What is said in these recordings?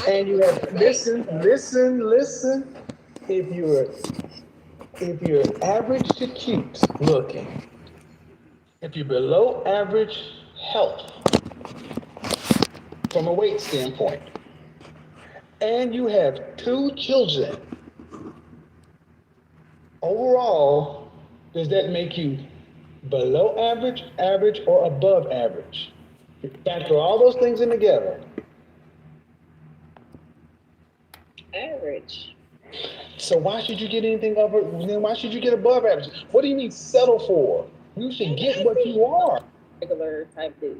And you have listen. If you're if you're average to cute looking, if you're below average health from a weight standpoint, and you have two children, overall, does that make you below average, average, or above average? Factor all those things in together. Average. So why should you get anything over? Then why should you get above average? What do you need to settle for? You should get what you are. Regular type dude.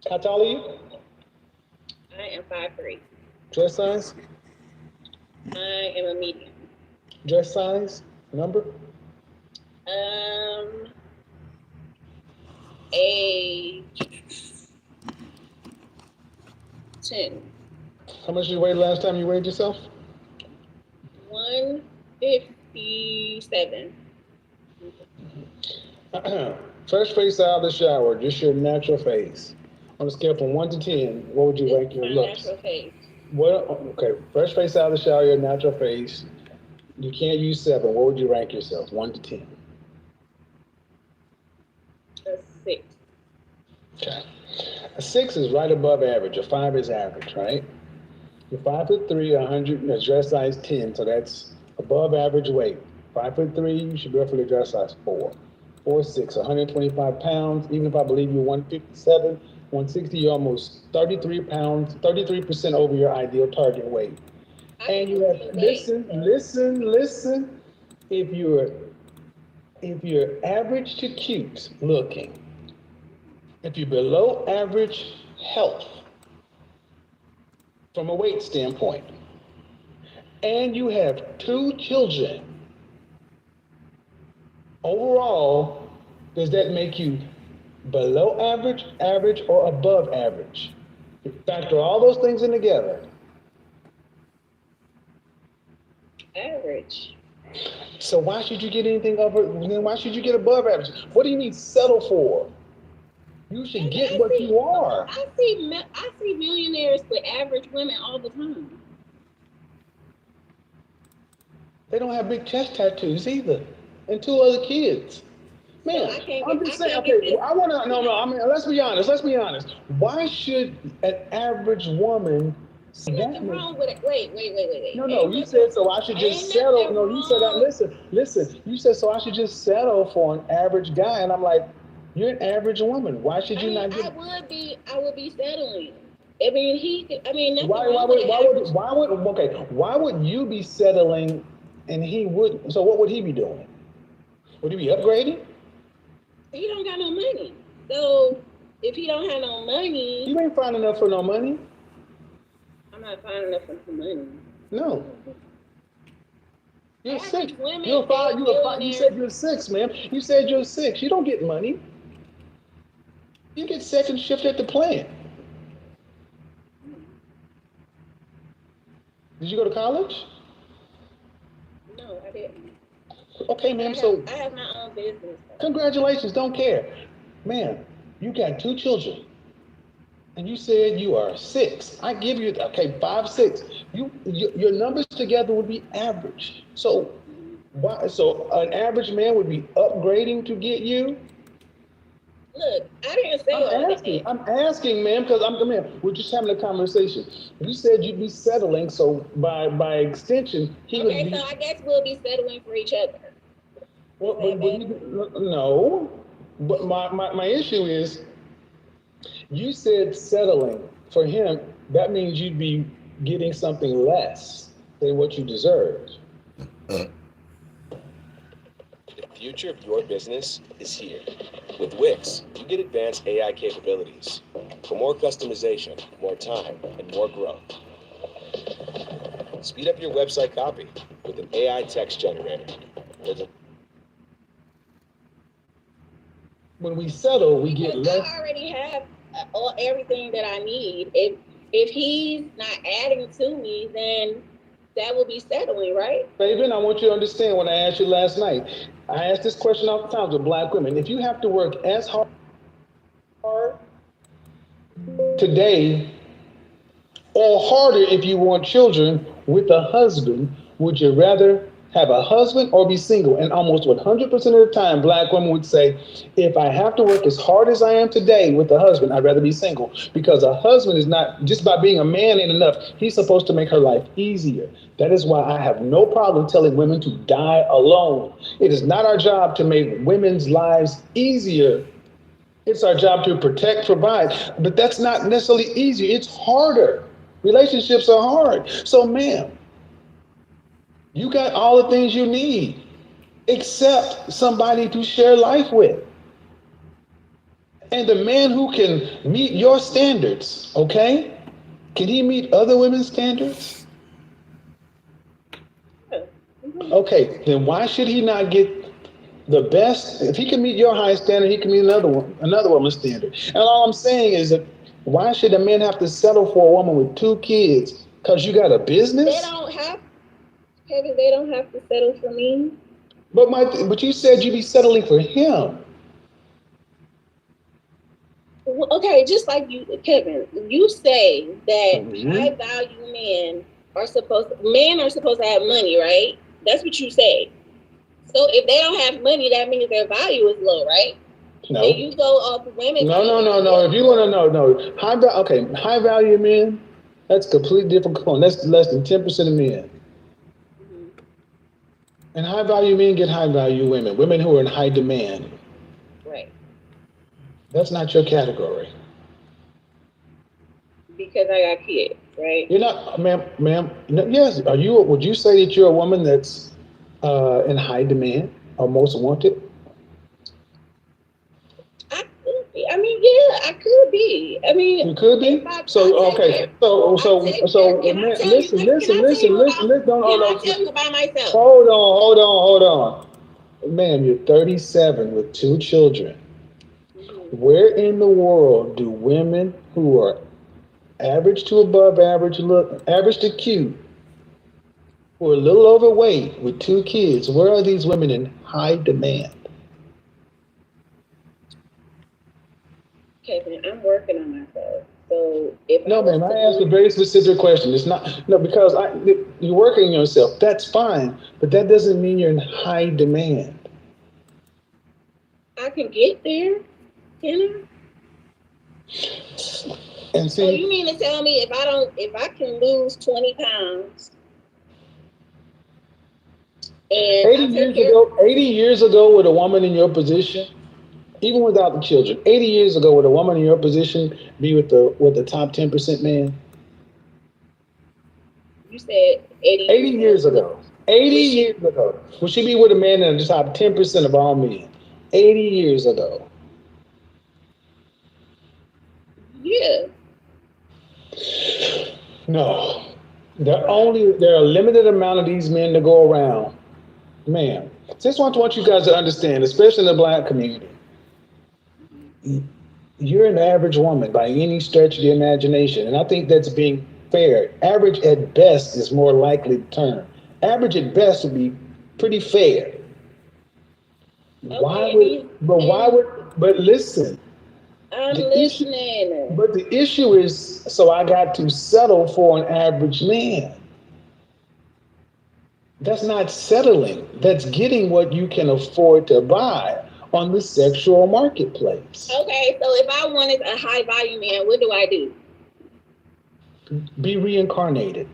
How tall are you? I am 5'3". Dress size? I am a medium. Dress size? Number? A 10. How much did you weigh last time you weighed yourself? 157. Fresh face out of the shower, just your natural face. On a scale from 1 to 10, what would you rank your My looks? natural face. What? Okay, fresh face out of the shower, your natural face. You can't use 7. What would you rank yourself? 1 to 10. A 6. Okay. A 6 is right above average. A 5 is average, right? You're 5'3", 100, dress size 10, so that's above average weight. 5'3", you should be roughly dress size 4. 4'6", 125 pounds. Even if I believe you're 157, 160, you're almost 33 pounds, 33% over your ideal target weight. And you have listen. If you're average to cute looking, if you're below average health from a weight standpoint, and you have two children, overall, does that make you below average, average, or above average? Factor all those things in together. Average. So why should you get anything over? Then why should you get above average? What do you need to settle for? You should get what you are. I see millionaires with average women all the time. They don't have big chest tattoos either, and 2 other kids. Man, I'm just saying. Okay, I want to. No. I mean, let's be honest. Why should an average woman? Nothing wrong with it. Wait. No, you said so I should just settle. No, you said that. Listen. You said so I should just settle for an average guy, and I'm like, you're an average woman. Why should you not get? I would be settling. I mean, nothing Why wrong with it. why would you be settling and he wouldn't? So what would he be doing? Would he be upgrading? He don't got no money. So if he don't have no money, you ain't fine enough for no money. I'm not fine enough for money. No. You're average 6. Women, You're 5. You said you're 6, ma'am. You said you're 6. You don't get money. You get second shift at the plant. Did you go to college? No, I didn't. Okay, ma'am. I have my own business. Congratulations. Don't care, ma'am. You got 2 children, and you said you are 6. I give you 5, 6. Your numbers together would be average. So why? So an average man would be upgrading to get you. Look, I didn't say I'm asking, ma'am, because we're just having a conversation. You said you'd be settling, so by extension, he would be. Okay, so I guess we'll be settling for each other. No, but my issue is, you said settling for him. That means you'd be getting something less than what you deserve. The future of your business is here. With Wix, you get advanced AI capabilities for more customization, more time, and more growth. Speed up your website copy with an AI text generator. When we settle, we get less. I already have everything that I need. If he's not adding to me, then that will be settling, right? Fabian, I want you to understand what I asked you last night. I asked this question oftentimes with black women. If you have to work as hard today or harder if you want children with a husband? Would you rather have a husband or be single? And almost 100% of the time, black women would say, if I have to work as hard as I am today with a husband, I'd rather be single. Because a husband is not, just by being a man ain't enough. He's supposed to make her life easier. That is why I have no problem telling women to die alone. It is not our job to make women's lives easier. It's our job to protect, provide, but that's not necessarily easy. It's harder. Relationships are hard. So, ma'am, you got all the things you need, except somebody to share life with. And the man who can meet your standards, okay? Can he meet other women's standards? Okay, then why should he not get the best? If he can meet your high standard, he can meet another woman's standard. And all I'm saying is that why should a man have to settle for a woman with 2 kids? Because you got a business? They don't have, Kevin, they don't have to settle for me. But you said you'd be settling for him. Well, okay, just like you, Kevin, you say that Mhm. high value men are supposed to have money, right? That's what you say. So if they don't have money, that means their value is low, right? No. And you go off women. No. If you want to know, no. High value men, that's completely different component. That's less than 10% of men. Mhm. And high value men get high value women, women who are in high demand. Right. That's not your category. Because I got kids, right? You're not, ma'am. No, yes, are you? Would you say that you're a woman that's in high demand or most wanted? I could be. I mean, yeah, I could be. I mean, You could be. So okay. So Can I man, tell listen. you Don't hold can I on. tell you about myself? Hold on. Ma'am, you're 37 with 2 children. Mhm. Where in the world do women who are average to above average, look average to cute, who are a little overweight with 2 kids, where are these women in high demand? Kevin, I'm working on myself. So if No, was ma'am, I to asked a lose- very specific question. It's not, no, because you're working on yourself. That's fine, but that doesn't mean you're in high demand. I can get there, can I? And So you see, mean to tell me if I can lose 20 pounds and 80 I take years care, ago, 80 years ago with a woman in your position, even without the children, 80 years ago would a woman in your position be with the top 10% man? you said 80 80 years ago. ago. 80 Would she- years ago. Would she be with a man in the top 10% of all men? 80 years ago. Yeah. No. There are a limited amount of these men to go around. Ma'am, just want you guys to understand, especially in the black community, you're an average woman by any stretch of the imagination. And I think that's being fair. Average at best is more likely the term. Average at best would be pretty fair. Okay, But listen, I'm the issue, listening. but the issue is, so I got to settle for an average man. That's not settling. That's getting what you can afford to buy on the sexual marketplace. Okay, so if I wanted a high value man, what do I do? Be reincarnated.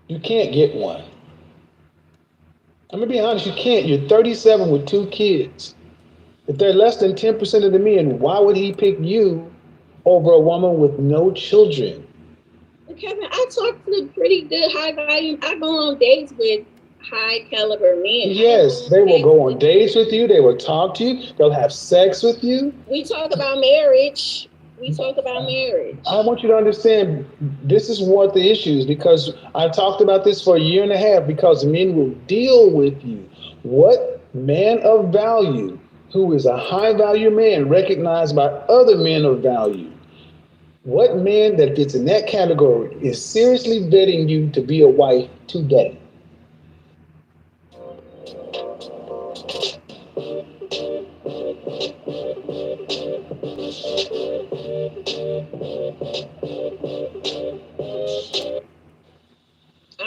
You can't get one. I'm gonna be honest, you can't. You're 37 with 2 kids. If they're less than 10% of the men, why would he pick you over a woman with no children? Kevin, I talk to pretty good high value. I go on dates with high caliber men. Yes, they will go on dates with you. They will talk to you. They'll have sex with you. We talk about marriage. I want you to understand this is what the issue is, because I've talked about this for a year and a half, because men will deal with you. What man of value, who is a high value man recognized by other men of value, what man that fits in that category is seriously vetting you to be a wife today?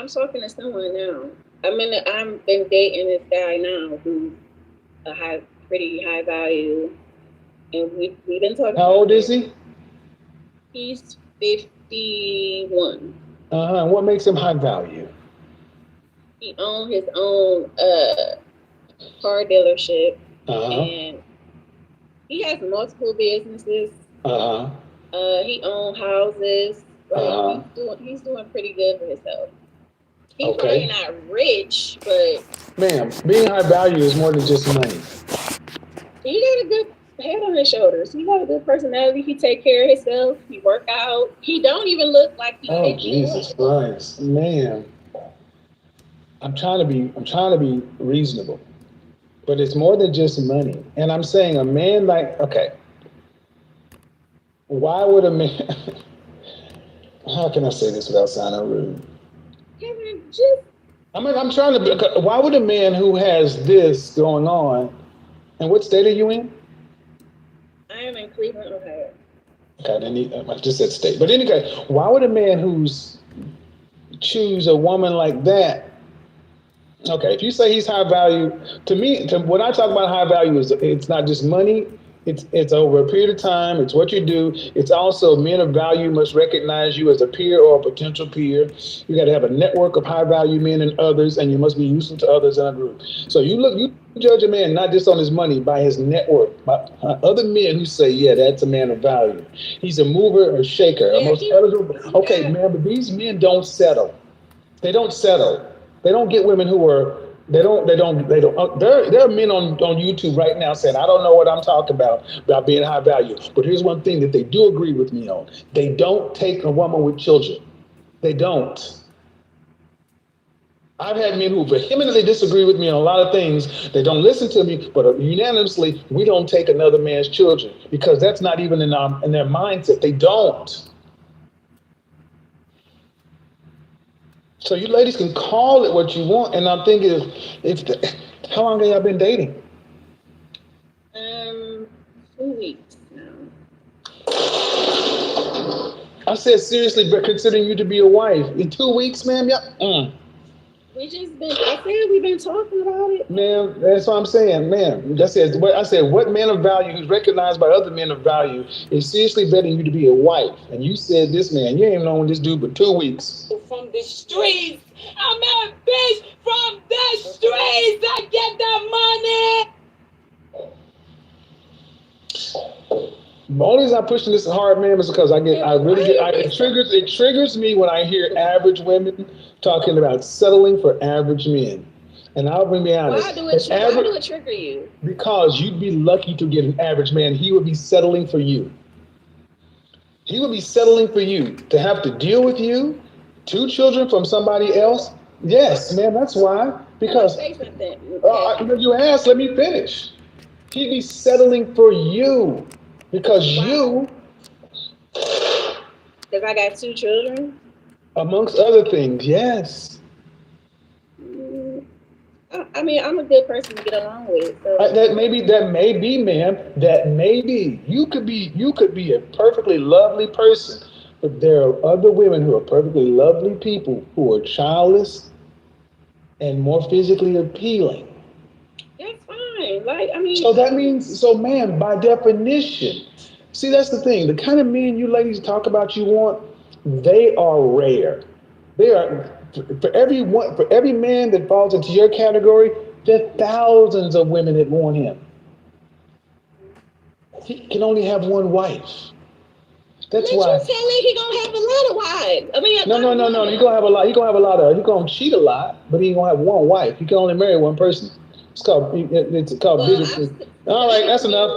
I'm talking to someone now. I've been dating this guy now who's pretty high value, and we've been talking. How old is he? He's 51. And what makes him high value? He owns his own car dealership, and he has multiple businesses. He owns houses. Like, he's doing pretty good for himself. He's probably not rich, but ma'am, being high value is more than just money. He got a good head on his shoulders. He got a good personality. He take care of himself. He work out. He don't even look like he. Oh, Jesus Christ, man! I'm trying to be reasonable, but it's more than just money. And I'm saying a man like, okay, why would a man? How can I say this without sounding rude? Kevin, I'm trying to. Why would a man who has this going on, and what state are you in? I am in Cleveland, Ohio. Okay, I just said state. But anyway, why would a man who's choose a woman like that? Okay, if you say he's high value, when I talk about high value, it's not just money. It's over a period of time. It's what you do. It's also men of value must recognize you as a peer or a potential peer. You got to have a network of high value men and others, and you must be useful to others in a group. So you judge a man not just on his money, by his network, by other men who say, yeah, that's a man of value. He's a mover or shaker, a most eligible. Okay, man, but these men don't settle. They don't settle. They don't get women who are. There are men on YouTube right now saying, I don't know what I'm talking about being high value. But here's one thing that they do agree with me on. They don't take a woman with children. They don't. I've had men who vehemently disagree with me on a lot of things. They don't listen to me, but unanimously, we don't take another man's children because that's not even in their mindset. They don't. So you ladies can call it what you want, and I'm thinking, how long have y'all been dating? 2 weeks now. I said seriously, but considering you to be a wife in 2 weeks, ma'am, yeah. I said we've been talking about it. Ma'am, that's what I'm saying, ma'am. I said, what man of value who's recognized by other men of value is seriously vetting you to be a wife? And you said this man, you ain't known this dude but 2 weeks. From the streets, I'm a bitch from the streets. I get the money. The only reason I'm pushing this hard, ma'am, is because it triggers me when I hear average women talking about settling for average men. And I'll be honest. Why do it trigger you? Because you'd be lucky to get an average man. He would be settling for you. He would be settling for you to have to deal with you, 2 children from somebody else. Yes, ma'am, that's why. Because you asked, let me finish. He'd be settling for you because you. Because I got 2 children? Amongst other things, yes. I mean, I'm a good person to get along with. So. That may be, ma'am. That may be. You could be a perfectly lovely person, but there are other women who are perfectly lovely people who are childless and more physically appealing. That's fine. So ma'am, by definition, see, that's the thing. The kind of men you ladies talk about you want, they are rare. They are. For every man that falls into your category, there are thousands of women that want him. He can only have one wife. That's why. You tell me he gonna have a lot of wives. I mean, no. He gonna have a lot. He gonna cheat a lot, but he ain't gonna have one wife. He can only marry one person. It's called bigotry. All right, that's enough.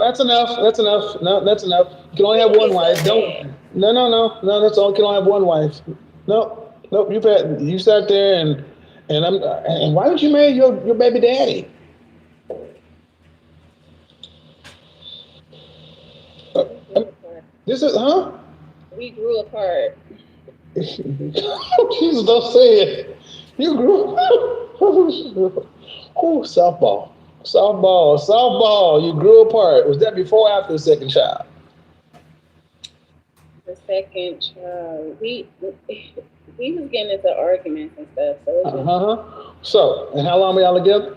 No, that's enough. You can only have one wife. No. That's all. You can only have one wife. No. Nope, you sat there and why didn't you marry your baby daddy? This is We grew apart. Jesus, don't say it. You grew. Softball. You grew apart. Was that before or after the second child? The second child, he was getting into arguments and stuff. So, and how long were y'all together?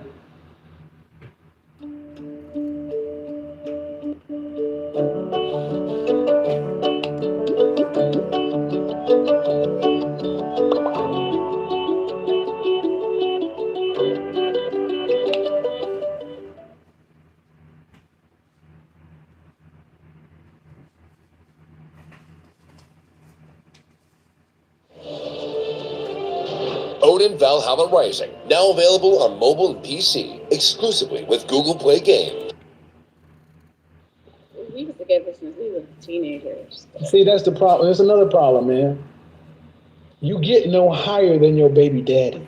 Odin Valhalla Rising, now available on mobile and PC, exclusively with Google Play Game. We was together since we were teenagers. See, that's the problem. There's another problem, man. You get no higher than your baby daddy.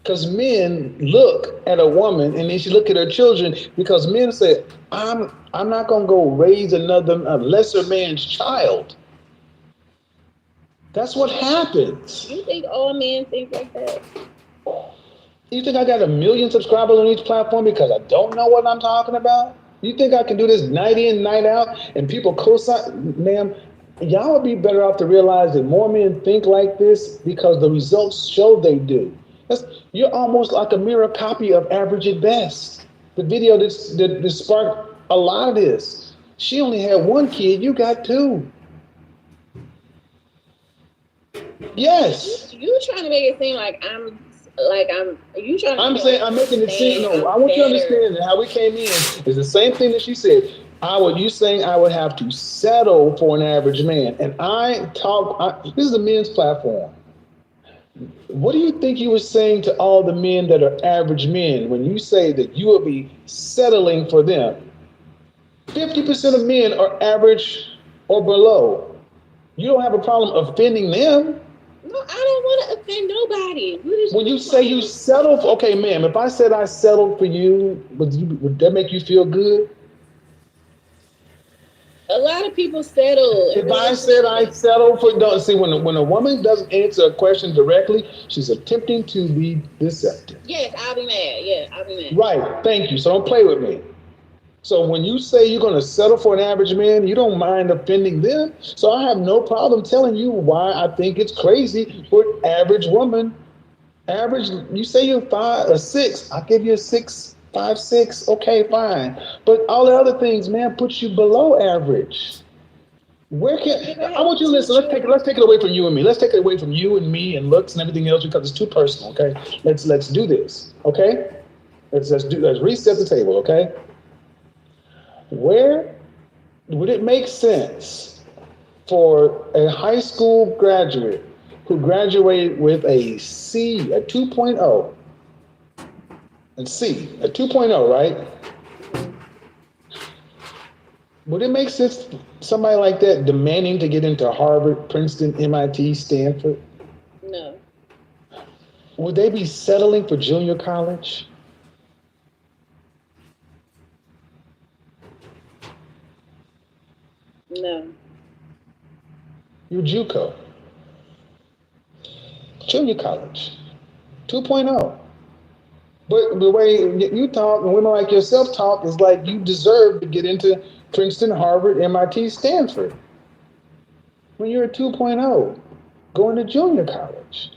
Because men look at a woman and they should look at her children, because men say, I'm not going to go raise a lesser man's child. That's what happens. You think all men think like that? You think I got 1 million subscribers on each platform because I don't know what I'm talking about? You think I can do this night in, night out, and people co-sign? Ma'am, y'all would be better off to realize that more men think like this because the results show they do. You're almost like a mirror copy of Average at Best. The video that sparked a lot of this. She only had 1 kid, you got 2. Yes. You trying to make it seem like I'm making it seem, no, I want you to understand that how we came in is the same thing that she said. You saying I would have to settle for an average man. And this is a men's platform. What do you think you were saying to all the men that are average men when you say that you will be settling for them? 50% of men are average or below. You don't have a problem offending them. No, I don't want to offend nobody. When you say you settle for, okay, ma'am, if I said I settled for you, would that make you feel good? A lot of people settle. If I said I settled for, when a woman doesn't answer a question directly, she's attempting to be deceptive. Yes, I'll be mad. Yeah, I'll be mad. Right, thank you. So don't play with me. So when you say you're going to settle for an average man, you don't mind offending them. So I have no problem telling you why I think it's crazy for an average woman. Average, you say you're 6, I'll give you a 6, 5, 6. Okay, fine. But all the other things, man, put you below average. I want you to listen. Let's take it away from you and me. Let's take it away from you and me and looks and everything else because it's too personal. Okay, let's do this. Okay, let's reset the table. Okay. Where would it make sense for a high school graduate who graduated with a C, a 2.0, and C, a 2.0, right? Would it make sense somebody like that demanding to get into Harvard, Princeton, MIT, Stanford? No. Would they be settling for junior college? No. You're JUCO. Junior college. 2.0. But the way you talk and women like yourself talk is like you deserve to get into Princeton, Harvard, MIT, Stanford. When you're a 2.0, going to junior college.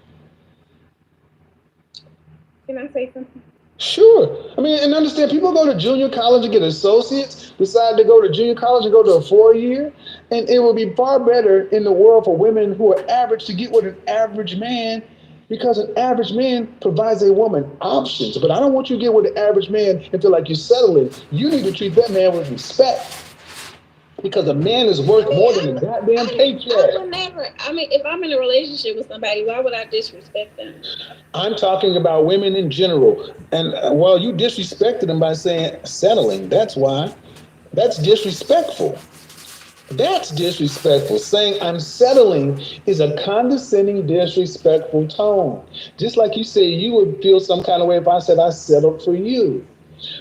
Can I say something? Sure. I mean, and understand, people go to junior college and get associates, decide to go to junior college and go to a 4-year, and it would be far better in the world for women who are average to get with an average man, because an average man provides a woman options. But I don't want you to get with an average man and feel like you're settling. You need to treat that man with respect, because a man is worth more than a goddamn paycheck. I would never. I mean, if I'm in a relationship with somebody, why would I disrespect them? I'm talking about women in general. And well, you disrespected them by saying settling. That's why. That's disrespectful. That's disrespectful. Saying I'm settling is a condescending, disrespectful tone. Just like you said, you would feel some kind of way if I said I settled for you.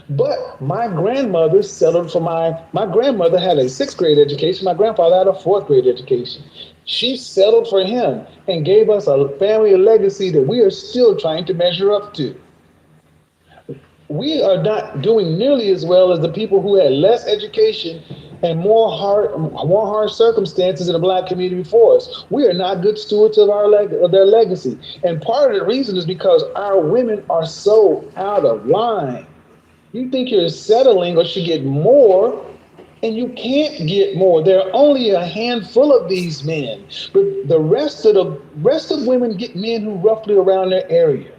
But my grandmother settled for my grandmother had a 6th grade education. My grandfather had a 4th grade education. She settled for him and gave us a family legacy that we are still trying to measure up to. We are not doing nearly as well as the people who had less education and more harsh circumstances in the black community before us. We are not good stewards of of their legacy. And part of the reason is because our women are so out of line. You think you're settling or should get more, and you can't get more. There are only a handful of these men, but the rest of women get men who roughly around their area.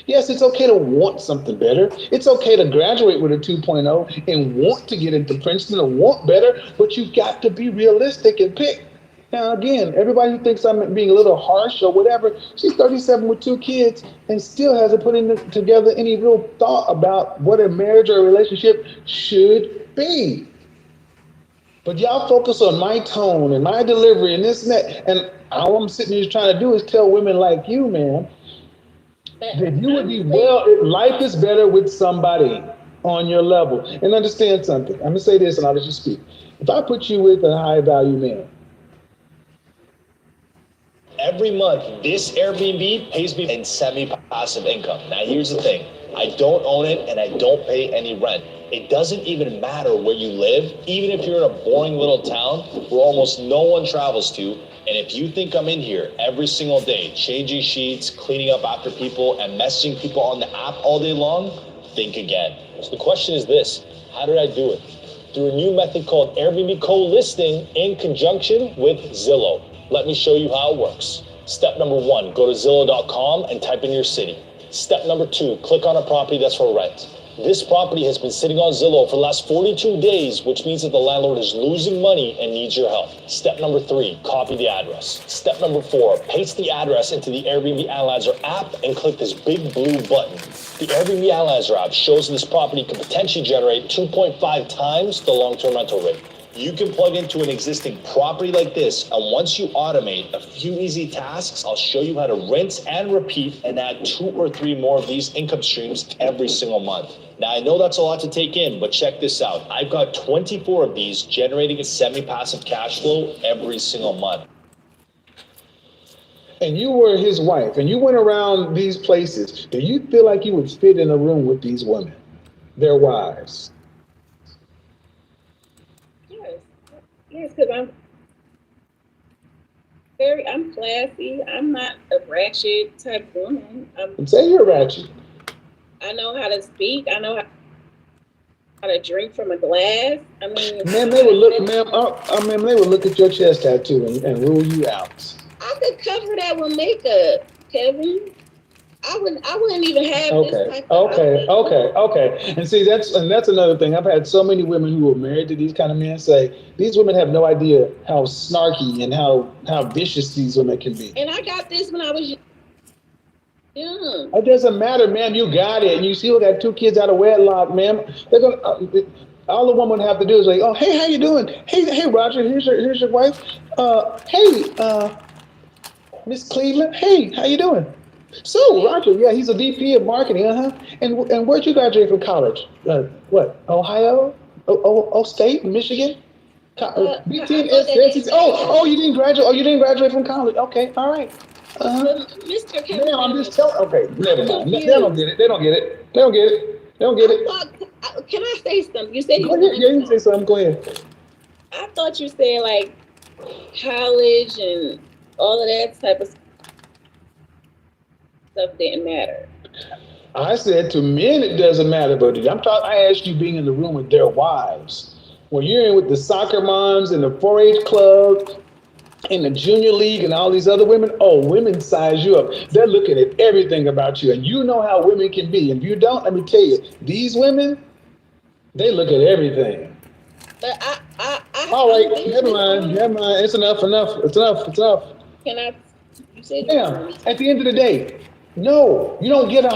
Yes, it's okay to want something better. It's okay to graduate with a 2.0 and want to get into Princeton or want better, but you've got to be realistic and pick. Now, again, everybody who thinks I'm being a little harsh or whatever, she's 37 with 2 kids and still hasn't put together any real thought about what a marriage or a relationship should be. But y'all focus on my tone and my delivery and this and that. And all I'm sitting here trying to do is tell women like you, man, that you would be life is better with somebody on your level. And understand something. I'm going to say this and I'll let you speak. If I put you with a high value man, every month, this Airbnb pays me in semi-passive income. Now, here's the thing. I don't own it and I don't pay any rent. It doesn't even matter where you live, even if you're in a boring little town where almost no one travels to. And if you think I'm in here every single day, changing sheets, cleaning up after people, and messaging people on the app all day long, think again. So the question is this: how did I do it? Through a new method called Airbnb co-listing in conjunction with Zillow. Let me show you how it works. Step number 1, go to Zillow.com and type in your city. Step number 2, click on a property that's for rent. This property has been sitting on Zillow for the last 42 days, which means that the landlord is losing money and needs your help. Step number 3, copy the address. Step number 4, paste the address into the Airbnb Analyzer app and click this big blue button. The Airbnb Analyzer app shows this property could potentially generate 2.5 times the long-term rental rate. You can plug into an existing property like this, and once you automate a few easy tasks, I'll show you how to rinse and repeat and add 2 or 3 more of these income streams every single month. Now, I know that's a lot to take in, but check this out. I've got 24 of these generating a semi-passive cash flow every single month. And you were his wife, and you went around these places. Do you feel like you would fit in a room with these women, their wives? Yes, because I'm classy. I'm not a ratchet type woman. Say you're ratchet. I know how to speak. I know how to drink from a glass. I mean, ma'am, they would look at your chest tattoo and rule you out. I could cover that with makeup, Kevin. I wouldn't even have this type of Okay. And see, that's another thing. I've had so many women who are married to these kind of men say, these women have no idea how snarky and how vicious these women can be. And I got this when I was young. It doesn't matter, ma'am. You got it. And you still got 2 kids out of wedlock, ma'am. They're gonna all the woman have to do is like, oh, hey, how you doing? Hey, Roger, here's your wife. Miss Cleveland. Hey, how you doing? So, Roger, yeah, he's a VP of marketing, And where'd you graduate from college? What? Ohio? State? Michigan? BTS? Oh, you didn't graduate. Oh, you didn't graduate from college. Okay, all right. Mr. Kevin. No, I'm just telling. Okay, never mind. They don't get it. They don't get it. Can I say something? You said Go ahead. Yeah, you can say something. Go ahead. I thought you said like college and all of that type of stuff didn't matter. I said to men it doesn't matter, but I asked you being in the room with their wives. When you're in with the soccer moms and the 4-H club and the junior league and all these other women, women size you up. They're looking at everything about you, and you know how women can be. And if you don't, let me tell you, these women, they look at everything. But all right, never mind. It's enough. Can I? You said at the end of the day, no, you don't get a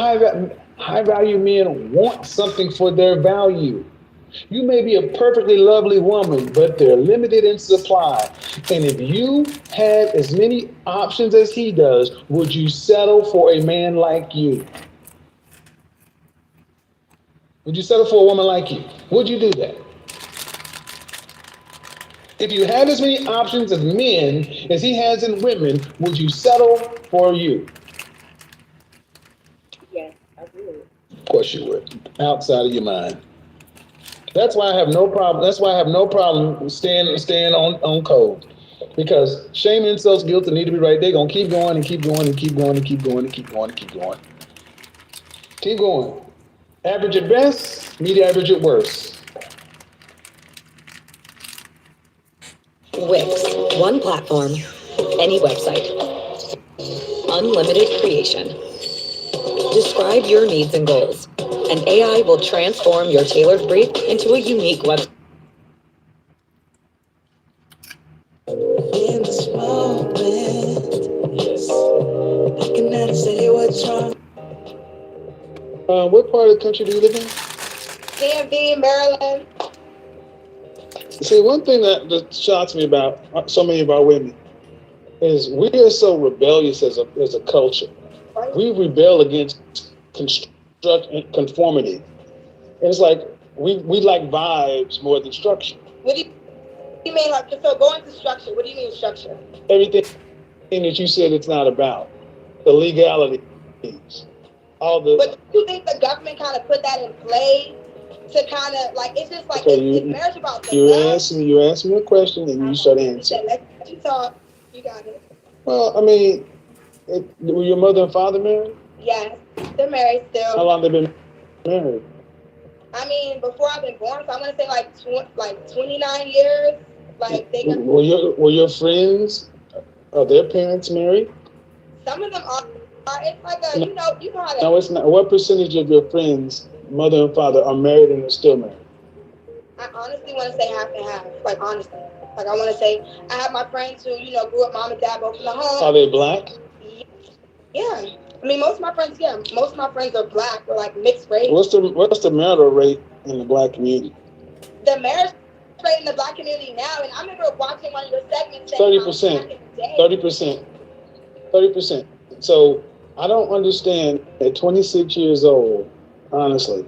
high value men want something for their value. You may be a perfectly lovely woman, but they're limited in supply. And if you had as many options as he does, would you settle for a man like you? Would you settle for a woman like you? Would you do that? If you had as many options of men as he has in women, would you settle for you? Yes, I would. Of course you would. Outside of your mind. That's why I have no problem. That's why I have no problem staying on code. Because shame, insults, guilt, and need to be right. They're gonna keep going and keep going and keep going and keep going and keep going and keep going. Keep going. Average at best, media average at worst. Wix, one platform, any website. Unlimited creation. Describe your needs and goals, and AI will transform your tailored brief into a unique website. In this moment, yes, I cannot say what's wrong. What part of the country do you live in? DMV, Maryland. See, one thing that shocks me about so many of our women is we are so rebellious as a culture. We rebel against conformity. And it's like we like vibes more than structure. What do you mean? Like, so going to structure, what do you mean structure? Everything that you said it's not about. The legalities. But do you think the government kind of put that in play to kind of like, it's just like, okay, it's marriage about the you asked me a question and you start answering. Let you talk. You got it. Well, I mean, were your mother and father married? Yes, they're married still. How long they been married? I mean, before I've been born, so I'm gonna say like 29 years. Like they got. Were your friends? Are their parents married? Some of them are. It's like a, you know how to. No, it's not. What percentage of your friends, mother and father, are married and are still married? I honestly want to say half and half. Like honestly, like I want to say I have my friends who grew up mom and dad both in the home. Are they black? Yeah. I mean, most of my friends are black or like mixed race. What's the marital rate in the black community? The marriage rate in the black community now, and I remember watching one of your segments. 30%. 30%. 30%. So I don't understand at 26 years old, honestly,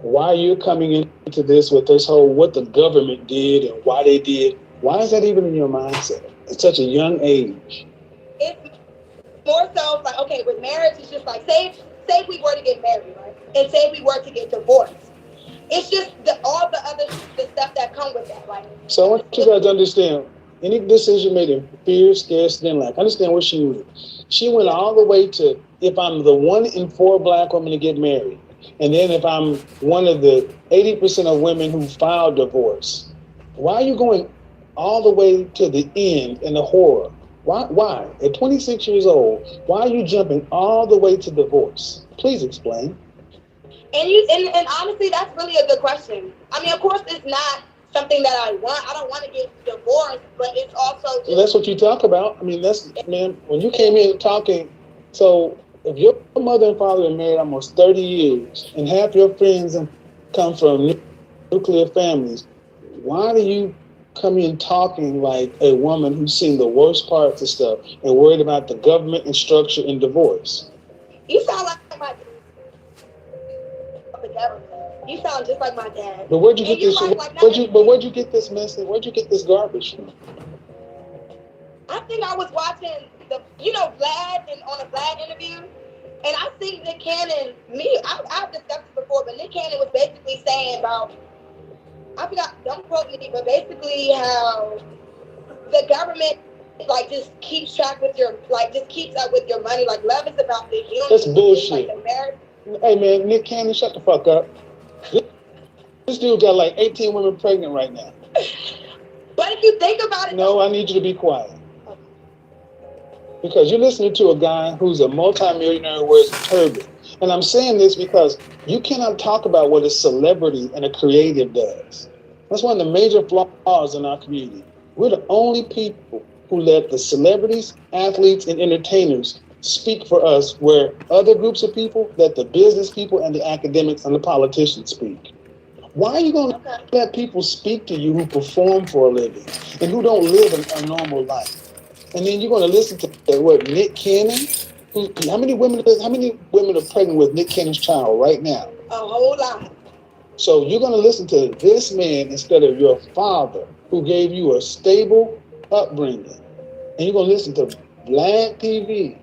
why you're coming into this with this whole what the government did and why they did. Why is that even in your mindset at such a young age? It's more so like, okay, with marriage, it's just like, say we were to get married, right? And say we were to get divorced. It's just all the stuff that come with that, right? So I want you guys to understand, any decision made in fear, scarcity, and lack. Understand what she went. She went all the way to, if I'm the 1 in 4 black women to get married, and then if I'm one of the 80% of women who filed divorce, why are you going all the way to the end and the horror? Why? At 26 years old, why are you jumping all the way to divorce? Please explain. And honestly, that's really a good question. I mean, of course, it's not something that I want. I don't want to get divorced, but it's also just... Well, that's what you talk about. I mean, when you came in talking, so if your mother and father are married almost 30 years and half your friends come from nuclear families, why do you come in talking like a woman who's seen the worst parts of stuff and worried about the government and structure and divorce? You sound like my dad. You sound just like my dad. But where'd you get this? Where'd you get this message? Where'd you get this garbage from? I think I was watching Vlad on a Vlad interview, and I think Nick Cannon. I've discussed this before, but Nick Cannon was basically saying about, I forgot, don't quote me, but basically how the government just keeps track with just keeps up with your money. Like, love is about this. That's bullshit. Hey man, Nick Cannon, shut the fuck up. This dude got like 18 women pregnant right now. But if you think about it... No, I need you to be quiet. Because you're listening to a guy who's a multimillionaire who wears a turban. And I'm saying this because you cannot talk about what a celebrity and a creative does. That's one of the major flaws in our community. We're the only people who let the celebrities, athletes, and entertainers speak for us, where other groups of people let the business people and the academics and the politicians speak. Why are you going to let people speak to you who perform for a living and who don't live a normal life? And then you're going to listen to Nick Cannon? How many women are pregnant with Nick Cannon's child right now? A whole lot. So you're going to listen to this man instead of your father, who gave you a stable upbringing. And you're going to listen to Vlad TV.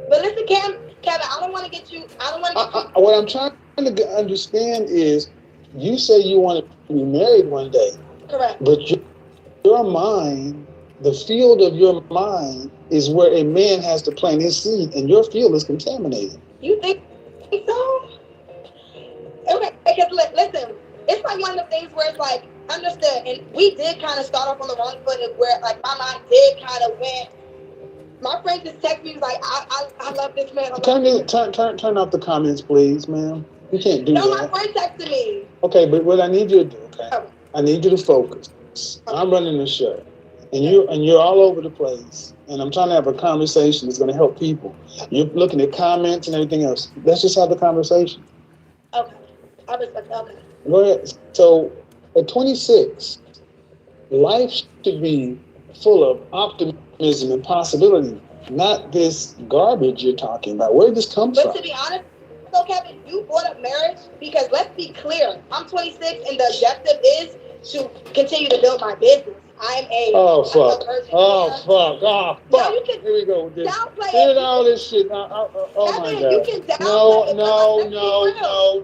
But listen, Kevin, I don't want to get you. What I'm trying to understand is, you say you want to be married one day. Correct. But your mind, the field of your mind is where a man has to plant his seed, and your field is contaminated. You think so? Okay, because listen, it's like one of the things where it's like, understood, and we did kind of start off on the wrong foot where like my mind did kind of went. My friend just texted me, was like, I love this man. Turn off the comments, please, ma'am. You can't do that. No, my friend texted me. Okay, but what I need you to do, okay? Oh. I need you to focus. Okay. I'm running the show, and you're all over the place, and I'm trying to have a conversation that's going to help people. You're looking at comments and everything else. Let's just have the conversation. Okay. I respect. Okay. Go ahead. So, at 26, life should be full of optimism and possibility, not this garbage you're talking about. Where did this come from? But to be honest, so Kevin, you brought up marriage because let's be clear. I'm 26 and the objective is to continue to build my business. I'm a fuck. No, you can, here we go with this. Downplay all this shit. Oh my God. You can downplay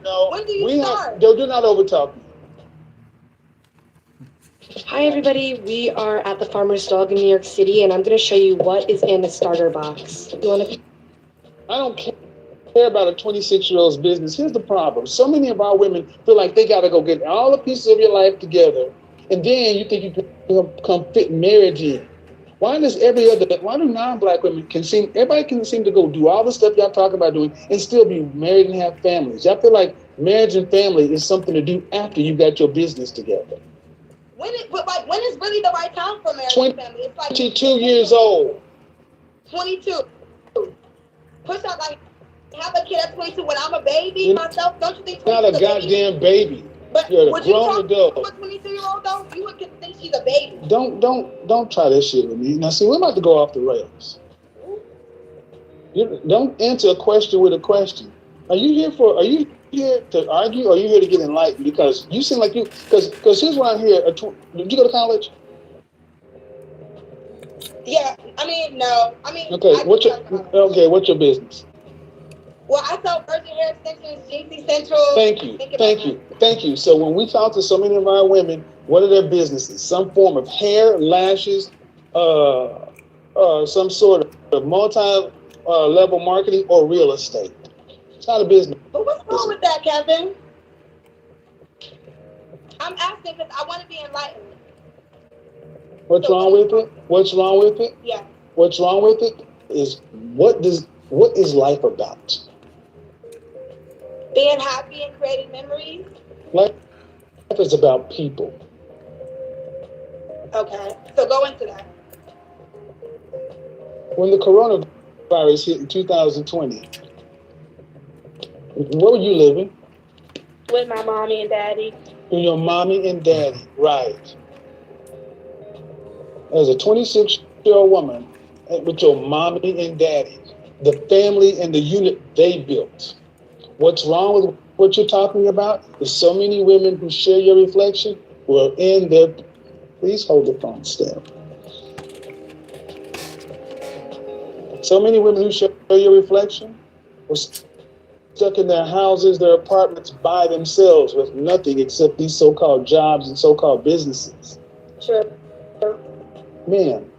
No. When do you start? Do not overtalk me. Hi everybody, we are at the Farmer's Dog in New York City, and I'm going to show you what is in the starter box. You want to? I don't care about a 26-year-old's business. Here's the problem. So many of our women feel like they got to go get all the pieces of your life together, and then you think you can come fit marriage in. Why do non-black women everybody can seem to go do all the stuff y'all talk about doing and still be married and have families? Y'all feel like marriage and family is something to do after you got your business together. When is really the right time for marriage and family? It's like 22 years old. 22. Push out like have a kid at 22 when I'm a baby myself. Don't you think? Not a goddamn baby. But you're would a grown adult. To a 22-year-old though? You would think she's a baby. Don't try this shit with me. Now see, we're about to go off the rails. Don't answer a question with a question. Are you here to argue, or are you here to get enlightened? Because you seem like because here's why I'm here. Did you go to college? Yeah, no. Okay, what's your business? Well, I sell Virgin Hair Extensions, GC Central. Thank you. So when we talk to so many of our women, what are their businesses? Some form of hair, lashes, some sort of multi-level marketing, or real estate. It's not a business. But what's wrong with that, Kevin? I'm asking because I want to be enlightened. What's wrong with it? Yeah. What's wrong with it is what is life about? Being happy and creating memories. Life is about people. Okay, so go into that. When the coronavirus hit in 2020, where were you living? With my mommy and daddy. With your mommy and daddy, right. As a 26-year-old woman, with your mommy and daddy, the family and the unit they built. What's wrong with what you're talking about? There's so many women who share your reflection who are in their... Please hold the phone still. So many women who share your reflection were stuck in their houses, their apartments by themselves with nothing except these so-called jobs and so-called businesses. Sure. Man,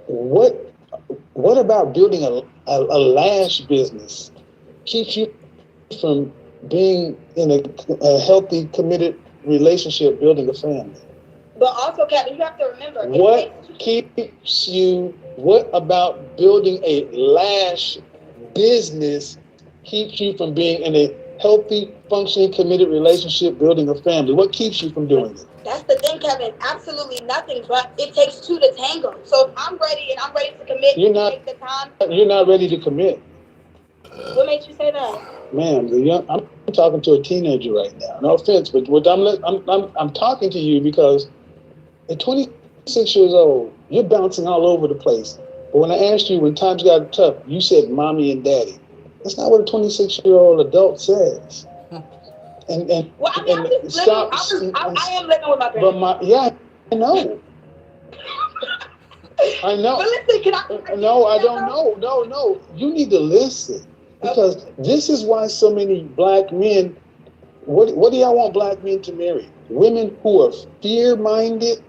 what about building a lash business keeps you from being in a healthy, committed relationship, building a family? But also, Kevin, you have to remember. What about building a lash business keeps you from being in a healthy, functioning, committed relationship, building a family? What keeps you from doing it? That's the thing, Kevin. Absolutely nothing, but it takes two to tango. So if I'm ready to commit, take the time. You're not ready to commit. What made you say that? Man, I'm talking to a teenager right now. No offense, but I'm talking to you because at 26 years old, you're bouncing all over the place. But when I asked you when times got tough, you said mommy and daddy. That's not what a 26-year-old adult says. I am living with my parents. I know. I know. But listen, can I? No, I don't know. No. You need to listen. Because this is why so many black men, what do y'all want black men to marry? Women who are fear-minded,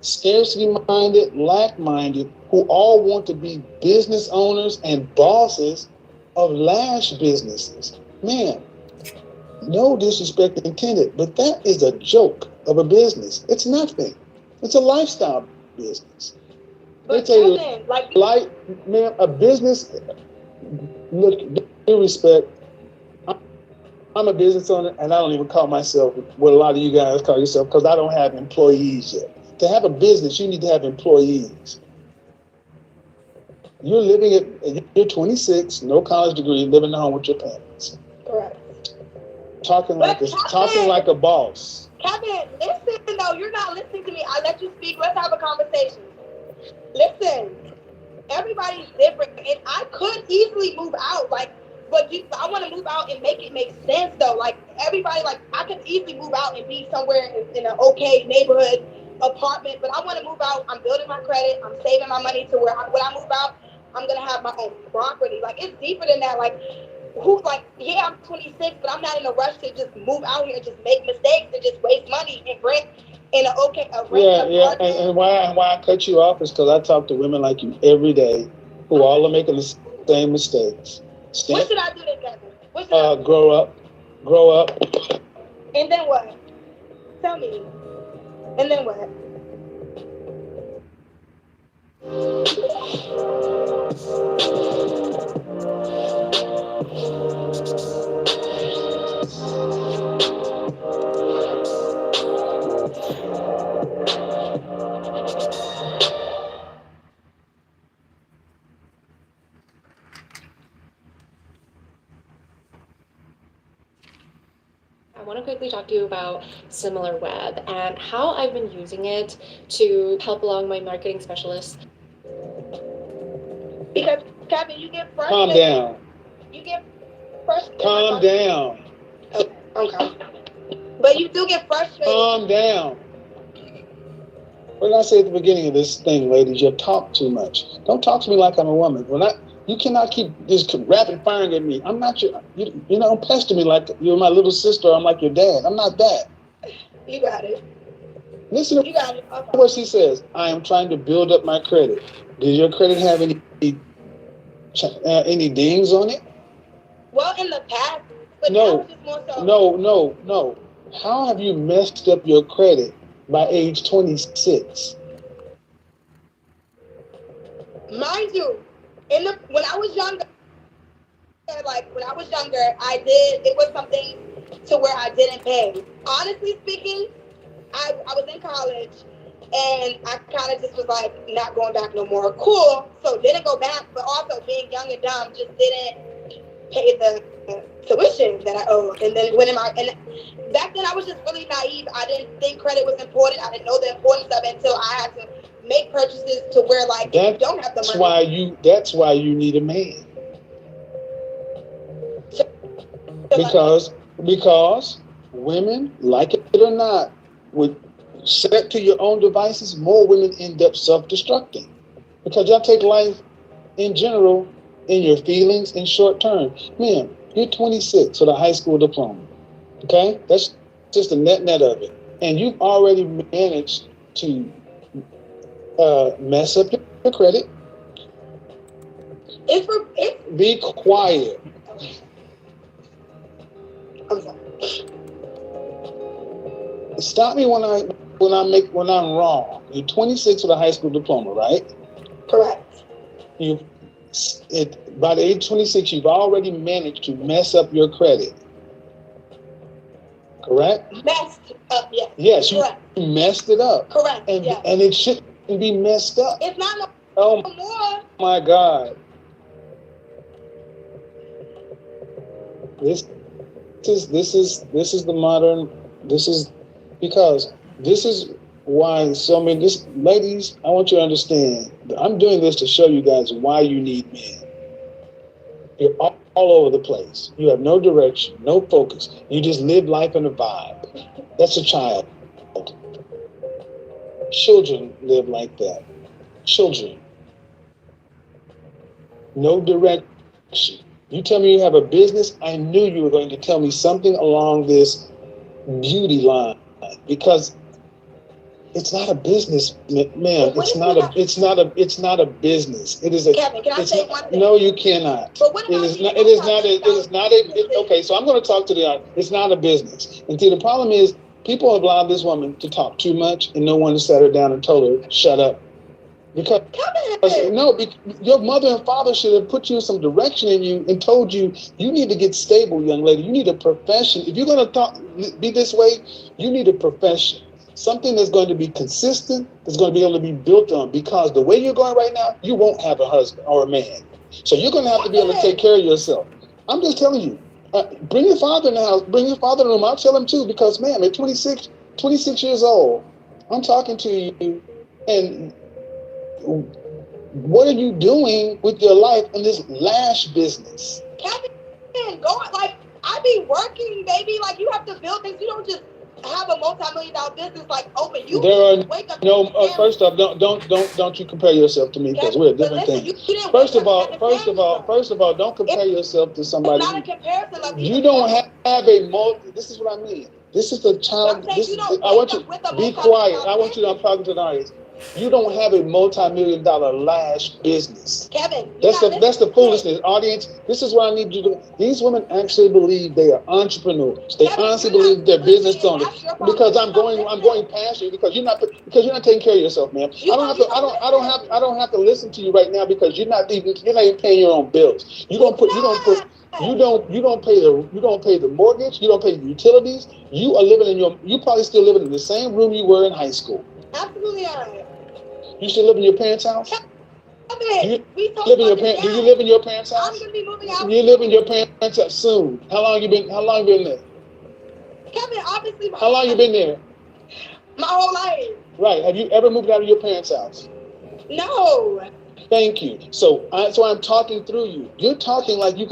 scarcity-minded, lack-minded, who all want to be business owners and bosses of lash businesses. Man, no disrespect intended, but that is a joke of a business. It's nothing. It's a lifestyle business. But it's a business. Look, due respect, I'm a business owner, and I don't even call myself what a lot of you guys call yourself because I don't have employees yet. To have a business, you need to have employees. You're 26, no college degree, living at home with your parents. Correct. Talking like a boss. Kevin, listen though, you're not listening to me. I let you speak. Let's have a conversation. Listen, everybody's different, and I could easily move out, but I want to move out and make it make sense though. Like everybody, I could easily move out and be somewhere in an okay neighborhood apartment, but I want to move out. I'm building my credit. I'm saving my money to where when I move out, I'm gonna have my own property. Like it's deeper than that. I'm 26, but I'm not in a rush to just move out here and just make mistakes and just waste money and rent in a apartment. And why I cut you off is because I talk to women like you every day who all are making the same mistakes. What should I do then, Kevin? Grow up. And then what? Tell me. And then what? I want to quickly talk to you about SimilarWeb and how I've been using it to help along my marketing specialists. Because, Kevin, you get frustrated. Calm down. You get frustrated. Calm down. Okay. But you do get frustrated. Calm down. What did I say at the beginning of this thing, ladies? You talk too much. Don't talk to me like I'm a woman. You cannot keep just rapid firing at me. I'm not you don't pester me like you're my little sister. I'm like your dad. I'm not that. You got it. Listen to what she says. I am trying to build up my credit. Does your credit have any dings on it? Well, in the past, but no. No. How have you messed up your credit by age 26? Mind you, when I was younger, it was something to where I didn't pay. Honestly speaking, I was in college and I kind of just was like, not going back no more. Cool. So didn't go back, but also being young and dumb, just didn't pay the tuition that I owed. And then and back then I was just really naive. I didn't think credit was important. I didn't know the importance of it until I had to make purchases to where you don't have the money. That's why you need a man. Because women, like it or not, would set to your own devices, more women end up self-destructing. Because y'all take life in general in your feelings in short term. Man, you're 26 with a high school diploma. Okay? That's just the net of it. And you've already managed to mess up your credit. Be quiet. I'm sorry. Stop me when I'm wrong. You're 26 with a high school diploma, right? Correct. By the age 26, you've already managed to mess up your credit. Correct? Messed up, yes. Yes, you messed it up. Correct. And it shouldn't be messed up. It's not no more. Oh my God. This is the modern. This is why so many ladies. I want you to understand. I'm doing this to show you guys why you need men. You're all over the place. You have no direction, no focus. You just live life in a vibe. That's a child. Children live like that. Children. No direction. You tell me you have a business, I knew you were going to tell me something along this beauty line, because it's not a business, ma'am. It's not a business. It is a. Kevin, can I say one thing? No, you cannot. But what It is not. Okay, so I'm going to talk to the audience. It's not a business. And see, the problem is people have allowed this woman to talk too much, and no one has sat her down and told her, shut up. Because your mother and father should have put you in some direction in you and told you, you need to get stable, young lady. You need a profession. If you're going to be this way, you need a profession. Something that's going to be consistent, that's going to be able to be built on, because the way you're going right now, you won't have a husband or a man. So you're going to have to be able to take care of yourself. I'm just telling you, bring your father in the house, bring your father in the room. I'll tell him too, because ma'am, at 26 years old, I'm talking to you, and what are you doing with your life in this lash business? Kevin, like, I be working, baby. Like, you have to build things. You don't just have a multi-million-dollar business like open. You wake up. No, first off, don't you compare yourself to me, because we're a different thing. First of all, don't compare yourself to somebody. It's not a comparison. Like, you don't have a multi. This is what I mean. This is the child. I want you to be quiet. I want you to. I'm talking to the audience. You don't have a multi-million-dollar lash business. Kevin, that's the foolishness. Audience, this is what I need you to do. These women actually believe they are entrepreneurs. They honestly believe they're business owners. Because I'm going past you, because you're not taking care of yourself, man. I don't have to listen to you right now, because you're not even paying your own bills. You don't pay the mortgage. You don't pay the utilities. You probably still living in the same room you were in high school. Absolutely not. You still live in your parents' house? Do you live in your parents' house? I'm gonna be moving out. You live in your parents' house soon. How long you been there? Kevin, obviously. How long you been there? My whole life. Right. Have you ever moved out of your parents' house? No. Thank you. So I'm talking through you. You're talking like you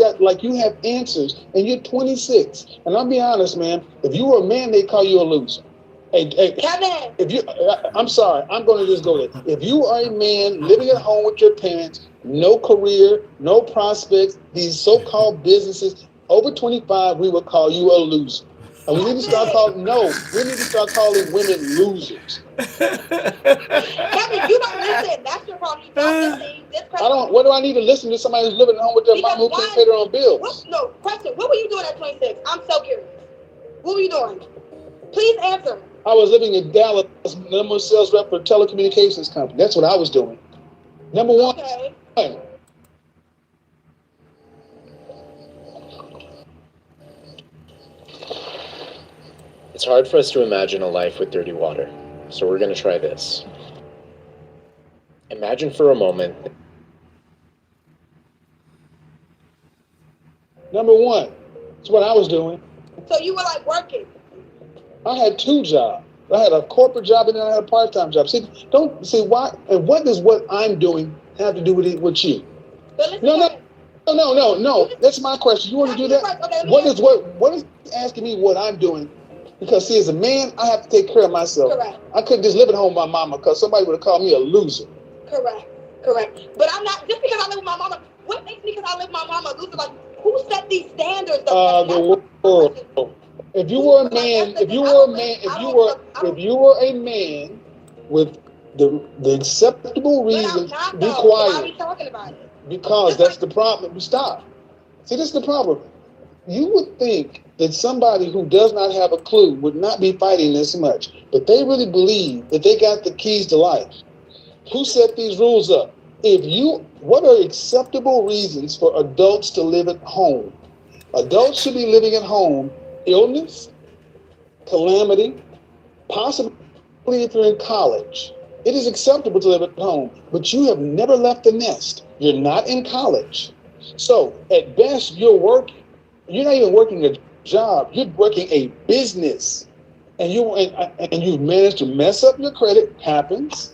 have answers, and you're 26. And I'll be honest, man. If you were a man, they'd call you a loser. Hey, Kevin. I'm sorry, I'm going to just go there. If you are a man living at home with your parents, no career, no prospects, these so-called businesses, over 25, we would call you a loser. And we need to start calling women losers. Kevin, you don't listen. That's your problem. You don't listen. What do I need to listen to somebody who's living at home with their mom who can't pay their own bills? Question. What were you doing at 26? I'm so curious. What were you doing? Please answer. I was living in Dallas, number sales rep for a telecommunications company. That's what I was doing. Number one. Okay. It's hard for us to imagine a life with dirty water, so we're going to try this. Imagine for a moment. Number one. That's what I was doing. So you were like working? I had two jobs. I had a corporate job and then I had a part-time job. Why? And what does what I'm doing have to do with you? No. That's my question. You want to do that? What is asking me what I'm doing? Because see, as a man, I have to take care of myself. Correct. I couldn't just live at home with my mama, because somebody would have called me a loser. Correct. But I'm not, just because I live with my mama, what makes me, because I live with my mama, a loser? Like, who set these standards? The world. If you were a man with the acceptable reasons, be quiet. Why are we talking about it? Because that's the problem. Stop. See, this is the problem. You would think that somebody who does not have a clue would not be fighting this much, but they really believe that they got the keys to life. Who set these rules up? What are acceptable reasons for adults to live at home? Adults should be living at home. Illness, calamity, possibly if you're in college. It is acceptable to live at home, but you have never left the nest. You're not in college. So at best, you're working. You're not even working a job. You're working a business. And you've managed to mess up your credit. Happens.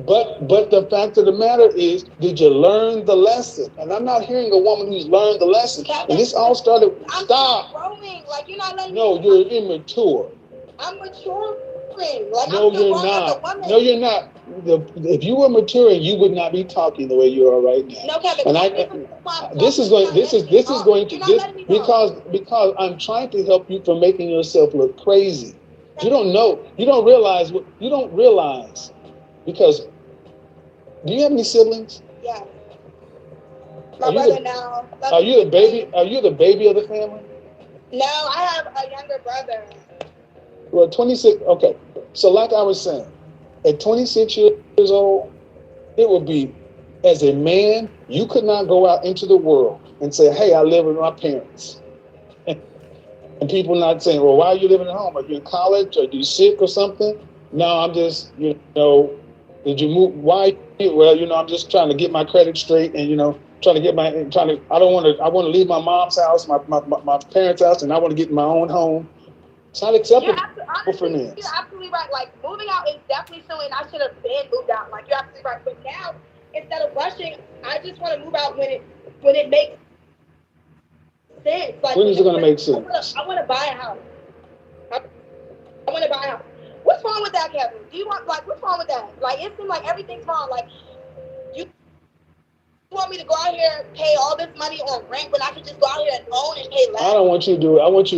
But the fact of the matter is, did you learn the lesson? And I'm not hearing a woman who's learned the lesson. And this all started. Stop. Growing. Like, you're not letting No, you're immature. I'm maturing. Like, no, you're not. No, you're not. if you were maturing, you would not be talking the way you are right now. No, Kevin. And this is going to because I'm trying to help you from making yourself look crazy. You don't know. You don't realize because. Do you have any siblings? Yeah. My brother now. Are you the baby? Are you the baby of the family? No, I have a younger brother. Well, 26. Okay. So, like I was saying, at 26 years old, it would be, as a man, you could not go out into the world and say, "Hey, I live with my parents," and people not saying, "Well, why are you living at home? Are you in college? Or are you sick or something?" No, I'm just, did you move? Why? Well, I'm just trying to get my credit straight, and I want to leave my mom's house, my parents' house, and I want to get in my own home. It's not acceptable for me. You're absolutely right. Like, moving out is definitely something I should have been moved out. Like, you're absolutely right. But now, instead of rushing, I just want to move out when it makes sense. Like, when is it going to make sense? I want to buy a house. I want to buy a house. What's wrong with that, Kevin? What's wrong with that? Like, it seems like everything's wrong. Like, you want me to go out here and pay all this money on rent when I can just go out here and own and pay less? I don't want you to do it. I want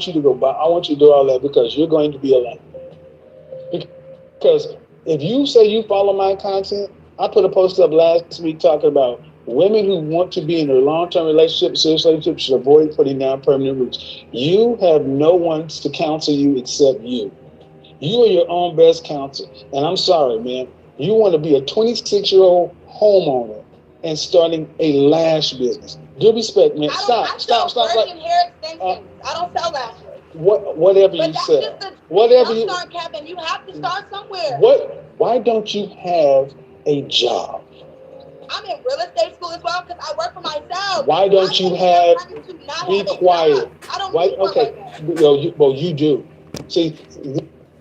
you to go buy. I want you to do all that because you're going to be alone. Because if you say you follow my content, I put a post up last week talking about women who want to be in a long-term relationship, serious relationship, should avoid putting down permanent roots. You have no one to counsel you except you. You are your own best counsel. And I'm sorry, man. You want to be a 26-year-old homeowner and starting a lash business. Due respect, man. Stop. Hair extensions. I don't sell lashes. Whatever you say. Whatever you start, Kevin. You have to start somewhere. Why don't you have a job? I'm in real estate school as well because I work for myself. Why don't you have? Be quiet. I don't need one like that. Well, you do. See,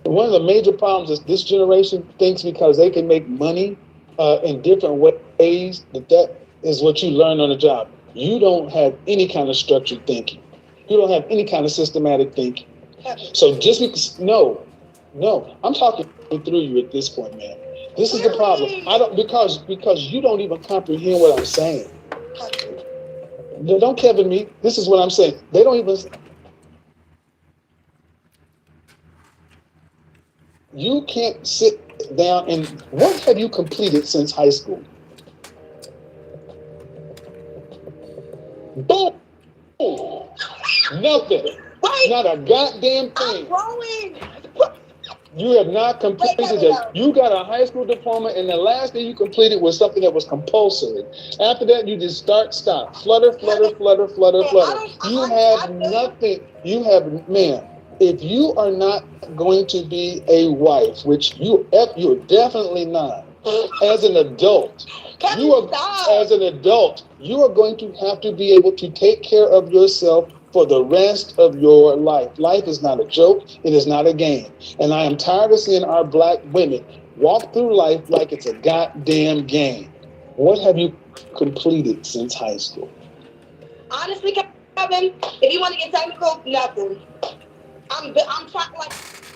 one of the major problems is this generation thinks because they can make money in different ways that is what you learn on the job. You don't have any kind of structured thinking. You don't have any kind of systematic thinking. So just because I'm talking through you at this point, man. This is the problem. I don't because you don't even comprehend what I'm saying. Don't Kevin me. This is what I'm saying. They don't even. You can't sit down and what have you completed since high school? Boom! Nothing. Wait. Not a goddamn thing. I'm growing. You have not completed that. You got a high school diploma, and the last thing you completed was something that was compulsory. After that, you just stop. Flutter. You have nothing. Man, if you are not going to be a wife, which you're definitely not, as an adult, you are going to have to be able to take care of yourself for the rest of your life. Life is not a joke. It is not a game. And I am tired of seeing our black women walk through life like it's a goddamn game. What have you completed since high school? Honestly, Kevin, if you want to get technical, nothing. I'm trying,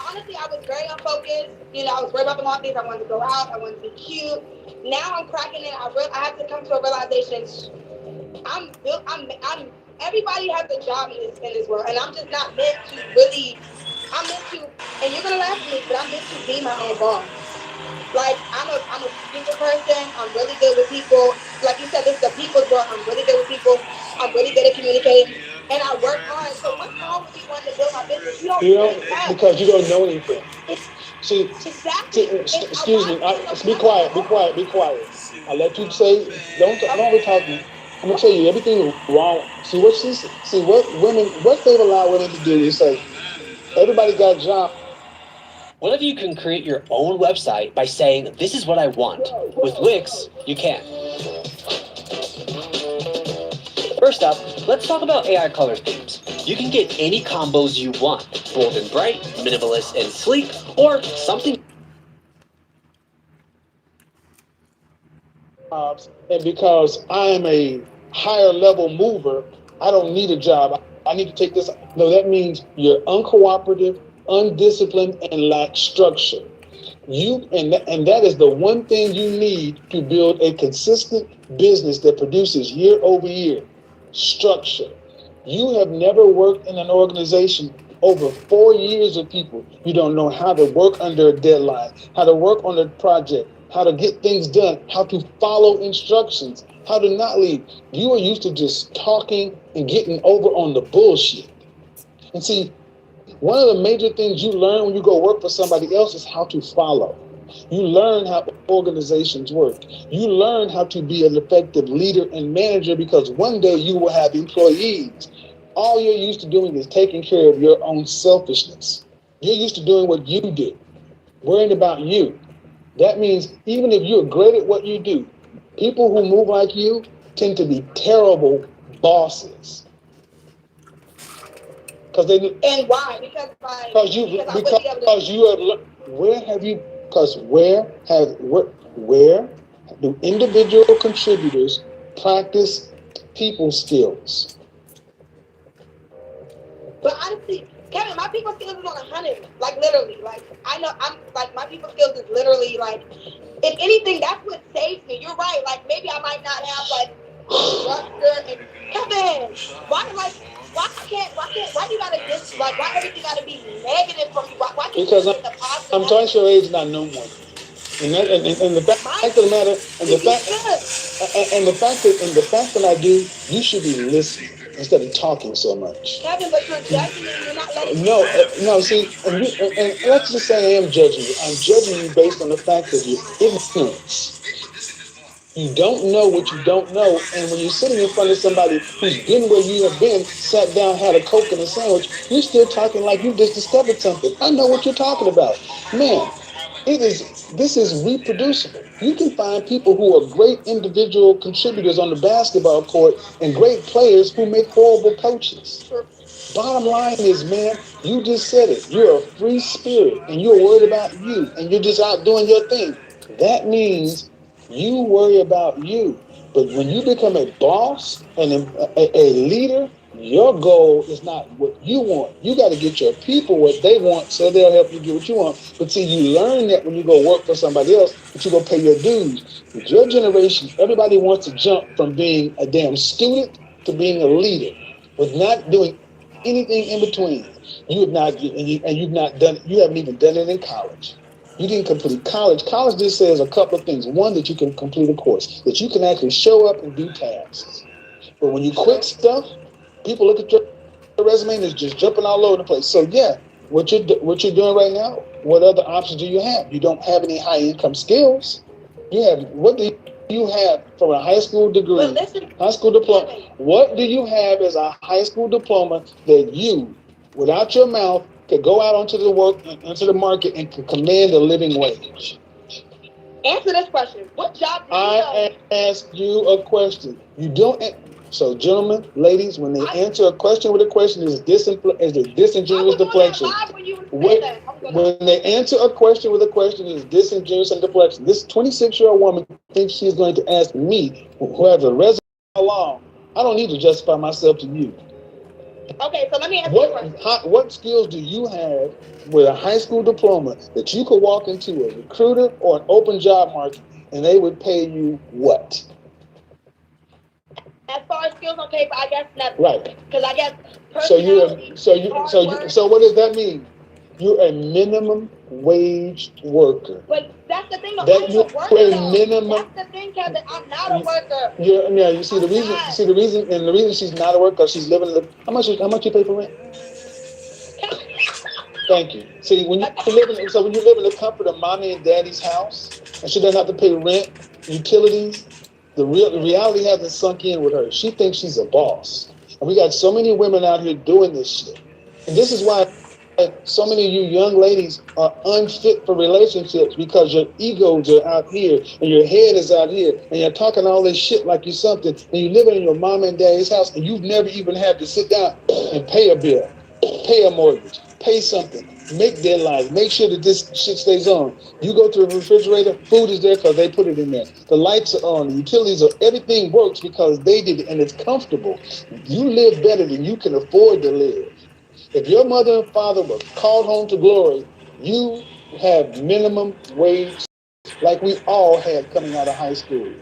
honestly, I was very unfocused. I was worried about the wrong things. I wanted to go out. I wanted to be cute. Now I'm cracking it. I have to come to a realization. Everybody has a job in this world, and I'm just not meant to really. I'm meant to, and you're gonna laugh at me, but I'm meant to be my own boss. Like I'm a people person. I'm really good with people. Like you said, this is the people's world. I'm really good with people. I'm really good at communicating, and I work hard. So what's wrong with me wanting to build my business? Because you don't know anything. See, exactly. Excuse me. Be quiet. I let you say. Don't overtalk me. I'm gonna tell you everything wrong. What they've allowed women to do is say, everybody got a job. What if you can create your own website by saying, this is what I want? With Wix, you can. First up, let's talk about AI color themes. You can get any combos you want, bold and bright, minimalist and sleek, or something. And because I am a higher level mover, I don't need a job. I need to take this. No, that means you're uncooperative, undisciplined, and lack structure. And that is the one thing you need to build a consistent business that produces year over year. Structure. You have never worked in an organization over 4 years of people. You don't know how to work under a deadline, how to work on a project, how to get things done, how to follow instructions, how to not leave. You are used to just talking and getting over on the bullshit. And see, one of the major things you learn when you go work for somebody else is how to follow. You learn how organizations work. You learn how to be an effective leader and manager because one day you will have employees. All you're used to doing is taking care of your own selfishness. You're used to doing what you do, worrying about you. That means even if you're great at what you do, people who move like you tend to be terrible bosses. And why? Because where do individual contributors practice people skills? But honestly, Kevin, my people skills is on 100. Like literally, like I know I'm like my people skills is literally like, if anything, that's what saves me. You're right. Like maybe I might not have like structure and Kevin, why you gotta just like why everything gotta be negative from you? Why can't because you the positive? I'm twice your age and I know more. And the fact of the matter, and the fact that I do, you should be listening instead of talking so much. Kevin, but you're judging me and you're not letting No, see, and let's just say I am judging you. I'm judging you based on the fact of your ignorance. You don't know what you don't know, and when you're sitting in front of somebody who's been where you have been, sat down, had a Coke and a sandwich, you're still talking like you just discovered something. I know what you're talking about. Man, this is reproducible. You can find people who are great individual contributors on the basketball court and great players who make horrible coaches. Bottom line is, man, you just said it. You're a free spirit and you're worried about you and you're just out doing your thing. That means you worry about you. But when you become a boss and a leader, your goal is not what you want. You got to get your people what they want so they'll help you get what you want. But see, you learn that when you go work for somebody else, but you go pay your dues. With your generation, everybody wants to jump from being a damn student to being a leader with not doing anything in between. You haven't even done it in college. You didn't complete college. College just says a couple of things. One, that you can complete a course, that you can actually show up and do tasks. But when you quit stuff, people look at your resume and it's just jumping all over the place. So yeah, what you're doing right now, what other options do you have? You don't have any high income skills. What do you have from a high school degree, high school diploma? What do you have as a high school diploma that you, without your mouth, could go out onto the market and can command a living wage? Answer this question. What job do you I ask you a question. You don't. So, gentlemen, ladies, when they answer a question with a question, is a disingenuous deflection. When they answer a question with a question, is disingenuous and deflection. This 26-year-old woman thinks she's going to ask me, who has a resume long. I don't need to justify myself to you. Okay, so let me ask you a question. What skills do you have with a high school diploma that you could walk into a recruiter or an open job market and they would pay you what? As far as skills on paper, I guess nothing. Right. Because I guess so what does that mean? You're a minimum wage worker. But that's the thing. I'm not a worker. That's the thing, Kevin. I'm not a worker. You see the reason she's not a worker, she's living in the. How much you pay for rent? Thank you. See, when you live in the comfort of mommy and daddy's house, and she doesn't have to pay rent, utilities, the reality hasn't sunk in with her. She thinks she's a boss. And we got so many women out here doing this shit. And this is why so many of you young ladies are unfit for relationships, because your egos are out here and your head is out here and you're talking all this shit like you're something, and you're living in your mom and daddy's house and you've never even had to sit down and pay a bill, pay a mortgage, pay something, make deadlines, make sure that this shit stays on. You go to the refrigerator, food is there because they put it in there. The lights are on, the utilities are, everything works because they did it and it's comfortable. You live better than you can afford to live. If your mother and father were called home to glory, you have minimum wage like we all had coming out of high school.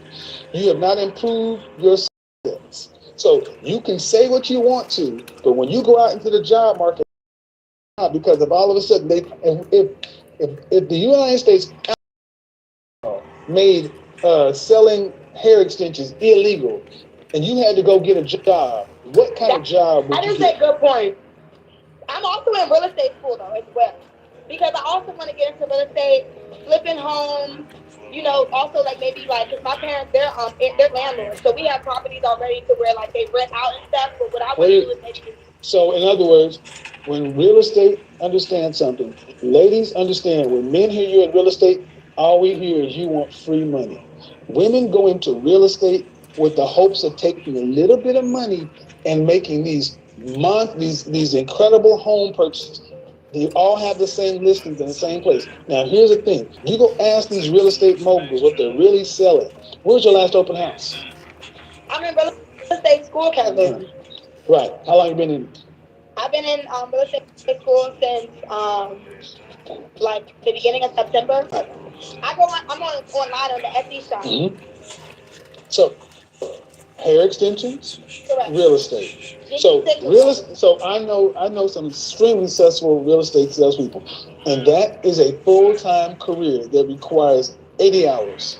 You have not improved your skills. So you can say what you want to, but when you go out into the job market, because if all of a sudden if the United States made selling hair extensions illegal, and you had to go get a job, what kind of job would you get? That is a good point. I'm also in real estate school though as well, because I also want to get into real estate, flipping homes. You know, also like maybe like, cause my parents they're landlords, so we have properties already to where like they rent out and stuff. But what I want to do is maybe. So in other words, when real estate understands something, ladies understand. When men hear you in real estate, all we hear is you want free money. Women go into real estate with the hopes of taking a little bit of money and making these incredible home purchases. They all have the same listings in the same place. Now, here's the thing. You go ask these real estate moguls what they're really selling. Where's your last open house? I'm in real estate school, Kevin. Right. How long you been in? I've been in real estate school since like the beginning of September. I'm online on the Etsy shop. Mm-hmm. So, hair extensions, correct. Real estate. So I know some extremely successful real estate salespeople, and that is a full-time career that requires 80 hours.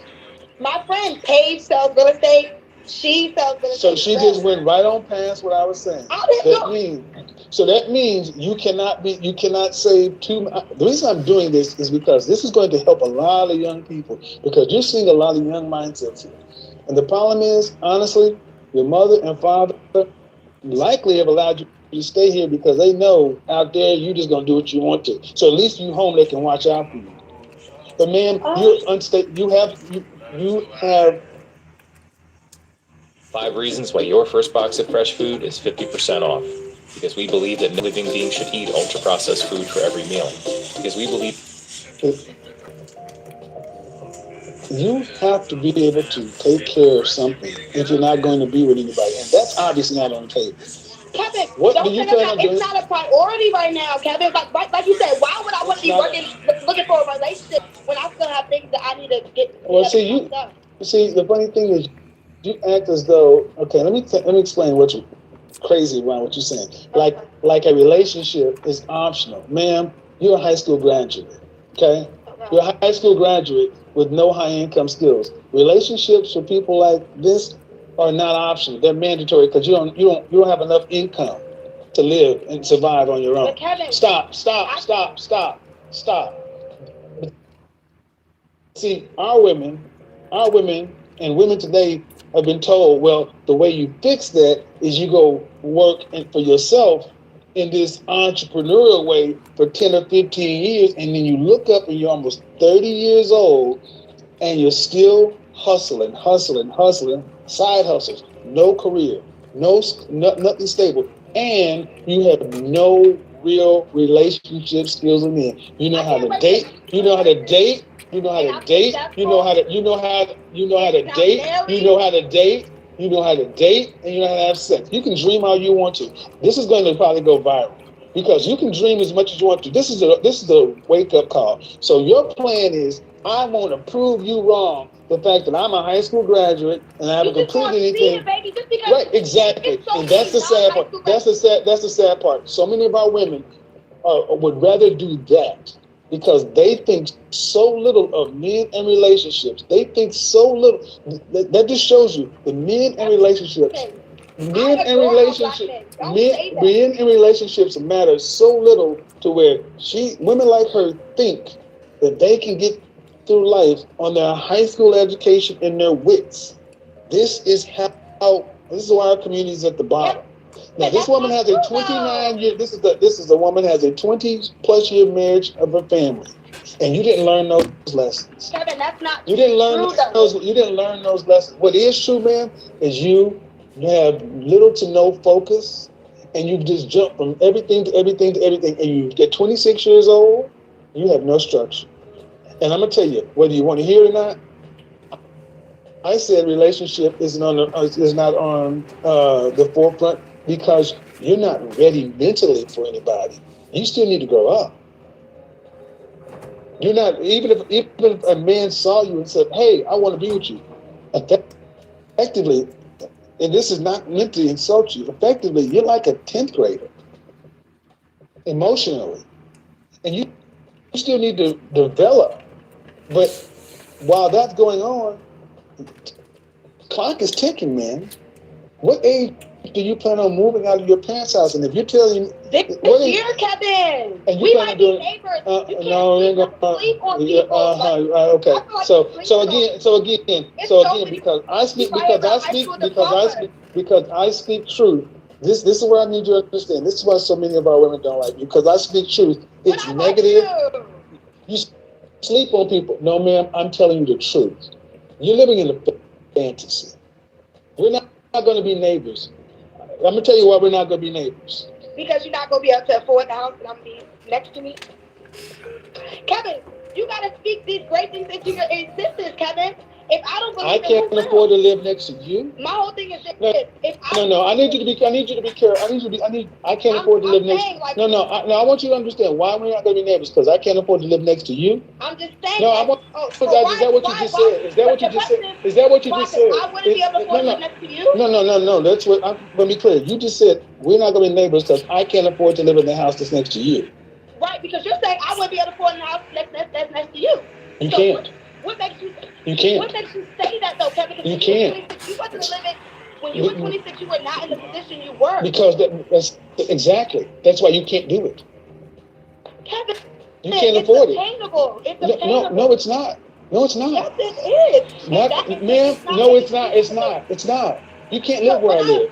My friend Paige sells real estate. She sells real estate. So she just went right on past what I was saying. That means you cannot save too much. The reason I'm doing this is because this is going to help a lot of young people, because you're seeing a lot of young mindsets here. And the problem is, honestly, your mother and father likely have allowed you to stay here because they know out there you're just going to do what you want to. So at least you home, they can watch out for you. But ma'am, you're unstable. You have 5 reasons why your first box of fresh food is 50% off. Because we believe that no living being should eat ultra-processed food for every meal. Because we believe you have to be able to take care of something if you're not going to be with anybody. And that's obviously not on the table. Kevin, it's not a priority right now, Kevin. Like you said, why would I want to be looking for a relationship when I still have things that I need to get? Well, see, the funny thing is, you act as though, okay, let me explain what's crazy around what you're saying. Like a relationship is optional. Ma'am, you're a high school graduate, okay? You're a high school graduate with no high income skills. Relationships for people like this are not optional. They're mandatory because you don't have enough income to live and survive on your own. Kevin, Stop. See, our women and women today have been told, well, the way you fix that is you go work for yourself in this entrepreneurial way for 10 or 15 years, and then you look up and you're almost 30 years old and you're still hustling, side hustles, no career, nothing stable, and you have no real relationship skills in there. You know how to date, and you know how to date, and you know how to have sex. You can dream all you want to. This is going to probably go viral because you can dream as much as you want to. This is the wake up call. So your plan is, I want to prove you wrong. The fact that I'm a high school graduate and I haven't completed anything. Right, exactly. And that's the sad part. That's the sad part. So many of our women would rather do that because they think so little of men and relationships. They think so little. That just shows you the men and relationships. Men and relationships matter so little to where women like her think that they can get through life on their high school education and their wits. This is why our community is at the bottom. Now, this woman has a 29-year. This is a woman has a 20+ year marriage of a family, and you didn't learn those lessons. Kevin, that's not. You didn't learn those. You didn't learn those lessons. What is true, man, is you have little to no focus, and you just jump from everything to everything to everything, and you get 26 years old. You have no structure. And I'm gonna tell you, whether you want to hear it or not, I said relationship is not on the forefront because you're not ready mentally for anybody. You still need to grow up. You're not, even if a man saw you and said, hey, I want to be with you, effectively, and this is not meant to insult you, effectively, you're like a 10th grader, emotionally. And you still need to develop. But while that's going on, clock is ticking, man. What age do you plan on moving out of your parents' house? And if you're telling this year, Kevin, we might be neighbors. No, you're gonna sleep on people. Okay. So again, because I speak truth. This is what I need you to understand. This is why so many of our women don't like you, because I speak truth. It's negative. You sleep on people. No, ma'am, I'm telling you the truth. You're living in a fantasy. We're not going to be neighbors. I'm going to tell you why we're not going to be neighbors. Because you're not going to be able to afford the house that I'm going to be next to me. Kevin, you got to speak these great things into your existence, Kevin. If I don't believe I can't afford to live next to you. My whole thing is this. No. I need you to be careful. I can't afford to live next to you. I want you to understand why we're not going to be neighbors, because I can't afford to live next to you. I'm just saying. No, is that what you just said? Is that what you just said? Is that what you just said? I wouldn't be able to afford to live next to you. No. That's what, let me be clear. You just said we're not going to be neighbors because I can't afford to live in the house that's next to you. Right, because you're saying I wouldn't be able to afford the house that's next to you. You can't. What makes you? You can't. What makes you say that though, Kevin? You can't. You wasn't living when you were 26. You were not in the position you were. Because that's exactly. That's why you can't do it. Kevin, you can't afford attainable. it. It's attainable. No, it's not. No, it's not. Yes, it is. Ma'am. No, it's not. It's not. It's not. You can't live where I live.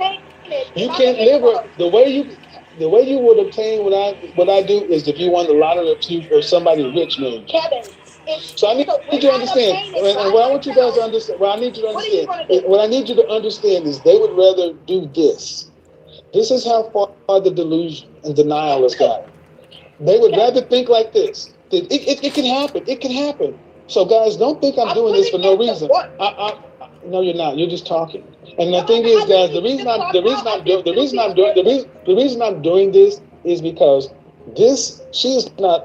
You can't live where the way you would obtain what I do is if you won the lottery or somebody rich, man. Kevin. So I need you to understand, and what I want you guys to understand, what I need you to understand is they would rather do this. This is how far the delusion and denial has gotten. They would rather think like this. It can happen. It can happen. So guys, don't think I'm doing this for no reason. No, you're not. You're just talking. And the thing is, guys, the reason I'm doing this is because she's not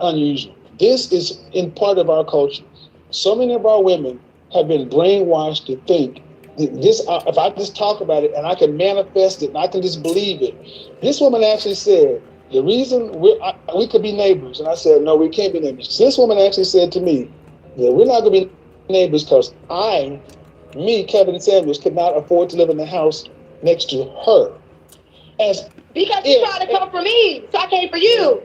unusual. This is in part of our culture. So many of our women have been brainwashed to think this. If I just talk about it and I can manifest it and I can just believe it. This woman actually said, the reason we could be neighbors. And I said, no, we can't be neighbors. This woman actually said to me that we're not going to be neighbors because Kevin Samuels, could not afford to live in the house next to her. Because you tried to come for me, so I came for you.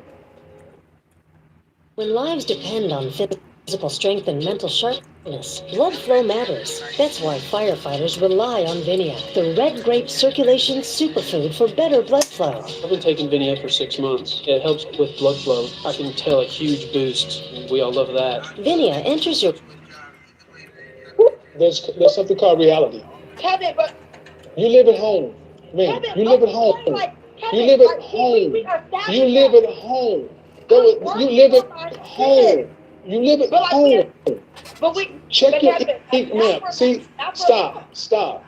When lives depend on physical strength and mental sharpness, blood flow matters. That's why firefighters rely on Vinia, the red grape circulation superfood for better blood flow. I've been taking Vinia for 6 months. It helps with blood flow. I can tell a huge boost. We all love that. Vinia enters your... There's something called reality. Kevin, but... You live at home. Man, Kevin, you live at home. You live at home. You live at home. You live at home. You live at home. But we check your ma'am. See, stop.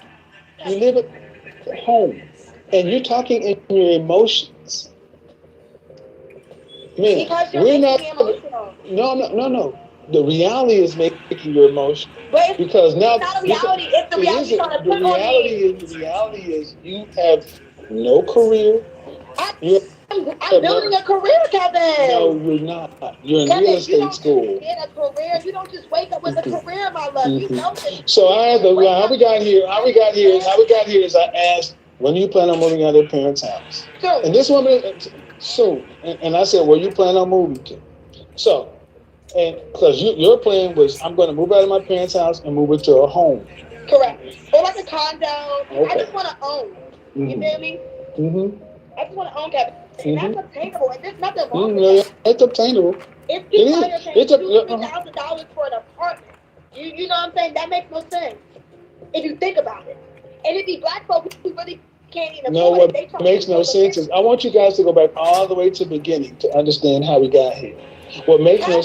You live at home, and you're talking in your emotions. Man, we're not. No. The reality is making your emotion. Because now it's not a reality. It's the reality trying to put on me. The reality is you have no career. I'm building a career, Kevin. No, you're not. You're in real estate school. You don't get a career. You don't just wake up with a career, my love. You know this. So how we got here is I asked, when do you plan on moving out of your parents' house? Soon. And this woman, soon. And I said, where you plan on moving to? So, and because your plan was, I'm going to move out of my parents' house and move into a home. Correct. Or like a condo. Okay. I just want to own. You feel me? Mm-hmm. I just want to own, Kevin. And that's obtainable. And there's nothing wrong with that. It's obtainable. If you are paying $2,000 for an apartment, you know what I'm saying? That makes no sense if you think about it. And if these black folks who really can't even afford it, what makes no sense is I want you guys to go back all the way to the beginning to understand how we got here. What makes no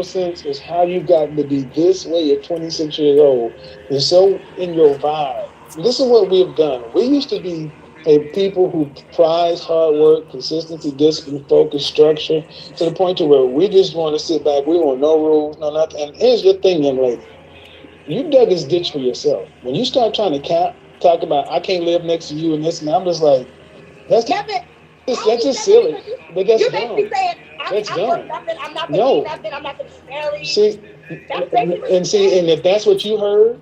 sense is how you got to be this way at 26 years old. It's so in your vibe. This is what we've done. We used to be a people who prize hard work, consistency, discipline, focus, structure, to the point to where we just want to sit back. We want no rules, no nothing. And here's your thing, young lady. You dug this ditch for yourself. When you start trying to talk about, I can't live next to you and this, and I'm just like, that's just silly. But that's dumb. You're basically saying, I'm worth nothing, I'm not going to be nothing, I'm not going to be married. See, and if that's what you heard,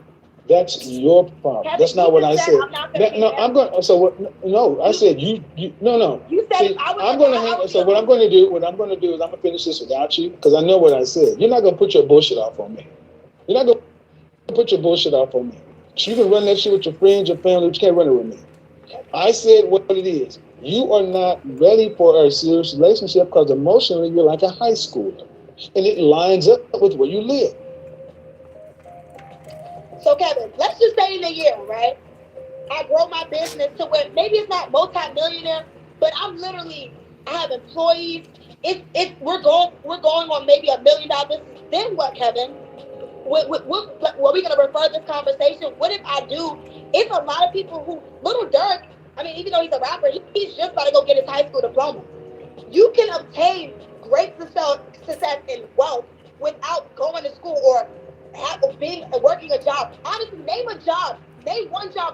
that's your problem. Kevin, that's not what I said. I said you. No. You said see, I'm going to hang. So what I'm going to do is I'm going to finish this without you because I know what I said. You're not going to put your bullshit off on me. You're not going to put your bullshit off on me. You can run that shit with your friends, your family, but you can't run it with me. I said what it is. You are not ready for a serious relationship because emotionally you're like a high schooler, and it lines up with where you live. So Kevin, let's just say in a year, right? I grow my business to where maybe it's not multi-millionaire, but I have employees. We're going on maybe $1 million business. Then what, Kevin? Are we gonna refer this conversation? What if I do? It's a lot of people who Little Durk. I mean, even though he's a rapper, he's just about to go get his high school diploma. You can obtain great success and wealth without going to school or working a job. Honestly, name one job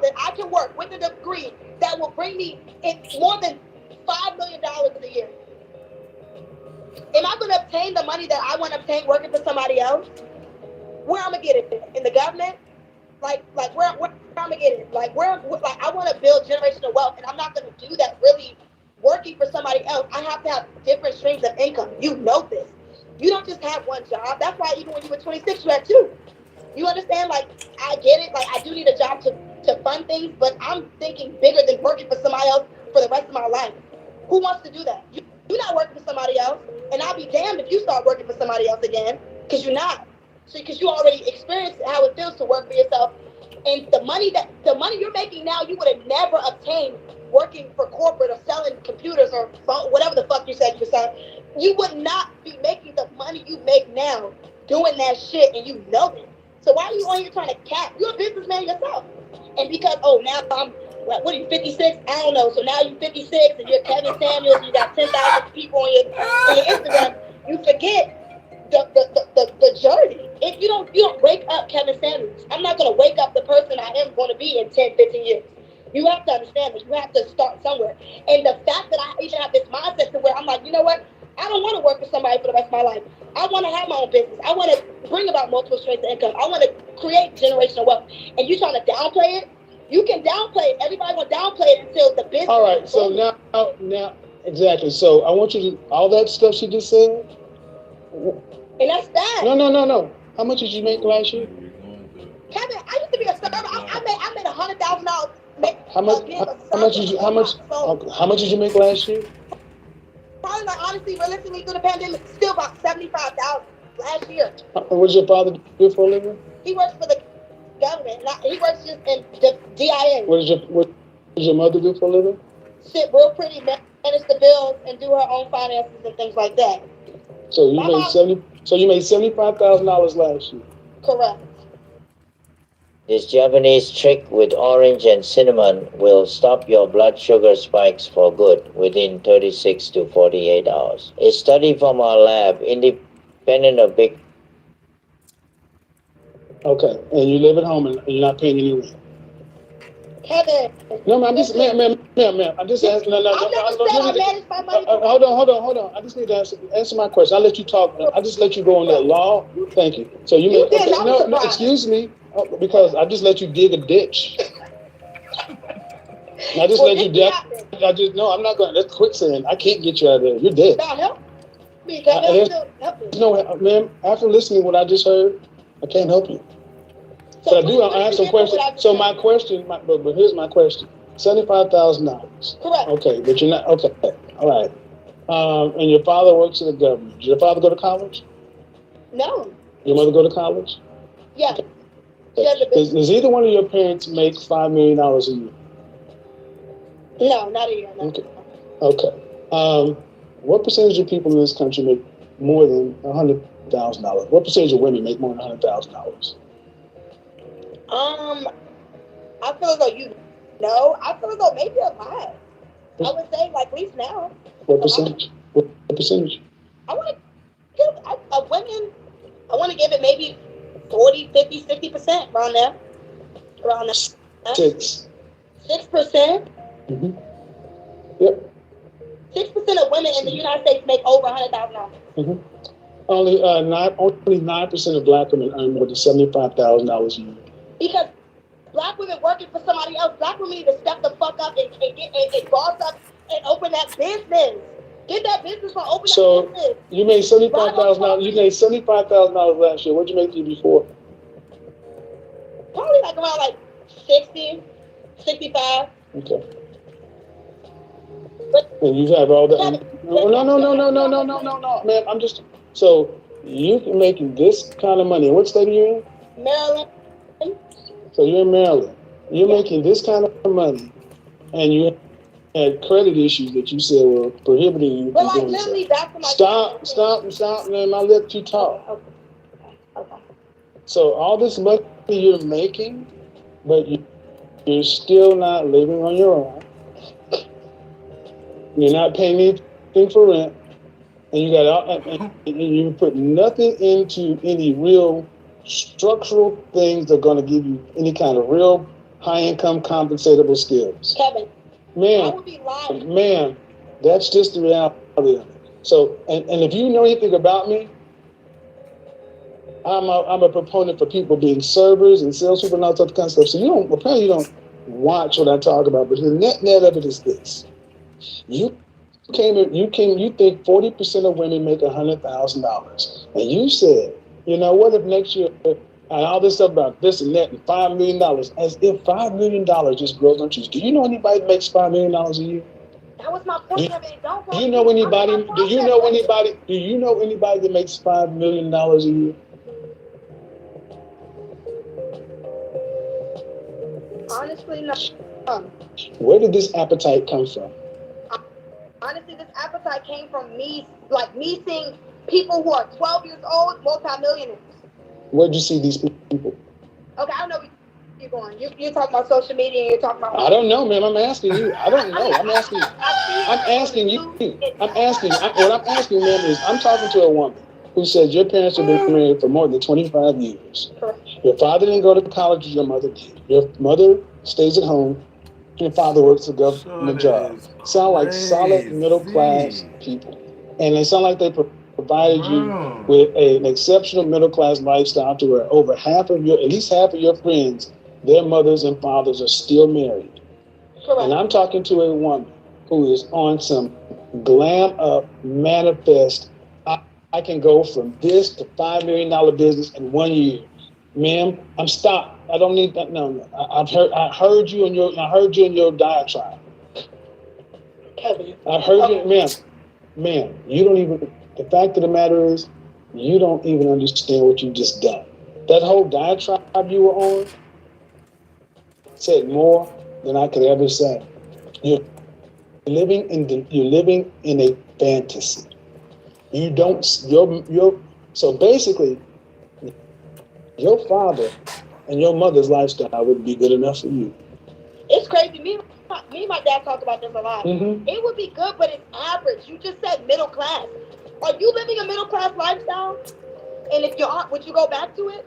that I can work with a degree that will bring me in more than $5 million a year. Am I going to obtain the money that I want to obtain working for somebody else? Where I'm gonna get it? In the government? Like where I'm gonna get it? Like I want to build generational wealth, and I'm not gonna do that really working for somebody else. I have to have different streams of income. You know this. You don't just have one job. That's why even when you were 26, you had two. You understand? Like, I get it. Like, I do need a job to fund things, but I'm thinking bigger than working for somebody else for the rest of my life. Who wants to do that? You're not working for somebody else, and I'll be damned if you start working for somebody else again, because you're not. So, because you already experienced how it feels to work for yourself, and the money you're making now, you would have never obtained working for corporate or selling computers or whatever the fuck you said you were selling. You would not be making the money you make now doing that shit, and you know it. So why are you on here trying to cap? You're a businessman yourself. And because, now I'm, what are you, 56? I don't know. So now you're 56 and you're Kevin Samuels, you got 10,000 people on your Instagram. You forget the journey. If you don't wake up Kevin Samuels. I'm not going to wake up the person I am going to be in 10, 15 years. You have to understand this. You have to start somewhere. And the fact that I even have this mindset to where I'm like, you know what? I don't want to work for somebody for the rest of my life. I want to have my own business. I want to bring about multiple streams of income. I want to create generational wealth. And you trying to downplay it? You can downplay it. Everybody will downplay it until the business. All right. So now, exactly. So I want you to, all that stuff she just said. And that's that. No. How much did you make last year? Kevin, I used to be a server. I made $100,000. How much did you make last year? Probably, like, honestly, realistically, through the pandemic, still about $75,000 last year. What does your father do for a living? He works for the government. He works just in the DIA. What does your mother do for a living? Sit real pretty, manage the bills, and do her own finances and things like that. So you made $75,000 last year. Correct. This Japanese trick with orange and cinnamon will stop your blood sugar spikes for good within 36 to 48 hours. A study from our lab, independent of big... Okay, and you live at home and you're not paying any rent. Kevin. No, I'm just, ma'am, I'm just asking. Hold on. I just need to answer my question. I'll let you talk. I'll just let you go on that law. Thank you. So you may, no, excuse me, because I just let you dig a ditch. I just let you dig. I'm not going. That's quicksand. I can't get you out of there. You're dead. Help me. Help me. No, ma'am. After listening to what I just heard, I can't help you. But I have some questions. So my question, but here's my question: $75,000. Correct. Okay, but you're not. Okay, all right. And your father works in the government. Did your father go to college? No. Your mother go to college? Yeah. Okay. Does either one of your parents make $5 million a year? No, not a year. No. Okay. What percentage of people in this country make more than $100,000? What percentage of women make more than $100,000? I feel as though you No, I feel as though maybe a lot. I would say like at least now. What percentage? What percentage? I want to give women. I want to give it maybe 40, 50, 50% around there. Around there. 6%. Mm-hmm. Yep. 6% of women in the United States make over $100,000. Mm-hmm. Only 9% of black women earn more than $75,000 a year. Because black women working for somebody else, black women need to step the fuck up and boss up and open that business. Get that business or open that business. You made $75,000. You made $75,000 last year. What'd you make the year before? Probably like around like 60, 65. Okay. And you have all that. No, man. I'm just. So you can make this kind of money. What state are you in? Maryland. So you're in Maryland. You're making this kind of money, and you had credit issues that you said were prohibiting you from doing so. Stop, man. I let you talk. Okay. So all this money you're making, but you're still not living on your own. You're not paying anything for rent, and you put nothing into any real structural things that are going to give you any kind of real high-income compensatable skills. Kevin, man, I would be lying. Man, that's just the reality of it. So, and if you know anything about me, I'm a proponent for people being servers and salespeople and all that kind of stuff. So you don't watch what I talk about, but the net of it is this. You think 40% of women make $100,000, and you said, you know, what if next year all this stuff about this and that and $5 million, as if $5 million just grows on trees. Do you know anybody that makes $5 million a year? That was my point of it. Do you know anybody? Do you know anybody that makes $5 million a year? Honestly, no. Where did this appetite come from? Honestly, this appetite came from me seeing people who are 12 years old, multi-millionaires. Where'd you see these people? Okay, I don't know where you're going. You're talking about social media and you're talking about... I don't know, man. I'm asking you. I don't know. I'm asking you. What I'm asking, man, is I'm talking to a woman who says your parents have been married for more than 25 years. Correct. Your father didn't go to college as your mother did. Your mother stays at home. Your father works a government job. Sound like solid middle class people. And they sound like they provided you with an exceptional middle class lifestyle to where at least half of your friends, their mothers and fathers are still married. Correct. And I'm talking to a woman who is on some glam up manifest. I can go from this to $5 million business in 1 year. Ma'am, I'm stopped. I don't need that. No. I heard you in your diatribe. Kevin. I heard you, ma'am. You don't even. The fact of the matter is, you don't even understand what you just done. That whole diatribe you were on said more than I could ever say. You're living in a fantasy. You don't. So basically, your father and your mother's lifestyle would be good enough for you. It's crazy. Me and my dad talk about this a lot. Mm-hmm. It would be good, but it's average. You just said middle class. Are you living a middle class lifestyle? And if you aren't, would you go back to it?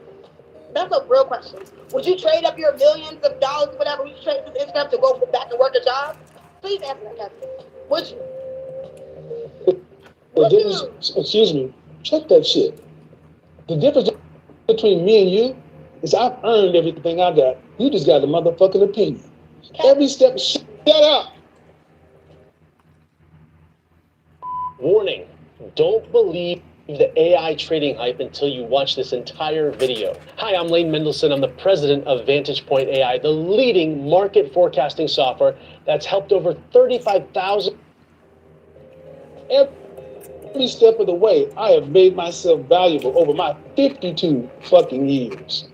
That's a real question. Would you trade up your millions of dollars, whatever, would you trade this income to go back and work a job? Please answer that, Kevin. Would you? Excuse me. Check that shit. The difference between me and you is I've earned everything I got. You just got a motherfucking opinion. Every step, shut up. Warning, don't believe the AI trading hype until you watch this entire video. Hi, I'm Lane Mendelsohn. I'm the president of Vantage Point AI, the leading market forecasting software that's helped over 35,000. Every step of the way, I have made myself valuable over my 52 fucking years.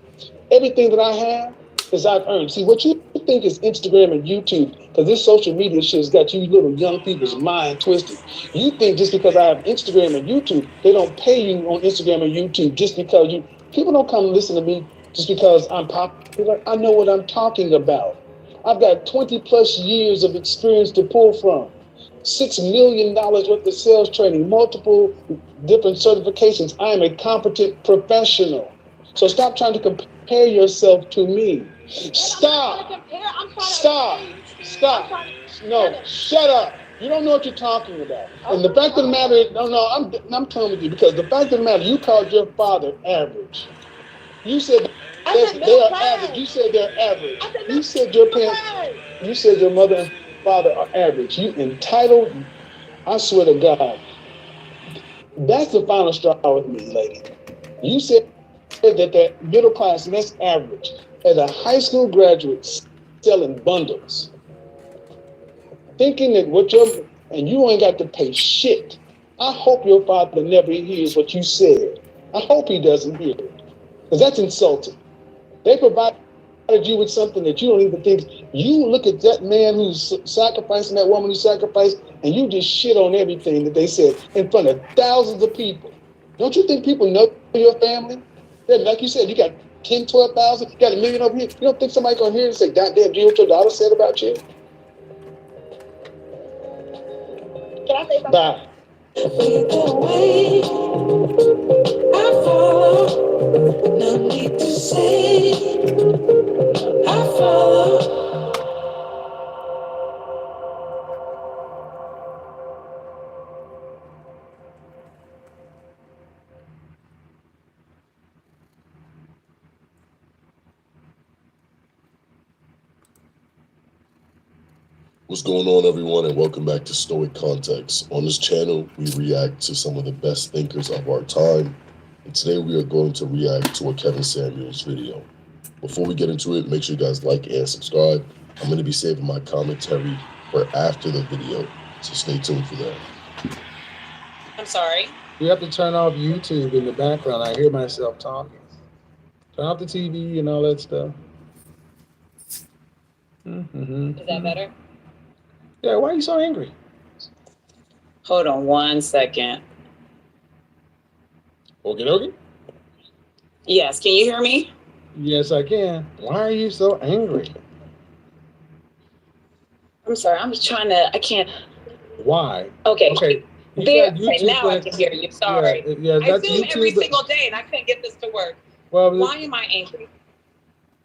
Everything that I have is I've earned. See, what you think is Instagram and YouTube, because this social media shit has got you little young people's mind twisted. You think just because I have Instagram and YouTube, they don't pay you on Instagram and YouTube just because people don't come listen to me just because I'm popular. I know what I'm talking about. I've got 20 plus years of experience to pull from. $6 million worth of sales training, multiple different certifications. I am a competent professional. So stop trying to compare yourself to me. Stop. No, shut up. You don't know what you're talking about. And the fact of the matter is, I'm telling with you, because the fact of the matter, you called your father average. You said they're average. You said they're average. You said your parents, you said your mother and father are average. You entitled, I swear to God. That's the final straw with me, lady. You said that they're middle class and that's average. As a high school graduate selling bundles, thinking that and you ain't got to pay shit. I hope your father never hears what you said. I hope he doesn't hear it, because that's insulting. They provided you with something that you don't even think. You look at that man who's sacrificing, that woman who sacrificed, and you just shit on everything that they said in front of thousands of people. Don't you think people know your family? Yeah, like you said, you got 10, 12,000, you got $1 million over here. You don't think somebody gonna hear and say, "God damn, do you know what your daughter said about you?" Can I say something? Bye. Either way, I follow. No need to say, I follow. What's going on, everyone, and welcome back to Stoic Context. On this channel, we react to some of the best thinkers of our time, and today we are going to react to a Kevin Samuels video. Before we get into it, make sure you guys like and subscribe. I'm going to be saving my commentary for after the video, so stay tuned for that. I'm sorry? You have to turn off YouTube in the background. I hear myself talking. Turn off the TV and all that stuff. Is that better? Yeah, why are you so angry? Hold on 1 second. Okie dokie? Yes, can you hear me? Yes, I can. Why are you so angry? I'm sorry, I'm just trying to, I can't. Why? Okay. Okay. There, okay, now I can hear you. Sorry. Yeah, I that's Zoom YouTube, every single day and I couldn't get this to work. Well, why am I angry?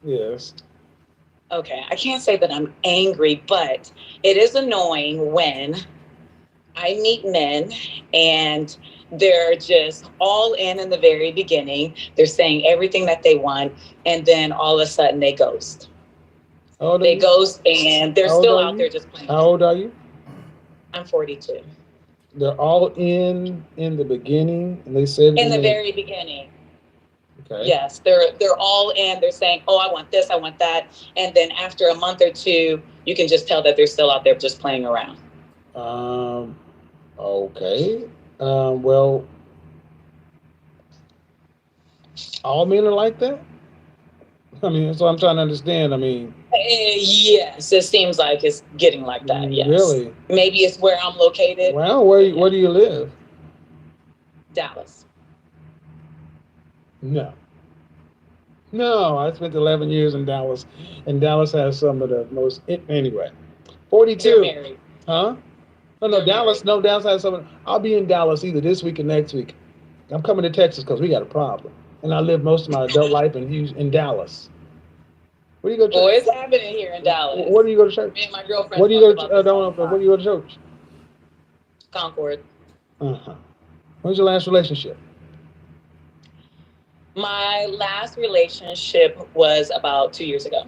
Yes. Okay, I can't say that I'm angry, but it is annoying when I meet men and they're just all in the very beginning. They're saying everything that they want, and then all of a sudden they ghost. They ghost, and they're still out there just playing. How old are you? I'm 42. They're all in the beginning, and they say In the very beginning. Okay. Yes, they're all in. They're saying, "Oh, I want this, I want that," and then after a month or two, you can just tell that they're still out there just playing around. Okay. Well, all men are like that? I mean, that's what I'm trying to understand. I mean, yes, it seems like it's getting like that. Yes. Really? Maybe it's where I'm located. Well, where do you live? Dallas. No, I spent 11 years in Dallas, and Dallas has some of the most, anyway, 42. They're married. Huh? No, Dallas has some, I'll be in Dallas either this week or next week. I'm coming to Texas because we got a problem. And I lived most of my adult life in Dallas. Where do you go to church? Oh, it's happening here in Dallas. Where do you go to church? Me and my girlfriend. Where do you go to church? Concord. When's your last relationship? My last relationship was about 2 years ago.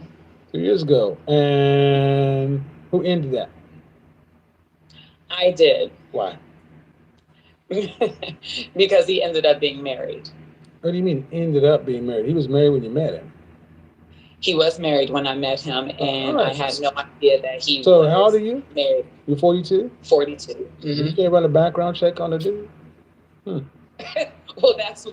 2 years ago. And who ended that? I did. Why? Because he ended up being married. What do you mean ended up being married? He was married when you met him. He was married when I met him, and I had no idea that he was. So how old are you? Married. You're 42? 42. You can't run a background check on the dude? Well, that's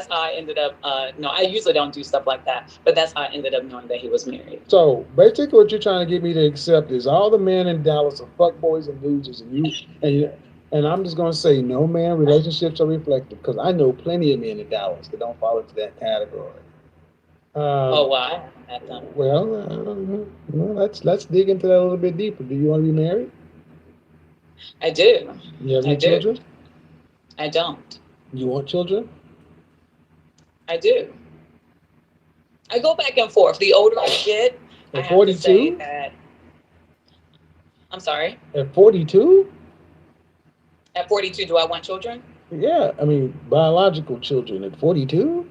how I ended up. No, I usually don't do stuff like that, but that's how I ended up knowing that he was married. So basically, what you're trying to get me to accept is all the men in Dallas are fuckboys and losers, and I'm just gonna say no man relationships are reflective because I know plenty of men in Dallas that don't fall into that category. Oh, why? met them. Well, let's dig into that a little bit deeper. Do you want to be married? I do. You have any children? I don't. You want children? I do. I go back and forth. The older I get, I have to say that. I'm sorry? At 42? At 42, do I want children? Yeah, I mean, biological children at 42?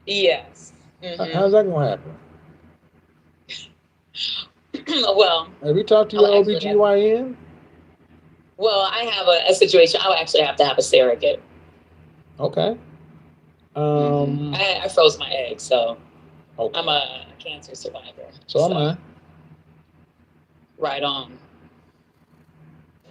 Yes. Mm-hmm. How's that going to happen? Well. Have you talked to your OBGYN? Well, I have a situation. I would actually have to have a surrogate. Okay. I froze my egg, so okay. I'm a cancer survivor. So am I. Right on.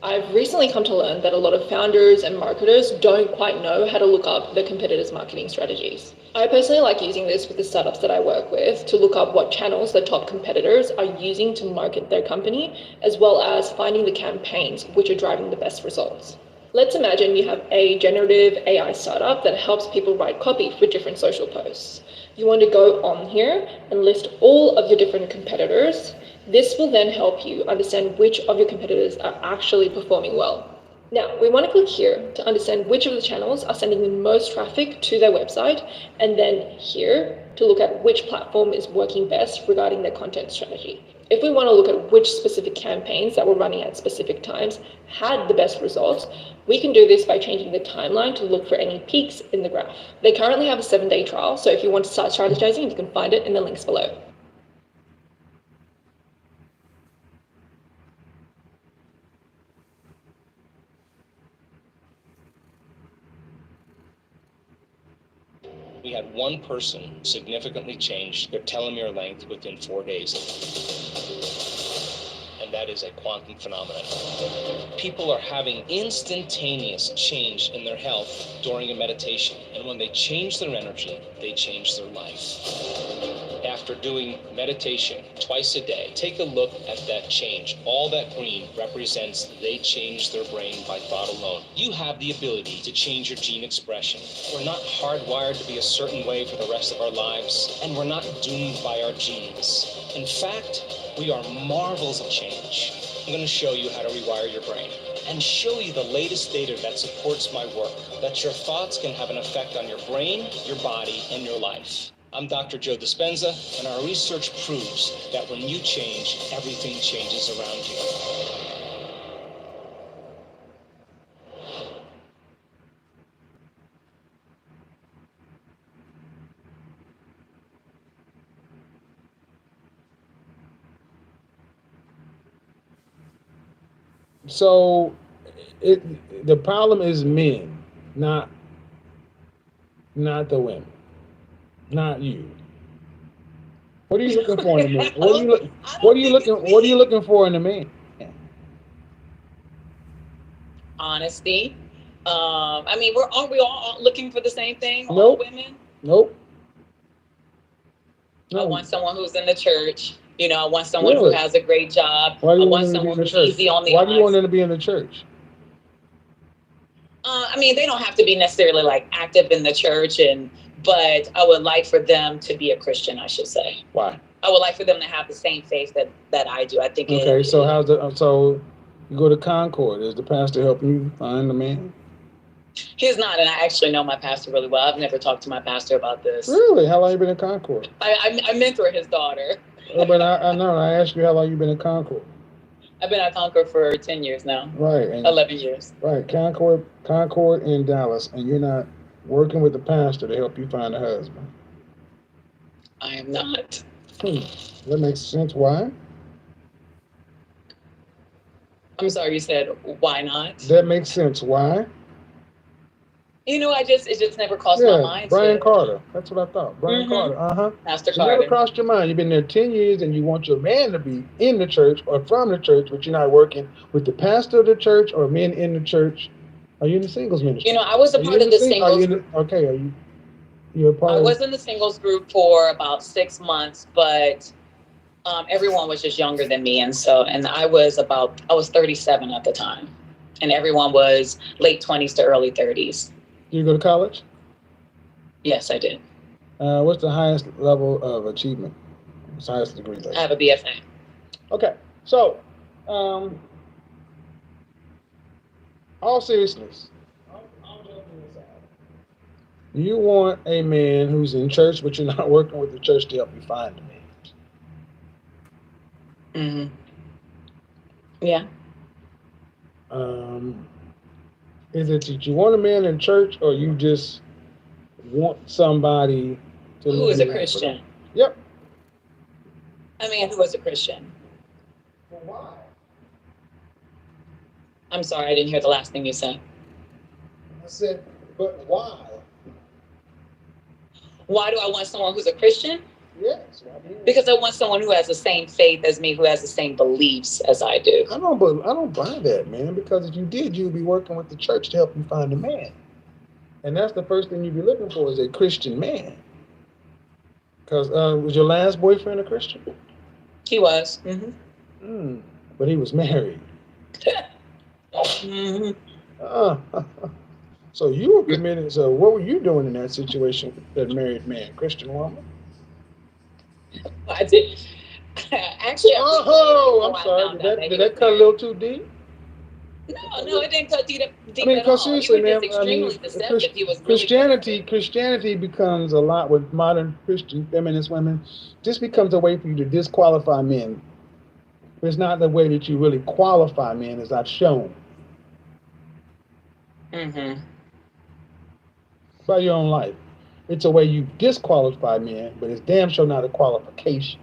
I've recently come to learn that a lot of founders and marketers don't quite know how to look up the competitors' marketing strategies. I personally like using this with the startups that I work with to look up what channels the top competitors are using to market their company, as well as finding the campaigns which are driving the best results. Let's imagine you have a generative AI startup that helps people write copy for different social posts. You want to go on here and list all of your different competitors. This will then help you understand which of your competitors are actually performing well. Now, we want to click here to understand which of the channels are sending the most traffic to their website, and then here to look at which platform is working best regarding their content strategy. If we want to look at which specific campaigns that were running at specific times had the best results, we can do this by changing the timeline to look for any peaks in the graph. They currently have a 7-day trial, so if you want to start strategizing, you can find it in the links below. We had one person significantly change their telomere length within 4 days. And that is a quantum phenomenon. People are having instantaneous change in their health during a meditation. And when they change their energy, they change their life. After doing meditation twice a day, take a look at that change. All that green represents they changed their brain by thought alone. You have the ability to change your gene expression. We're not hardwired to be a certain way for the rest of our lives, and we're not doomed by our genes. In fact, we are marvels of change. I'm going to show you how to rewire your brain and show you the latest data that supports my work, that your thoughts can have an effect on your brain, your body, and your life. I'm Dr. Joe Dispenza, and our research proves that when you change, everything changes around you. So, the problem is men, not the women, not you. What are you looking for in a man? What are you looking for in a man? Honesty. I mean, aren't we all looking for the same thing? Nope. All women? Nope. I want someone who's in the church. You know, I want someone who has a great job. I want someone who's easy on the eyes. Why do you want them to be in the church? I mean, they don't have to be necessarily like active in the church, but I would like for them to be a Christian, I should say. Why? I would like for them to have the same faith that I do. I think. Okay, so you go to Concord. Is the pastor helping you find the man? He's not, and I actually know my pastor really well. I've never talked to my pastor about this. Really? How long have you been in Concord? I mentor his daughter. But I know. I asked you how long you been in Concord. I've been at Concord for 10 years now. Right. 11 years. Right. Concord in Dallas, and you're not working with the pastor to help you find a husband. I am not. That makes sense. Why? I'm sorry, you said, why not? That makes sense. Why? You know, it just never crossed my mind. Brian Carter. That's what I thought. Brian Carter. Pastor It Carter. never crossed your mind. You've been there 10 years and you want your man to be in the church or from the church, but you're not working with the pastor of the church or men in the church. Are you in the singles ministry? You know, I was a part of the singles. You're a part I was in the singles group for about 6 months, but everyone was just younger than me. And I was 37 at the time, and everyone was late 20s to early 30s. You go to college? Yes, I did. What's the highest level of achievement? Science degree. I have a BFA. Okay, so, all seriousness, you want a man who's in church, but you're not working with the church to help you find a man. Yeah. Is it that you want a man in church, or you just want somebody to Who is a Christian? Yep. I mean, who is a Christian? Well, why? I'm sorry, I didn't hear the last thing you said. I said, but why? Why do I want someone who's a Christian? Yes. Because I want someone who has the same faith as me, who has the same beliefs as I do. I don't buy that, man, because if you did, you'd be working with the church to help you find a man. And that's the first thing you'd be looking for, is a Christian man. Because was your last boyfriend a Christian? He was. But he was married. So you were committed. So what were you doing in that situation with that married man, Christian woman? I did. Actually, I'm sorry. Did that cut a little too deep? No, it didn't cut deep I mean, at all. because seriously, He was man, just extremely deceptive. He was Christianity becomes a lot with modern Christian feminist women. Just becomes a way for you to disqualify men. It's not the way that you really qualify men, as I've shown. By your own life. It's a way you disqualify men, but it's damn sure not a qualification.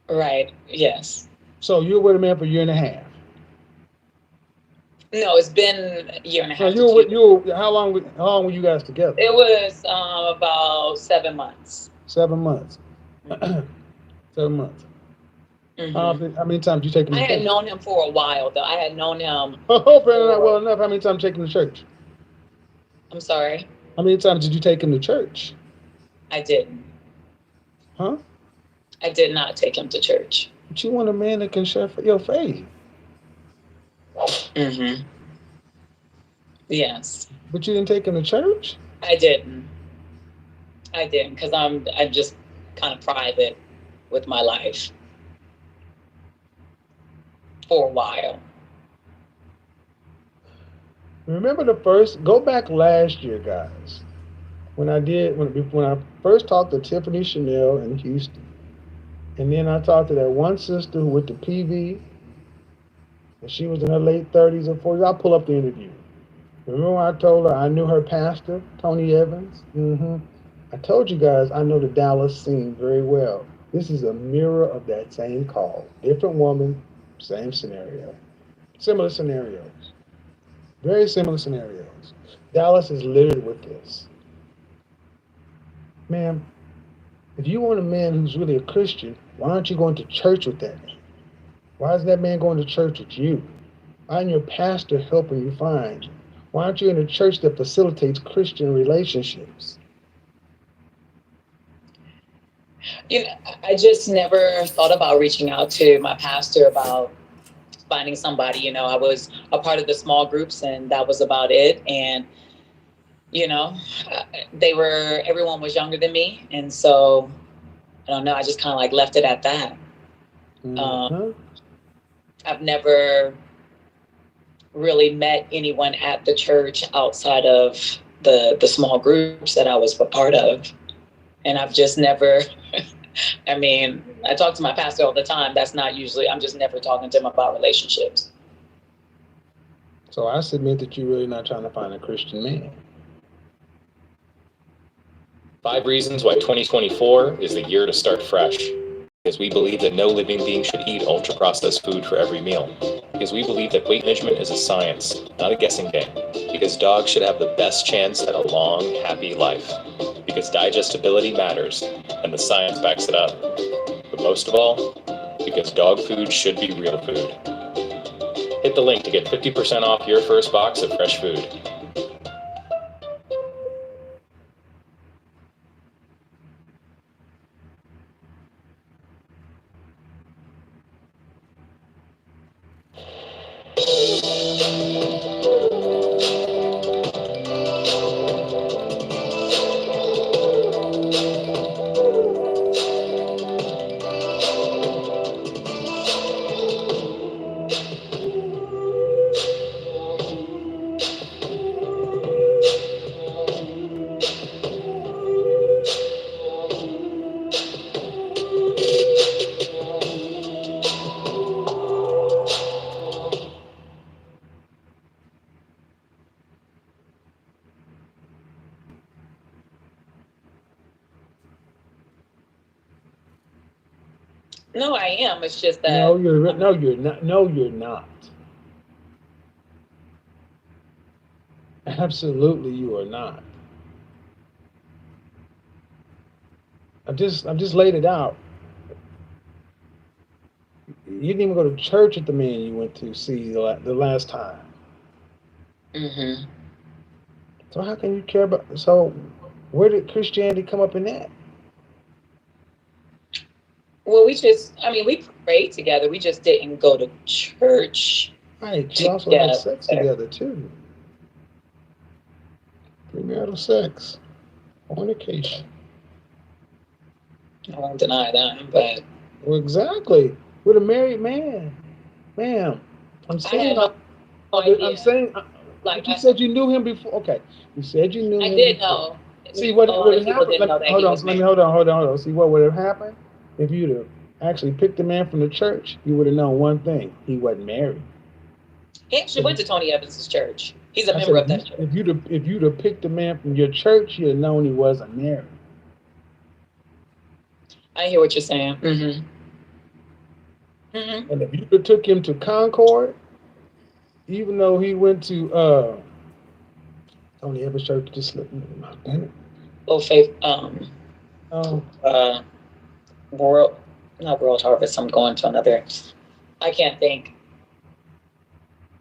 Right, yes. So you were with a man for a year and a half? No, it's been a year and a half. So how long were you guys together? It was about 7 months. 7 months. 7 months. How many times did you take him to church? I had known him for a while, though. I had known him. Apparently not well enough. How many times did you take him to church? I'm sorry? How many times did you take him to church? I didn't. Huh? I did not take him to church. But you want a man that can share your faith. Yes. But you didn't take him to church? I didn't, because I'm just kind of private with my life for a while. Remember go back last year, guys, when I first talked to Tiffany Chanel in Houston, and then I talked to that one sister who went to PV, and she was in her late 30s or 40s. I'll pull up the interview. Remember when I told her I knew her pastor, Tony Evans? I told you guys I know the Dallas scene very well. This is a mirror of that same call. Different woman, same scenario. Similar scenarios. Very similar scenarios. Dallas is littered with this. Ma'am, if you want a man who's really a Christian, why aren't you going to church with that man? Why is that man going to church with you? Why isn't your pastor helping you find? Why aren't you in a church that facilitates Christian relationships? You know, I just never thought about reaching out to my pastor about finding somebody. You know, I was a part of the small groups, and that was about it. And, you know, everyone was younger than me. And so, I don't know, I just kind of like left it at that. I've never really met anyone at the church outside of the small groups that I was a part of. And I've just never, I mean, I talk to my pastor all the time. That's not usually, I'm just never talking to him about relationships. So I submit that you're really not trying to find a Christian man. 5 reasons why 2024 is the year to start fresh. Because we believe that no living being should eat ultra-processed food for every meal. Because we believe that weight management is a science, not a guessing game. Because dogs should have the best chance at a long, happy life. Because digestibility matters, and the science backs it up. But most of all, because dog food should be real food. Hit the link to get 50% off your first box of fresh food. No, I am. It's just that. No, you're not. No, you're not. Absolutely, you are not. I've just laid it out. You didn't even go to church with the man you went to see the last time. Mm-hmm. So how can you care about? So where did Christianity come up in that? Well, we prayed together. We just didn't go to church. Right. You also had sex together too. Premarital sex, fornication. I won't deny that, but well, exactly. With a married man, ma'am. I'm saying. I'm saying. Like you said, you knew him before. Okay, you said you knew him. I did before. know. See what would have happened? Hold on. See what would have happened if you'd have actually picked a man from the church? You would have known one thing: he wasn't married. He actually went to Tony Evans' church. He's a member of that church. If you'd have picked a man from your church, you'd have known he wasn't married. I hear what you're saying. Mm-hmm. Mm-hmm. And if you would have took him to Concord, even though he went to Tony Evans' church, just slipped in my damn it. Oh, Faith. Not World Harvest. I'm going to another. I can't think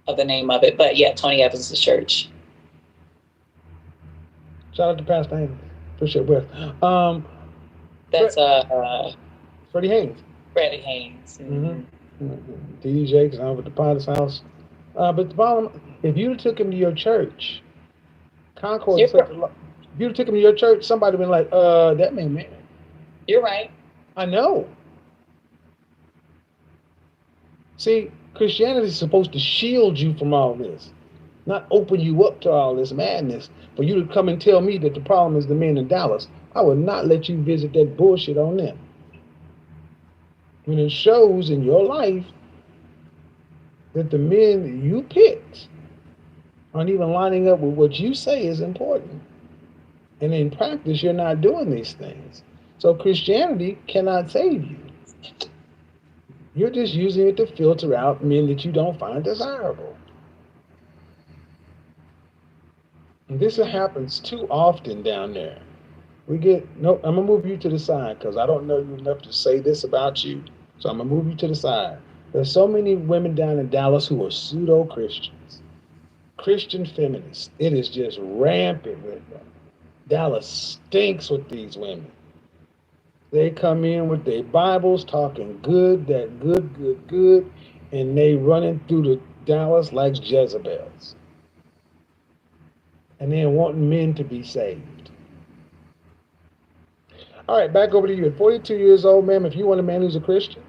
of the name of it, but yeah, Tony Evans' church. Shout out to Pastor Haynes. Appreciate it. That's Freddie Haynes. Freddie Haynes. Mm-hmm. D.D. Jakes over at the Potter's house. But the problem, if you took him to your church, Concord, if you took him to your church, somebody would have been like, that man. You're right. I know. See, Christianity is supposed to shield you from all this, not open you up to all this madness. For you to come and tell me that the problem is the men in Dallas, I would not let you visit that bullshit on them. When it shows in your life that the men you picked aren't even lining up with what you say is important. And in practice, you're not doing these things. So Christianity cannot save you. You're just using it to filter out men that you don't find desirable. And this happens too often down there. I'm gonna move you to the side because I don't know you enough to say this about you. So I'm gonna move you to the side. There's so many women down in Dallas who are pseudo-Christians, Christian feminists. It is just rampant with them. Dallas stinks with these women. They come in with their Bibles, talking good, and they running through the Dallas like Jezebels. And then wanting men to be saved. All right, back over to you. At 42 years old, ma'am, if you want a man who's a Christian,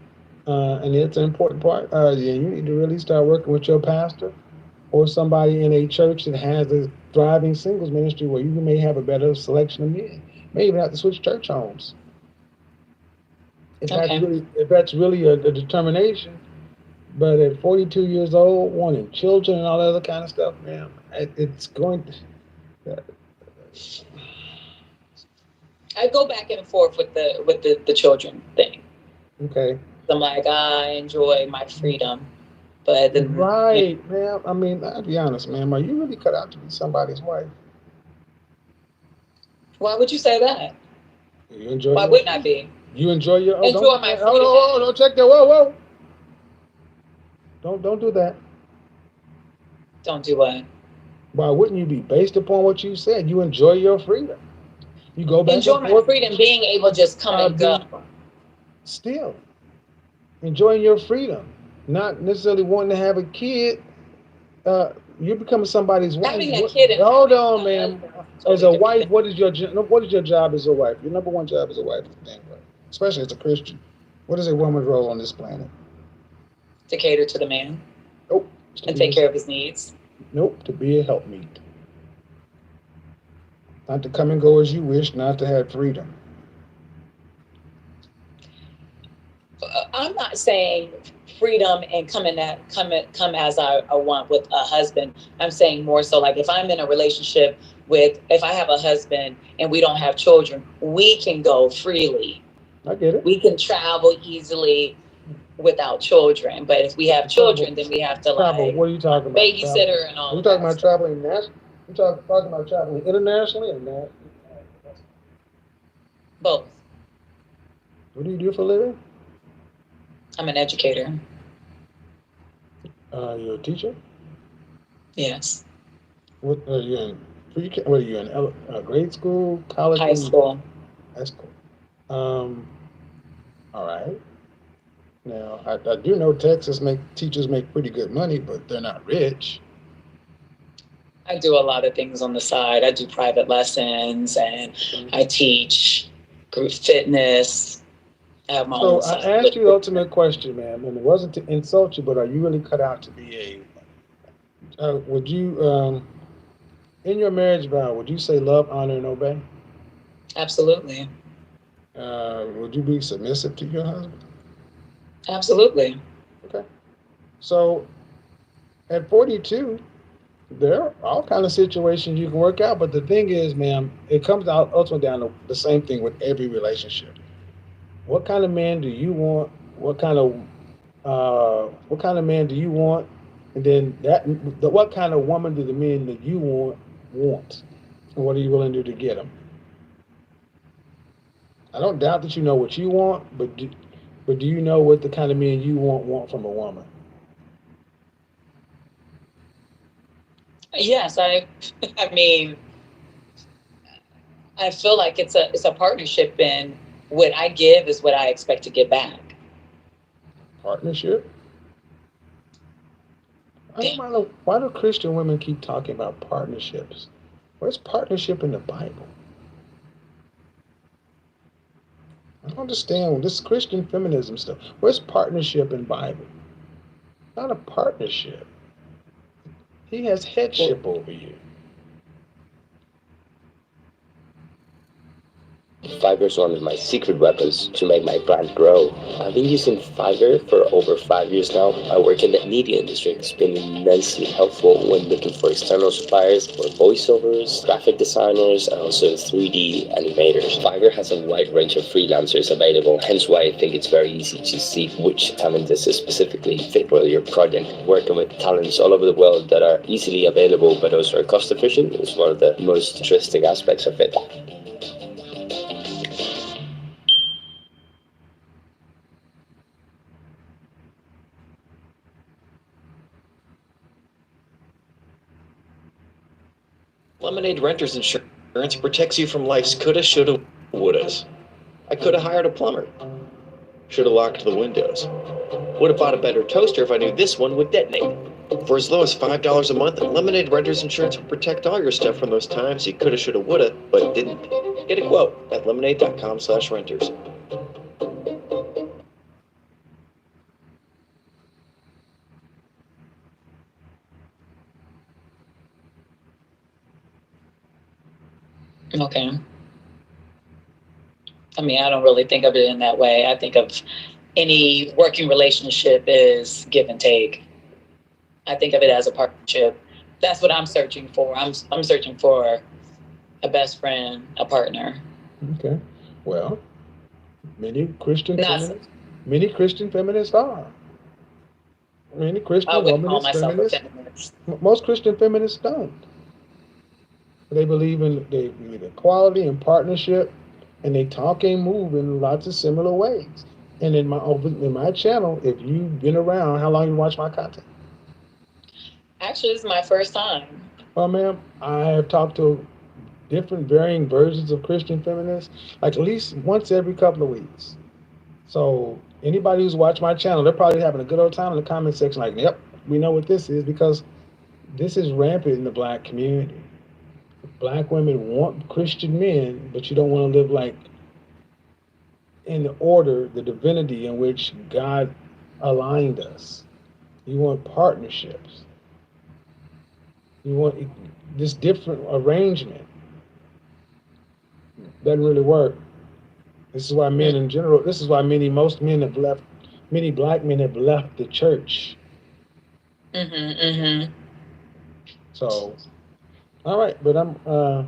and it's an important part, you need to really start working with your pastor or somebody in a church that has a thriving singles ministry where you may have a better selection of men. You may even have to switch church homes. If that's really a determination, but at 42 years old, wanting children and all that other kind of stuff, man, it's going to. I go back and forth with the children thing. Okay. I'm like, I enjoy my freedom, but right, man. I mean, I'll be honest, man. Are you really cut out to be somebody's wife? Why would you say that? You enjoy. Why wouldn't I be? You enjoy your my freedom. Don't check that. Whoa. Don't do that. Don't do what? Why wouldn't you be? Based upon what you said, you enjoy your freedom. You go back. Enjoy my freedom, being able to just come and go. Still, enjoying your freedom, not necessarily wanting to have a kid. You're becoming somebody's wife. Having a kid. Hold on, man. As a wife, what is your job as a wife? Your number one job as a wife, especially as a Christian. What is a woman's role on this planet? To cater to the man. Nope. And take care of his needs. Nope. To be a helpmeet. Not to come and go as you wish, not to have freedom. I'm not saying freedom and come as I want with a husband. I'm saying more so like if I'm in a relationship if I have a husband and we don't have children, we can go freely I get it. We can travel easily without children, but if we have children, then we have to Travel. What are you talking about? babysitter and all. Are you talking about traveling nationally? You talking about traveling internationally or not? Both. What do you do for a living? I'm an educator. You're a teacher? Yes. What are you in? What are you in? Grade school, college? High school. High school. All right. Now I do know Texas teachers make pretty good money, but they're not rich. I do a lot of things on the side. I do private lessons and I teach group fitness. I have my own So side. I asked you the ultimate question, ma'am, and it wasn't to insult you, but are you really cut out to be would you, in your marriage vow, would you say love, honor, and obey? Absolutely. Would you be submissive to your husband? Absolutely. Okay. So at 42, there are all kind of situations you can work out, but the thing is, ma'am, it comes out ultimately down to the same thing with every relationship. What kind of man do you want? What kind of man do you want? And then what kind of woman do the men that you want? And what are you willing to do to get them? I don't doubt that you know what you want, but do you know what the kind of men you want from a woman? Yes, I mean, I feel like it's a partnership, and what I give is what I expect to get back. Partnership? Why do Christian women keep talking about partnerships? Where's partnership in the Bible? I don't understand this Christian feminism stuff. Where's partnership in the Bible? Not a partnership. He has headship over you. Fiverr is one of my secret weapons to make my brand grow. I've been using Fiverr for over 5 years now. I work in the media industry. It's been immensely helpful when looking for external suppliers for voiceovers, graphic designers, and also 3D animators. Fiverr has a wide range of freelancers available, hence why I think it's very easy to see which talent is specifically fit for your project. Working with talents all over the world that are easily available but also are cost efficient is one of the most interesting aspects of it. Lemonade Renters Insurance protects you from life's coulda, shoulda, wouldas. I could have hired a plumber. Should have locked the windows. Would have bought a better toaster if I knew this one would detonate. For as low as $5 a month, Lemonade Renters Insurance will protect all your stuff from those times you coulda, shoulda, woulda, but didn't. Get a quote at lemonade.com/renters. Okay. I mean, I don't really think of it in that way. I think of any working relationship as give and take. I think of it as a partnership. That's what I'm searching for. I'm searching for a best friend, a partner. Okay. Well, many Christian feminists are. Many Christian women feminists. Most Christian feminists don't. They believe in equality and partnership, and they talk and move in lots of similar ways. And in my channel, if you've been around, how long you watch my content? Actually, this is my first time. Well, ma'am, I have talked to different varying versions of Christian feminists, like at least once every couple of weeks. So anybody who's watched my channel, they're probably having a good old time in the comment section like, yep, we know what this is, because this is rampant in the Black community. Black women want Christian men, but you don't want to live like in the order, the divinity in which God aligned us. You want partnerships. You want this different arrangement. Doesn't really work. This is why men in general, most men have left, many Black men have left the church. So, all right, but I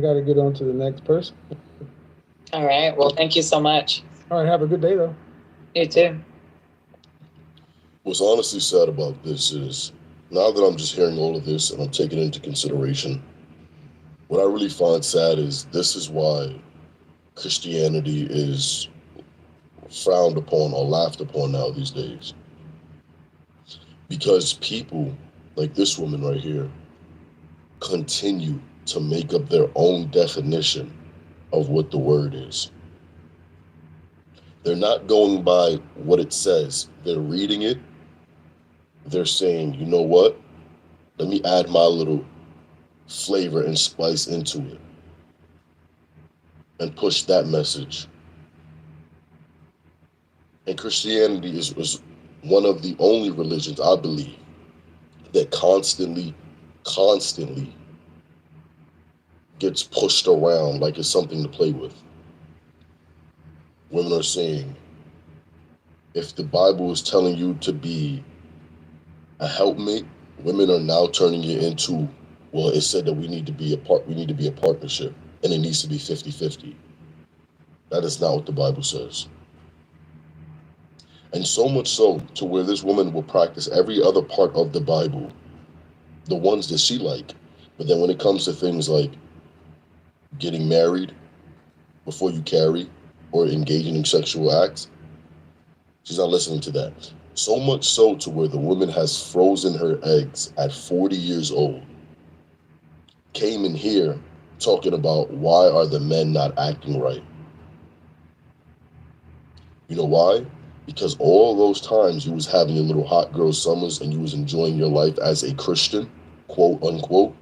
got to get on to the next person. All right. Well, thank you so much. All right. Have a good day, though. You too. What's honestly sad about this is now that I'm just hearing all of this and I'm taking it into consideration, what I really find sad is this is why Christianity is frowned upon or laughed upon now these days. Because people like this woman right here continue to make up their own definition of what the word is. They're not going by what it says. They're reading it. They're saying, you know what? Let me add my little flavor and spice into it and push that message. And Christianity is one of the only religions, I believe, that constantly gets pushed around like it's something to play with. Women are saying, if the Bible is telling you to be a helpmate, women are now turning it into, well, it said that we need to be a partnership, and it needs to be 50-50. That is not what the Bible says. And so much so to where this woman will practice every other part of the Bible, the ones that she like. But then when it comes to things like getting married before you carry or engaging in sexual acts, she's not listening to that. So much so to where the woman has frozen her eggs at 40 years old, came in here talking about why are the men not acting right. You know why? Because all those times you was having your little hot girl summers and you was enjoying your life as a Christian, quote unquote,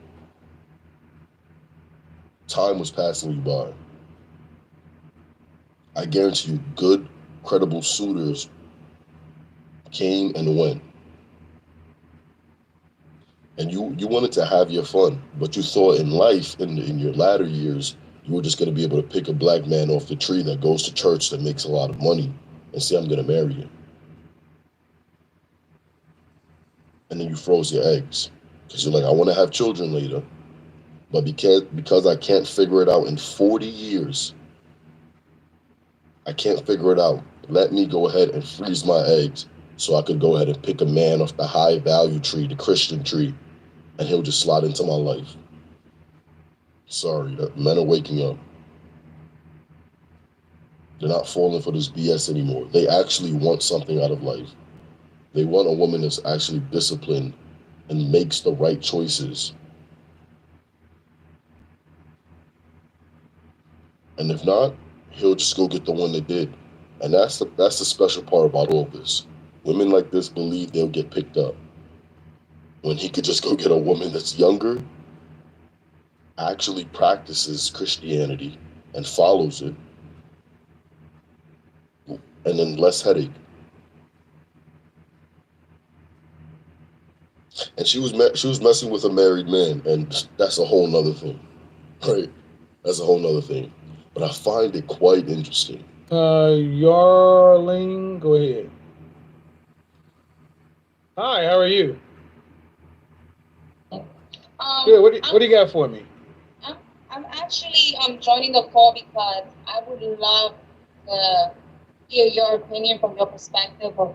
time was passing you by. I guarantee you good, credible suitors came and went. And you wanted to have your fun, but you thought in life, in your latter years, you were just going to be able to pick a black man off the tree that goes to church, that makes a lot of money, and say, I'm going to marry you. And then you froze your eggs because you're like, I want to have children later, but because I can't figure it out in 40 years, I can't figure it out. Let me go ahead and freeze my eggs so I could go ahead and pick a man off the high value tree, the Christian tree, and he'll just slide into my life. Sorry, men are waking up. They're not falling for this BS anymore. They actually want something out of life. They want a woman that's actually disciplined and makes the right choices. And if not, he'll just go get the one that did. And that's the special part about all this. Women like this believe they'll get picked up, when he could just go get a woman that's younger, actually practices Christianity and follows it, and then less headache. And she was messing with a married man, and that's a whole nother thing, right? That's a whole nother thing. But I find it quite interesting. Yarling, go ahead. Hi, how are you? Good. What do you got for me? I'm actually joining the call because I would love to hear your opinion from your perspective of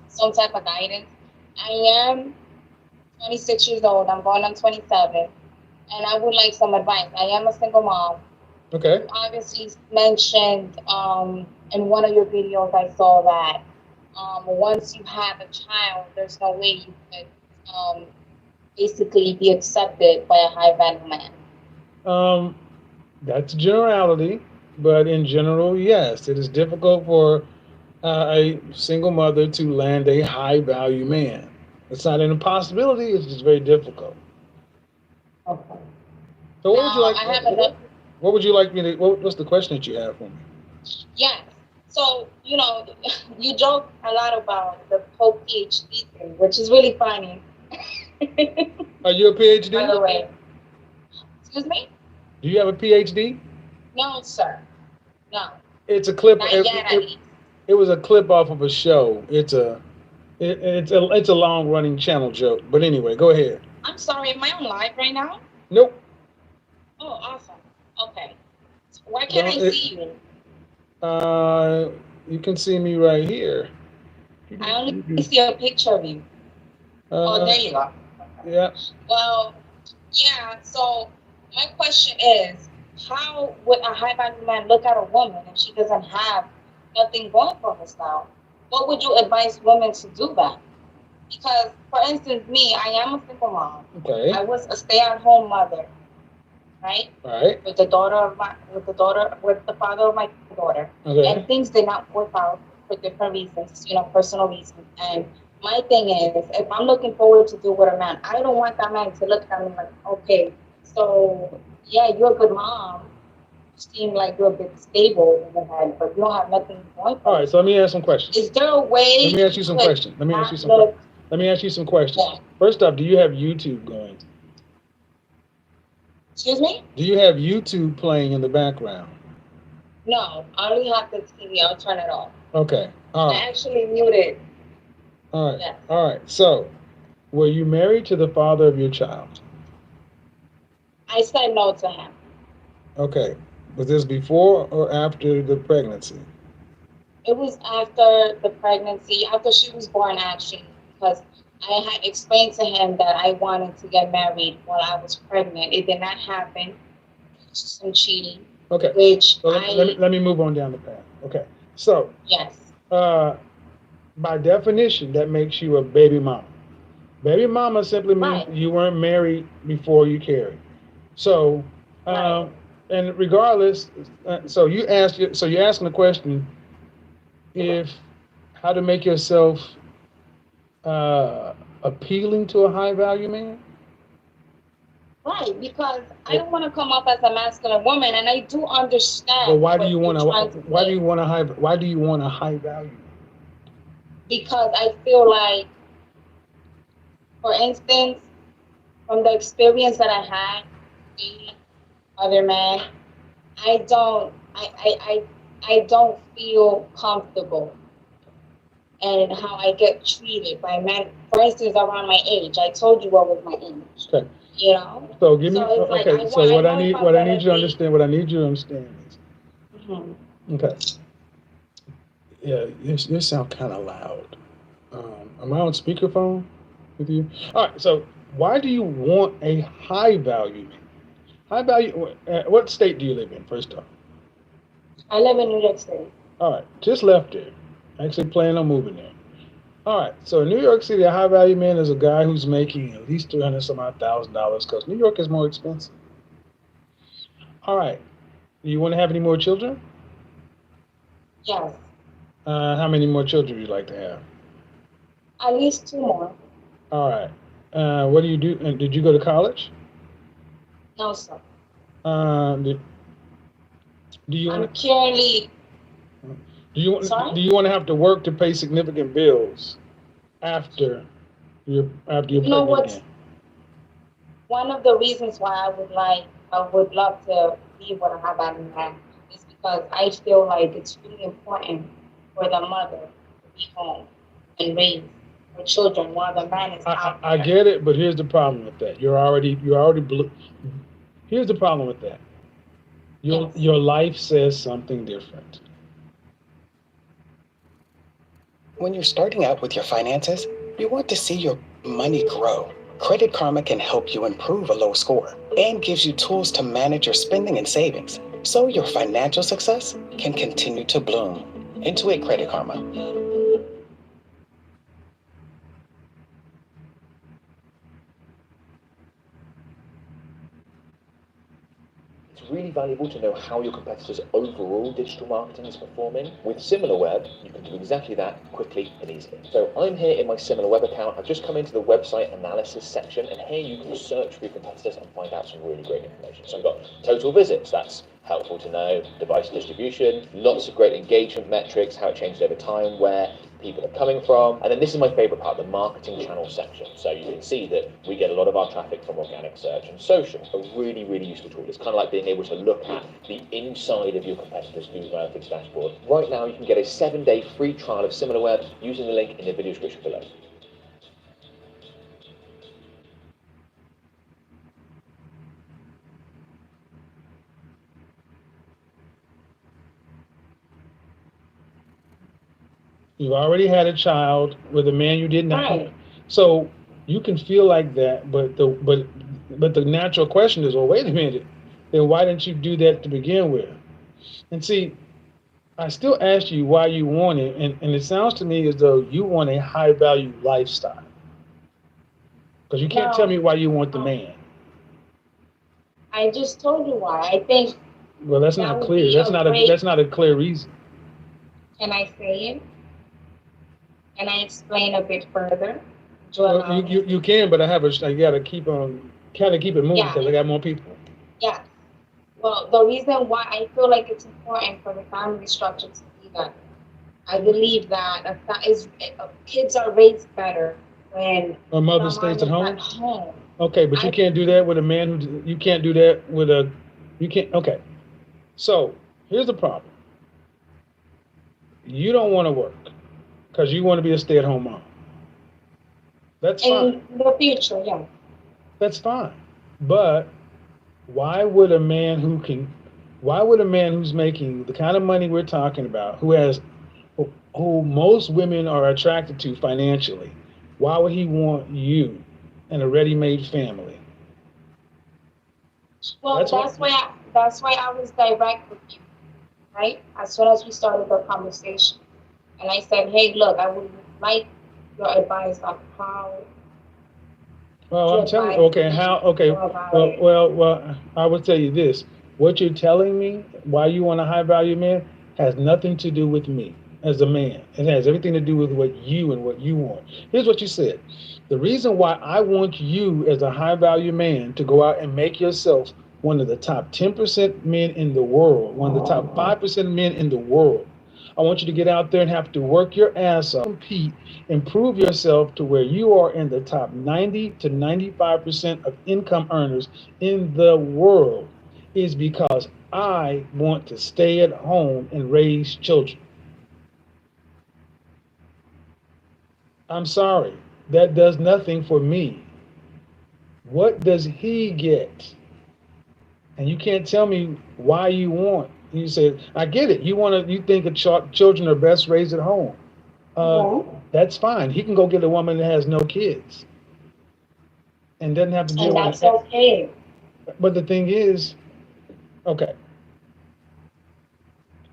some type of guidance. I am 26 years old. I'm going on 27, and I would like some advice. I am a single mom. Okay. You obviously mentioned in one of your videos, I saw that once you have a child, there's no way you could basically be accepted by a high-value man. That's a generality, but in general, yes, it is difficult for a single mother to land a high-value man. It's not an impossibility; it's just very difficult. Okay. So, what would you like? What would you like me to? What's the question that you have for me? Yes. So, you joke a lot about the whole PhD thing, which is really funny. Are you a PhD? By the way. Excuse me? Do you have a PhD? No, sir. No. It's a clip. Not yet, at least. It was a clip off of a show. It's a long running channel joke. But anyway, go ahead. I'm sorry. Am I on live right now? Nope. Oh, awesome. Okay. Why can't I see you? You can see me right here. I only see a picture of you. Oh, there you go. Yeah. Well, yeah, so my question is, how would a high value man look at a woman if she doesn't have nothing going for herself? What would you advise women to do then? Because, for instance, me, I am a single mom. Okay. I was a stay-at-home mother, right? Right. With the father of my daughter. Okay. And things did not work out for different reasons, personal reasons. And my thing is, if I'm looking forward to do with a man, I don't want that man to look at me like, okay, so yeah, you're a good mom. You seem like you're a bit stable in the head, but you don't have nothing going for All right, so let me ask some questions. Is there a way? Let me ask you some questions. Let me ask you some questions. Yeah. First off, do you have YouTube going? Excuse me? Do you have YouTube playing in the background? No, I only have the TV. I'll turn it off. Okay. All I right. actually muted. All right. Yes. All right. So, were you married to the father of your child? I said no to him. Okay. Was this before or after the pregnancy? It was after the pregnancy, after she was born, actually, because I had explained to him that I wanted to get married while I was pregnant. It did not happen. Just some cheating. Okay. Which so let me move on down the path. Okay. So. Yes. By definition, that makes you a baby mama. Baby mama simply means you weren't married before you carried. So, and regardless, so you're asking the question if how to make yourself appealing to a high value man. Right, because I don't want to come off as a masculine woman, and I do understand. But why do you want a high value? Because I feel like, for instance, from the experience that I had dating other men, I don't feel comfortable in how I get treated by men. For instance, around my age, I told you what was my age. Okay. So give me what I need you to understand. What I need you to understand is. Mm-hmm. Okay. Yeah, you sound kind of loud. Am I on speakerphone with you? All right. So why do you want a high value man? High value. What state do you live in? First off. I live in New York City. All right. Just left there. Actually planning on moving there. All right. So in New York City, a high value man is a guy who's making at least $300,000 because New York is more expensive. All right. Do you want to have any more children? Yes. How many more children would you like to have? At least 2 more. All right. What do you do? Did you go to college? No, sir. Do you? I'm currently. Do you want to have to work to pay significant bills after you're pregnant again? One of the reasons why I would love to be with a high value man is because I feel like it's really important for the mother to be home and raise her children while the man is out there. I get it, but here's the problem with that. You're already blue. Here's the problem with that. Your life says something different. When you're starting out with your finances, you want to see your money grow. Credit Karma can help you improve a low score and gives you tools to manage your spending and savings so your financial success can continue to bloom. Intuit Credit Karma. It's really valuable to know how your competitors' overall digital marketing is performing. With SimilarWeb, you can do exactly that quickly and easily. So I'm here in my SimilarWeb account. I've just come into the website analysis section, and here you can search for your competitors and find out some really great information. So I've got total visits, that's helpful to know, device distribution, lots of great engagement metrics, how it changes over time, where people are coming from. And then this is my favorite part, the marketing channel section. So you can see that we get a lot of our traffic from organic search and social. A really, really useful tool. It's kind of like being able to look at the inside of your competitors' Google Analytics dashboard. Right now, you can get a 7-day free trial of SimilarWeb using the link in the video description below. You've already had a child with a man you did not. Right. So you can feel like that, but the natural question is, well, wait a minute, then why didn't you do that to begin with? And see, I still ask you why you want it, and it sounds to me as though you want a high value lifestyle. Because you can't tell me why you want the man. I just told you why. I think. Well, that's not clear. That's not a clear reason. Can I say it? Can I explain a bit further? Well, you can, but I gotta keep on kind of keep it moving because I got more people. Yeah. Well, the reason why I feel like it's important for the family structure to be that, I believe that kids are raised better when a mother stays at home. Okay, but you can't do that with a man who. You can't do that with a. You can't. Okay. So here's the problem. You don't want to work because you want to be a stay-at-home mom. That's fine. In the future, yeah. That's fine. But why would a man who's making the kind of money we're talking about, who most women are attracted to financially, why would he want you in a ready-made family? Well, that's why I was direct with you, right? As soon as we started the conversation. And I said, hey, look, I would like your advice on how. Well, I'm telling you, well, I would tell you this. What you're telling me, why you want a high value man, has nothing to do with me as a man. It has everything to do with what you want. Here's what you said. The reason why I want you as a high value man to go out and make yourself one of the top 10% men in the world, one of the top 5% men in the world. I want you to get out there and have to work your ass off, compete, improve yourself to where you are in the top 90 to 95% of income earners in the world is because I want to stay at home and raise children. I'm sorry, that does nothing for me. What does he get? And you can't tell me why you want. You say, I get it. You think children are best raised at home. That's fine. He can go get a woman that has no kids and doesn't have to deal with it. And that's okay. But the thing is, okay.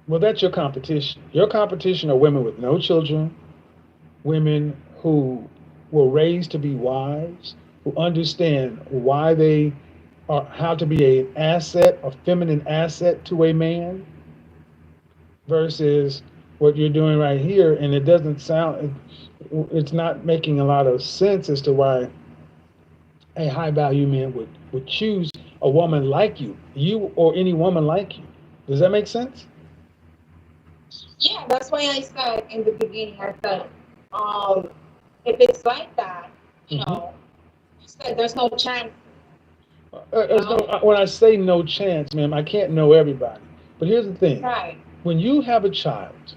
Well, that's your competition. Your competition are women with no children, women who were raised to be wives, who understand why they or how to be an asset, a feminine asset to a man, versus what you're doing right here. And it doesn't sound, it's not making a lot of sense as to why a high value man would choose a woman like you or any woman like you. Does that make sense? Yeah, that's why I said in the beginning, I said, if it's like that, you know, you said there's no chance. When I say no chance, ma'am, I can't know everybody. But here's the thing. Right. When you have a child,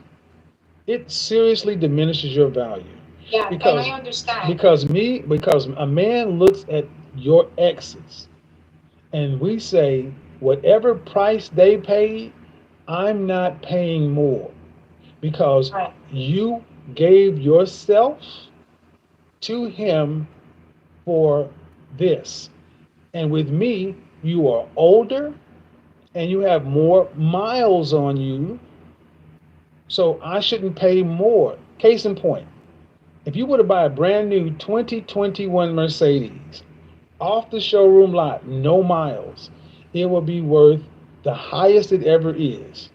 it seriously diminishes your value. Yeah, and I understand. Because a man looks at your exes and we say, whatever price they paid, I'm not paying more. Because you gave yourself to him for this. And with me, you are older and you have more miles on you. So I shouldn't pay more. Case in point, if you were to buy a brand new 2021 Mercedes off the showroom lot, no miles, it will be worth the highest it ever is.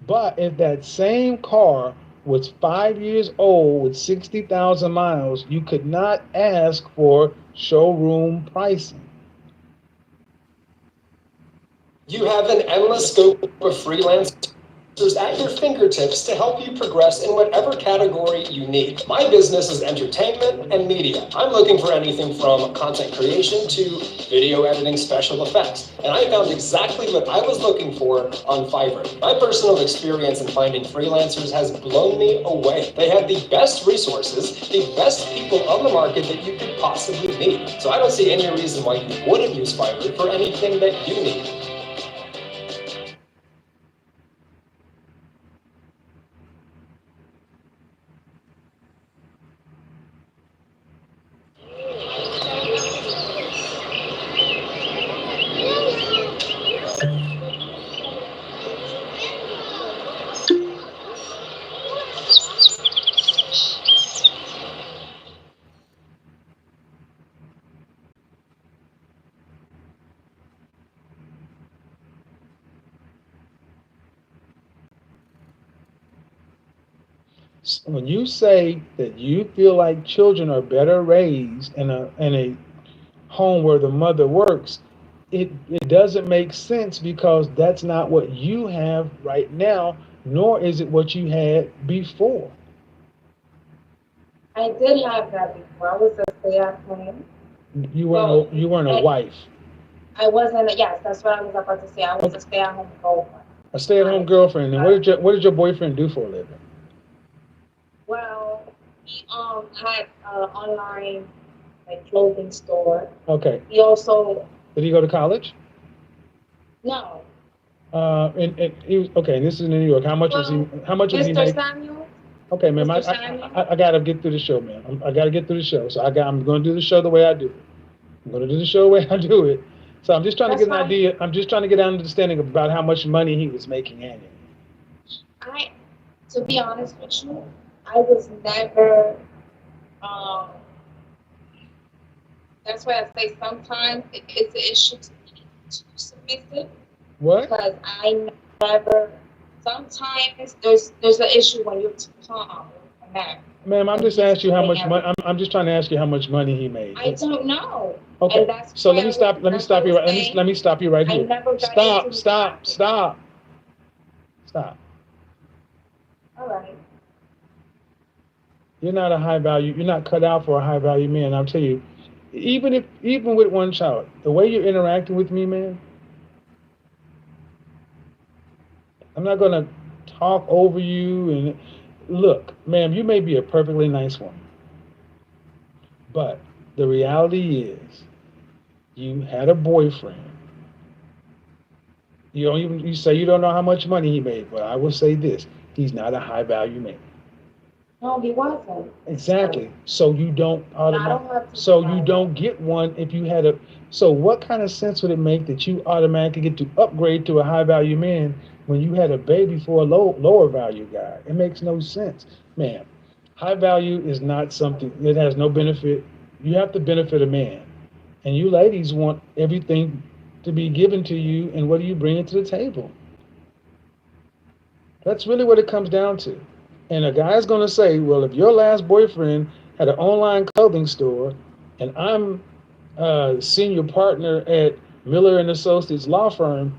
But if that same car was 5 years old with 60,000 miles, you could not ask for showroom pricing. You have an endless scope of freelancers at your fingertips to help you progress in whatever category you need. My business is entertainment and media. I'm looking for anything from content creation to video editing, special effects. And I found exactly what I was looking for on Fiverr. My personal experience in finding freelancers has blown me away. They have the best resources, the best people on the market that you could possibly need. So I don't see any reason why you wouldn't use Fiverr for anything that you need. When you say that you feel like children are better raised in a home where the mother works, it doesn't make sense because that's not what you have right now, nor is it what you had before. I did have that before. I was a stay-at-home. You weren't a wife. I wasn't. Yes, that's what I was about to say. I was a stay-at-home girlfriend. A stay-at-home girlfriend. And what did your boyfriend do for a living? Well, he had an online clothing store. Okay. He also. Did he go to college? No. And he was okay. And this is in New York. How much was he? How much was he making? Samuel. Okay, ma'am. I gotta get through the show, ma'am. I gotta get through the show. So I'm going to do the show the way I do it. I'm going to do the show the way I do it. So I'm just trying to get an idea. I'm just trying to get an understanding about how much money he was making annually. To be honest with you, I was never. That's why I say sometimes it's an issue to be too submissive. What? Because I never. Sometimes there's an issue when you're too calm. Ma'am, I'm just asking you how much money. I'm just trying to ask you how much money he made. I don't know. Okay. And that's so let me stop you right. Let me stop you right here. Stop. All right. You're not a high value. You're not cut out for a high value man. I'll tell you, even with one child, the way you're interacting with me, man, I'm not gonna talk over you. And look, ma'am, you may be a perfectly nice woman, but the reality is, you had a boyfriend. You say you don't know how much money he made, but I will say this: he's not a high value man. No, he wasn't. Exactly. So you don't you don't get one if you had a. So what kind of sense would it make that you automatically get to upgrade to a high value man when you had a baby for a lower value guy? It makes no sense, man. High value is not something that has no benefit. You have to benefit a man, and you ladies want everything to be given to you. And what do you bring to the table? That's really what it comes down to. And a guy's going to say, well, if your last boyfriend had an online clothing store and I'm senior partner at Miller and Associates law firm,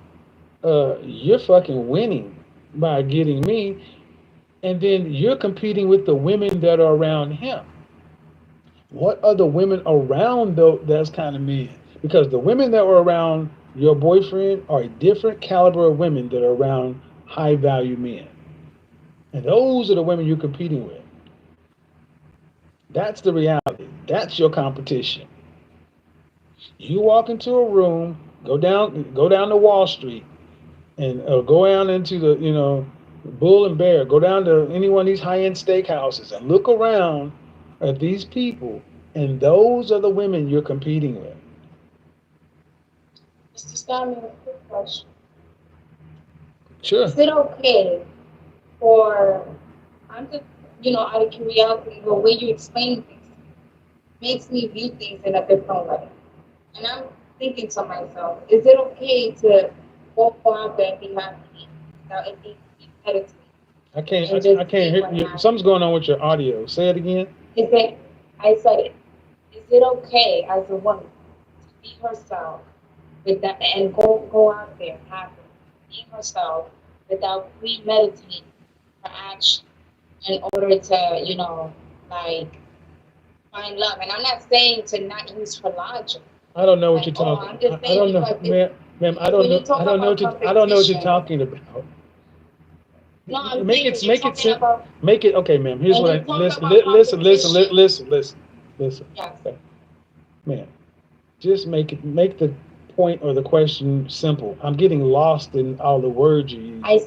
you're fucking winning by getting me. And then you're competing with the women that are around him. What are the women around those kind of men? Because the women that were around your boyfriend are a different caliber of women that are around high value men. And those are the women you're competing with. That's the reality. That's your competition. You walk into a room, go down to Wall Street, and go down into the Bull and Bear. Go down to any one of these high-end steakhouses and look around at these people, and those are the women you're competing with. Mr. Samuel, quick question. Sure. Is it okay for, I'm just, out of curiosity, the way you explain things makes me view things in a different way. And I'm thinking to myself, is it okay to go out there and be happy without it being competitive? I can't hear you. Something's going on with your audio. Say it again. I said it. Is it okay as a woman to be herself with that and go out there happy, be herself without premeditating her action in order to, find love? And I'm not saying to not use her logic. I don't know what you're talking about. I don't know, ma'am. I don't know what you're talking about. No, make it okay, ma'am. Here's what listen. Okay. Ma'am, just make the point or the question simple. I'm getting lost in all the words you use. I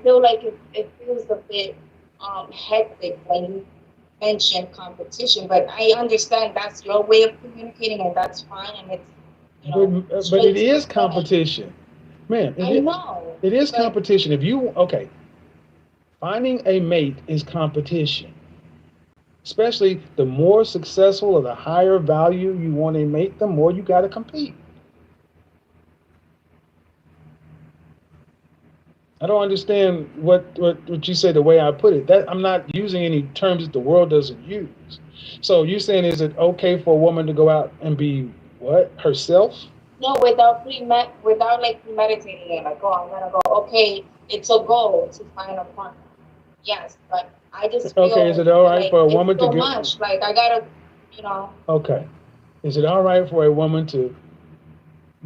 feel like it feels a bit hectic when you mention competition, but I understand that's your way of communicating, and that's fine, and it's but it is competition, ma'am. It is competition. Finding a mate is competition. Especially the more successful or the higher value you want a mate, the more you got to compete. I don't understand what you say the way I put it. That I'm not using any terms that the world doesn't use. So you're saying, is it okay for a woman to go out and be what, herself? No, without like premeditating it. Like, oh, I'm gonna go. Okay, it's a goal to find a partner. Yes, but I just feel Okay, is it all right like for a it's woman to so get? much. Like I gotta, you know. Okay, is it all right for a woman to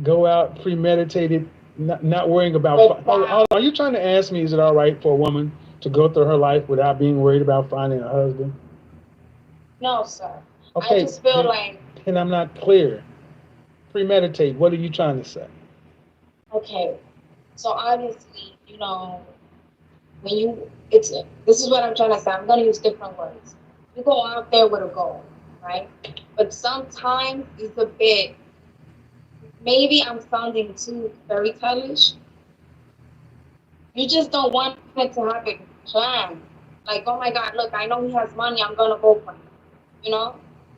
go out premeditated, not worrying about? Are you trying to ask me? Is it all right for a woman to go through her life without being worried about finding a husband? No, sir. Okay, I just feel like. And I'm not clear. Premeditate. What are you trying to say? Okay, so obviously, you know, this is what I'm trying to say. I'm gonna use different words. You go out there with a goal, right? But sometimes it's a bit. Maybe I'm sounding too fairy tale-ish. You just don't want it to have a plan. Like, oh my God, look, I know he has money. I'm gonna go for him. You know,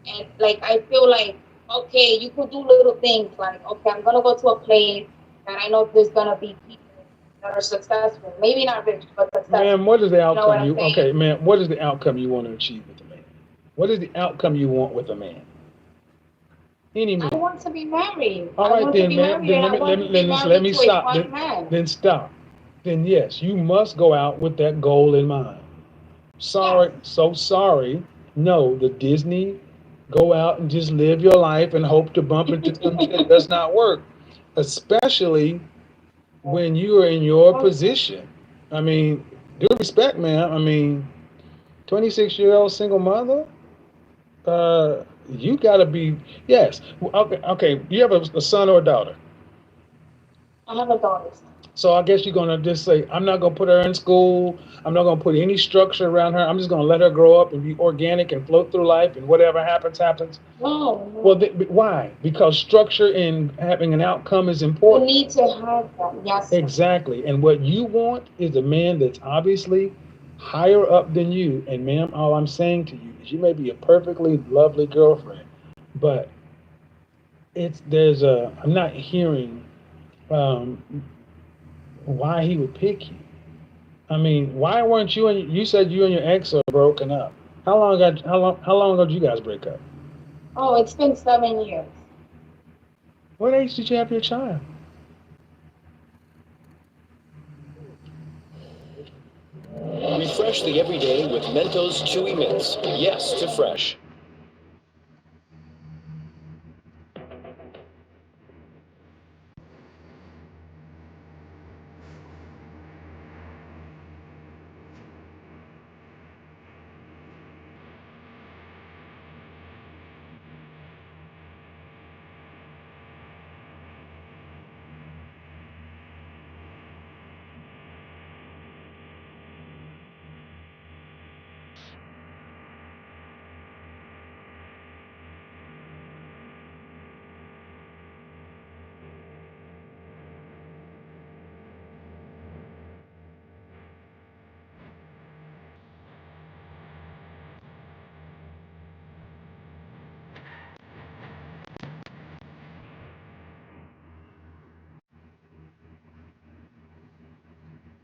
and like I feel like, okay, you could do little things like, okay, I'm gonna go to a place that I know there's gonna be people that are successful. Maybe not rich, but successful. Ma'am, what is the outcome You know what I'm saying? okay, ma'am, what is the outcome you want to achieve with a man? What is the outcome you want with a man? Any man. I want to be married. All right, then, ma'am, then let me stop. Then stop. Then yes, you must go out with that goal in mind. Sorry, so sorry. No, the Disney go out and just live your life and hope to bump into some shit does not work, especially when you are in your position. I mean, due respect, ma'am. I mean, 26-year-old single mother. You gotta be yes. Okay. You have a son or a daughter? I have a daughter. So I guess you're gonna just say, I'm not gonna put her in school. I'm not gonna put any structure around her. I'm just gonna let her grow up and be organic and float through life, and whatever happens, happens. No. Well, why? Because structure in having an outcome is important. You need to have that. Yes. Exactly. And what you want is a man that's obviously higher up than you. And ma'am, all I'm saying to you is you may be a perfectly lovely girlfriend, but I'm not hearing why he would pick you. I mean, why weren't you said you and your ex are broken up. How long ago did you guys break up? Oh, it's been 7 years. What age did you have your child? Refresh the everyday with Mentos Chewy Mints. Yes to fresh.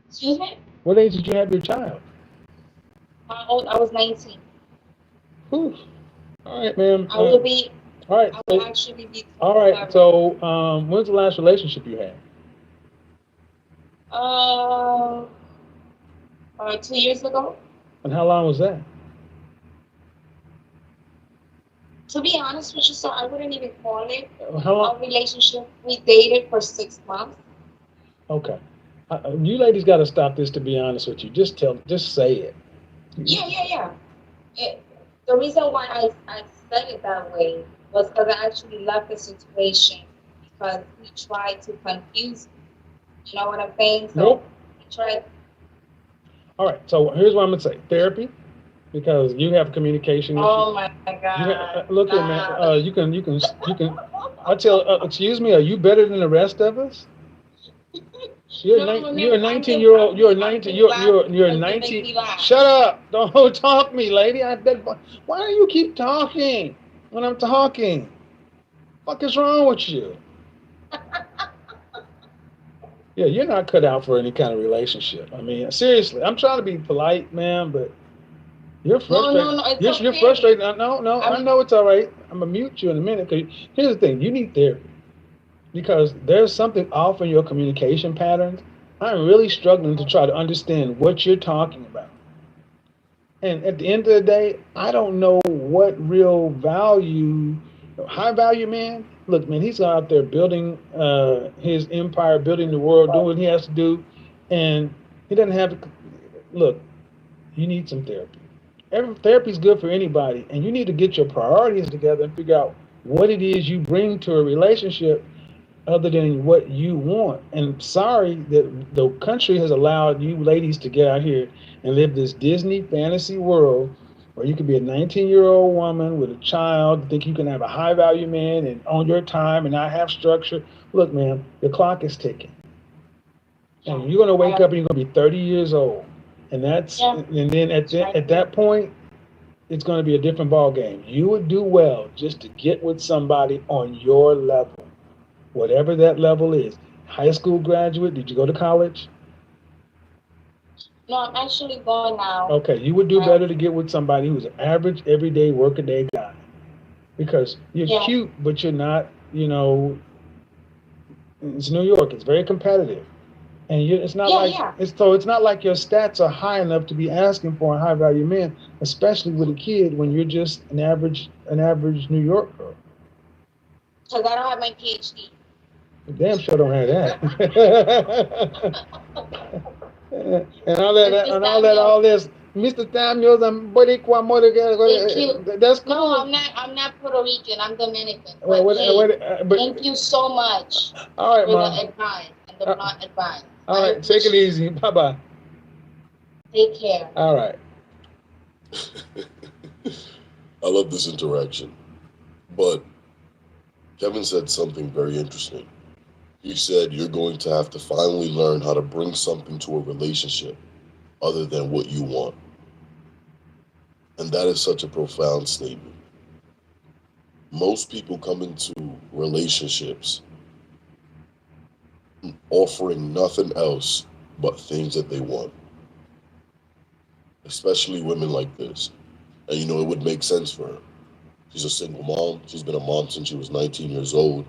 Excuse me? What age did you have your child? I was 19. Whew. All right, ma'am. I will be. All right. I will actually be. All right. So, when's the last relationship you had? 2 years ago. And how long was that? To be honest with you, sir, I wouldn't even call it How long? a relationship. We dated for 6 months. Okay. You ladies got to stop this. To be honest with you, just say it. Yeah. The reason why I said it that way was because I actually left the situation because he tried to confuse me. You know what I'm saying? So Nope. He tried. All right. So here's what I'm gonna say: therapy, because you have communication issues. Oh my God! Look here, man. You can. I tell. Excuse me. Are you better than the rest of us? You're a 19-year-old. You're a 19. You're a 19. Shut up! Don't talk me, lady. I bet. Why do you keep talking when I'm talking? What is wrong with you? Yeah, you're not cut out for any kind of relationship. I mean, seriously, I'm trying to be polite, man, but you're frustrated. No, it's You're okay. frustrated. No, I know it's all right. I'm gonna mute you in a minute. Cause here's the thing: you need therapy because there's something off in your communication patterns. I'm really struggling to try to understand what you're talking about. And at the end of the day, I don't know what real value, high value man. Look, man, he's out there building his empire, building the world, doing what he has to do, and he doesn't have to. Look, you need some therapy. Therapy is good for anybody, and you need to get your priorities together and figure out what it is you bring to a relationship other than what you want. And sorry that the country has allowed you ladies to get out here and live this Disney fantasy world where you could be a 19-year-old woman with a child, think you can have a high value man and own your time and not have structure. Look, man, the clock is ticking. And you're gonna wake up and you're gonna be 30 years old. And and then at that point, it's gonna be a different ball game. You would do well just to get with somebody on your level, whatever that level is. High school graduate, did you go to college? No, I'm actually going now. Okay, you would do better to get with somebody who's an average, everyday, workaday guy. Because you're cute, but you're not, it's New York, it's very competitive. And it's not it's not like your stats are high enough to be asking for a high value man, especially with a kid when you're just an average New York girl. Because I don't have my PhD. Damn sure don't have that. and all this. Mr. Samuels, I'm Boricua, that's cool. No, I'm not Puerto Rican. I'm Dominican. But thank you so much all right, for Mom. the advice and the blunt advice. All right, take it easy. Bye-bye. Take care. All right. I love this interaction. But Kevin said something very interesting. He said you're going to have to finally learn how to bring something to a relationship other than what you want. And that is such a profound statement. Most people come into relationships offering nothing else but things that they want. Especially women like this. And it would make sense for her. She's a single mom. She's been a mom since she was 19 years old.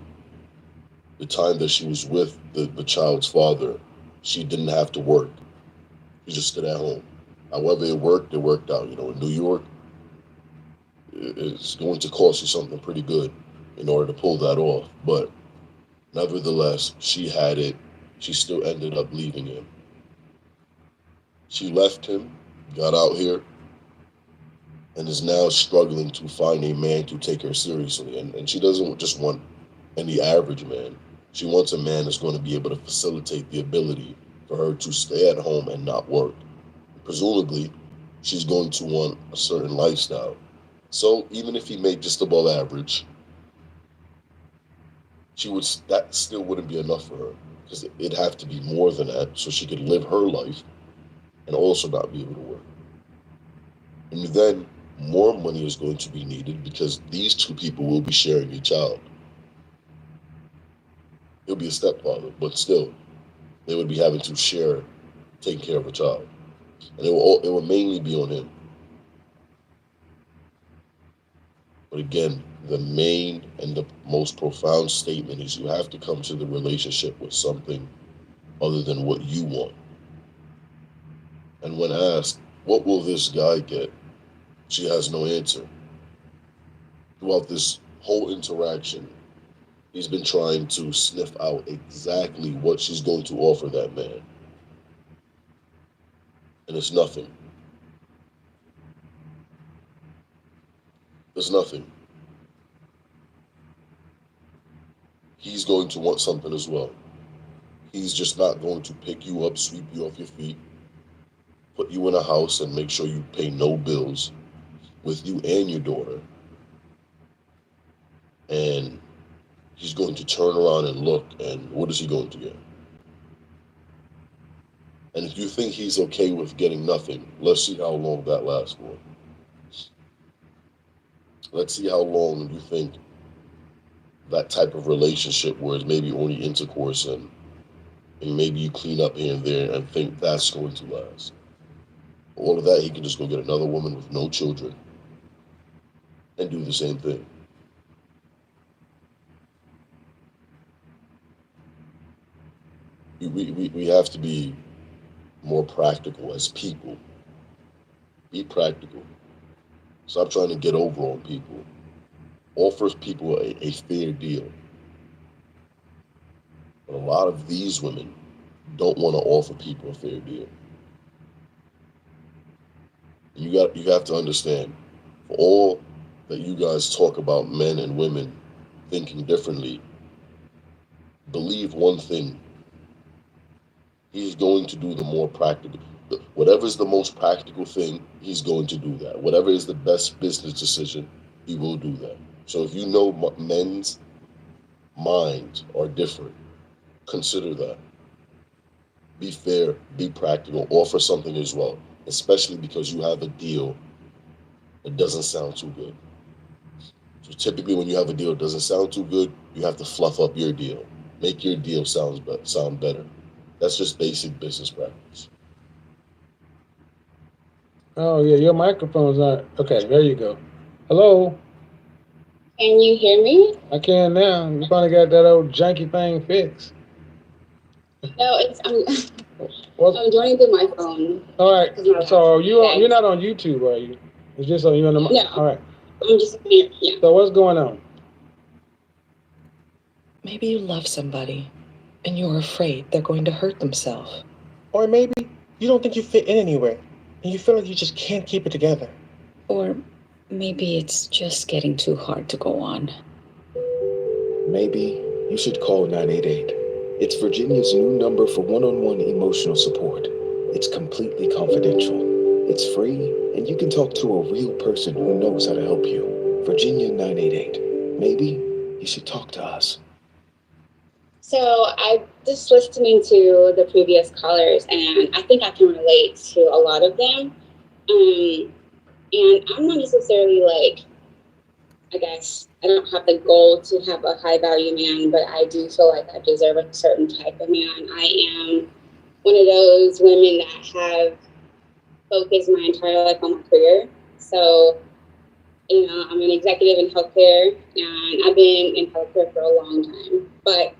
The time that she was with the child's father, she didn't have to work. She just stayed at home. However it worked out. In New York, it's going to cost you something pretty good in order to pull that off. But nevertheless, she had it. She still ended up leaving him. She left him, got out here, and is now struggling to find a man to take her seriously. And she doesn't just want any average man. She wants a man that's going to be able to facilitate the ability for her to stay at home and not work. Presumably, she's going to want a certain lifestyle. So even if he made just above average, that still wouldn't be enough for her, because it'd have to be more than that so she could live her life and also not be able to work. And then more money is going to be needed because these two people will be sharing a child. He'll be a stepfather, but still, they would be having to share taking care of a child. And it will mainly be on him. But again, the main and the most profound statement is you have to come to the relationship with something other than what you want. And when asked, what will this guy get? She has no answer. Throughout this whole interaction, he's been trying to sniff out exactly what she's going to offer that man. And it's nothing. There's nothing. He's going to want something as well. He's just not going to pick you up, sweep you off your feet, put you in a house and make sure you pay no bills with you and your daughter. And he's going to turn around and look, and what is he going to get? And if you think he's okay with getting nothing, let's see how long that lasts for. Let's see how long you think that type of relationship where it's maybe only intercourse and and maybe you clean up here and there and think that's going to last. All of that, he can just go get another woman with no children and do the same thing. We have to be more practical as people. Be practical. Stop trying to get over on people. Offer people a fair deal. But a lot of these women don't want to offer people a fair deal. You have to understand, for all that you guys talk about men and women thinking differently, believe one thing. He's going to do the more practical. Whatever's the most practical thing, he's going to do that. Whatever is the best business decision, he will do that. So if you know men's minds are different, consider that. Be fair, be practical, offer something as well, especially because you have a deal that doesn't sound too good. So typically when you have a deal that doesn't sound too good, you have to fluff up your deal. Make your deal sound better. That's just basic business practice. Oh, yeah, your microphone's not. Okay, there you go. Hello? Can you hear me? I can now. You finally got that old janky thing fixed. No, I'm joining through my phone. All right, so you're not on YouTube, are you? It's just on you on the mic? No. All right. I'm just here, yeah. So what's going on? Maybe you love somebody and you're afraid they're going to hurt themselves. Or maybe you don't think you fit in anywhere and you feel like you just can't keep it together. Or maybe it's just getting too hard to go on. Maybe you should call 988. It's Virginia's new number for one-on-one emotional support. It's completely confidential. It's free, and you can talk to a real person who knows how to help you. Virginia 988. Maybe you should talk to us. So I just listening to the previous callers, and I think I can relate to a lot of them. And I'm not necessarily I guess I don't have the goal to have a high value man, but I do feel like I deserve a certain type of man. I am one of those women that have focused my entire life on my career. So, I'm an executive in healthcare, and I've been in healthcare for a long time. But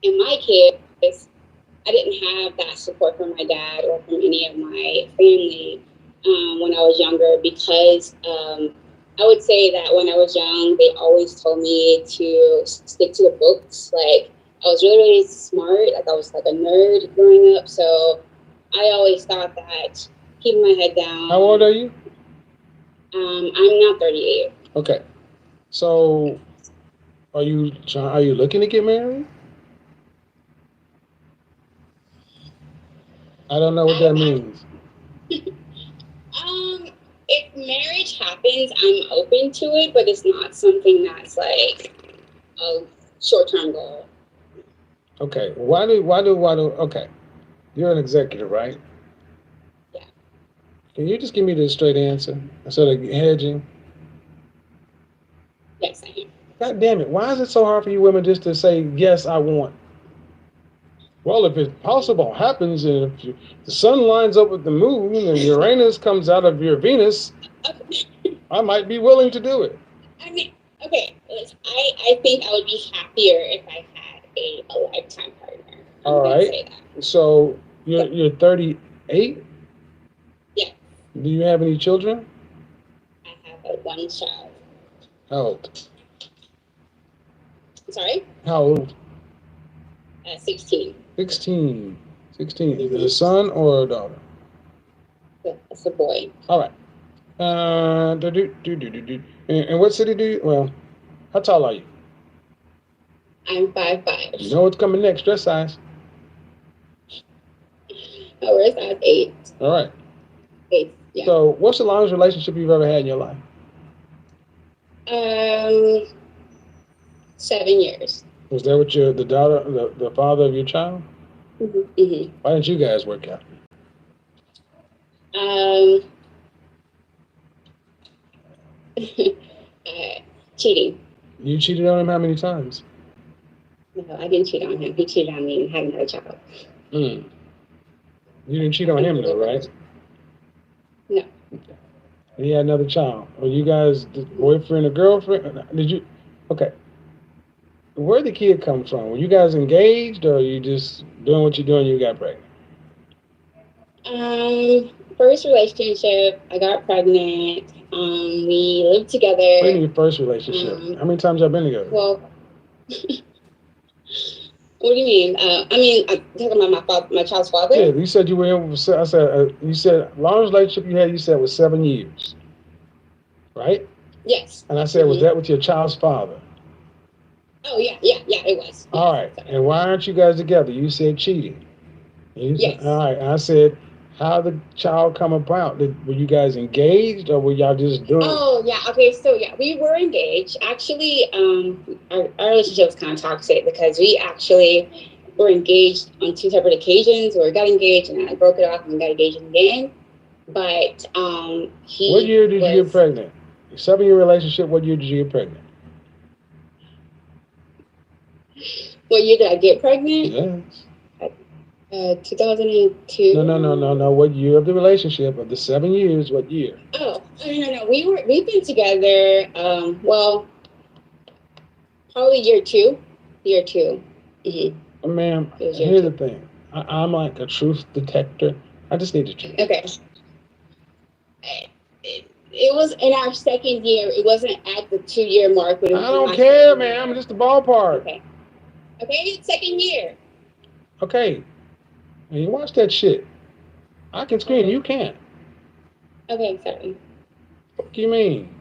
in my case, I didn't have that support from my dad or from any of my family when I was younger, because I would say that when I was young, they always told me to stick to the books. I was really, really smart. I was a nerd growing up. So I always thought that keeping my head down. How old are you? I'm now 38. Okay. So are you looking to get married? I don't know what that means. If marriage happens, I'm open to it, but it's not something that's a short-term goal. Okay. Why do, okay. You're an executive, right? Yeah. Can you just give me the straight answer instead of hedging? Yes, I am. God damn it. Why is it so hard for you women just to say, yes, I want? Well, if it's possible, happens, and if the sun lines up with the moon and Uranus comes out of your Venus, I might be willing to do it. I mean, okay, I think I would be happier if I had a lifetime partner. All right. So you're 38? Yeah. Do you have any children? I have one child. How old? Sorry? How old? 16. 16. Is it a son or a daughter? It's a boy. All right. And what city do you? Well, how tall are you? I'm 5'5". You know what's coming next? Dress size. Oh, we're size 8. All right. 8. Yeah. So, what's the longest relationship you've ever had in your life? 7 years. Was that with the father of your child? Mm-hmm. Why didn't you guys work out? Cheating. You cheated on him how many times? No, I didn't cheat on him. He cheated on me and had another child. You didn't cheat on him though, right? No. He had another child. Were you guys boyfriend or girlfriend? Did you? Okay. Where'd the kid come from? Were you guys engaged, or you just doing what you're doing? You got pregnant. First relationship, I got pregnant. We lived together. When your first relationship? How many times y'all been together? Well, what do you mean? I'm talking about my child's father. Yeah, you said you were in. I said you said longest relationship you had. You said was 7 years, right? Yes. And I said, was that with your child's father? Oh yeah, it was. All right. And why aren't you guys together? You said cheating. Yes. All right. I said, how did the child come about? Were you guys engaged, or were y'all just doing? Oh yeah. Okay. So yeah, we were engaged. Actually, our relationship was kind of toxic because we actually were engaged on 2 separate occasions. Where we got engaged and I broke it off and we got engaged again. But he. What year did you get pregnant? 7-year relationship. What year did you get pregnant? What year did I get pregnant? Yes. 2002. No. What year of the relationship of the 7 years? What year? Oh, no. We've been together. Well, probably year 2. Year 2. Mm-hmm. Ma'am, here's the thing. I'm like a truth detector. I just need the truth. Okay. It was in our 2nd year. It wasn't at the 2-year mark. But it was I don't care, ma'am. Just the ballpark. Okay. Okay, 2nd year. Okay. And you watch that shit. I can scream. You can't. Okay, sorry. What do you mean?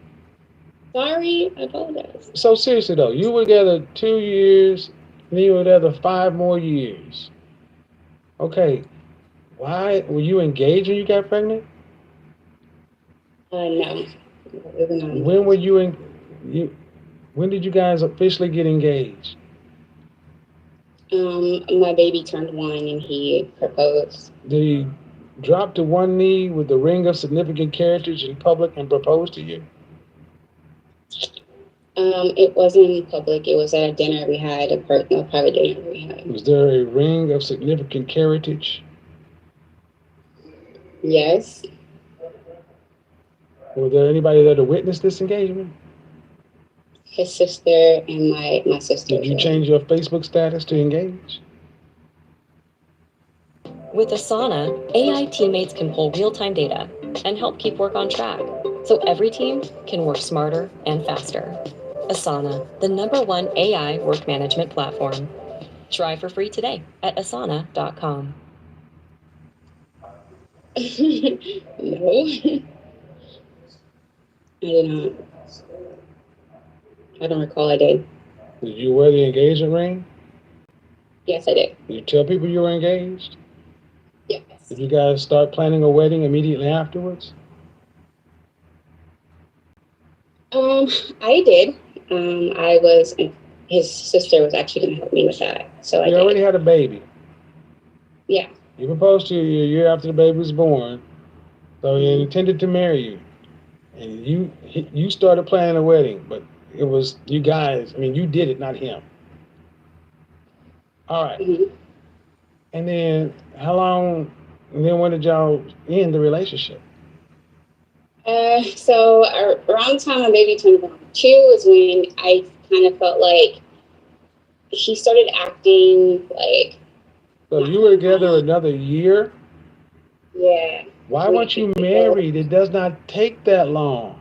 Sorry, I apologize. So seriously though, you were together 2 years, and you were together 5 more years. Okay. Why were you engaged when you got pregnant? No. When were you when did you guys officially get engaged? My baby turned 1 and he proposed. Did he drop to one knee with the ring of significant characters in public and propose to you? It wasn't in public. It was at a dinner we had, a private dinner we had. Was there a ring of significant heritage? Yes. Was there anybody there to witness this engagement? His sister and my sister. Did you change your Facebook status to engage? With Asana, AI teammates can pull real-time data and help keep work on track, so every team can work smarter and faster. Asana, the #1 AI work management platform. Try for free today at asana.com. No. I did not. I don't recall I did. Did you wear the engagement ring? Yes, I did. Did you tell people you were engaged? Yes. Did you guys start planning a wedding immediately afterwards? I did. His sister was actually going to help me with that. So You already had a baby. Yeah. You proposed to you a year after the baby was born, so he intended to marry you. And you started planning a wedding, but it was you guys, you did it, not him. All right. Mm-hmm. And then when did y'all end the relationship? So around the time my baby turned 2 is when I kind of felt like he started acting like. So you were together another year? Yeah. Why weren't you married? It does not take that long.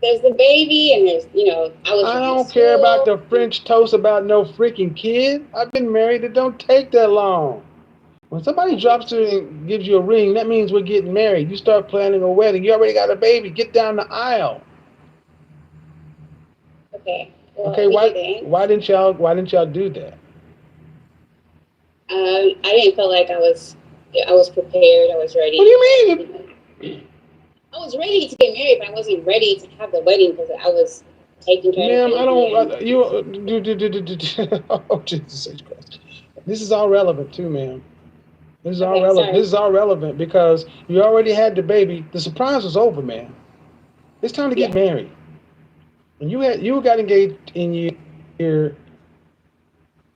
There's the baby and there's, I don't care about the French toast about no freaking kid. I've been married. It don't take that long. When somebody drops to you and gives you a ring, that means we're getting married. You start planning a wedding. You already got a baby. Get down the aisle. Okay. Well, Okay. Why didn't y'all do that? I didn't feel like I was prepared. I was ready. What do you mean? I was ready to get married, but I wasn't ready to have the wedding because I was taking care of the baby. Oh, Jesus Christ. This is all relevant too, ma'am. This is all relevant. sorry. This is all relevant because you already had the baby. The surprise was over, man. It's time to get married. And you got engaged in year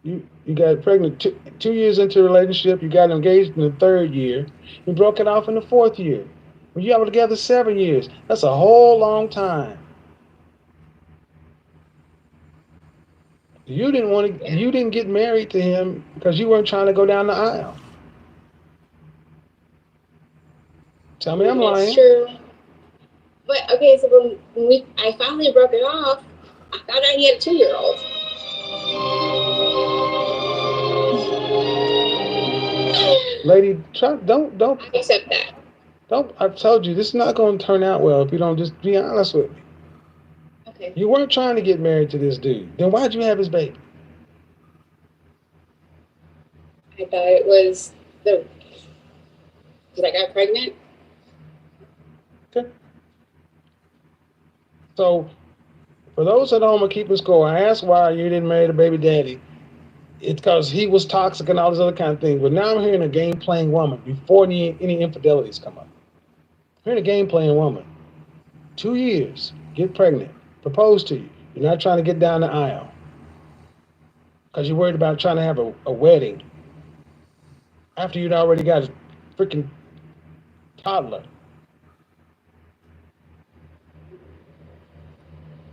You got pregnant 2 years into a relationship. You got engaged in the 3rd year. You broke it off in the 4th year. When you were together 7 years, that's a whole long time. You didn't want to. You didn't get married to him because you weren't trying to go down the aisle. Tell me I'm lying. That's true. But okay, so when I finally broke it off, I found out he had a 2-year-old. Lady, don't. I accept that. Don't. I told you this is not going to turn out well if you don't just be honest with me. Okay. You weren't trying to get married to this dude. Then why'd you have his baby? I thought it was because I got pregnant. Okay. So, for those at home are keeping score, I asked why you didn't marry the baby daddy. It's because he was toxic and all these other kind of things. But now I'm hearing a game-playing woman before any infidelities come up. I'm hearing a game-playing woman. 2 years, get pregnant, propose to you. You're not trying to get down the aisle because you're worried about trying to have a wedding after you'd already got a freaking toddler.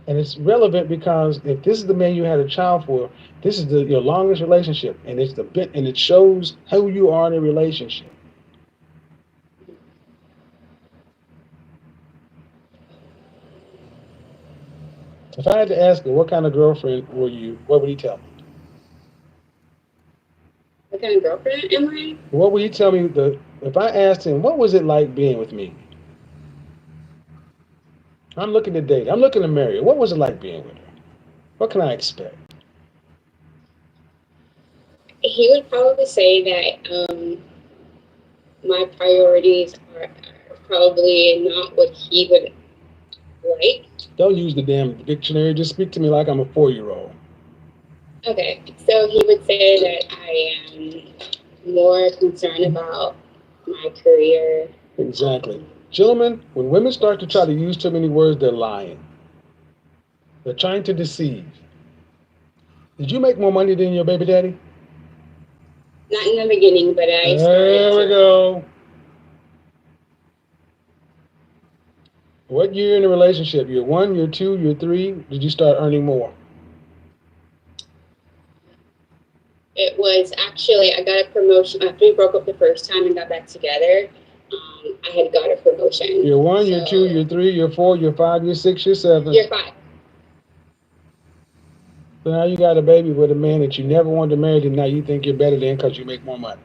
And it's relevant because if this is the man you had a child for, this is your longest relationship, and it's and it shows who you are in a relationship. If I had to ask him what kind of girlfriend were you, what would he tell me? What kind of girlfriend am I? What would he tell me? If I asked him, what was it like being with me? I'm looking to date. I'm looking to marry her. What was it like being with her? What can I expect? He would probably say that my priorities are probably not what he would like. Don't use the damn dictionary. Just speak to me like I'm a 4-year-old. Okay, so he would say that I am more concerned about my career. Exactly. Gentlemen, when women start to try to use too many words, they're lying. They're trying to deceive. Did you make more money than your baby daddy? Not in the beginning, but I started. There we go. What year in the relationship? Year 1, year 2, year 3, did you start earning more? It was actually, I got a promotion after we broke up the first time and got back together. I had got a promotion. Year 1, year 2, year 3, year 4, year 5, year 6, year 7. Year 5. So now you got a baby with a man that you never wanted to marry, and now you think you're better than because you make more money.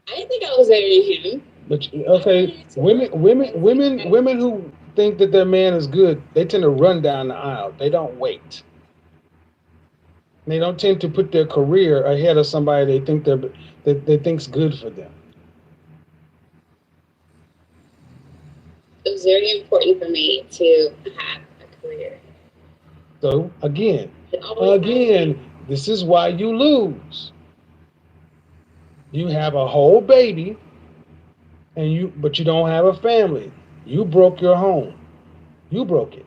I didn't think I was better than him. But okay, women who think that their man is good, they tend to run down the aisle. They don't wait. They don't tend to put their career ahead of somebody they think's good for them. It was very important for me to have a career. So again, this is why you lose. You have a whole baby, but you don't have a family. You broke your home. You broke it.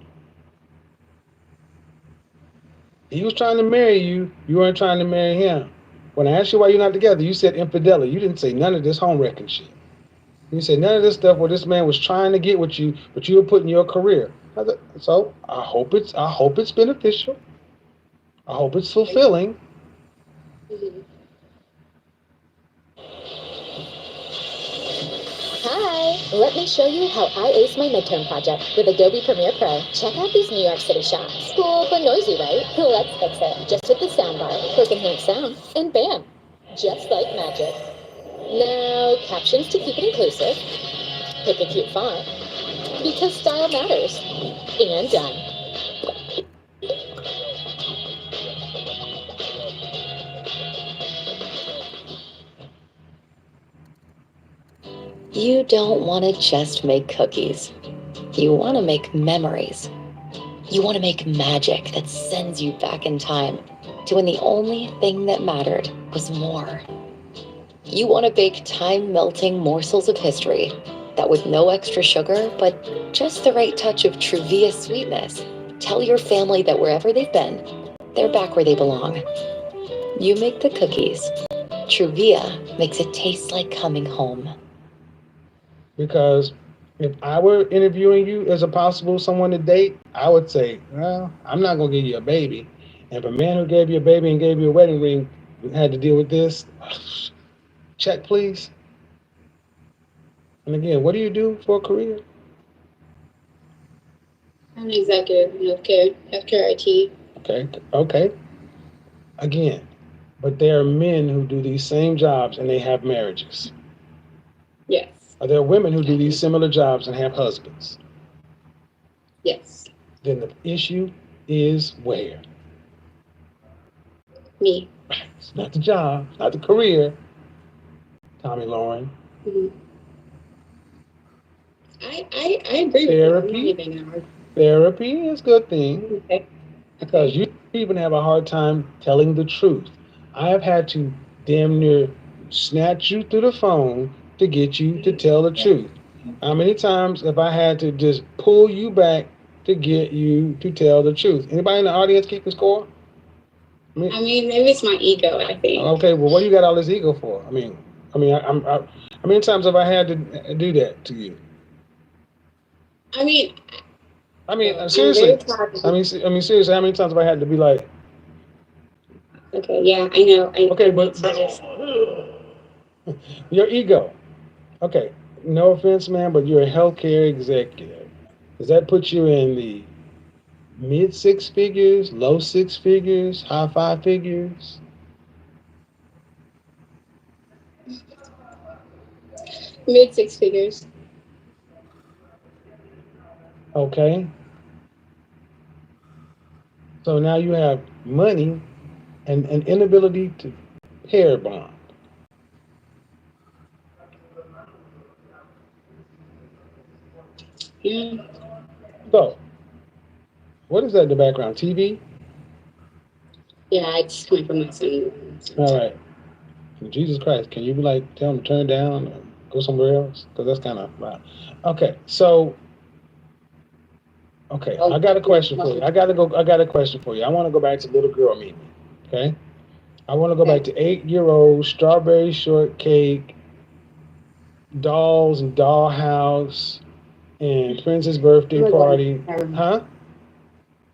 He was trying to marry you. You weren't trying to marry him. When I asked you why you're not together, you said infidelity. You didn't say none of this home wrecking shit. You said none of this stuff where this man was trying to get with you, but you were putting your career. So I hope it's beneficial. I hope it's fulfilling. Mm-hmm. Hi, let me show you how I ace my midterm project with Adobe Premiere Pro. Check out these New York City shots. Cool but noisy, right? Let's fix it. Just hit the soundbar, click enhance sound, and bam, just like magic. Now, captions to keep it inclusive. Pick a cute font, because style matters. And done. You don't want to just make cookies. You want to make memories. You want to make magic that sends you back in time to when the only thing that mattered was more. You want to bake time-melting morsels of history that with no extra sugar, but just the right touch of Truvia sweetness, tell your family that wherever they've been, they're back where they belong. You make the cookies. Truvia makes it taste like coming home. Because if I were interviewing you as a possible someone to date, I would say, well, I'm not going to give you a baby. And if a man who gave you a baby and gave you a wedding ring had to deal with this, check, please. And again, what do you do for a career? I'm an executive in healthcare IT. Okay. Again, but there are men who do these same jobs and they have marriages. Yes. Are there women who do these similar jobs and have husbands? Yes. Then the issue is where? Me. It's not the job, not the career, Tommy Lauren. Mm-hmm. I agree Therapy. with you. Therapy is a good thing. Okay. Because you even have a hard time telling the truth. I have had to damn near snatch you through the phone to get you to tell the truth. How many times have I had to just pull you back to get you to tell the truth? Anybody in the audience keeping score? I mean, maybe it's my ego, I think. Okay, well, what do you got all this ego for? How many times have I had to do that to you? Seriously. Seriously, how many times have I had to be like? Okay, yeah, I know. Okay, but your ego. Okay, no offense, man, but you're a healthcare executive. Does that put you in the mid six figures, low six figures, high five figures? Mid six figures. Okay. So now you have money and an inability to pair bond. Yeah. So, what is that in the background? TV? Yeah, it's coming from my son. All right. Jesus Christ, can you tell him to turn down or go somewhere else? Because that's kind of wow. Okay, so. Okay, I got a question for you. I got a question for you. I want to go back to little girl Mimi. Okay, I want to go back to 8-year-old strawberry shortcake, dolls and dollhouse, and Prince's birthday party. Huh?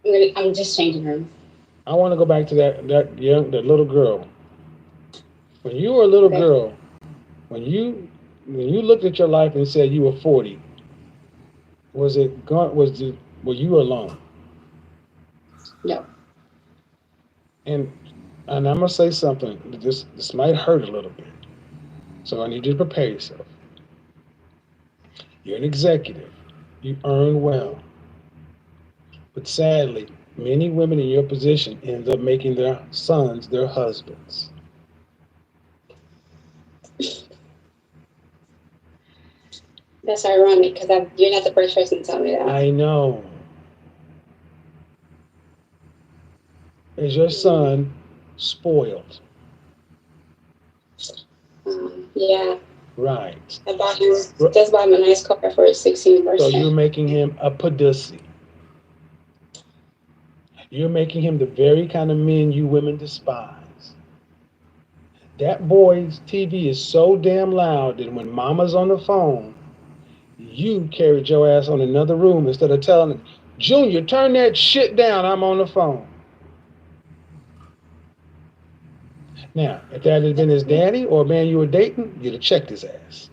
I'm just changing her. I want to go back to that little girl. When you were a little girl, when you looked at your life and said you were 40, were you alone? No. And I'm gonna say something. This might hurt a little bit, so I need you to prepare yourself. You're an executive. You earn well, but sadly, many women in your position end up making their sons their husbands. That's ironic because you're not the first person to tell me that. I know. Is your son spoiled? Yeah. Right. I just bought him a nice car for his 16th birthday. So you're making him a pussy. You're making him the very kind of men you women despise. That boy's TV is so damn loud that when mama's on the phone, you carried your ass on another room instead of telling him, Junior, turn that shit down, I'm on the phone. Now, if that had been his daddy or a man you were dating, you'd have checked his ass.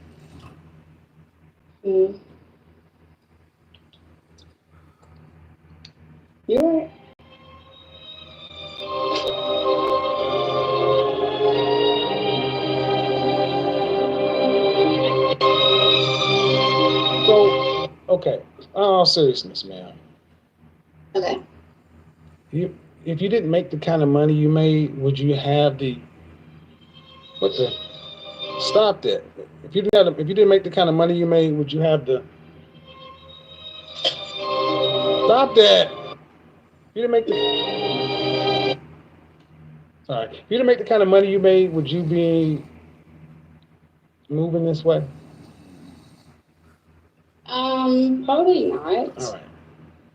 Mm. You're right. So, okay, all seriousness, man. Okay. If you didn't make the kind of money you made, would you have the stop that? If you didn't make the kind of money you made, would you have the stop that? If you didn't make the sorry. If you didn't make the kind of money you made, would you be moving this way? Probably not. All right.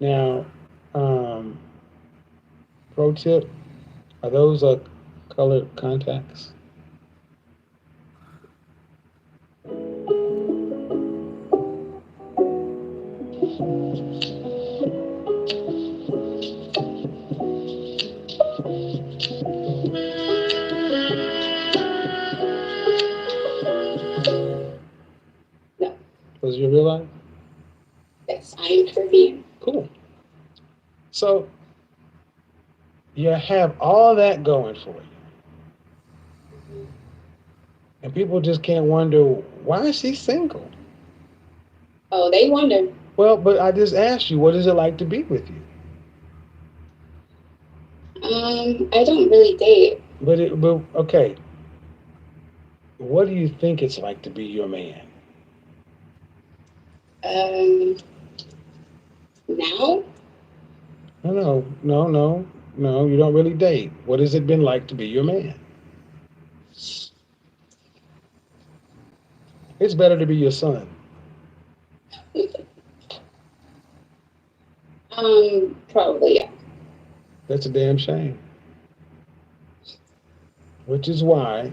Now, pro tip: are those colored contacts. No. Was your real life? Yes, I am Caribbean. Cool. So you have all that going for you. And people just can't wonder, why is she single? Oh, they wonder. Well, but I just asked you, what is it like to be with you? I don't really date. But okay. What do you think it's like to be your man? Now? No, you don't really date. What has it been like to be your man? It's better to be your son. Probably, yeah. That's a damn shame. Which is why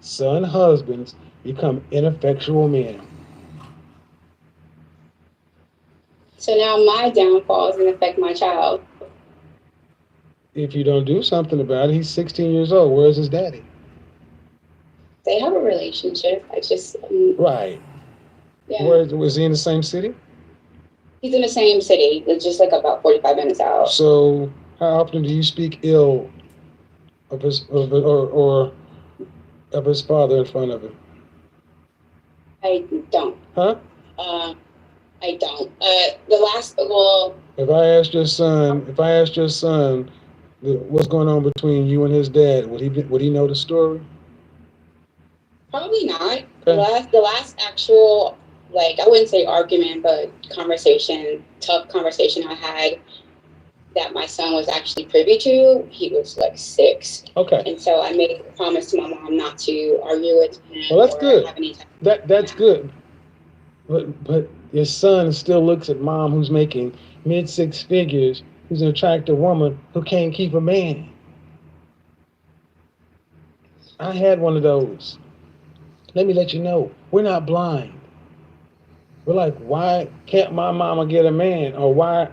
son husbands become ineffectual men. So now my downfall is going to affect my child. If you don't do something about it, he's 16 years old. Where's his daddy? They have a relationship. I just... Right. Yeah. Was he in the same city? He's in the same city, but just like about 45 minutes out. So how often do you speak ill of his or of his father in front of him? I don't. Huh? I don't. If I asked your son what's going on between you and his dad, would he know the story? Probably not. Okay. The last actual, I wouldn't say argument, but tough conversation I had that my son was actually privy to, he was 6. Okay. And so I made a promise to my mom not to argue with him. Well, that's good. Have any type That's good. But your son still looks at mom who's making mid-6 figures, who's an attractive woman who can't keep a man. I had one of those. Let me let you know, we're not blind. We're like, why can't my mama get a man? Or why?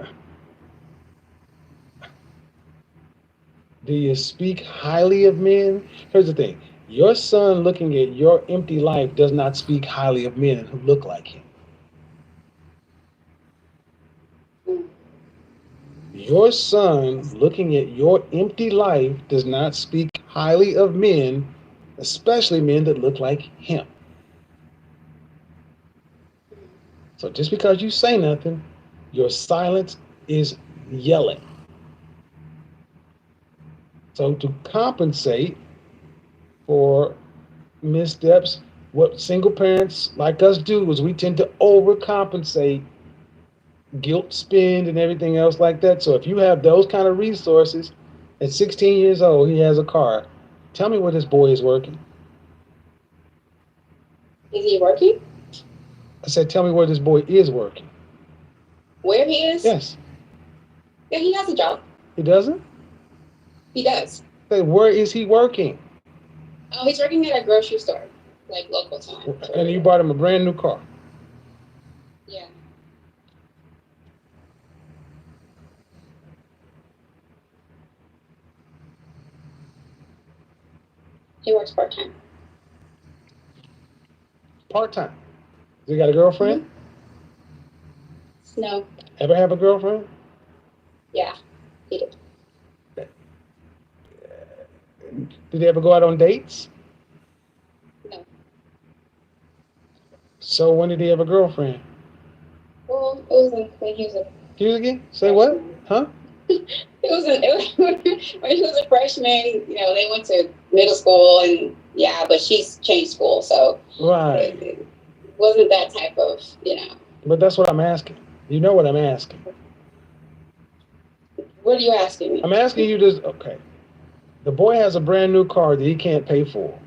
Do you speak highly of men? Here's the thing. Your son looking at your empty life does not speak highly of men who look like him. Your son looking at your empty life does not speak highly of men, especially men that look like him. So just because you say nothing, your silence is yelling. So to compensate for missteps, what single parents like us do is we tend to overcompensate, guilt spend and everything else like that. So if you have those kind of resources, at 16 years old, he has a car. Tell me where this boy is working. Is he working? I said, tell me where this boy is working. Where he is? Yes. Yeah, he has a job. He doesn't? He does. Say, where is he working? Oh, he's working at a grocery store, local time. And you bought him a brand new car. Yeah. He works part-time. Part-time. Has he got a girlfriend? Mm-hmm. No. Ever have a girlfriend? Yeah, he did. Did they ever go out on dates? No. So when did he have a girlfriend? Well, it was when he was a... Excuse again? Say what? Huh? When he was a freshman, they went to middle school and but she's changed school, so right. It wasn't that type of, But that's what I'm asking. You know what I'm asking. What are you asking me? I'm asking you this, okay. The boy has a brand new car that he can't pay for.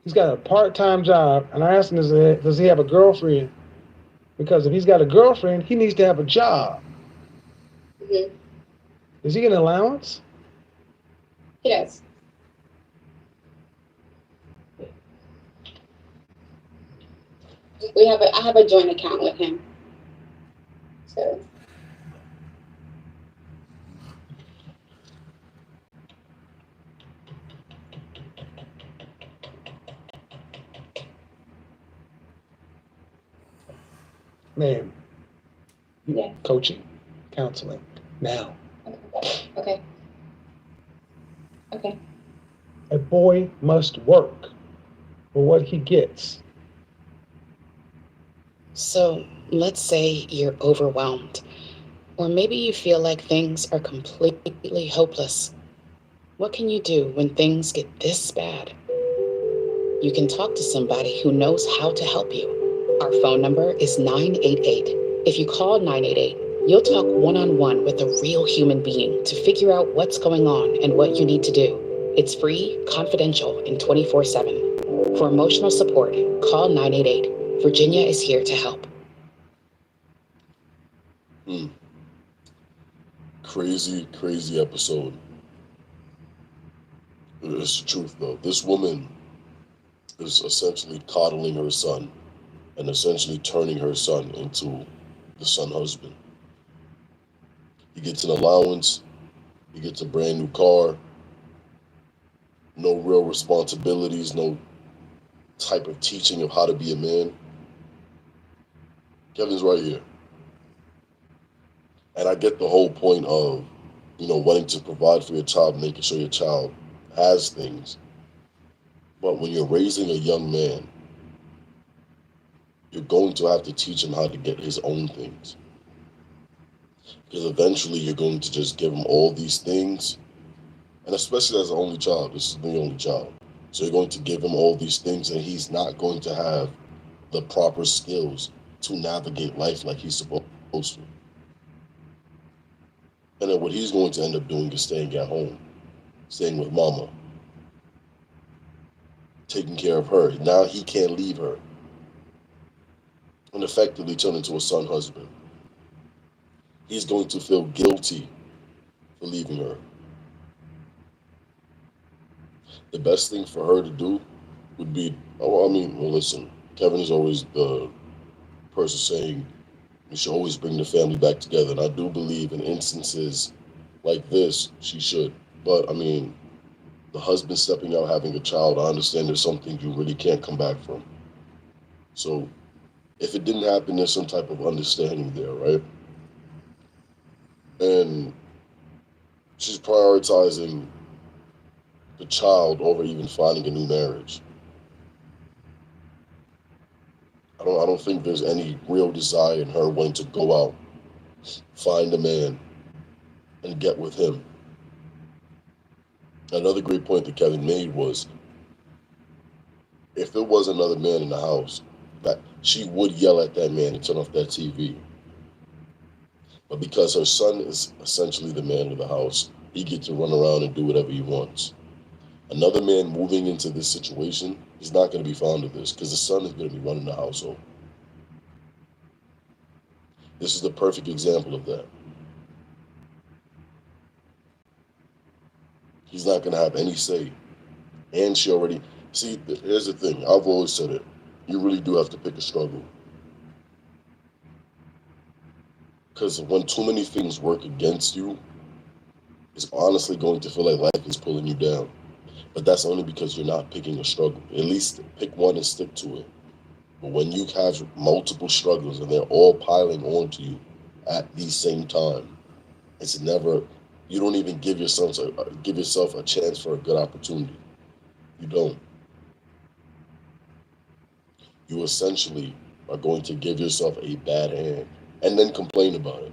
He's got a part-time job, and I asked him, does he have a girlfriend? Because if he's got a girlfriend, he needs to have a job. Mm-hmm. Does he get an allowance? He does. I have a joint account with him. So Ma'am, yeah. coaching, counseling, now. Okay. Okay. A boy must work for what he gets. So let's say you're overwhelmed, or maybe you feel like things are completely hopeless. What can you do when things get this bad? You can talk to somebody who knows how to help you. Our phone number is 988. If you call 988, you'll talk one-on-one with a real human being to figure out what's going on and what you need to do. It's free, confidential, and 24/7. For emotional support, call 988. Virginia is here to help. Crazy episode. It's the truth, though. This woman is essentially coddling her son and essentially turning her son into the son husband. He gets an allowance. He gets a brand new car. No real responsibilities, no type of teaching of how to be a man. Kevin's right here. And I get the whole point of, wanting to provide for your child, making sure your child has things. But when you're raising a young man, you're going to have to teach him how to get his own things. Because eventually you're going to just give him all these things. And especially as an only child, this is the only child. So you're going to give him all these things and he's not going to have the proper skills to navigate life like he's supposed to. And then what he's going to end up doing is staying at home, staying with mama, taking care of her. Now he can't leave her. And effectively turn into a son husband. He's going to feel guilty for leaving her. The best thing for her to do would be, listen, Kevin is always the person saying we should always bring the family back together. And I do believe in instances like this, she should. But, the husband stepping out, having a child, I understand there's some things you really can't come back from. So if it didn't happen, there's some type of understanding there, right? And she's prioritizing the child over even finding a new marriage. I don't think there's any real desire in her wanting to go out, find a man, and get with him. Another great point that Kevin made was, if there was another man in the house, that she would yell at that man and turn off that TV. But because her son is essentially the man of the house, he gets to run around and do whatever he wants. Another man moving into this situation, he's not going to be fond of this because the son is going to be running the household. This is the perfect example of that. He's not going to have any say. And she already, see, here's the thing. I've always said it. You really do have to pick a struggle. Because when too many things work against you, it's honestly going to feel like life is pulling you down. But that's only because you're not picking a struggle. At least pick one and stick to it. But when you have multiple struggles and they're all piling onto you at the same time, it's never, you don't even give yourself a chance for a good opportunity. You don't. You essentially are going to give yourself a bad hand and then complain about it.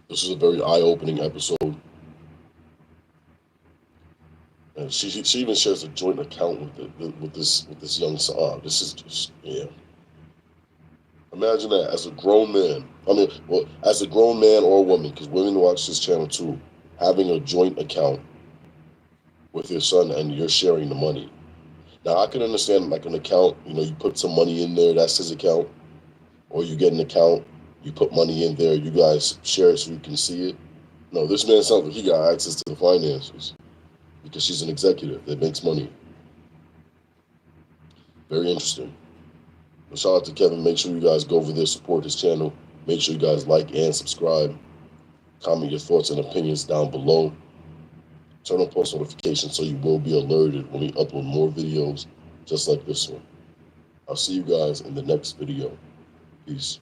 This is a very eye-opening episode. And she even shares a joint account with this young son. This is just, yeah. Imagine that as a grown man. As a grown man or woman, because women watch this channel too, having a joint account with your son and you're sharing the money. Now I can understand like an account, you put some money in there, that's his account, or you get an account, you put money in there, you guys share it so you can see it. No, this man sounds like he got access to the finances because she's an executive that makes money. Very interesting. But shout out to Kevin. Make sure you guys go over there, support his channel. Make sure you guys like and subscribe. Comment your thoughts and opinions down below. Turn on post notifications so you will be alerted when we upload more videos just like this one. I'll see you guys in the next video. Peace.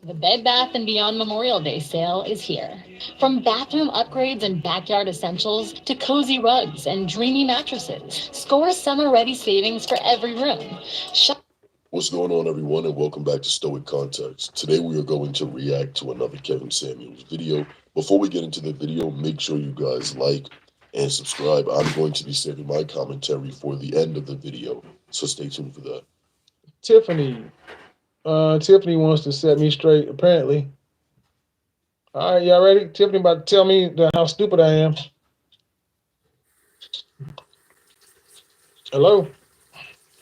The Bed Bath & Beyond Memorial Day sale is here. From bathroom upgrades and backyard essentials to cozy rugs and dreamy mattresses, score summer-ready savings for every room. What's going on, everyone, and welcome back to Stoic Context. Today we are going to react to another Kevin Samuels video. Before we get into the video, make sure you guys like and subscribe. I'm going to be saving my commentary for the end of the video, so stay tuned for that. Tiffany wants to set me straight, apparently. All right, y'all ready? Tiffany about to tell me how stupid I am. Hello?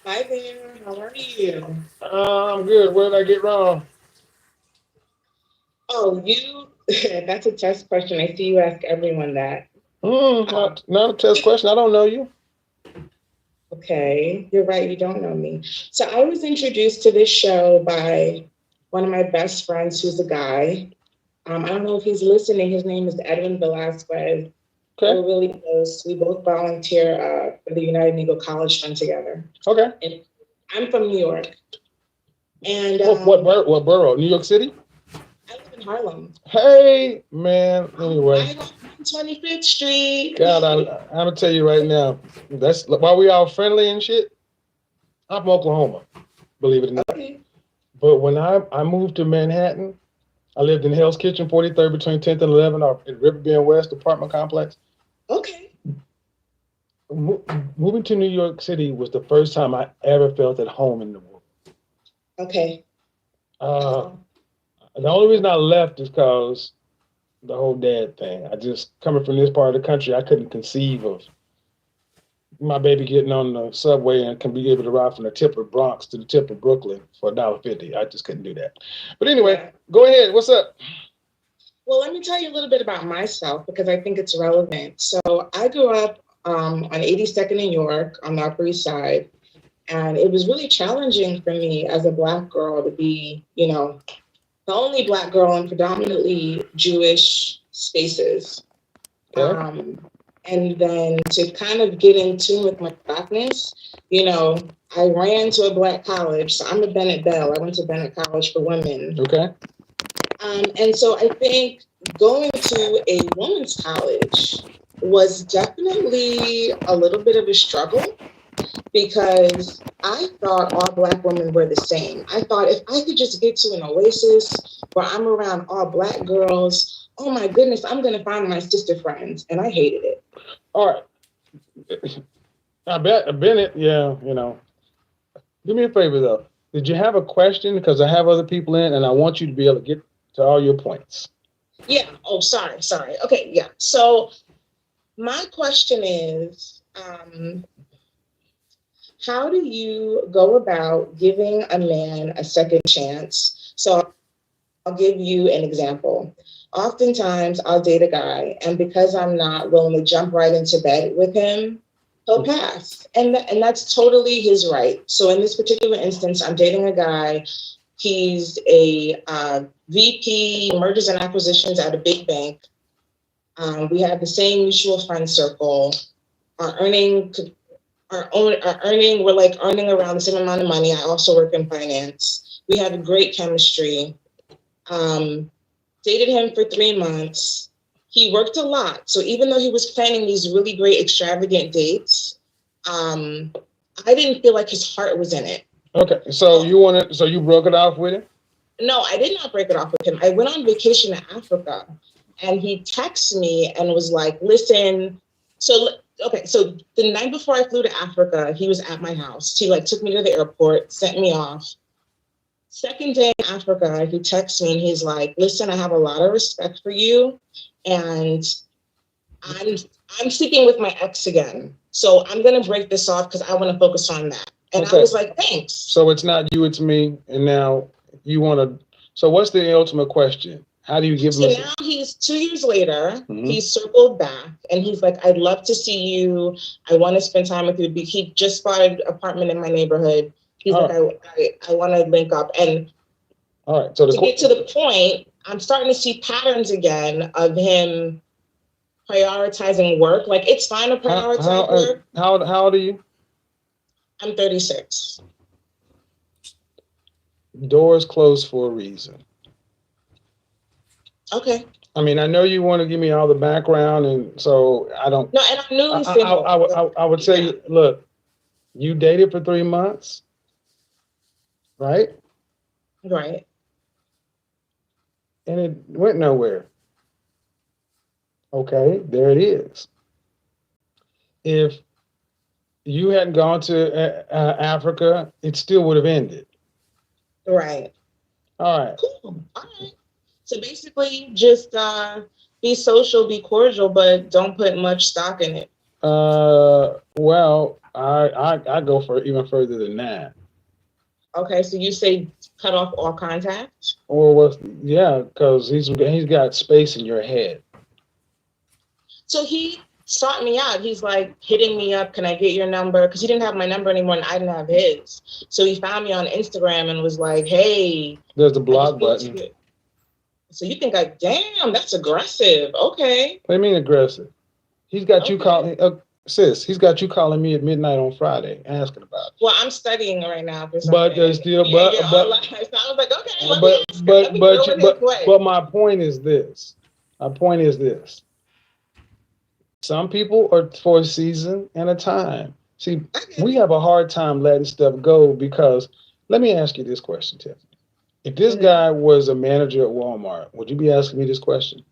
Hi there, how are you? I'm good. What did I get wrong? Oh, that's a test question. I see you ask everyone that. Not a test question. I don't know you. Okay, you're right, you don't know me. So I was introduced to this show by one of my best friends who's a guy. I don't know if he's listening. His name is Edwin Velasquez. Okay. We're really close. We both volunteer for the United Negro College Fund together. Okay. And I'm from New York. And what borough? New York City? I live in Harlem. Hey, man. Anyway. I live on 25th Street. God, I'm gonna tell you right now. That's why we all friendly and shit. I'm from Oklahoma, believe it or not. Okay. But when I moved to Manhattan, I lived in Hell's Kitchen, 43rd between 10th and 11th, in Riverbend West apartment complex. Okay. Moving to New York City was the first time I ever felt at home in the world. Okay. The only reason I left is because the whole dad thing. I just, coming from this part of the country, I couldn't conceive of my baby getting on the subway and can be able to ride from the tip of Bronx to the tip of Brooklyn for $1.50. I just couldn't do that. But anyway, Go ahead. What's up? Well, let me tell you a little bit about myself because I think it's relevant. So I grew up on 82nd in York on the Upper East Side. And it was really challenging for me as a Black girl to be, the only Black girl in predominantly Jewish spaces. And then to kind of get in tune with my Blackness, I ran to a Black college. So I'm a Bennett Bell. I went to Bennett College for Women. Okay. And so I think going to a women's college was definitely a little bit of a struggle because I thought all Black women were the same. I thought if I could just get to an oasis where I'm around all Black girls, oh my goodness, I'm going to find my sister friends. And I hated it. All right. I bet Bennett, yeah, Do me a favor though. Did you have a question? Because I have other people in and I want you to be able to get to all your points. Yeah. Oh, sorry. Okay. Yeah. So my question is, how do you go about giving a man a second chance? So I'll give you an example. Oftentimes I'll date a guy and because I'm not willing to jump right into bed with him, he'll pass. And that's totally his right. So in this particular instance, I'm dating a guy. He's a VP mergers and acquisitions at a big bank. We have the same mutual friend circle. Our earning, we're like earning around the same amount of money. I also work in finance. We have a great chemistry. Dated him for 3 months. He worked a lot. So even though he was planning these really great extravagant dates, I didn't feel like his heart was in it. Okay, so you broke it off with him? No, I did not break it off with him. I went on vacation to Africa and he texted me and was like, listen, so the night before I flew to Africa, he was at my house. He took me to the airport, sent me off. Second day in Africa, he texts me and he's like, listen, I have a lot of respect for you. And I'm sleeping with my ex again. So I'm going to break this off because I want to focus on that. And okay. I was like, thanks. So it's not you, it's me. And now you want to, so what's the ultimate question? How do you give him? So now he's 2 years later, he's circled back and he's like, I'd love to see you. I want to spend time with you. He just bought an apartment in my neighborhood. He's like, I want to link up. And all right, so to get to the point, I'm starting to see patterns again of him prioritizing work. Like it's fine to prioritize work. How old are you? I'm 36. Doors closed for a reason. Okay. I mean, I know you want to give me all the background, and so I don't. No, and I'm newly single. I would say, look, you dated for 3 months, right? Right. And it went nowhere. Okay, there it is. If you hadn't gone to Africa, it still would have ended. Right. All right. Cool. All right. So basically, just be social, be cordial, but don't put much stock in it. Well, I go for even further than that. Okay, so you say cut off all contact? Or yeah, because he's got space in your head. So he sought me out. He's like hitting me up. Can I get your number? Because he didn't have my number anymore and I didn't have his. So he found me on Instagram and was like, hey. There's the block button. So you think damn, that's aggressive. Okay. What do you mean aggressive? He's got you calling, sis, he's got you calling me at midnight on Friday asking about it. Well, I'm studying right now. For but there's still, so I was like, okay. But my point is this. Some people are for a season and a time. See, we have a hard time letting stuff go because, let me ask you this question, Tiffany. If this guy was a manager at Walmart, would you be asking me this question?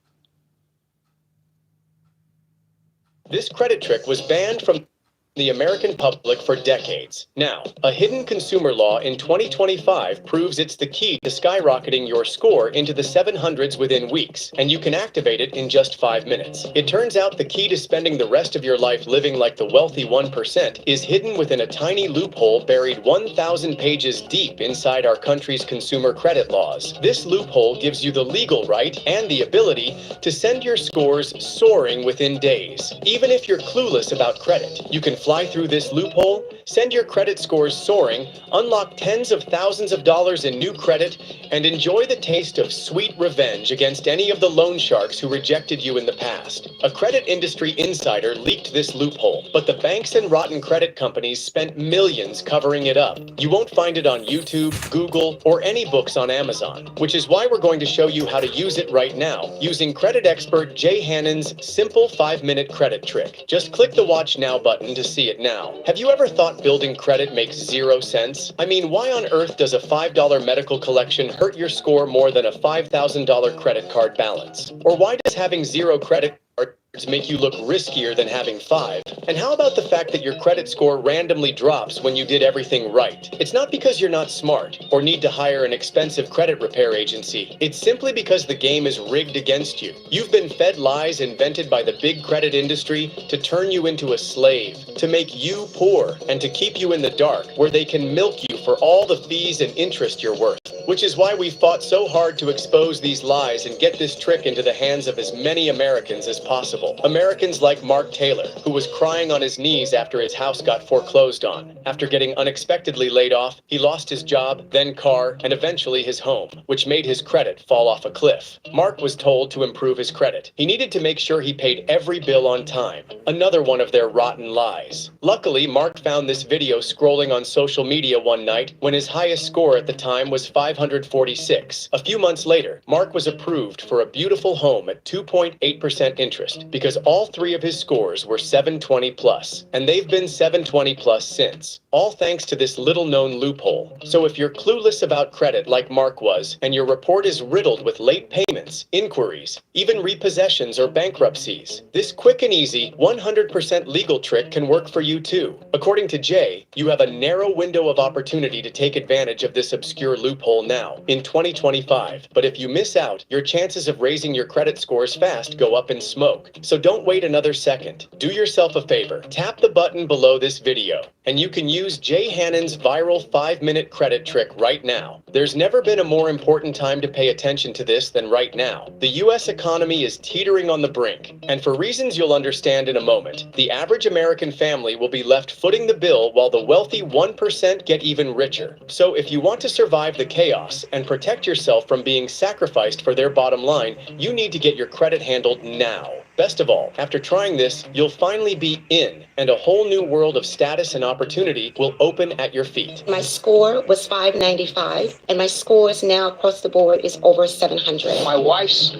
This credit trick was banned from the American public for decades. Now, a hidden consumer law in 2025 proves it's the key to skyrocketing your score into the 700s within weeks, and you can activate it in just 5 minutes. It turns out the key to spending the rest of your life living like the wealthy 1% is hidden within a tiny loophole buried 1,000 pages deep inside our country's consumer credit laws. This loophole gives you the legal right and the ability to send your scores soaring within days. Even if you're clueless about credit, you can fly through this loophole Send your credit scores soaring, unlock tens of thousands of dollars in new credit, and enjoy the taste of sweet revenge against any of the loan sharks who rejected you in the past. A credit industry insider leaked this loophole, but the banks and rotten credit companies spent millions covering it up. You won't find it on YouTube, Google, or any books on Amazon, which is why we're going to show you how to use it right now, using credit expert Jay Hannon's simple 5-minute credit trick. Just click the Watch Now button to see it now. Have you ever thought building credit makes zero sense? I mean, why on earth does a $5 medical collection hurt your score more than a $5,000 credit card balance? Or why does having zero credit cards make you look riskier than having 5? And how about the fact that your credit score randomly drops when you did everything right? It's not because you're not smart or need to hire an expensive credit repair agency. It's simply because the game is rigged against you. You've been fed lies invented by the big credit industry to turn you into a slave, to make you poor, and to keep you in the dark where they can milk you for all the fees and interest you're worth. Which is why we fought so hard to expose these lies and get this trick into the hands of as many Americans as possible. Americans like Mark Taylor, who was crying on his knees after his house got foreclosed on. After getting unexpectedly laid off, he lost his job, then car, and eventually his home, which made his credit fall off a cliff. Mark was told to improve his credit. He needed to make sure he paid every bill on time. Another one of their rotten lies. Luckily, Mark found this video scrolling on social media one night when his highest score at the time was 546. A few months later, Mark was approved for a beautiful home at 2.8% interest because all 3 of his scores were 720 plus, and they've been 720 plus since. All thanks to this little-known loophole. So if you're clueless about credit like Mark was, and your report is riddled with late payments, inquiries, even repossessions or bankruptcies, this quick and easy 100% legal trick can work for you too. According to Jay, you have a narrow window of opportunity to take advantage of this obscure loophole now, in 2025. But if you miss out, your chances of raising your credit scores fast go up in smoke. So don't wait another second. Do yourself a favor. Tap the button below this video, and you can use Jay Hannon's viral 5-minute credit trick right now. There's never been a more important time to pay attention to this than right now. The U.S. economy is teetering on the brink, and for reasons you'll understand in a moment, the average American family will be left footing the bill while the wealthy 1% get even richer. So if you want to survive the chaos and protect yourself from being sacrificed for their bottom line, you need to get your credit handled now. Best of all, after trying this, you'll finally be in, and a whole new world of status and opportunity will open at your feet. My score was 595, and my scores now across the board is over 700. My wife's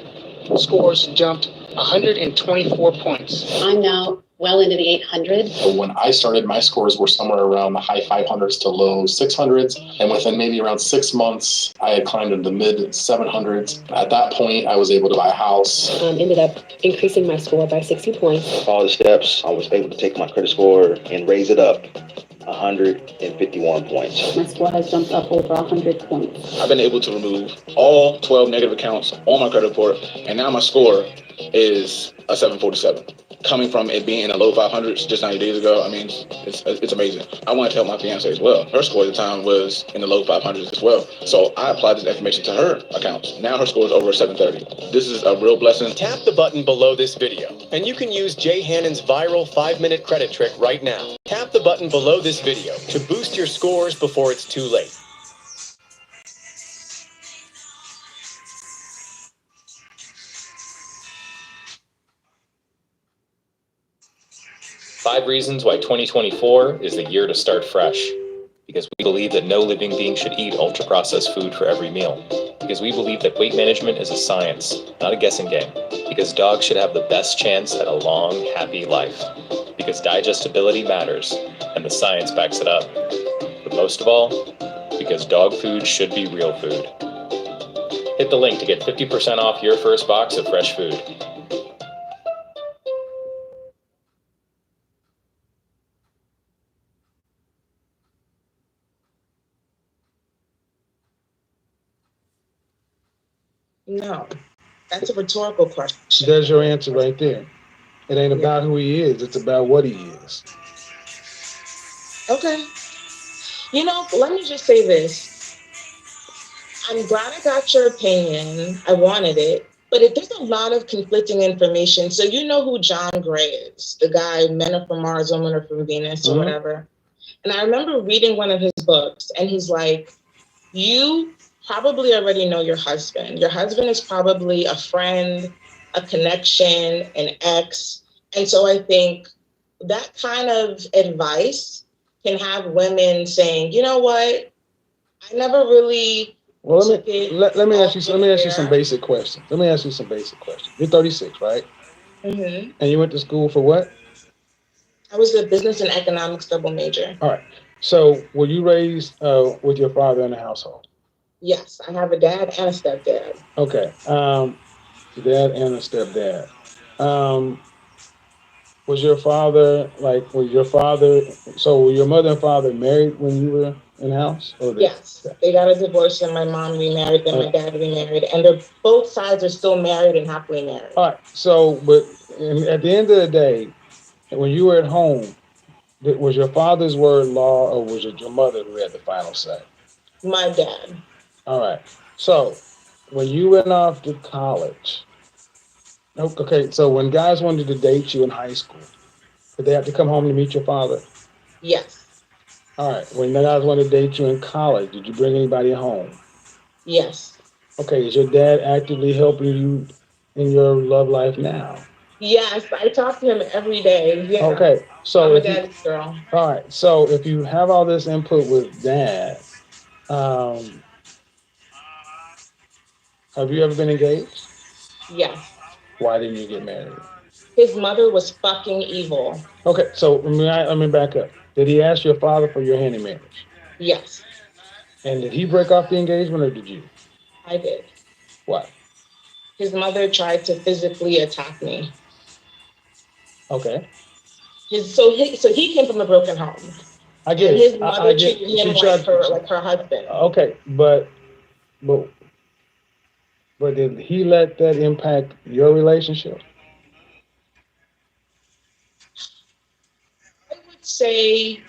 scores jumped 124 points. I'm now well into the 800s. When I started, my scores were somewhere around the high 500s to low 600s. And within maybe around 6 months, I had climbed into the mid 700s. At that point, I was able to buy a house. Ended up increasing my score by 60 points. All the steps, I was able to take my credit score and raise it up 151 points. My score has jumped up over 100 points. I've been able to remove all 12 negative accounts on my credit report, and now my score is a 747. Coming from it being in the low 500s just 90 days ago, I mean, it's amazing. I wanted to help my fiance as well. Her score at the time was in the low 500s as well. So I applied this information to her accounts. Now her score is over 730. This is a real blessing. Tap the button below this video, and you can use Jay Hannon's viral 5-minute credit trick right now. Tap the button below this video to boost your scores before it's too late. Five reasons why 2024 is the year to start fresh. Because we believe that no living being should eat ultra-processed food for every meal. Because we believe that weight management is a science, not a guessing game. Because dogs should have the best chance at a long, happy life. Because digestibility matters, and the science backs it up. But most of all, because dog food should be real food. Hit the link to get 50% off your first box of fresh food. No, that's a rhetorical question. There's your answer right there. It ain't about who he is, it's about what he is. Okay. You know, let me just say this. I'm glad I got your opinion. I wanted it. But there's a lot of conflicting information. So you know who John Gray is, the guy, men are from Mars, women are from Venus, or whatever. And I remember reading one of his books, and he's like, you probably already know your husband. Your husband is probably a friend, a connection, an ex. And so I think that kind of advice can have women saying, you know what, I never really. Well, let me ask you some basic questions. You're 36, right? Mm-hmm. And you went to school for what? I was a business and economics double major. All right. So were you raised with your father in the household? Yes, I have a dad and a stepdad. Okay. Dad and a stepdad. Was your father so were your mother and father married when you were in the house? Yes. They got a divorce and my mom remarried, then my dad remarried. And both sides are still married and happily married. All right. So, but at the end of the day, when you were at home, was your father's word law or was it your mother who had the final say? My dad. All right. So when you went off to college, okay, so when guys wanted to date you in high school, did they have to come home to meet your father? Yes. All right. When the guys wanted to date you in college, did you bring anybody home? Yes. Okay. Is your dad actively helping you in your love life now? Yes. I talk to him every day. Yeah. Okay. So I'm a daddy's girl. All right. So if you have all this input with dad, have you ever been engaged? Yes. Why didn't you get married? His mother was fucking evil. Okay, so let me back up. Did he ask your father for your hand in marriage? Yes. And did he break off the engagement or did you? I did. Why? His mother tried to physically attack me. Okay. So he came from a broken home. I get and it. His mother treated him like her husband. Okay, but did he let that impact your relationship? I would say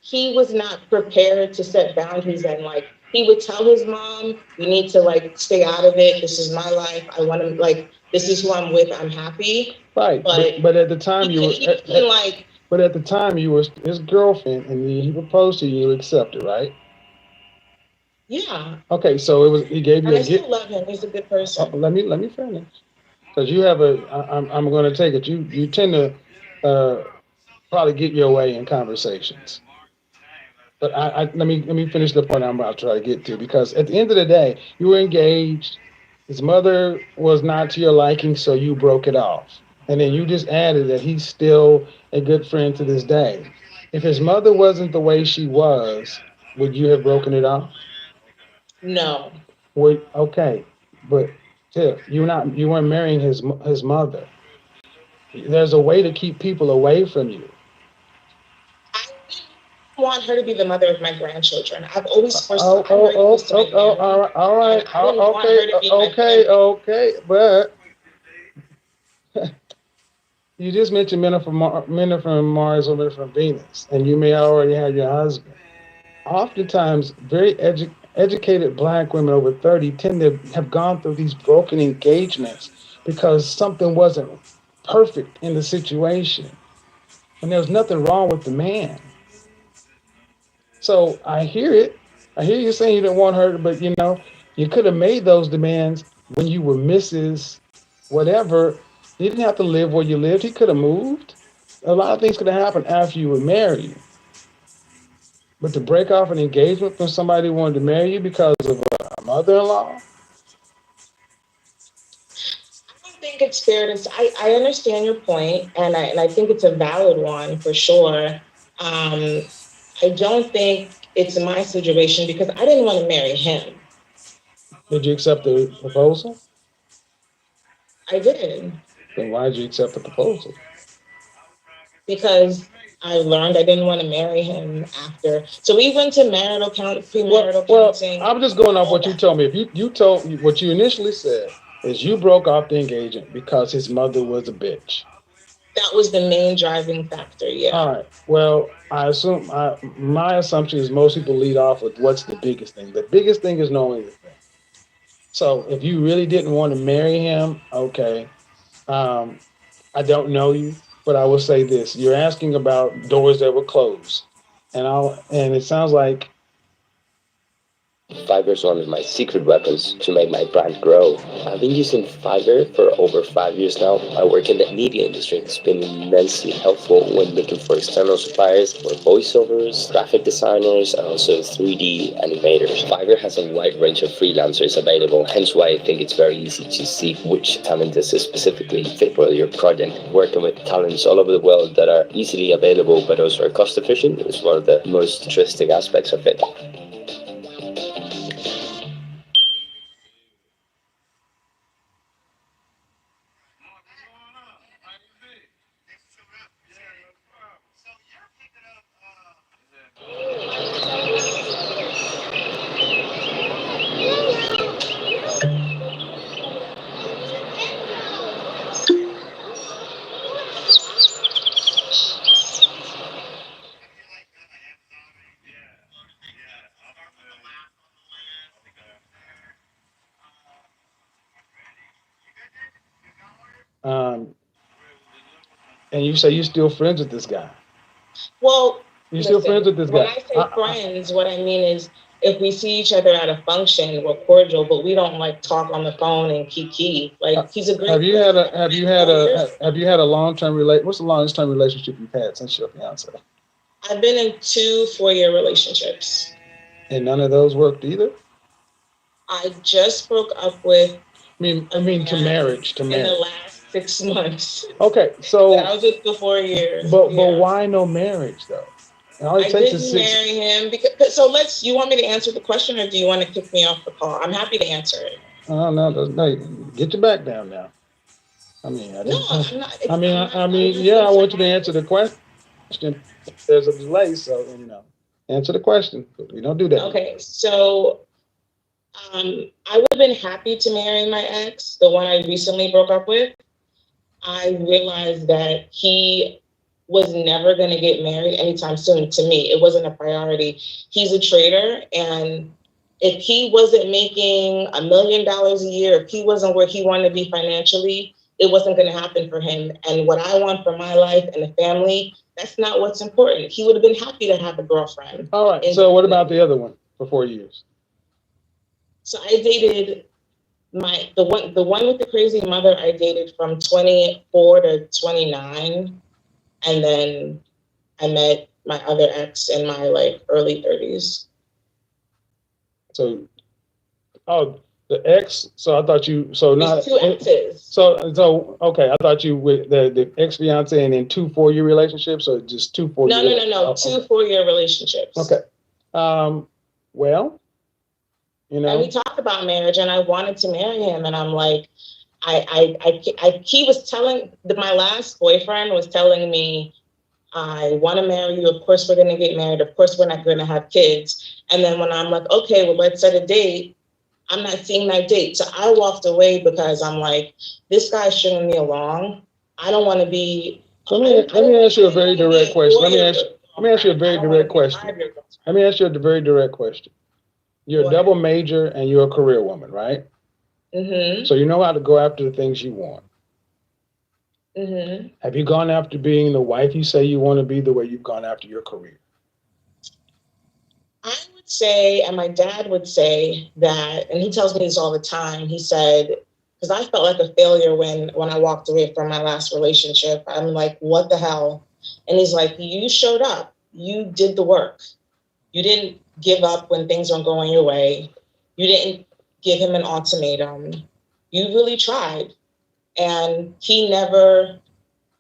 he was not prepared to set boundaries, and like he would tell his mom, "You need to like stay out of it. This is my life. I want to this is who I'm with. I'm happy." Right, but at the time you were his girlfriend, and he proposed to you. You accepted, right? Yeah. Okay, so he gave you and a I gift. still love him. He's a good person. Let me finish, because you have I'm going to take it. You tend to probably get your way in conversations. But let me finish the point I'm about to try to get to, because at the end of the day, you were engaged. His mother was not to your liking, so you broke it off. And then you just added that he's still a good friend to this day. If his mother wasn't the way she was, would you have broken it off? No. Okay, but Tiff, you weren't marrying his mother. There's a way to keep people away from you. I want her to be the mother of my grandchildren. I've always forced all right, okay, but you just mentioned men are from Mars or men from Venus, and you may already have your husband. Oftentimes, very educated Black women over 30 tend to have gone through these broken engagements because something wasn't perfect in the situation, and there's nothing wrong with the man. So I hear it. I hear you saying you didn't want her, but you could have made those demands when you were Mrs. Whatever. You didn't have to live where you lived. He could have moved. A lot of things could have happened after you were married. But to break off an engagement from somebody who wanted to marry you because of a mother-in-law? I don't think it's fair to. I understand your point, and I think it's a valid one for sure. I don't think it's my situation because I didn't want to marry him. Did you accept the proposal? I did. Then why did you accept the proposal? Because I learned I didn't want to marry him after. So we went to premarital counseling. I'm just going off what you told me. If you told me what you initially said is you broke off the engagement because his mother was a bitch. That was the main driving factor, yeah. All right. Well, I assume my assumption is most people lead off with what's the biggest thing. The biggest thing is knowing the thing. So if you really didn't want to marry him, okay. I don't know you. but I will say this: you're asking about doors that were closed, and it sounds like Fiverr is one of my secret weapons to make my brand grow. I've been using Fiverr for over 5 years now. I work in the media industry. It's been immensely helpful when looking for external suppliers for voiceovers, graphic designers, and also 3D animators. Fiverr has a wide range of freelancers available, hence why I think it's very easy to see which talent does specifically fit for your project. Working with talents all over the world that are easily available but also are cost efficient is one of the most interesting aspects of it. and you say you're still friends with this guy. Well, You're still friends with this when guy. I say friends, what I mean is if we see each other at a function, we're cordial, but we don't like talk on the phone and kiki. Like he's a great. Have you had a long-term what's the longest-term relationship you've had since your fiance? I've been in 2 4-year relationships. And none of those worked either? I just broke up with. I mean to marriage. In the last 6 months. Okay, so I was with for 4 years. But why no marriage though? I didn't marry him because. So you want me to answer the question, or do you want to kick me off the call? I'm happy to answer it. No, get your back down now. I mean, I want you to answer the question. There's a delay, so answer the question. We don't do that. Okay, so I would have been happy to marry my ex, the one I recently broke up with. I realized that he was never going to get married anytime soon. To me, it wasn't a priority. He's a trader, and if he wasn't making $1 million a year, if he wasn't where he wanted to be financially, it wasn't going to happen for him. And what I want for my life and a family, that's not what's important. He would have been happy to have a girlfriend. All right. So what about the other one for 4 years? So I dated the one with the crazy mother. I dated from 24 to 29. And then I met my other ex in my early 30s. So, the ex. So I thought you. So not 2 exes. So okay. I thought you with the ex fiance and then 2 4-year relationships, or just 2 4 years. No. 2 4-year relationships. Okay. Well, And we talked about marriage, and I wanted to marry him, and I'm like. He was telling my last boyfriend was telling me, I want to marry you. Of course, we're going to get married. Of course, we're not going to have kids. And then when I'm like, okay, well, let's set a date. I'm not seeing that date. So I walked away because I'm like, this guy's stringing me along. I don't want to be. Let me ask you a very direct question. Let me ask you a very direct question. You're a double major and you're a career woman, right? Mm-hmm. So you know how to go after the things you want. Mm-hmm. Have you gone after being the wife you say you want to be the way you've gone after your career? I would say, and my dad would say that, and he tells me this all the time. He said, because I felt like a failure when I walked away from my last relationship. I'm like, what the hell? And he's like, you showed up. You did the work. You didn't give up when things weren't going your way. You didn't give him an ultimatum. You really tried. And he never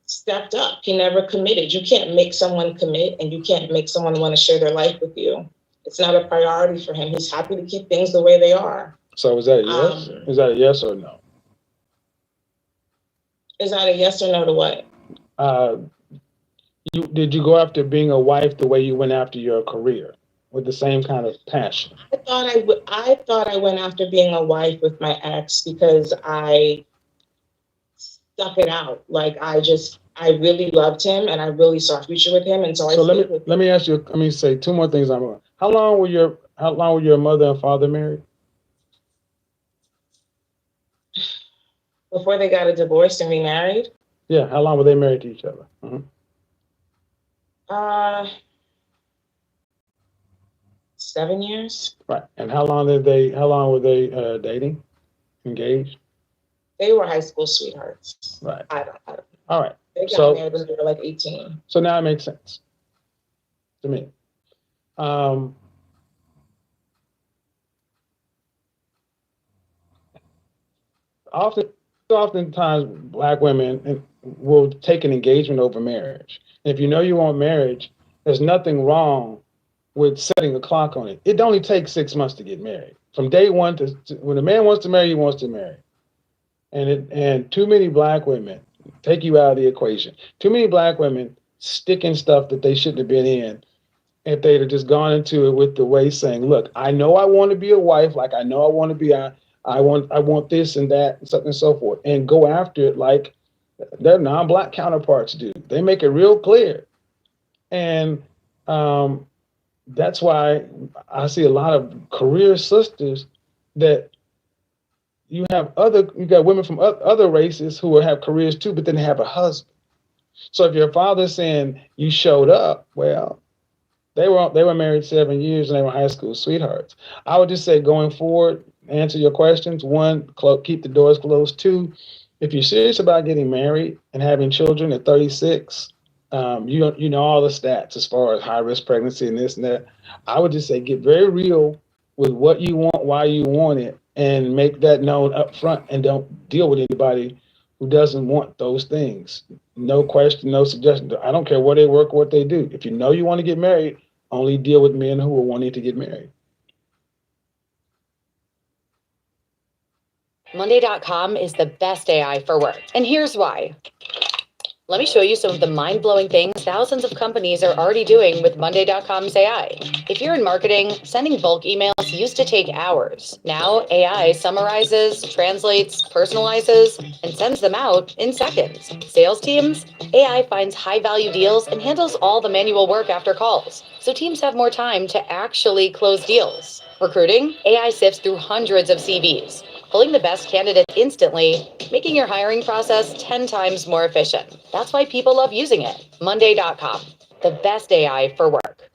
stepped up. He never committed. You can't make someone commit, and you can't make someone want to share their life with you. It's not a priority for him. He's happy to keep things the way they are. So is that a yes? Is that a yes or no? Is that a yes or no to what? Did you go after being a wife the way you went after your career? With the same kind of passion? I thought I went after being a wife with my ex because I stuck it out. Like I really loved him and I really saw a future with him, and so let me ask you. Let me say 2 more things. How long were your mother and father married? Before they got a divorce and remarried. Yeah, how long were they married to each other? Mhm. 7 years. Right. And how long were they dating, engaged? They were high school sweethearts. Right. I don't. All right. They got So, married when they were like 18. so now it makes sense to me. Oftentimes, Black women will take an engagement over marriage. And if you know you want marriage, there's nothing wrong with setting a clock on it. It only takes 6 months to get married. From day one to when a man wants to marry, he wants to marry. And too many Black women take you out of the equation. Too many Black women stick in stuff that they shouldn't have been in if they'd have just gone into it with the way saying, look, I know I want to be a wife, like I know I want to be I want this and that and something and so forth, and go after it like their non-Black counterparts do. They make it real clear. And that's why I see a lot of career sisters that you got women from other races who will have careers too, but then have a husband. So if your father's saying you showed up, well, they were married 7 years and they were high school sweethearts. I would just say going forward, answer your questions. 1, keep the doors closed. 2, if you're serious about getting married and having children at 36, you know all the stats as far as high risk pregnancy and this and that. I would just say get very real with what you want, why you want it, and make that known up front, and don't deal with anybody who doesn't want those things. No question, no suggestion. I don't care where they work or what they do. If you know you want to get married, only deal with men who are wanting to get married. Monday.com is the best AI for work, and here's why. Let me show you some of the mind-blowing things thousands of companies are already doing with Monday.com's AI. If you're in marketing, sending bulk emails used to take hours. Now AI summarizes, translates, personalizes, and sends them out in seconds. Sales teams, AI finds high-value deals and handles all the manual work after calls, so teams have more time to actually close deals. Recruiting, AI sifts through hundreds of CVs, pulling the best candidate instantly, making your hiring process 10 times more efficient. That's why people love using it. Monday.com, the best AI for work.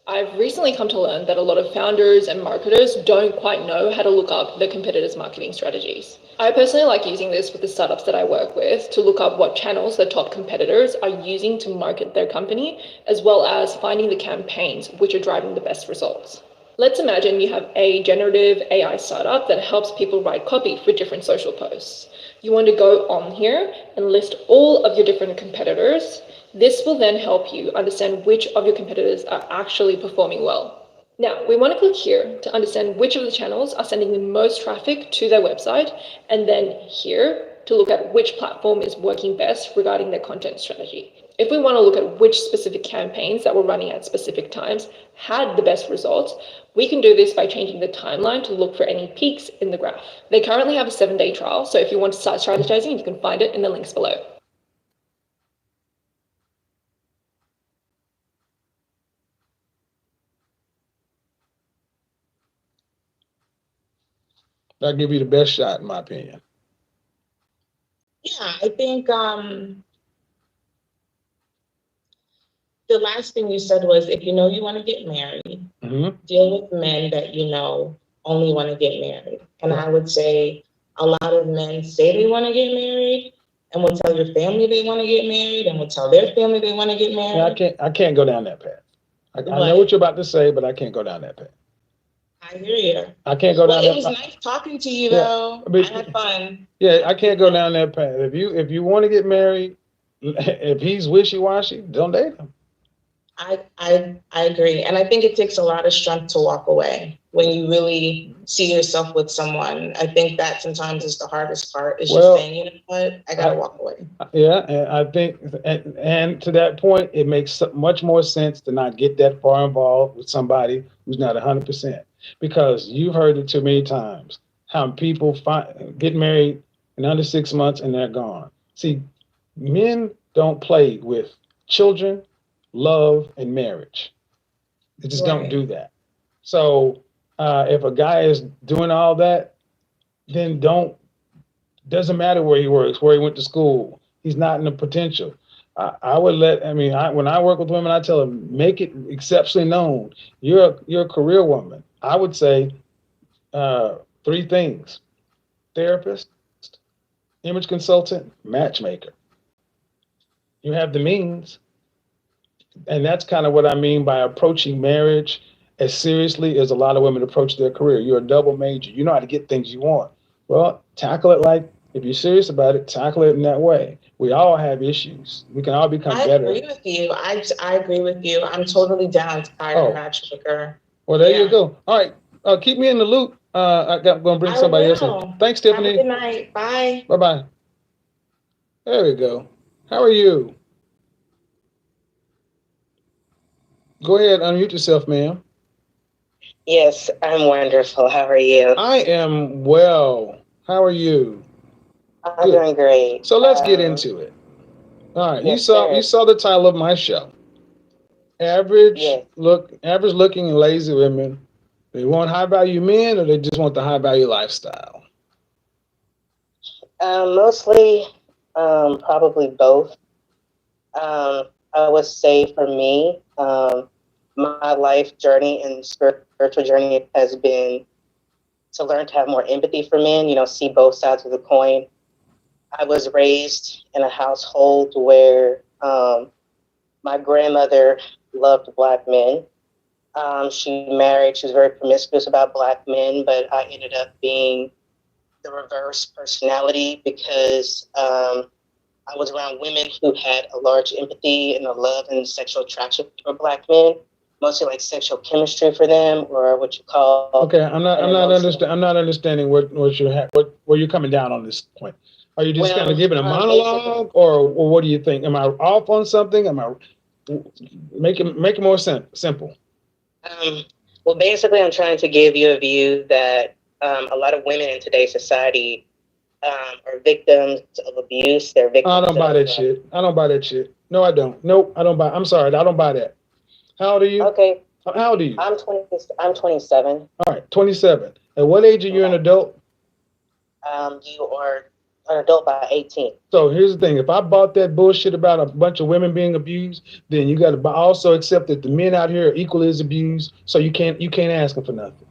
I've recently come to learn that a lot of founders and marketers don't quite know how to look up their competitors' marketing strategies. I personally like using this with the startups that I work with to look up what channels their top competitors are using to market their company, as well as finding the campaigns which are driving the best results. Let's imagine you have a generative AI startup that helps people write copy for different social posts. You want to go on here and list all of your different competitors. This will then help you understand which of your competitors are actually performing well. Now, we want to click here to understand which of the channels are sending the most traffic to their website, and then here to look at which platform is working best regarding their content strategy. If we want to look at which specific campaigns that were running at specific times had the best results, we can do this by changing the timeline to look for any peaks in the graph. They currently have a 7-day trial, so if you want to start strategizing, you can find it in the links below. That'll give you the best shot, in my opinion. Yeah, I think the last thing you said was, if you know you want to get married, deal with men that you know only want to get married. And I would say a lot of men say they want to get married and will tell your family they want to get married and will tell their family they want to get married. Yeah, I can't go down that path. I know what you're about to say, but I can't go down that path. I hear you. I can't go down It that was path. nice talking to you, though. I had fun. Yeah, I can't go down that path. If you want to get married, if he's wishy-washy, don't date him. I agree. And I think it takes a lot of strength to walk away when you really see yourself with someone. I think that sometimes is the hardest part, is just saying, you know what, I got to walk away. Yeah, and I think, and to that point, it makes much more sense to not get that far involved with somebody who's not 100%. Because you've heard it too many times, how people get married in under 6 months and they're gone. See, men don't play with children, love, and marriage. They just don't do that. So if a guy is doing all that, then doesn't matter where he works, where he went to school. He's not in the potential. When I work with women, I tell them, make it exceptionally known. You're a career woman. I would say 3 things: therapist, image consultant, matchmaker. You have the means. And that's kind of what I mean by approaching marriage as seriously as a lot of women approach their career. You're a double major. You know how to get things you want. Well, tackle it like, if you're serious about it, tackle it in that way. We all have issues. We can all become better. I agree with you. I agree with you. I'm totally down to hire a matchmaker. Well, there you go. All right. Keep me in the loop. I'm going to bring somebody else in. Thanks, Tiffany. Have a good night. Bye. Bye-bye. There we go. How are you? Go ahead, unmute yourself, ma'am. Yes, I'm wonderful. How are you? I am well. How are you? I'm doing great. So let's get into it. All right. Yes, you saw the title of my show. Average looking and lazy women. They want high value men, or they just want the high value lifestyle? Mostly, probably both. I would say for me, my life journey and spiritual journey has been to learn to have more empathy for men, see both sides of the coin. I was raised in a household where my grandmother loved Black men. She was very promiscuous about Black men, but I ended up being the reverse personality because I was around women who had a large empathy and a love and sexual attraction for Black men, mostly like sexual chemistry for them, or what you call. Okay, I'm not understanding where you're coming down on this point. Are you just kind of giving a monologue, or what do you think? Am I off on something? Make it more simple? Well, basically, I'm trying to give you a view that a lot of women in today's society are victims of abuse. They're victims. I don't buy that shit. No, I don't. Nope, I don't buy. I'm sorry, I don't buy that. How old are you? Okay. How old are you? I'm 27. All right, 27. At what age are you an adult? You are an adult by 18. So here's the thing: if I bought that bullshit about a bunch of women being abused, then you got to also accept that the men out here are equally as abused. So you can't ask them for nothing.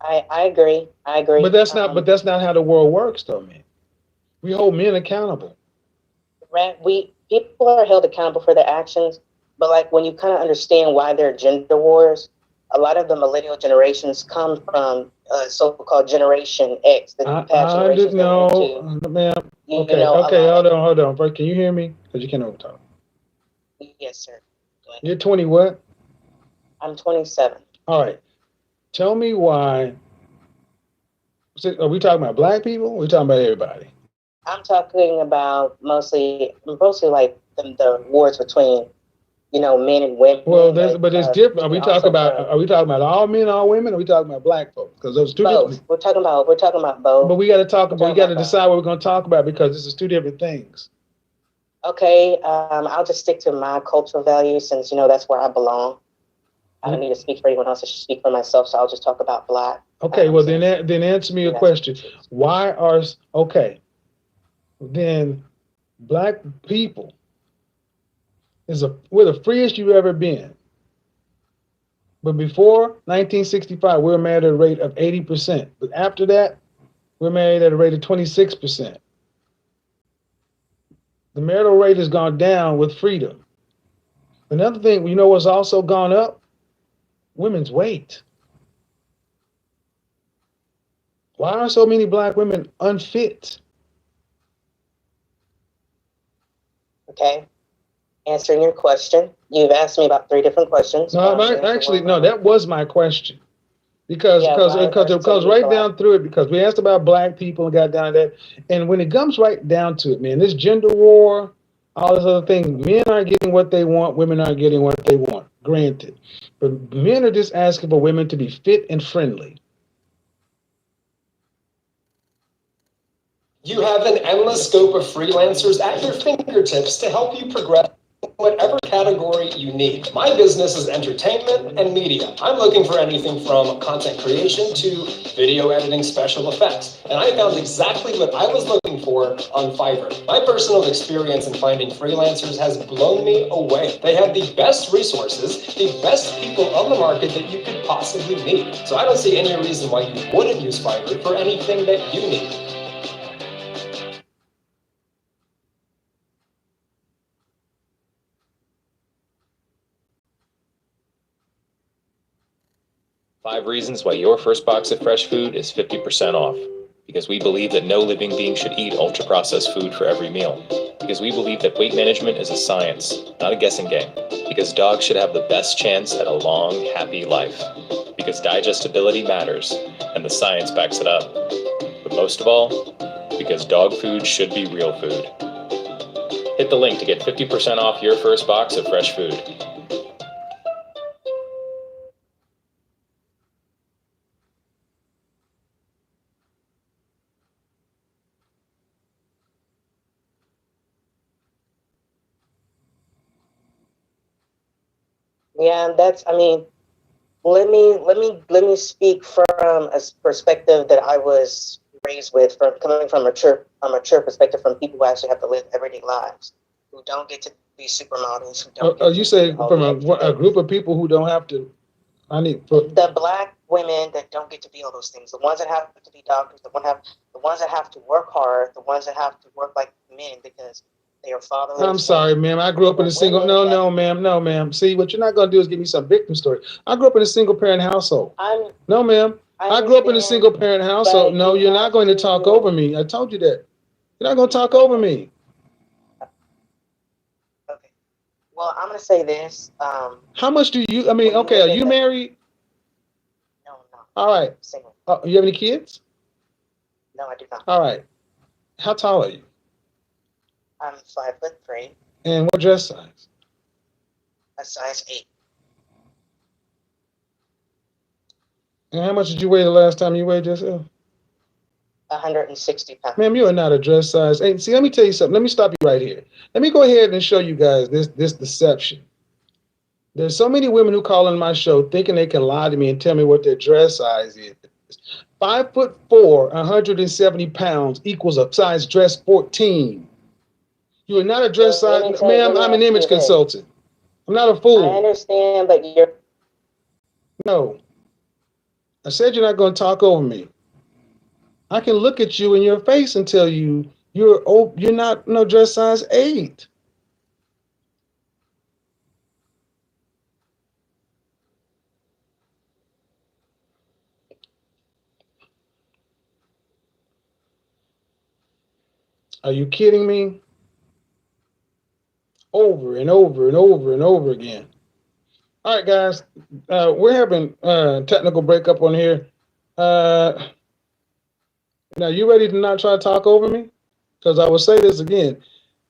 I agree. But that's not how the world works, though, man. We hold men accountable. People are held accountable for their actions, but like when you kind of understand why there are gender wars, a lot of the millennial generations come from so-called Generation X. I didn't know, ma'am. Okay, hold on. First, can you hear me? Because you can't overtalk. Yes, sir. You're 20 what? I'm 27. All right. Tell me why. Are we talking about Black people? Or are we talking about everybody? I'm talking about mostly like the wars between, men and women. Well, but it's different. Are we talking about all men, all women? Or are we talking about Black folks? Because those two different. We're talking about both. But we got to decide what we're going to talk about, because this is two different things. Okay, I'll just stick to my cultural values since that's where I belong. I don't need to speak for anyone else. I should speak for myself, so I'll just talk about Black. Okay, well then answer me a question. Why are then Black people we're the freest you've ever been. But before 1965, we were married at a rate of 80%. But after that, we're married at a rate of 26%. The marital rate has gone down with freedom. Another thing, what's also gone up? Women's weight. Why are so many Black women unfit? Okay. Answering your question. You've asked me about 3 different questions. No, that was my question. Because right down through it, because we asked about Black people and got down to that. And when it comes right down to it, man, this gender war, all this other thing, men aren't getting what they want, women aren't getting what they want. Granted. But men are just asking for women to be fit and friendly. You have an endless scope of freelancers at your fingertips to help you progress. whatever category you need. My business is entertainment and media. I'm looking for anything from content creation to video editing, special effects. And I found exactly what I was looking for on Fiverr. My personal experience in finding freelancers has blown me away. They have the best resources, the best people on the market that you could possibly need. So I don't see any reason why you wouldn't use Fiverr for anything that you need. Five reasons why your first box of fresh food is 50% off. Because we believe that no living being should eat ultra-processed food for every meal. Because we believe that weight management is a science, not a guessing game. Because dogs should have the best chance at a long, happy life. Because digestibility matters, and the science backs it up. But most of all, because dog food should be real food. Hit the link to get 50% off your first box of fresh food. Yeah, let me speak from a perspective that I was raised with, from coming from a mature perspective, from people who actually have to live everyday lives, who don't get to be supermodels, who don't. You say from a group of people who don't have to. The Black women that don't get to be all those things, the ones that have to be doctors, the ones that have to work hard, the ones that have to work like men because they are fatherless. I'm sorry, ma'am. I grew up in a single. No, ma'am. See, what you're not gonna do is give me some victim story. I grew up in a single parent household. No, ma'am. I grew up in a single parent household. No, you're not going to talk over me. I told you that. You're not going to talk over me. Okay. Well, I'm gonna say this. How much do you? I mean, okay. Are you married? No. All right. Single. You have any kids? No, I do not. All right. How tall are you? I'm 5'3". And what dress size? A size 8. And how much did you weigh the last time you weighed yourself? 160 pounds. Ma'am, you are not a dress size 8. See, let me tell you something. Let me stop you right here. Let me go ahead and show you guys this deception. There's so many women who call on my show thinking they can lie to me and tell me what their dress size is. 5'4", 170 pounds equals a size dress 14. You are not a dress size, ma'am. I'm an image consultant. I'm not a fool. I understand, but you're. No. I said you're not going to talk over me. I can look at you in your face and tell you you're not no dress size 8. Are you kidding me? Over and over and over and over again. All right, guys, we're having technical breakup on here. Now, you ready to not try to talk over me? Because I will say this again.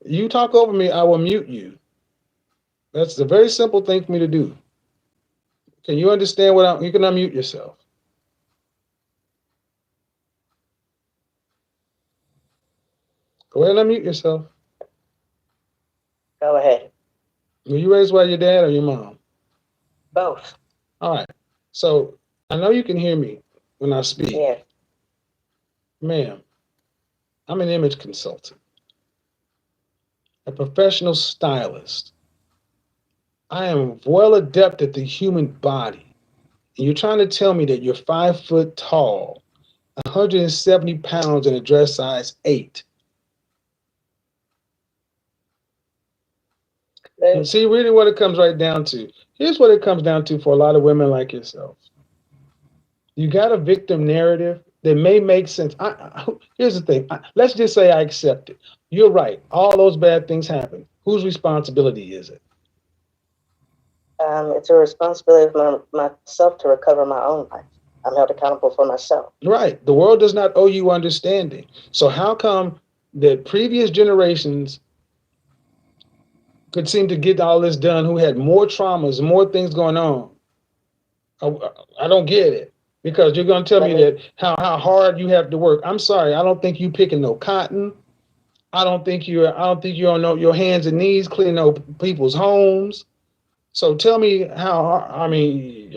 You talk over me, I will mute you. That's a very simple thing for me to do. Can you understand what you can unmute yourself? Go ahead and unmute yourself. Go ahead. Were you raised by your dad or your mom? Both. All right. So I know you can hear me when I speak. Yeah. Ma'am, I'm an image consultant, a professional stylist. I am well adept at the human body. And you're trying to tell me that you're 5 foot tall, 170 pounds, and a dress size 8. And see, really what it comes right down to. Here's what it comes down to for a lot of women like yourself. You got a victim narrative that may make sense. Here's the thing. Let's just say I accept it. You're right. All those bad things happen. Whose responsibility is it? It's a responsibility of myself to recover my own life. I'm held accountable for myself. Right. The world does not owe you understanding. So how come that previous generations could seem to get all this done, who had more traumas, more things going on? I don't get it. Because you're going to tell me that how hard you have to work. I'm sorry, I don't think you picking no cotton. I don't think you're on your hands and knees cleaning up people's homes. So tell me how. I mean,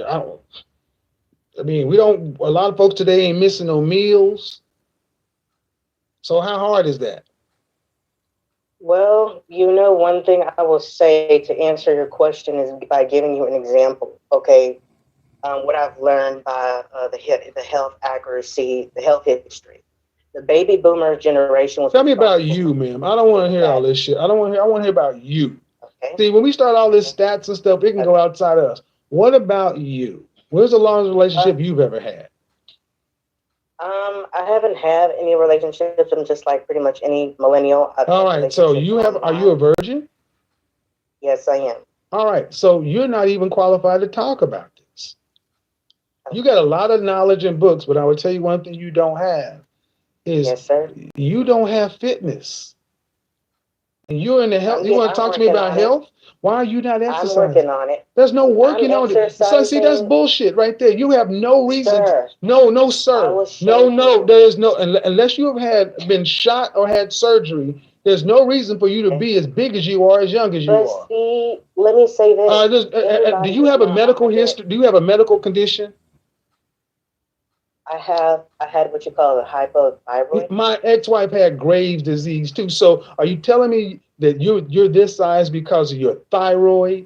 we don't. A lot of folks today ain't missing no meals. So how hard is that? Well, one thing I will say to answer your question is by giving you an example. Okay, what I've learned by the health accuracy, the health history. The baby boomer generation was. Tell me about you, ma'am. I don't want to hear all this shit. I want to hear about you. Okay. See, when we start all this stats and stuff, it can go outside of us. What about you? Where's the longest relationship you've ever had? I haven't had any relationships. I'm just like pretty much any millennial. All right. So are you a virgin? Yes, I am. All right. So you're not even qualified to talk about this. You got a lot of knowledge and books, but I would tell you one thing you don't have is yes, sir. You don't have fitness. And you're in the health. You want to talk to me about health? Why are you not exercising? I'm working on it. There's no working on it. So see, that's bullshit right there. You have no reason. No, sir. No. There is no, unless you have been shot or had surgery. There's no reason for you to be as big as you are, as young as you are. See, let me say this. Do you have a medical history? Do you have a medical condition? I had what you call a hypothyroid. My ex-wife had Graves' disease too. So are you telling me that you're this size because of your thyroid?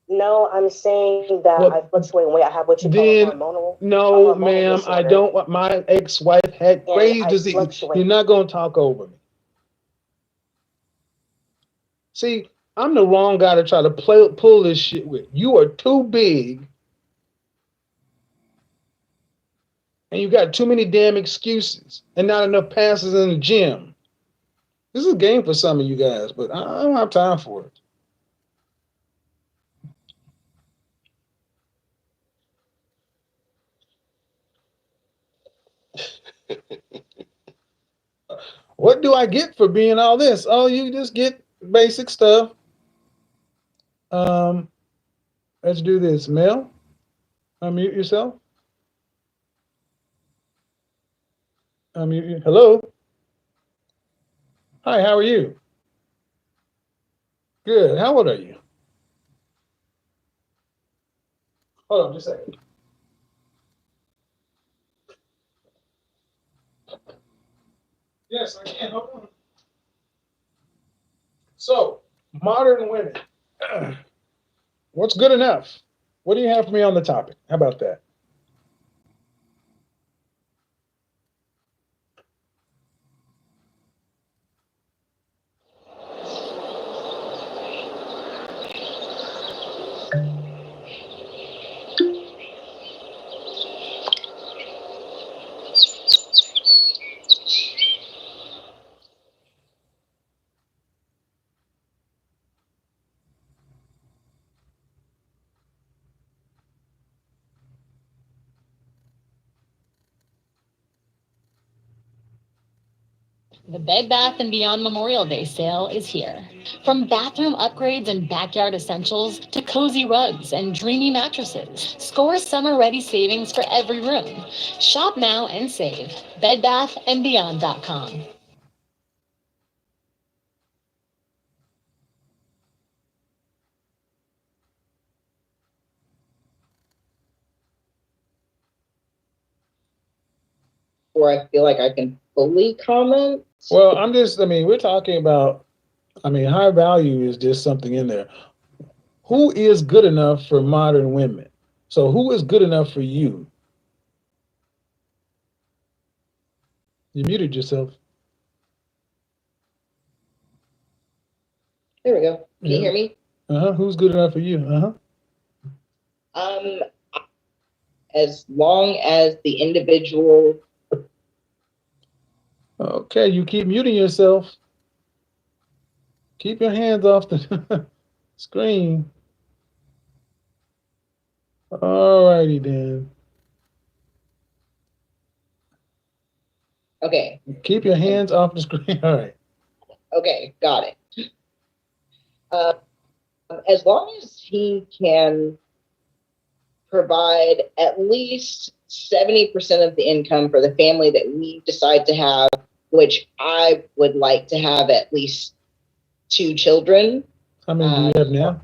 No, I'm saying that I fluctuate in weight. I have what you call hormonal. No, ma'am, I don't. My ex-wife had Graves' disease. You're not going to talk over me. See, I'm the wrong guy to try to pull this shit with. You are too big. And you got too many damn excuses and not enough passes in the gym. This is a game for some of you guys, but I don't have time for it. What do I get for being all this? Oh, you just get basic stuff. Let's do this. Mel, unmute yourself. Hello. Hi, how are you? Good. How old are you? Hold on just a second. Yes, I can. Hold on. So, modern women. What's good enough? What do you have for me on the topic? How about that? The Bed Bath & Beyond Memorial Day sale is here. From bathroom upgrades and backyard essentials to cozy rugs and dreamy mattresses, score summer-ready savings for every room. Shop now and save. BedBathAndBeyond.com. Or I feel like I can fully comment. Well, we're talking about, high value is just something in there. Who is good enough for modern women? So who is good enough for you? You muted yourself. There we go. Can you hear me? Who's good enough for you? As long as the individual. Okay, you keep muting yourself. Keep your hands off the screen. All righty then. Okay. Keep your hands off the screen. All right. Okay, got it. As long as he can provide at least 70% of the income for the family that we decide to have which I would like to have at least 2 children. How many do you have now?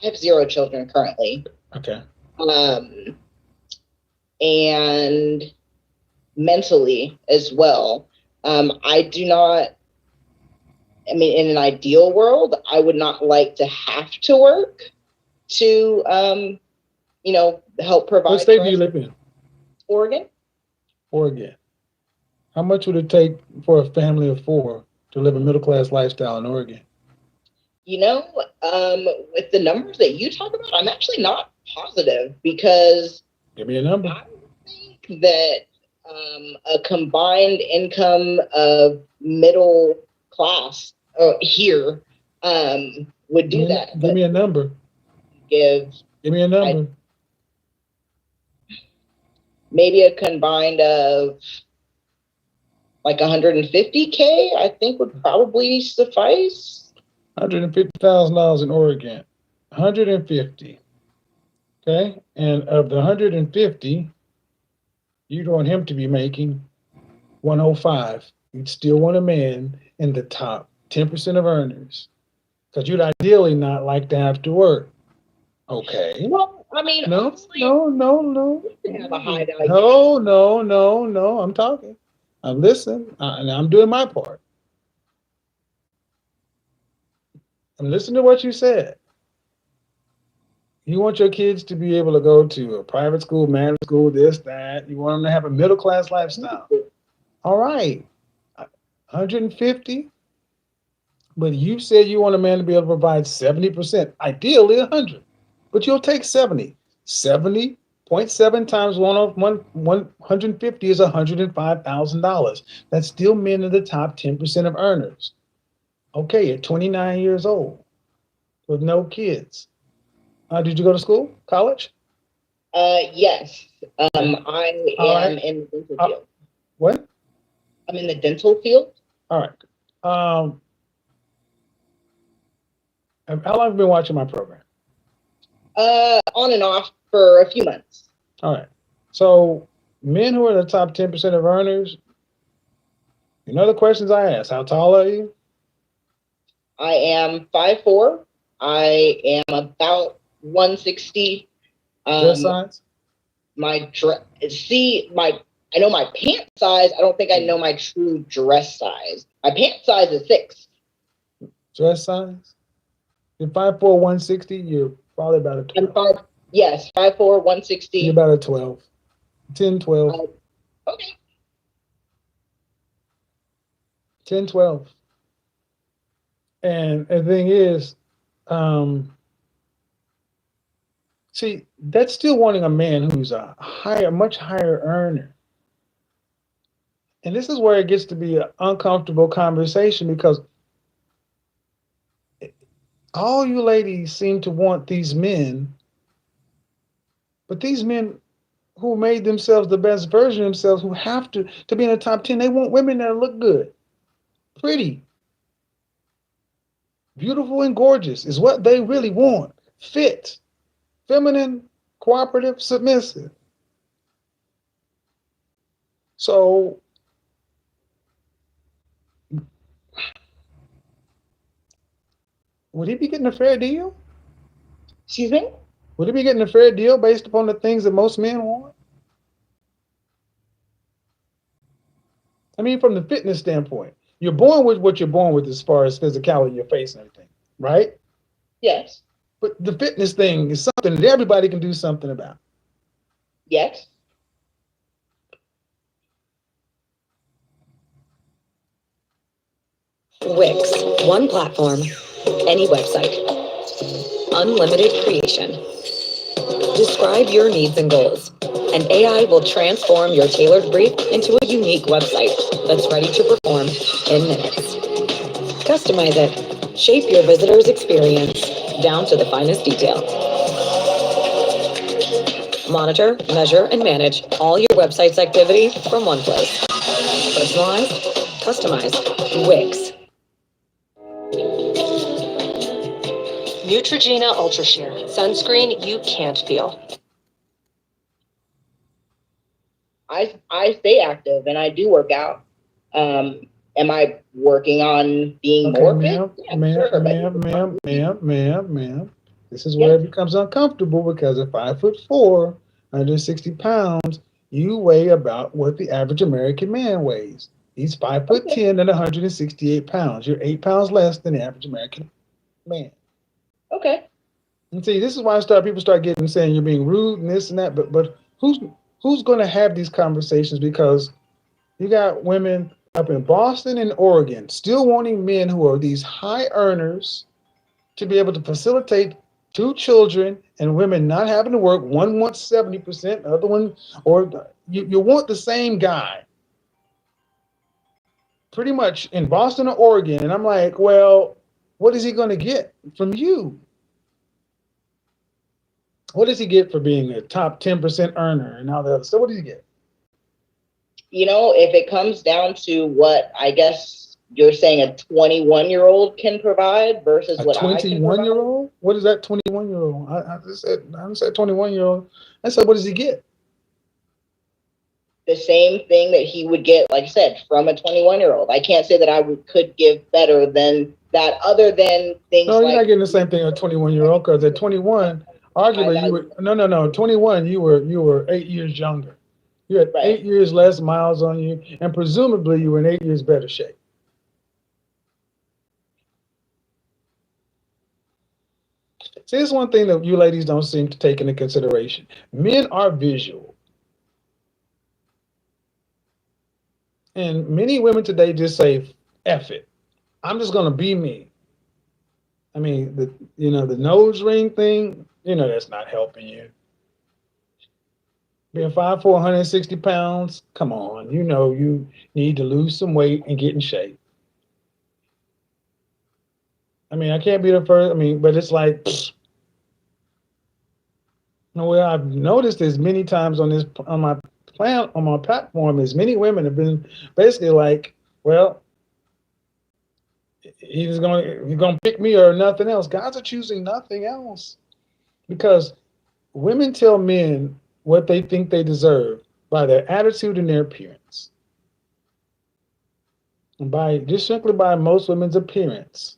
I have 0 children currently. Okay. And mentally as well. I do not, I mean, in an ideal world, I would not like to have to work to, you know, help provide. What state do you live in? Oregon. Oregon. How much would it take for a family of 4 to live a middle-class lifestyle in Oregon? You know, with the numbers that you talk about, I'm actually not positive because Give me a number. I think that a combined income of middle class here would do that. Give me a number. Give me a number. Maybe a combined of like 150K, I think would probably suffice. $150,000 in Oregon. 150. Okay, and of the 150, you'd want him to be making 105. You'd still want a man in the top 10% of earners, because you'd ideally not like to have to work. Okay. Well, I mean, No. we have a high value. No. I'm talking. I'm listening, and I'm doing my part. I'm listening to what you said. You want your kids to be able to go to a private school, magnet school, this, that. You want them to have a middle-class lifestyle. All right. 150. But you said you want a man to be able to provide 70%, ideally 100. But you'll take 70. 70.7 times 150 is $105,000. That's still men in the top 10% of earners. Okay, at 29 years old with no kids. Did you go to school, college? Yes. I am in the dental field. What? I'm in the dental field. All right. How long have you been watching my program? On and off for a few months. All right. So men who are in the top 10% of earners, you know the questions I ask. How tall are you? I am 5'4". I am about 160. Dress size? I know my pant size. I don't think I know my true dress size. My pant size is 6. Dress size? You're 5'4", 160. You're probably about a 12. Yes, 5'4", 160. You're about a 12. 10, 12. Okay. 10, 12. And the thing is, see, that's still wanting a man who's a much higher earner. And this is where it gets to be an uncomfortable conversation, because all you ladies seem to want these men, but these men who made themselves the best version of themselves, who have to be in the top 10, they want women that look good, pretty, beautiful and gorgeous is what they really want. Fit, feminine, cooperative, submissive. So would he be getting a fair deal? Excuse me? Would he be getting a fair deal based upon the things that most men want? I mean, from the fitness standpoint, you're born with what you're born with as far as physicality in your face and everything, right? Yes. But the fitness thing is something that everybody can do something about. Yes. Wix, one platform, any website, unlimited creation. Describe your needs and goals, and AI will transform your tailored brief into a unique website that's ready to perform in minutes. Customize it, shape your visitor's experience down to the finest detail. Monitor, measure, and manage all your website's activity from one place. Personalize, customize, Wix. Neutrogena Ultra Sheer, sunscreen you can't feel. I stay active and I do work out. Am I working on being Okay, more fit? ma'am, Yeah, ma'am, sure, but- ma'am. This is where it becomes uncomfortable because at 5'4", 160 pounds, you weigh about what the average American man weighs. He's 5'10" and 168 pounds. You're 8 pounds less than the average American man. Okay. And see, this is why people start getting saying you're being rude and this and that. But who's going to have these conversations? Because you got women up in Boston and Oregon still wanting men who are these high earners to be able to facilitate 2 children, and women not having to work. One wants 70%, the other one, or you want the same guy pretty much in Boston or Oregon. And I'm like, well, what is he going to get from you? What does he get for being a top 10% earner and all that other stuff? What does he get? You know, if it comes down to what I guess you're saying a 21-year-old can provide versus what I can provide. 21-year-old? What is that 21-year-old? I said 21-year-old. I said, what does he get? The same thing that he would get, like I said, from a 21-year-old. I can't say that I could give better than that, other than things No, like. you're not getting the same thing as a 21-year-old, because at 21, arguably you were no 21. You were 8 years younger. You had 8 years less miles on you, and presumably you were in 8 years better shape. See, this is one thing that you ladies don't seem to take into consideration. Men are visual. And many women today just say, F it. I'm just going to be me. I mean, the nose ring thing, that's not helping you. Being 5'4", 160 pounds, come on. You need to lose some weight and get in shape. I mean, I can't be the first. But it's like, what I've noticed is many times on my platform is many women have been basically like, well, he's gonna pick me or nothing else. Guys are choosing nothing else because women tell men what they think they deserve by their attitude and their appearance, and simply by most women's appearance.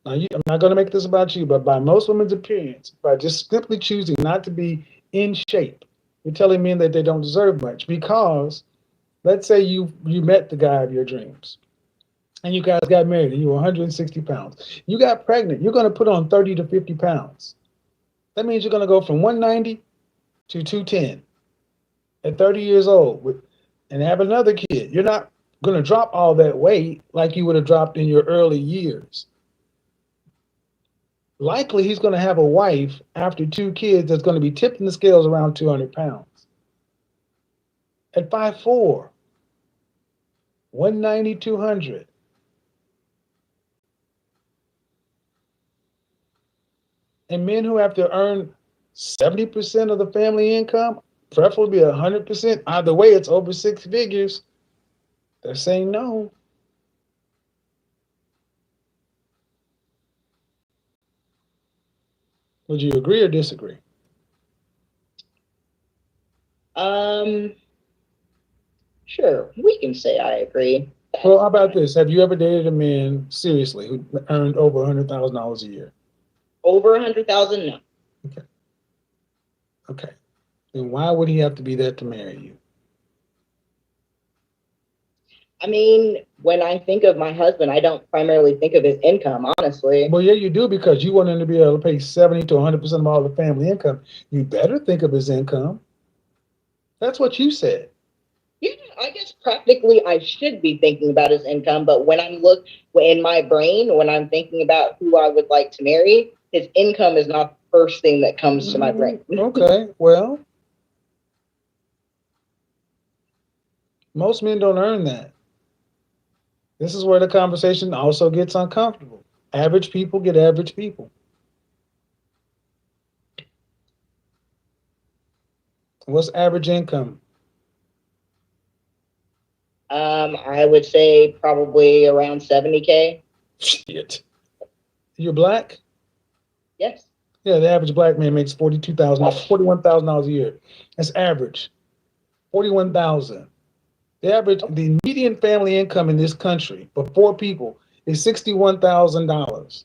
Now, I'm not going to make this about you, but by most women's appearance, by just simply choosing not to be in shape, you're telling men that they don't deserve much. Because let's say you met the guy of your dreams and you guys got married and you were 160 pounds. You got pregnant. You're going to put on 30 to 50 pounds. That means you're going to go from 190 to 210 at 30 years old and have another kid. You're not going to drop all that weight like you would have dropped in your early years. Likely he's going to have a wife after 2 kids that's going to be tipping the scales around 200 pounds. At 5'4", 190, 200. And men who have to earn 70% of the family income, preferably 100%, either way it's over 6 figures, they're saying no. Would you agree or disagree? Sure, we can say I agree. Well, how about this? Have you ever dated a man seriously who earned over $100,000 a year? Over 100,000, no. Okay. Then why would he have to be there to marry you? I mean, when I think of my husband, I don't primarily think of his income, honestly. Well, yeah, you do, because you want him to be able to pay 70 to 100% of all the family income. You better think of his income. That's what you said. Yeah, I guess practically I should be thinking about his income, but when in my brain, when I'm thinking about who I would like to marry, his income is not the first thing that comes to my brain. Okay, well, most men don't earn that. This is where the conversation also gets uncomfortable. Average people get average people. What's average income? I would say probably around 70K. Shit. You're black? Yes. Yeah, the average black man makes $41,000 a year. That's average. $41,000. The median family income in this country for 4 people is $61,000.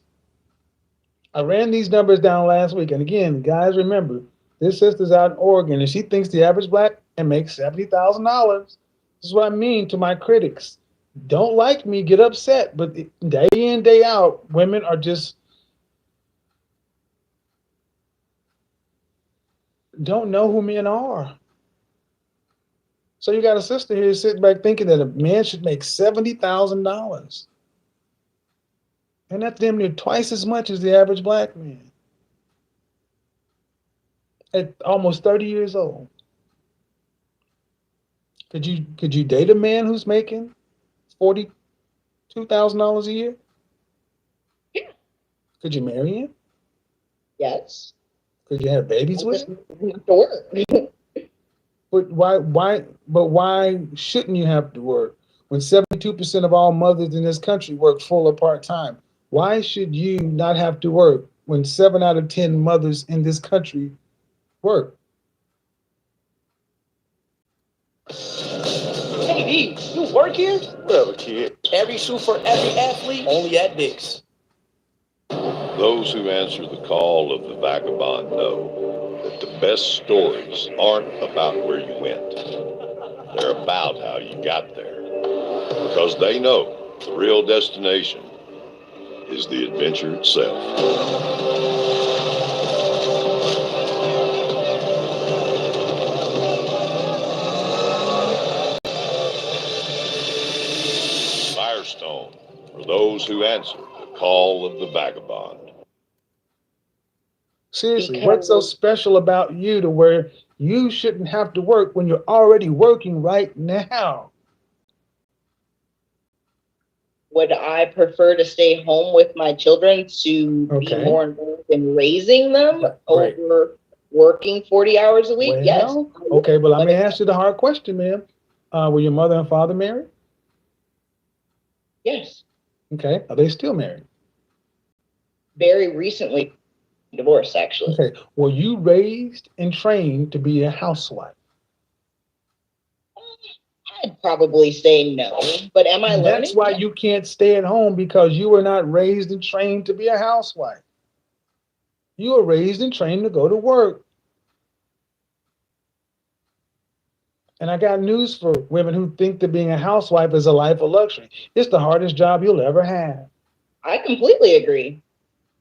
I ran these numbers down last week, and again, guys, remember, this sister's out in Oregon, and she thinks the average black man makes $70,000. This is what I mean to my critics. Don't like me, get upset, but day in, day out, women are just don't know who men are. So you got a sister here sitting back thinking that a man should make $70,000. And that's damn near twice as much as the average black man. At almost 30 years old. Could you date a man who's making $42,000 a year? Yeah. Could you marry him? Yes. Could you have babies with him? Sure. But why shouldn't you have to work when 72% of all mothers in this country work full or part-time? Why should you not have to work when 7 out of 10 mothers in this country work? Hey, D, you work here? Whatever, kid. Every shoe for every athlete, only at Dick's. Those who answer the call of the vagabond know that the best stories aren't about where you went. They're about how you got there. Because they know the real destination is the adventure itself. Firestone for those who answer the call of the vagabond. Seriously, what's so special about you to where you shouldn't have to work when you're already working right now? Would I prefer to stay home with my children to be more involved in raising them over working 40 hours a week? Well, yes. Okay, but let me ask you the hard question, ma'am. Were your mother and father married? Yes. Okay, are they still married? Very recently divorced, actually. Okay, were you raised and trained to be a housewife? I'd probably say no, but am I learning? That's why you can't stay at home, because you were not raised and trained to be a housewife. You were raised and trained to go to work. And I got news for women who think that being a housewife is a life of luxury. It's the hardest job you'll ever have. I completely agree.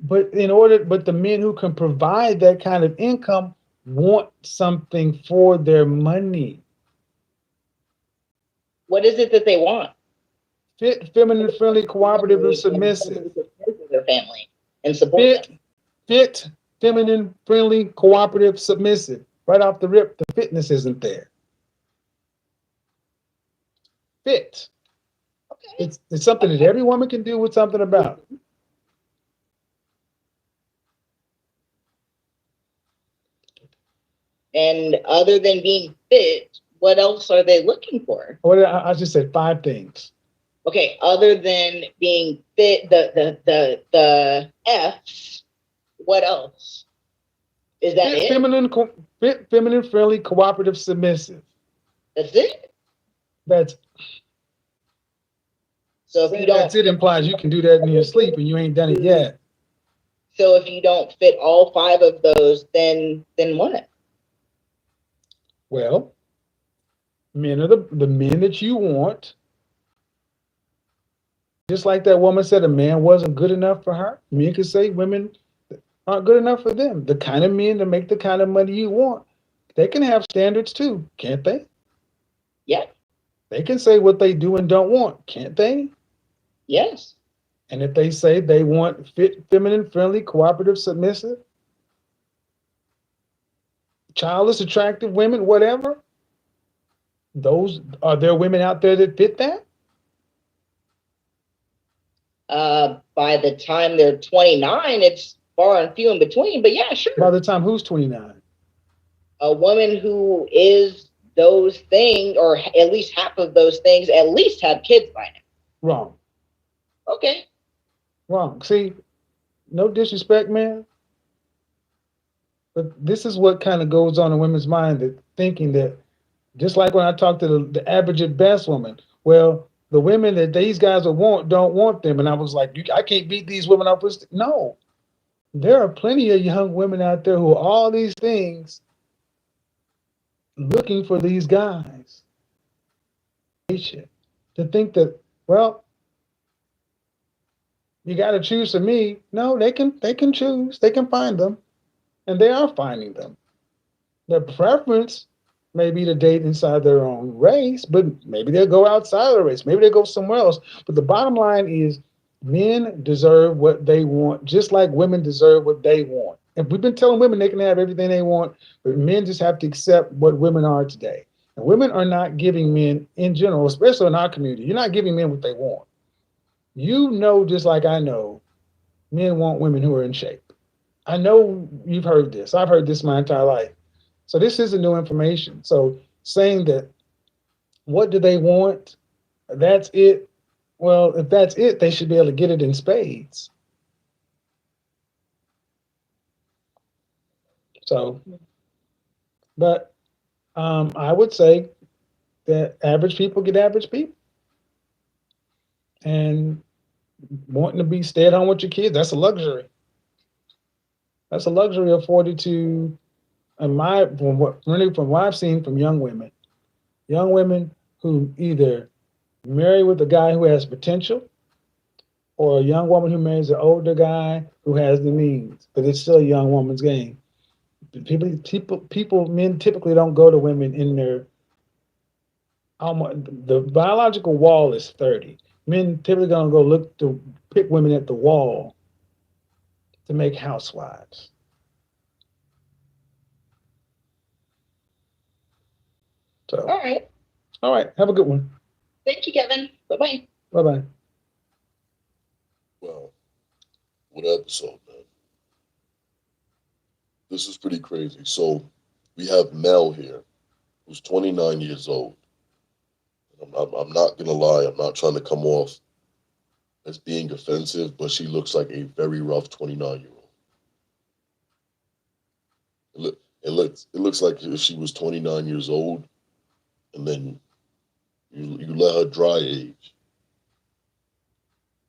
But the men who can provide that kind of income want something for their money. What is it that they want? Fit, feminine, friendly, cooperative, and submissive. Their family and support them. Fit, feminine, friendly, cooperative, submissive. Right off the rip, the fitness isn't there. Fit. Okay. It's something that every woman can do with something about. And other than being fit, what else are they looking for? I just said 5 things. Okay, other than being fit, the F's, what else? Is that Fit, it? Fit, feminine, friendly, cooperative, submissive. That's it? So if you don't, that's it implies you can do that in your sleep and you ain't done it yet. So if you don't fit all 5 of those, then what? Well, men are the men that you want. Just like that woman said, a man wasn't good enough for her. Men can say women aren't good enough for them. The kind of men that make the kind of money you want, they can have standards too, can't they? Yeah. They can say what they do and don't want, can't they? Yes. And if they say they want fit, feminine, friendly, cooperative, submissive, childless, attractive women, whatever, are there women out there that fit that? By the time they're 29, it's far and few in between, but yeah, sure. By the time who's 29? A woman who is those things, or at least half of those things, at least have kids by now. Wrong. Okay. Wrong. See, no disrespect, man. But this is what kind of goes on in women's mind, that thinking that Just like when I talk to the average at best woman, well, the women that these guys don't want them. And I was like, I can't beat these women up with. No, there are plenty of young women out there who are all these things looking for these guys. To think that, well, you got to choose for me. No, they can choose. They can find them, and they are finding them. Their preference may be to date inside their own race, but maybe they'll go outside of the race. Maybe they'll go somewhere else. But the bottom line is men deserve what they want, just like women deserve what they want. And we've been telling women they can have everything they want, but men just have to accept what women are today. And women are not giving men in general, especially in our community, you're not giving men what they want. You know, just like I know, men want women who are in shape. I know you've heard this. I've heard this my entire life. So this isn't new information. So saying that, what do they want? That's it. Well, if that's it, they should be able to get it in spades. So, but I would say that average people get average people. And wanting to be stay at home with your kids, that's a luxury. That's a luxury afforded to, from what I've seen from young women who either marry with a guy who has potential, or a young woman who marries an older guy who has the means, but it's still a young woman's game. Men typically don't go to women in their, the biological wall is 30. Men typically gonna go look to pick women at the wall to make housewives. So, all right. Have a good one. Thank you, Kevin. Bye-bye. Bye-bye. Wow. What episode, man? This is pretty crazy. So we have Mel here, who's 29 years old. I'm not going to lie. I'm not trying to come off as being offensive, but she looks like a very rough 29-year-old. It looks like if she was 29 years old, and then you let her dry age.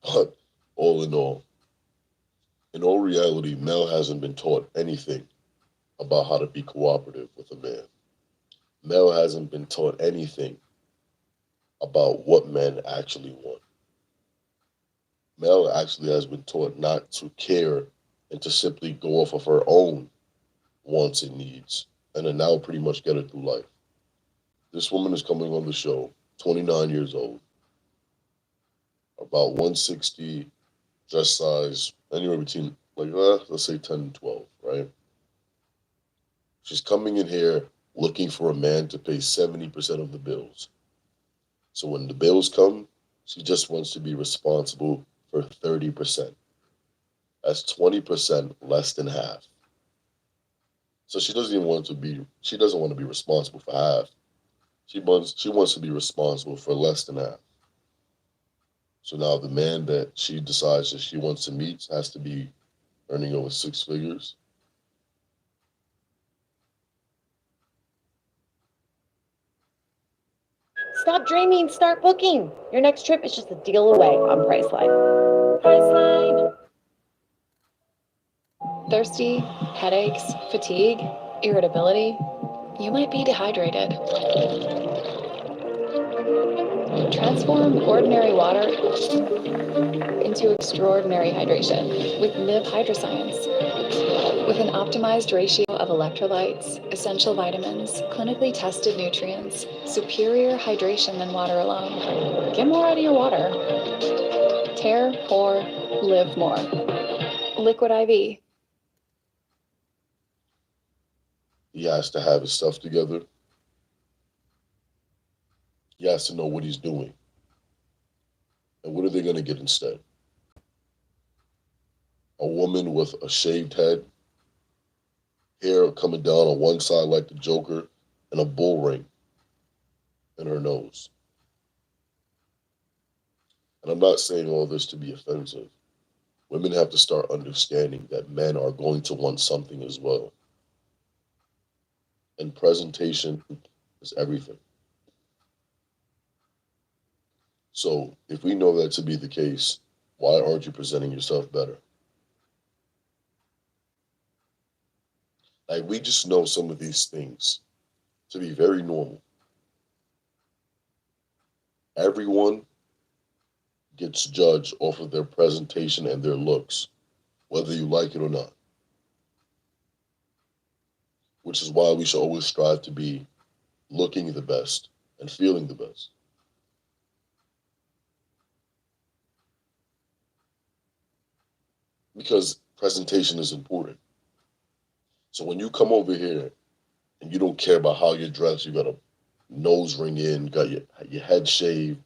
But all in all reality, Mel hasn't been taught anything about how to be cooperative with a man. Mel hasn't been taught anything about what men actually want. Mel actually has been taught not to care and to simply go off of her own wants and needs, and to now pretty much get it through life. This woman is coming on the show, 29 years old, about 160, dress size, anywhere between, let's say 10 and 12, right? She's coming in here looking for a man to pay 70% of the bills. So when the bills come, she just wants to be responsible for 30%. That's 20% less than half. So she doesn't want to be responsible for half. She wants to be responsible for less than half. So now the man that she decides that she wants to meet has to be earning over 6 figures. Stop dreaming, start booking. Your next trip is just a deal away on Priceline. Priceline. Thirsty, headaches, fatigue, irritability. You might be dehydrated. Transform ordinary water into extraordinary hydration with Nib Hydroscience. With an optimized ratio of electrolytes, essential vitamins, clinically tested nutrients, superior hydration than water alone. Get more out of your water. Tear, pour, live more. Liquid IV. He has to have his stuff together. He has to know what he's doing. And what are they going to get instead? A woman with a shaved head, hair coming down on one side like the Joker, and a bull ring in her nose. And I'm not saying all this to be offensive. Women have to start understanding that men are going to want something as well. And presentation It's everything. So if we know that to be the case, why aren't you presenting yourself better? Like, we just know some of these things to be very normal. Everyone gets judged off of their presentation and their looks, whether you like it or not. Which is why we should always strive to be looking the best and feeling the best. Because presentation is important. So when you come over here and you don't care about how you're dressed, you got a nose ring in, got your head shaved,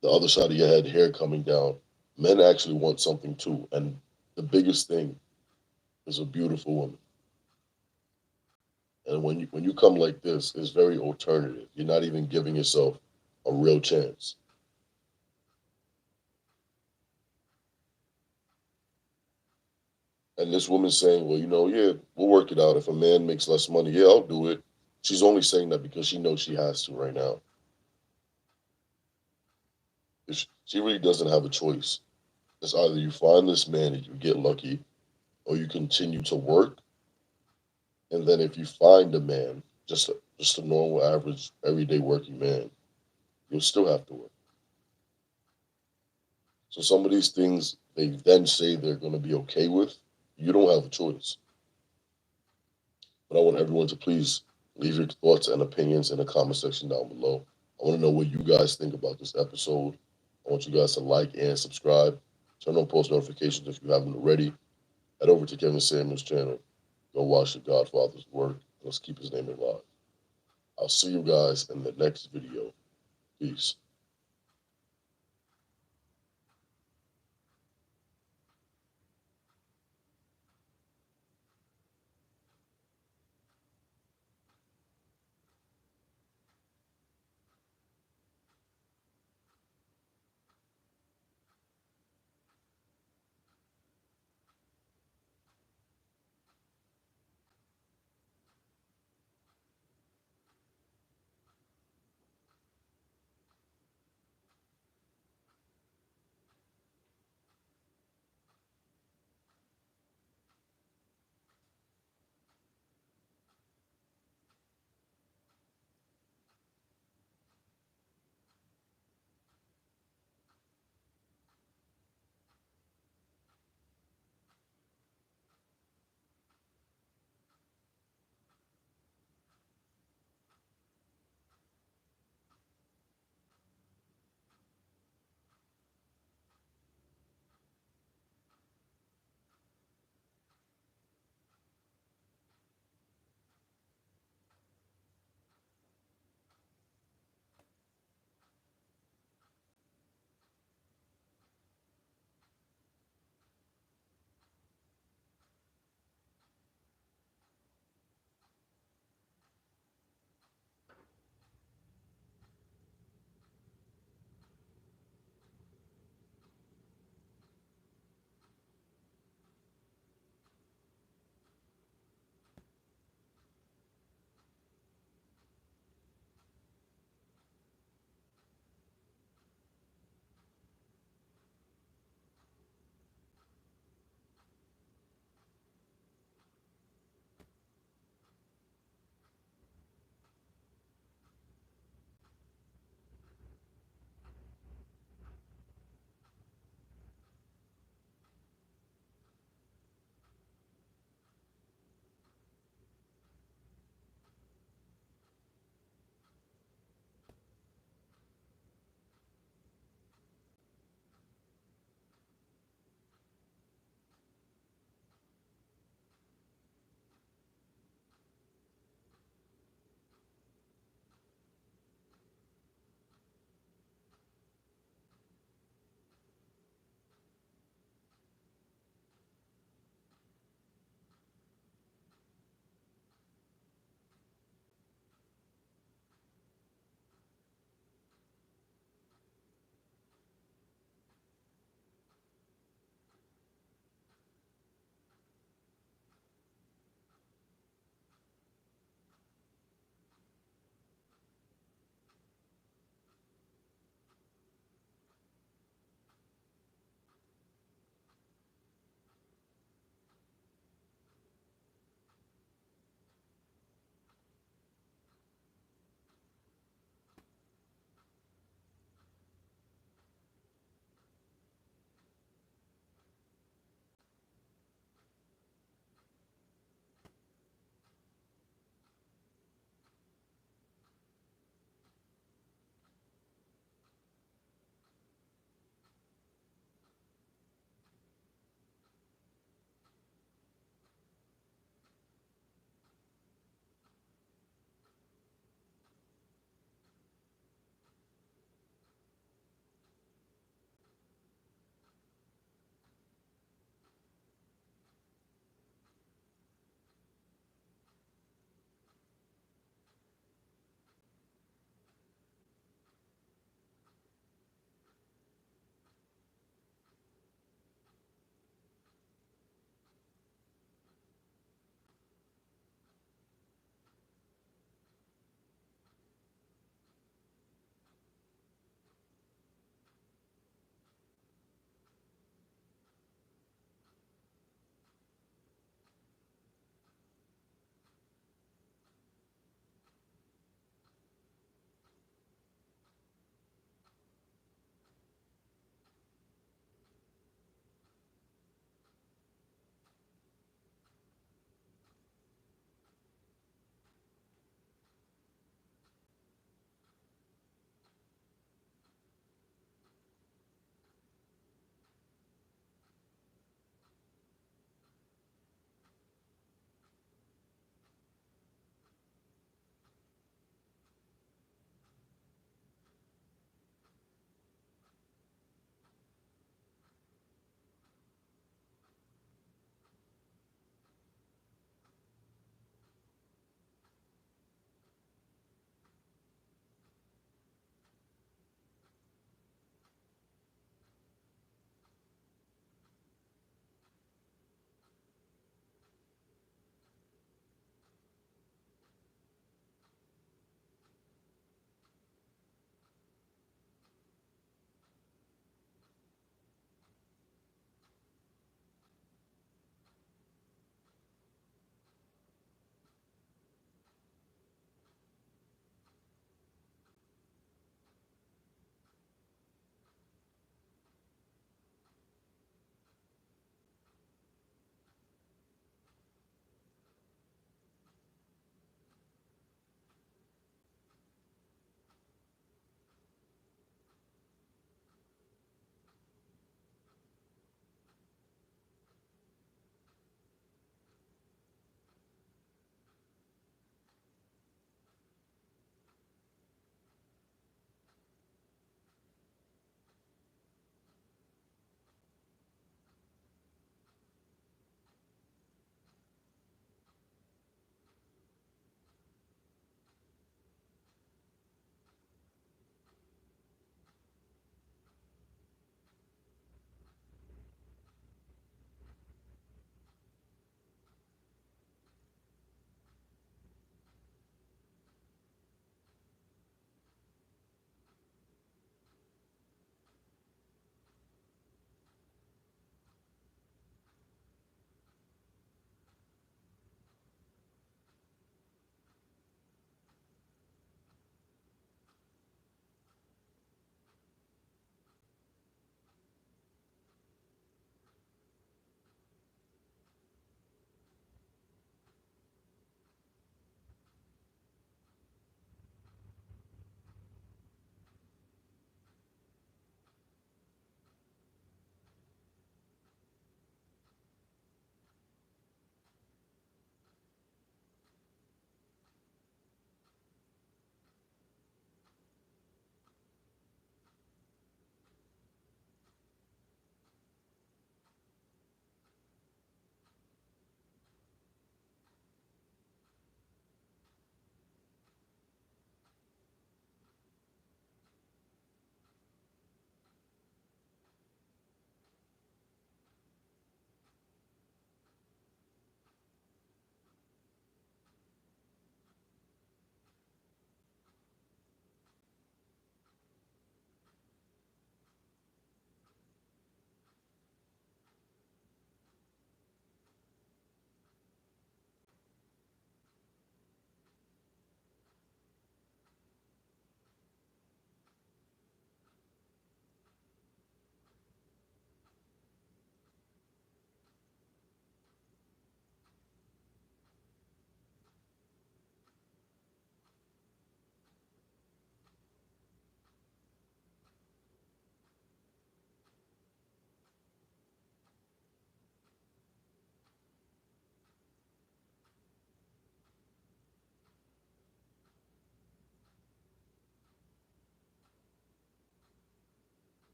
the other side of your head, hair coming down, men actually want something too. And the biggest thing is a beautiful woman. And when you come like this, it's very alternative. You're not even giving yourself a real chance. And this woman's saying, well, yeah, we'll work it out. If a man makes less money, yeah, I'll do it. She's only saying that because she knows she has to right now. She really doesn't have a choice. It's either you find this man and you get lucky, or you continue to work. And then if you find a man, just a normal, average, everyday working man, you'll still have to work. So some of these things they then say they're going to be okay with, you don't have a choice. But I want everyone to please leave your thoughts and opinions in the comment section down below. I want to know what you guys think about this episode. I want you guys to like and subscribe. Turn on post notifications if you haven't already. Head over to Kevin Samuels' channel. Go watch the Godfather's work. Let's keep his name alive. I'll see you guys in the next video. Peace.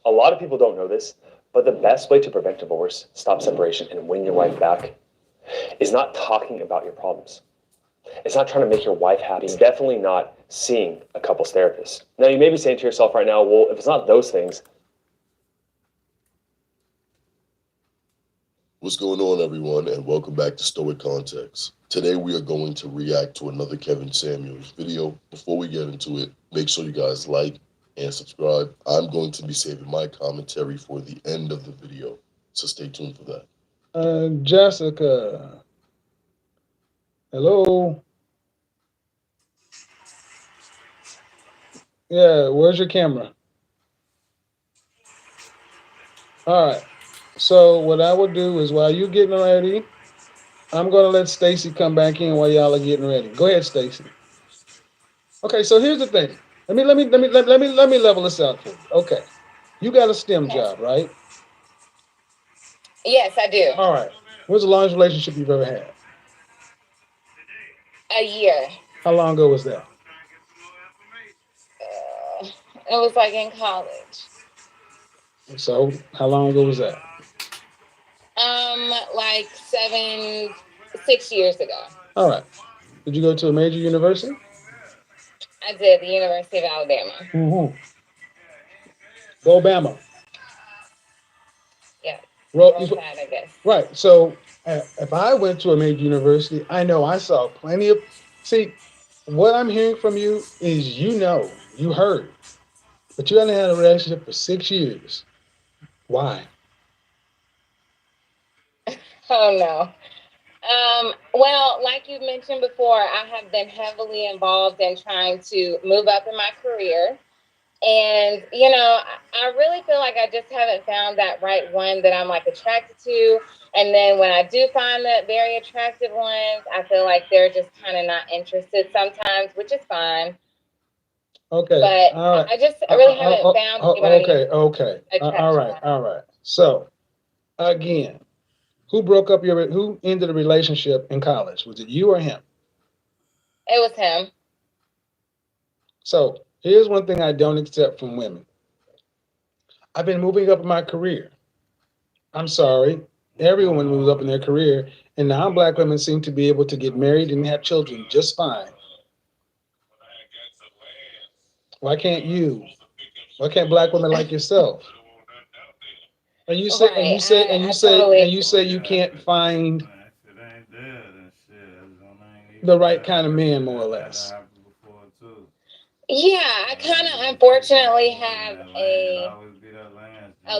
A lot of people don't know this, but the best way to prevent divorce, stop separation, and win your wife back is not talking about your problems. It's not trying to make your wife happy. It's definitely not seeing a couples therapist. Now, you may be saying to yourself right now, well, if it's not those things. What's going on, everyone, and welcome back to Stoic Context. Today, we are going to react to another Kevin Samuels video. Before we get into it, make sure you guys like and subscribe. I'm going to be saving my commentary for the end of the video, so stay tuned for that. Jessica. Hello. Yeah, where's your camera? All right. So what I would do is while you're getting ready, I'm gonna let Stacy come back in while y'all are getting ready. Go ahead, Stacy. Okay, so here's the thing. Let me level this out for you. Okay, you got a STEM job, right? Yes, I do. All right. What's the longest relationship you've ever had? A year. How long ago was that? It was like in college. So how long ago was that? Like 6 years ago. All right. Did you go to a major university? I did, the University of Alabama. Mm-hmm. Go Bama. Yeah. Tide, I guess. Right. So if I went to a major university, I know I saw plenty of. See, what I'm hearing from you is you heard, but you only had a relationship for 6 years. Why? Oh no. Well, like you mentioned before, I have been heavily involved in trying to move up in my career. And, I really feel like I just haven't found that right one that I'm like attracted to. And then when I do find that very attractive ones, I feel like they're just kind of not interested sometimes, which is fine. Okay. But all right. I really haven't found anybody. Okay. All right. So, again, who ended the relationship in college? Was it you or him? It was him. So, here's one thing I don't accept from women. I've been moving up in my career. I'm sorry. Everyone moves up in their career. And now Black women seem to be able to get married and have children just fine. Why can't you? Why can't Black women like yourself? And you say you can't find the right kind of man, more or less. Yeah, I kind of unfortunately have a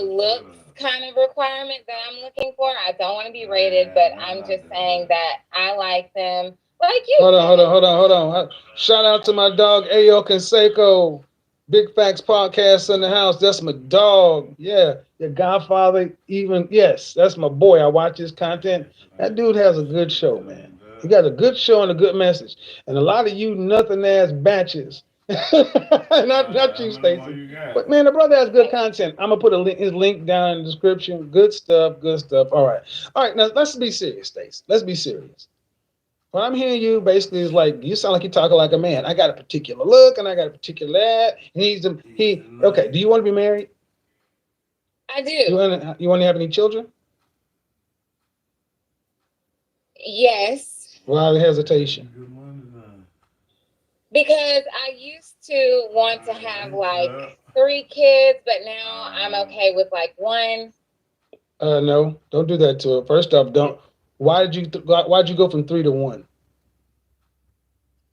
looks kind of requirement that I'm looking for. I don't want to be rated, but I'm just saying that I like them like you. Hold on. Shout out to my dog Ayo Canseco. Big Facts Podcast in the house. That's my dog. Yeah, your godfather. Yes, that's my boy. I watch his content. That dude has a good show, man. He got a good show and a good message. And a lot of you nothing ass batches. not you, Stacey. But man, the brother has good content. I'm gonna put his link down in the description. Good stuff. All right. Now let's be serious, Stacey. Let's be serious. What I'm hearing you basically is like, you sound like you're talking like a man. I got a particular look and I got a particular that. Okay, do you want to be married? I do. You want to have any children? Yes. Why the hesitation? Because I used to want to have like 3 kids, but now I'm okay with like 1. No, don't do that to her. First off, don't. Why'd you go from 3 to 1?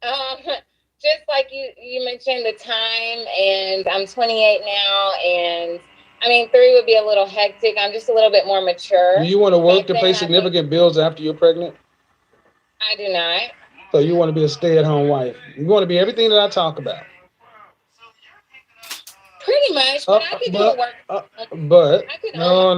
Just like you mentioned the time, and I'm 28 now, and I mean 3 would be a little hectic. I'm just a little bit more mature. Do you want to work to pay significant bills after you're pregnant? I do not. So you want to be a stay-at-home wife. You want to be everything that I talk about. Pretty much, but I could go work. But no.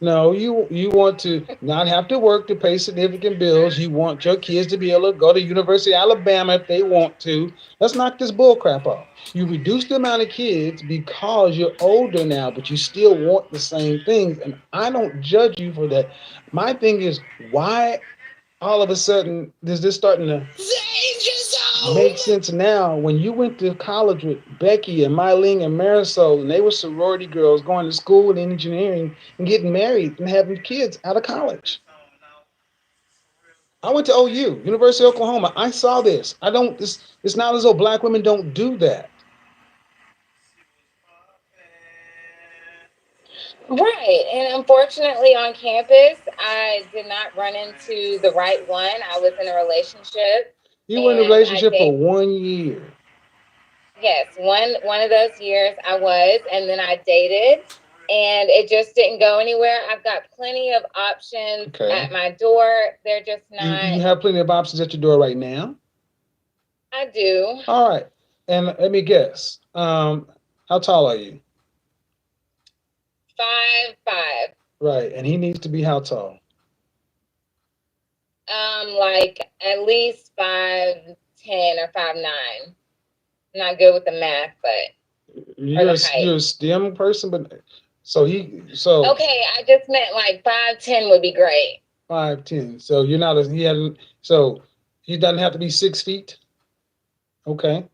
No, you want to not have to work to pay significant bills. You want your kids to be able to go to University of Alabama if they want to. Let's knock this bull crap off. You reduce the amount of kids because you're older now, but you still want the same things. And I don't judge you for that. My thing is, why all of a sudden is this starting to... makes sense now. When you went to college with Becky and Mylene and Marisol, and they were sorority girls going to school in engineering and getting married and having kids out of college. I went to OU, University of Oklahoma. I saw this. It's not as though black women don't do that. Right. And unfortunately on campus, I did not run into the right one. I was in a relationship. You were in a relationship for 1 year. Yes, one of those years I was, and then I dated, and it just didn't go anywhere. I've got plenty of options at my door. They're just not. You have plenty of options at your door right now? I do. All right. And let me guess. How tall are you? 5'5". Right. And he needs to be how tall? Like at least 5'10" or 5'9". I'm not good with the math, but You're a STEM person, but okay, I just meant like 5'10" would be great. 5'10". So you're not so he doesn't have to be 6 feet. Okay.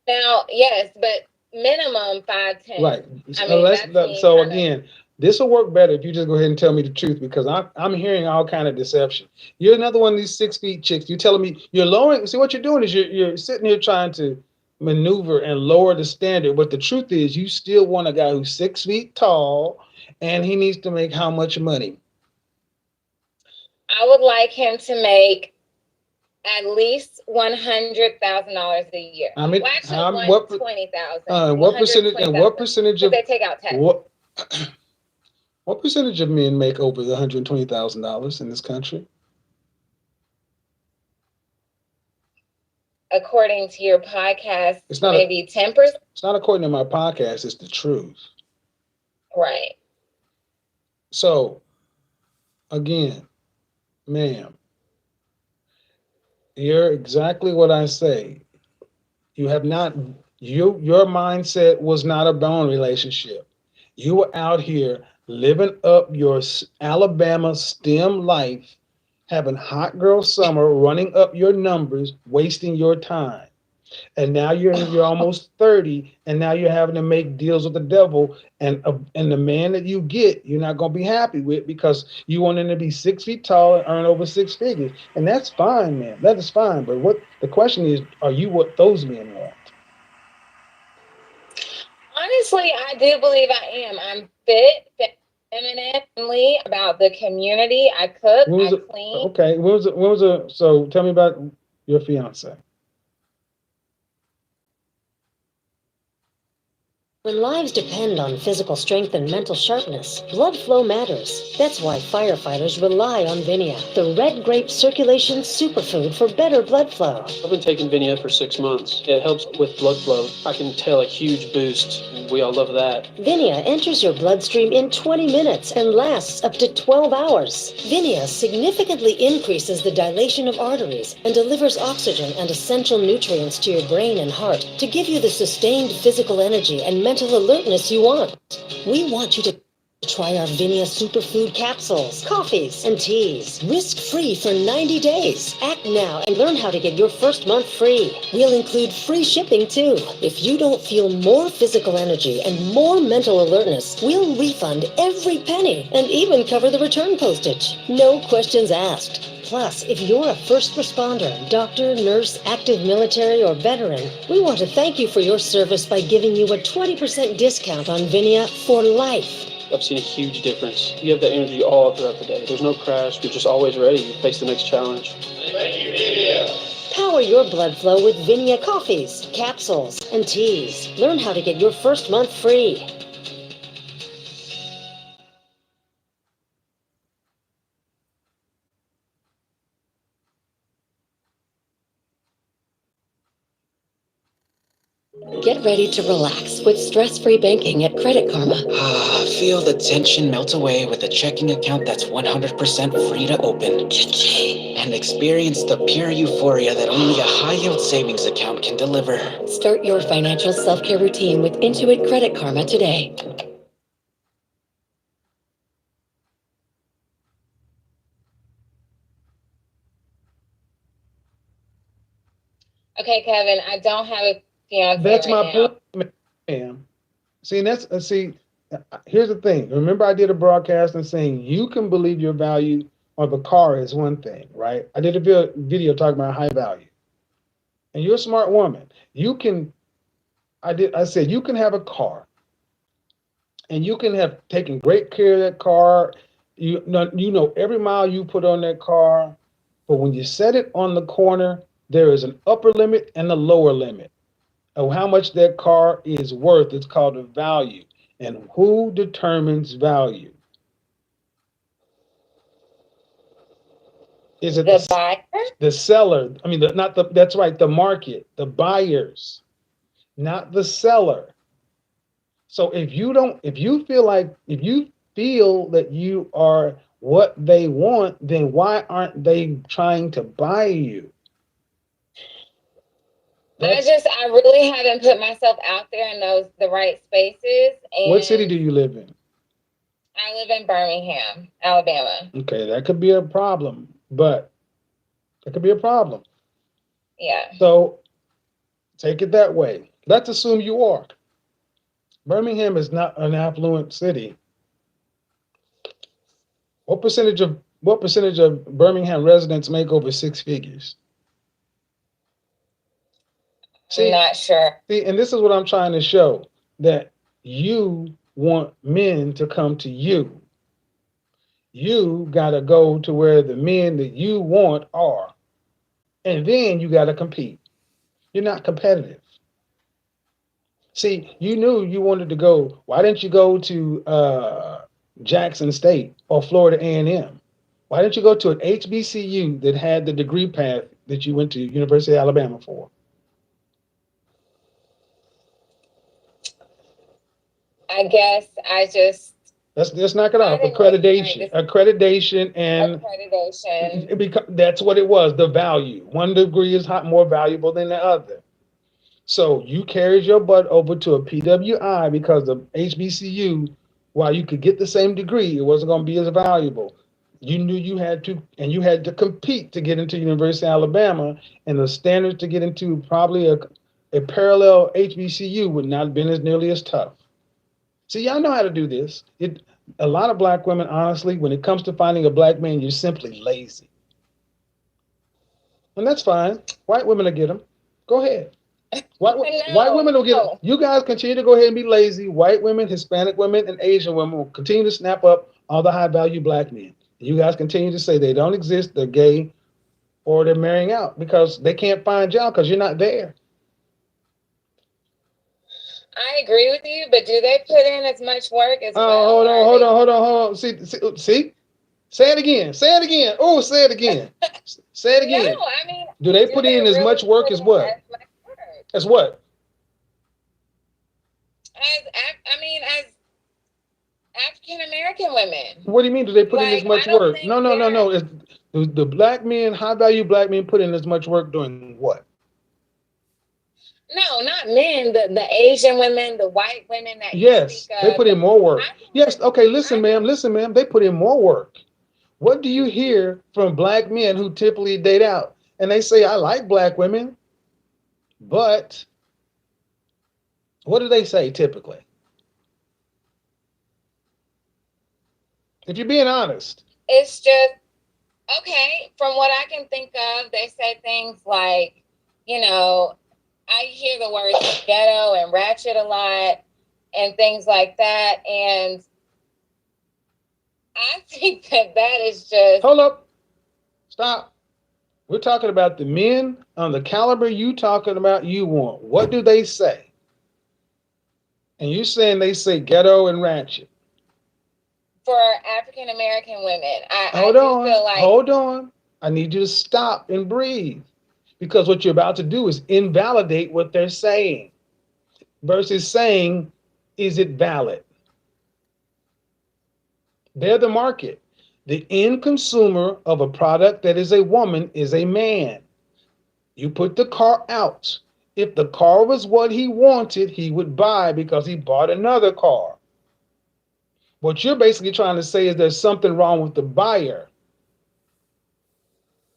Now, yes, but minimum 5'10". Right. I mean, so again, this will work better if you just go ahead and tell me the truth, because I'm hearing all kind of deception. You're another one of these 6 feet chicks. You're telling me you're lowering. See, what you're doing is you're sitting here trying to maneuver and lower the standard. But the truth is, you still want a guy who's 6 feet tall, and he needs to make how much money? I would like him to make at least $100,000 a year. I mean, well, actually, $120,000. What percentage? And what percentage of they take out taxes? What percentage of men make over the $120,000 in this country? According to your podcast, it's not maybe 10%. It's not according to my podcast. It's the truth. Right. So, again, ma'am, you're exactly what I say. You have not. Your mindset was not a bone relationship. You were out here living up your Alabama STEM life, having hot girl summer, running up your numbers, wasting your time. And now you're almost 30, and now you're having to make deals with the devil, and the man that you get, you're not going to be happy with, because you want him to be 6 feet tall and earn over 6 figures. And that's fine, man. That is fine. But what the question is, are you what those men want? Honestly, I do believe I am. I'm fit, feminine, about the community. I cook, I clean. Okay. When was it? So tell me about your fiance. When lives depend on physical strength and mental sharpness, blood flow matters. That's why firefighters rely on Vinia, the red grape circulation superfood for better blood flow. I've been taking Vinia for 6 months. It helps with blood flow. I can tell a huge boost. We all love that. Vinia enters your bloodstream in 20 minutes and lasts up to 12 hours. Vinia significantly increases the dilation of arteries and delivers oxygen and essential nutrients to your brain and heart to give you the sustained physical energy and mental alertness you want. We want you to try our Vinia superfood capsules, coffees, and teas. Risk-free for 90 days. Act now and learn how to get your first month free. We'll include free shipping too. If you don't feel more physical energy and more mental alertness, we'll refund every penny and even cover the return postage. No questions asked. Plus, if you're a first responder, doctor, nurse, active military, or veteran, we want to thank you for your service by giving you a 20% discount on Vinia for life. I've seen a huge difference. You have that energy all throughout the day. There's no crash. You're just always ready to face the next challenge. Thank you, Vinia. Power your blood flow with Vinia coffees, capsules, and teas. Learn how to get your first month free. Get ready to relax with stress-free banking at Credit Karma. Feel the tension melt away with a checking account that's 100% free to open. And experience the pure euphoria that only a high-yield savings account can deliver. Start your financial self-care routine with Intuit Credit Karma today. Okay, Kevin, I don't have a fiance That's right my now. point, ma'am. See, here's the thing. Remember, I did a broadcast and saying you can believe your value of a car is one thing, right? I did a video talking about high value, and you're a smart woman. I said you can have a car, and you can have taken great care of that car. You know every mile you put on that car, but when you set it on the corner, there is an upper limit and a lower limit of how much that car is worth. It's called a value. And who determines value? Is it The buyer? the seller? I mean, that's right, the market, the buyers, not the seller. So if you feel that you are what they want, then why aren't they trying to buy you? I really haven't put myself out there in the right spaces. And What city do you live in? I live in Birmingham, Alabama. Okay, that could be a problem, but that could be a problem. Yeah. So take it that way. Let's assume you are. Birmingham is not an affluent city. What percentage of Birmingham residents make over six figures? I'm not sure. See, and this is what I'm trying to show, that you want men to come to you. You got to go to where the men that you want are. And then you got to compete. You're not competitive. See, you knew you wanted to go. Why didn't you go to Jackson State or Florida A&M? Why didn't you go to an HBCU that had the degree path that you went to University of Alabama for? I guess I just. Let's knock it off. Accreditation, and accreditation. That's what it was. The value. One degree is more valuable than the other. So you carried your butt over to a PWI because of HBCU. While you could get the same degree, it wasn't going to be as valuable. You knew you had to compete to get into University of Alabama, and the standards to get into probably a parallel HBCU would not have been nearly as tough. See, y'all know how to do this. A lot of black women, honestly, when it comes to finding a black man, you're simply lazy. And that's fine. White women will get them. Go ahead. White women will get them. You guys continue to go ahead and be lazy. White women, Hispanic women, and Asian women will continue to snap up all the high-value black men. You guys continue to say they don't exist, they're gay, or they're marrying out because they can't find y'all because you're not there. I agree with you, but do they put in as much work as well? Hold on. See? Say it again. Oh, say it again. Say it again. No, I mean, do they put in as much work as what? As what? As African American women. What do you mean? Do they put in as much work? No. The black men, high-value black men, put in as much work doing what? No, not men. The Asian women, the white women that yes, they put in more work. Yes, okay. Listen, ma'am. They put in more work. What do you hear from black men who typically date out? And they say, I like black women, but what do they say typically? If you're being honest. It's just, okay, from what I can think of, they say things like, I hear the words ghetto and ratchet a lot and things like that. And I think that is just... Hold up. Stop. We're talking about the men on the caliber you talking about you want. What do they say? And you saying they say ghetto and ratchet. For African American women. Hold on. I need you to stop and breathe. Because what you're about to do is invalidate what they're saying versus saying, is it valid? They're the market. The end consumer of a product that is a woman is a man. You put the car out. If the car was what he wanted, he would buy because he bought another car. What you're basically trying to say is there's something wrong with the buyer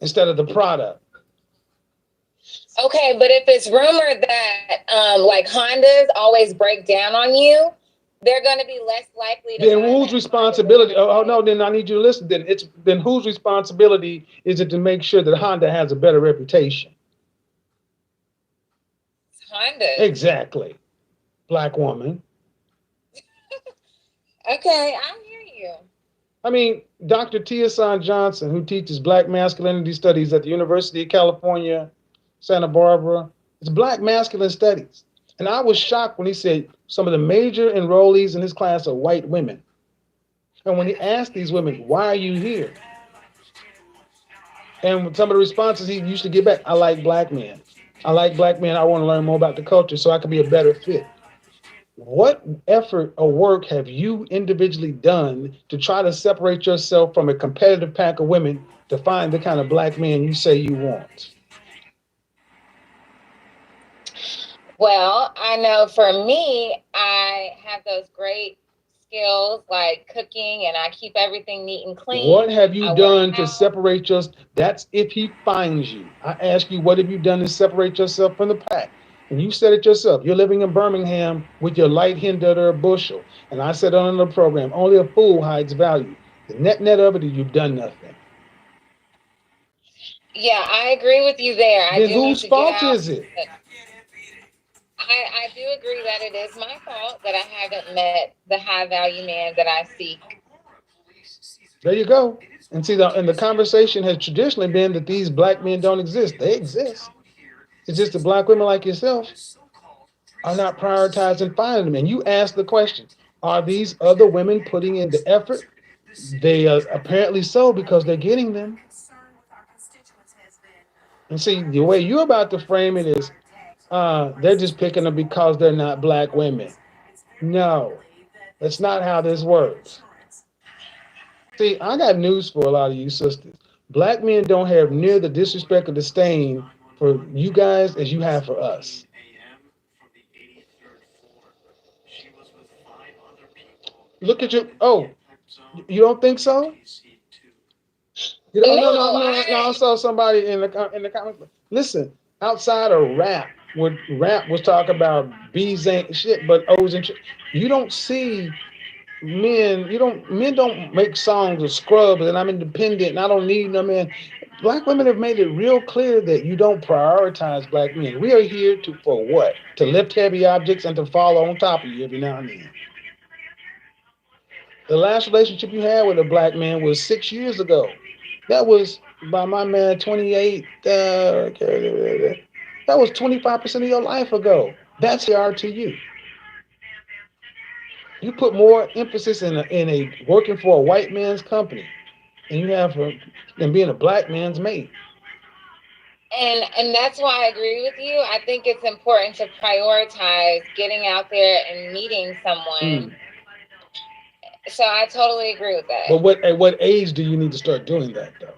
instead of the product. Okay, but if it's rumored that like Hondas always break down on you, they're going to be less likely to. Then whose responsibility? Oh no, then I need you to listen. Then whose responsibility is it to make sure that Honda has a better reputation? Honda. Exactly. Black woman. Okay, I hear you. I mean, Dr. Tia-San Johnson, who teaches Black masculinity studies at the University of California, Santa Barbara, it's Black masculine studies. And I was shocked when he said some of the major enrollees in his class are white women. And when he asked these women, why are you here? And some of the responses he used to get back, I like black men. I like black men. I want to learn more about the culture so I can be a better fit. What effort or work have you individually done to try to separate yourself from a competitive pack of women to find the kind of black man you say you want? Well, I know for me, I have those great skills like cooking, and I keep everything neat and clean. What have you done to separate yourself? That's if he finds you. I ask you, what have you done to separate yourself from the pack? And you said it yourself. You're living in Birmingham with your light hen under a bushel. And I said on the program, only a fool hides value. The net of it is you've done nothing. Yeah, I agree with you there. Then whose fault is it? I do agree that it is my fault that I haven't met the high value man that I seek. There you go. And see, the conversation has traditionally been that these black men don't exist. They exist. It's just the black women like yourself are not prioritizing finding them. And you ask the question, are these other women putting in the effort? They are apparently so, because they're getting them. And see, the way you're about to frame it is, they're just picking them because they're not black women. No, that's not how this works. See, I got news for a lot of you sisters. Black men don't have near the disrespect or disdain for you guys as you have for us. Look at you. Oh, you don't think so? No. I saw somebody in the comments. Listen, outside of rap, when rap was talking about B's ain't shit, but O's and shit, you don't see men. Men don't make songs of scrubs and I'm independent and I don't need no man. Black women have made it real clear that you don't prioritize black men. We are here for what? To lift heavy objects and to fall on top of you every now and then. The last relationship you had with a black man was 6 years ago. That was by my man 28. That was 25% of your life ago. That's the art to you. You put more emphasis in a working for a white man's company than you have than being a black man's mate. And that's why I agree with you. I think it's important to prioritize getting out there and meeting someone. So I totally agree with that. But at what age do you need to start doing that, though?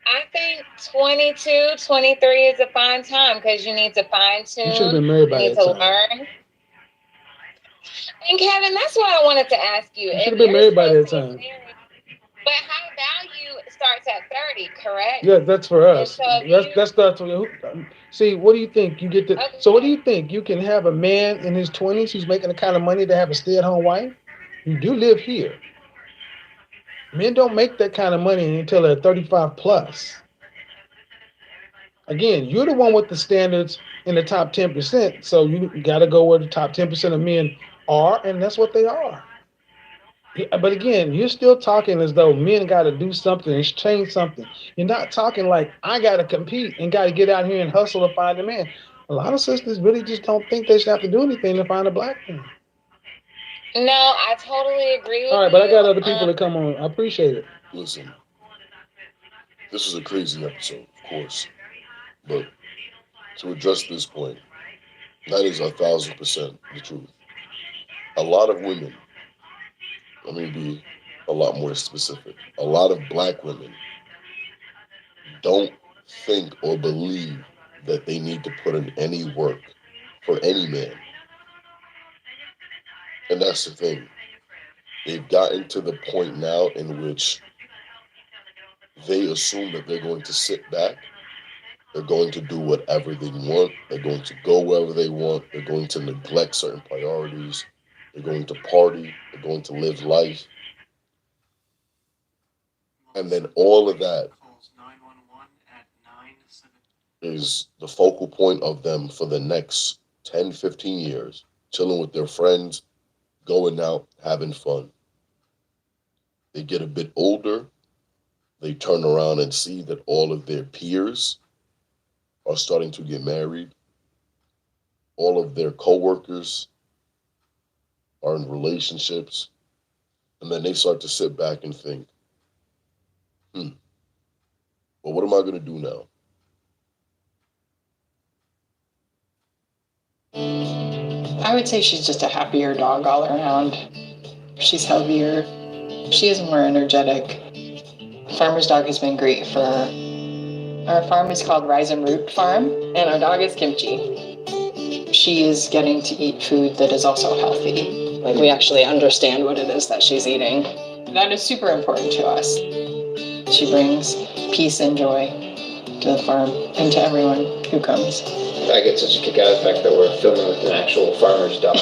I think 22, 23 is a fine time because you need to fine tune. You should have been married by that time. You need to learn. And Kevin, that's what I wanted to ask you. You should have been married by that time. But high value starts at 30, correct? Yeah, that's for us. So That's see, what do you think? You get to. Okay. So what do you think? You can have a man in his 20s who's making the kind of money to have a stay-at-home wife? You do live here. Men don't make that kind of money until they're 35 plus. Again, you're the one with the standards in the top 10%. So you got to go where the top 10% of men are, and that's what they are. But again, you're still talking as though men got to do something and change something. You're not talking like I got to compete and got to get out here and hustle to find a man. A lot of sisters really just don't think they should have to do anything to find a black man. No, I totally agree with you. All right, but I got other people to come on. I appreciate it. Listen, this is a crazy episode, of course. But to address this point, that is 1,000% the truth. A lot of women, let me be a lot more specific. A lot of black women don't think or believe that they need to put in any work for any man. And that's the thing. They've gotten to the point now in which they assume that they're going to sit back They're going to do whatever they want. They're going to go wherever they want. They're going to neglect certain priorities. They're going to party. They're going to live life. And then all of that is the focal point of them for the next 10, 15 years, chilling with their friends, going out, having fun. They get a bit older. They turn around and see that all of their peers are starting to get married. All of their coworkers are in relationships. And then they start to sit back and think, well, what am I going to do now? I would say she's just a happier dog all around. She's healthier. She is more energetic. Farmer's dog has been great for her. Our farm is called Rise and Root Farm, and our dog is Kimchi. She is getting to eat food that is also healthy. Like, we actually understand what it is that she's eating. That is super important to us. She brings peace and joy to the farm and to everyone who comes. I get such a kick out of the fact that we're filming with an actual farmer's dog.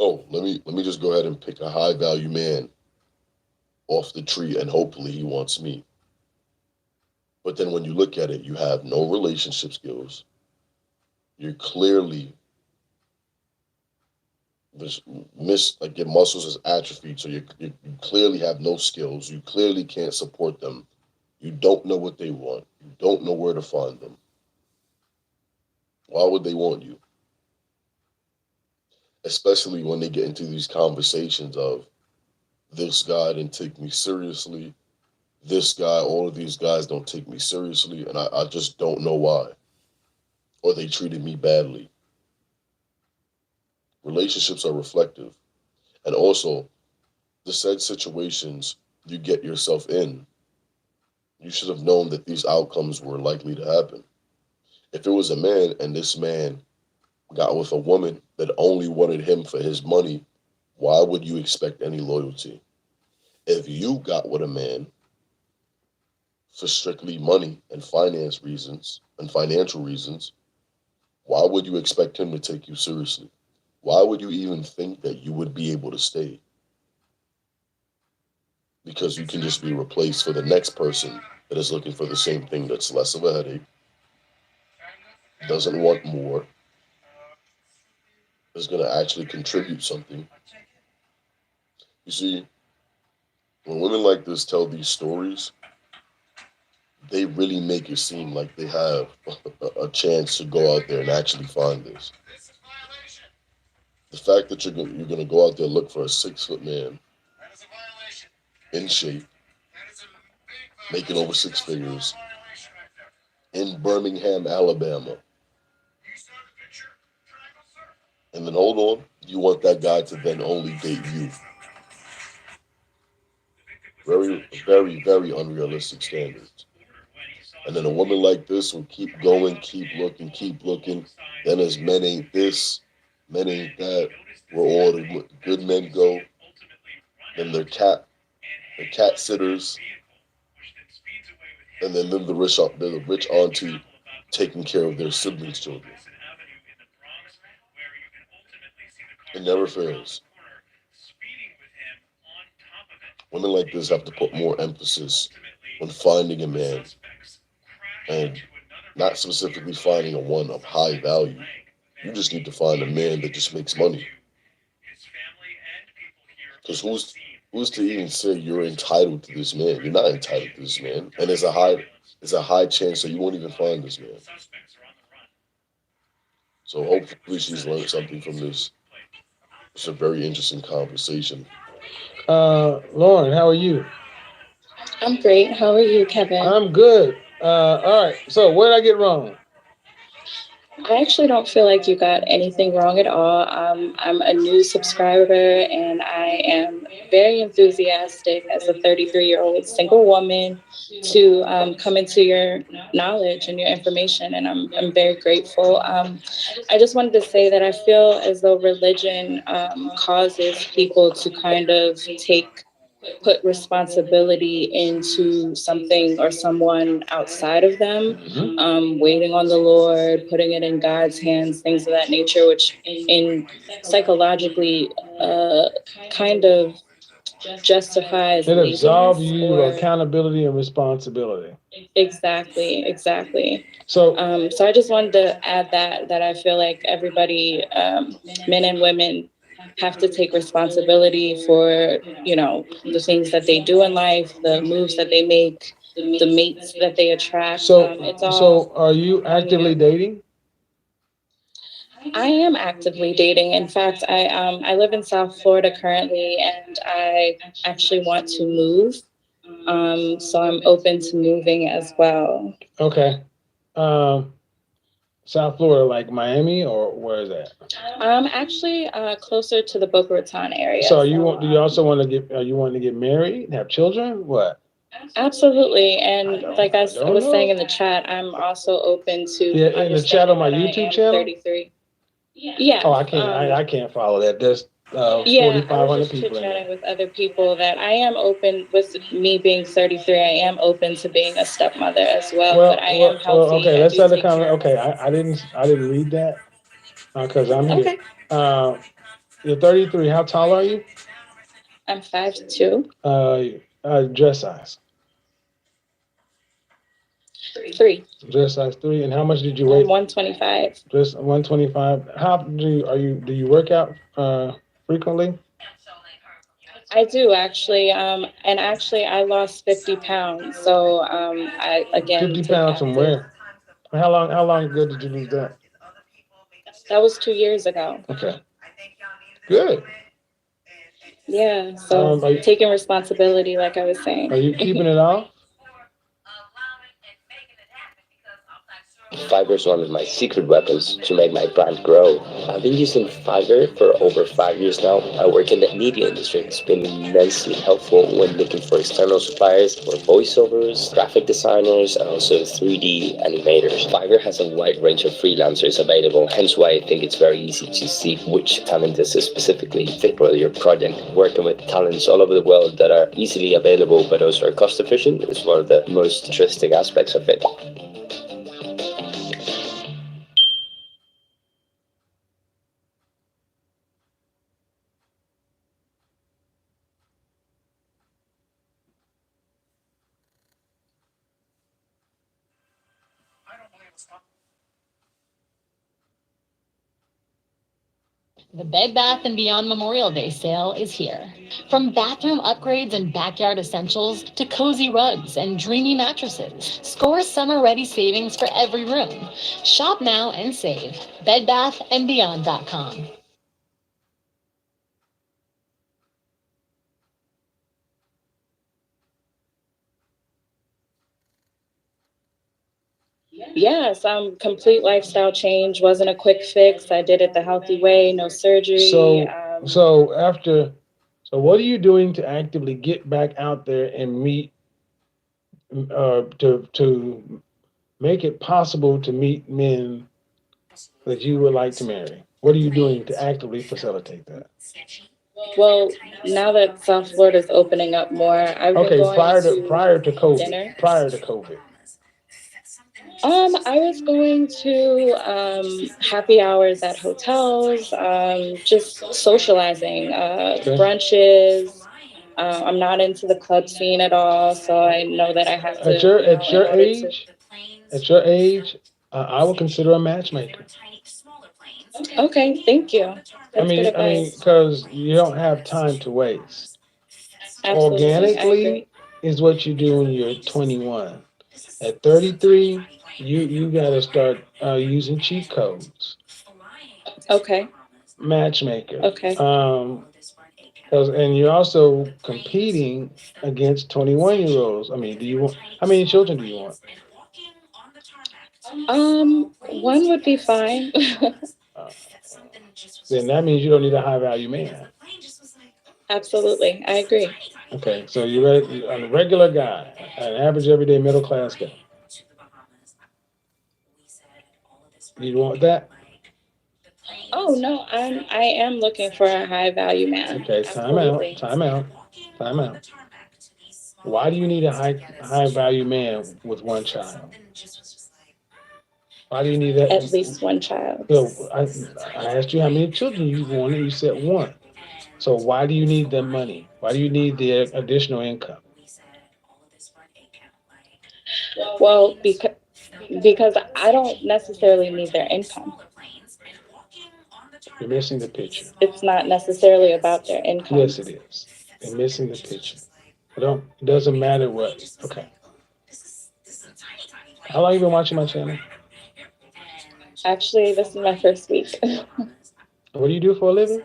Oh, let me just go ahead and pick a high value man off the tree and hopefully he wants me. But then when you look at it, you have no relationship skills. You're clearly like your muscles is atrophied, so you clearly have no skills. You clearly can't support them. You don't know what they want. You don't know where to find them. Why would they want you? Especially when they get into these conversations of, this guy didn't take me seriously. This guy, all of these guys don't take me seriously, and I just don't know why. Or they treated me badly. Relationships are reflective. And also, the said situations you get yourself in, you should have known that these outcomes were likely to happen. If it was a man and this man got with a woman that only wanted him for his money, why would you expect any loyalty? If you got with a man for strictly money and financial reasons, why would you expect him to take you seriously? Why would you even think that you would be able to stay? Because you can just be replaced for the next person that is looking for the same thing, that's less of a headache, doesn't want more, is going to actually contribute something. You see, when women like this tell these stories, they really make it seem like they have a chance to go out there and actually find this. The fact that you're going to go out there and look for a 6-foot man in shape, making over 6 figures, in Birmingham, Alabama. And then hold on, you want that guy to then only date you. Very, very, very unrealistic standards. And then a woman like this will keep going, keep looking. Then as men ain't this, men ain't that, where all the good men go. Then they're cat sitters. and then the rich auntie taking care of their siblings' children. It never fails. Women like this have to put more emphasis on finding a man, and not specifically finding a one of high value. You just need to find a man that just makes money. Because who's to even say you're entitled to this man? You're not entitled to this man, and there's a high chance that you won't even find this man. So hopefully she's learned something from this. It's a very interesting conversation. Lauren, how are you? I'm great. How are you, Kevin? I'm good. All right. So what did I get wrong? I actually don't feel like you got anything wrong at all. I'm a new subscriber, and I am very enthusiastic as a 33-year-old single woman to come into your knowledge and your information, and I'm very grateful. I just wanted to say that I feel as though religion causes people to kind of put responsibility into something or someone outside of them, waiting on the Lord, putting it in God's hands, things of that nature, which in psychologically kind of justifies It absolves laziness you or accountability and responsibility. Exactly. So So I just wanted to add that I feel like everybody, men and women, have to take responsibility for, the things that they do in life, the moves that they make, the mates that they attract. So are you actively dating? I am actively dating. In fact, I live in South Florida currently, and I actually want to move. So I'm open to moving as well. Okay. South Florida, like Miami, or where is that? Actually, closer to the Boca Raton area. So do you also want to are you wanting to get married, have children? What? Absolutely. And like I was saying in the chat, I'm also open to. Yeah, in the chat on my YouTube channel? 33. Yeah. Oh, I can't follow that. There's I 4,500 was just people in there. chit-chatting with other people that I am open, with me being 33, I am open to being a stepmother as well, but I am healthy. Okay, let's have a comment. Okay, I didn't read that because I'm here. Okay. You're 33. How tall are you? I'm 5'2". Dress size. 3. Dress size 3. And how much did you weigh? 125. Just 125. How do you work out frequently? I do actually, and actually I lost 50 pounds. So I again 50 pounds from where? How long ago did you lose that? That was 2 years ago. Okay. Good. Yeah. So taking responsibility, like I was saying. Are you keeping it off? Fiverr is one of my secret weapons to make my brand grow. I've been using Fiverr for over 5 years now. I work in the media industry. It's been immensely helpful when looking for external suppliers for voiceovers, graphic designers, and also 3D animators. Fiverr has a wide range of freelancers available, hence why I think it's very easy to see which talent is specifically fit for your project. Working with talents all over the world that are easily available but also are cost efficient is one of the most interesting aspects of it. The Bed Bath & Beyond Memorial Day sale is here. From bathroom upgrades and backyard essentials to cozy rugs and dreamy mattresses, score summer-ready savings for every room. Shop now and save. BedBathAndBeyond.com. Yes, complete lifestyle change. Wasn't a quick fix. I did it the healthy way, no surgery. So what are you doing to actively get back out there and meet, to make it possible to meet men that you would like to marry? What are you doing to actively facilitate that? Well, now that South Florida is opening up more, I've been going prior to COVID. dinner. Prior to COVID. I was going to happy hours at hotels, just socializing, brunches. I'm not into the club scene at all, so I know that I have to. At your in order at your age, I would consider a matchmaker. Okay, thank you. That's good I mean, advice. because you don't have time to waste. Absolutely, I Organically agree. is what you do when you're 21. At 33, you got to start using cheat codes. Okay. Matchmaker. Okay. And you're also competing against 21-year-olds. I mean, how many children do you want? One would be fine. Then that means you don't need a high value man. Absolutely, I agree. Okay, so you're a regular guy, an average everyday middle class guy. You want that? Oh no, I am looking for a high value man. Okay, Absolutely. time out. Why do you need a high value man with one child? Why do you need that? At least one child. So I asked you how many children you wanted. You said one. So why do you need the money? Why do you need the additional income? Well, because I don't necessarily need their income. You're missing the picture. It's not necessarily about their income. Yes, it is. You're missing the picture. It doesn't matter what. Okay. How long have you been watching my channel? Actually, this is my first week. What do you do for a living?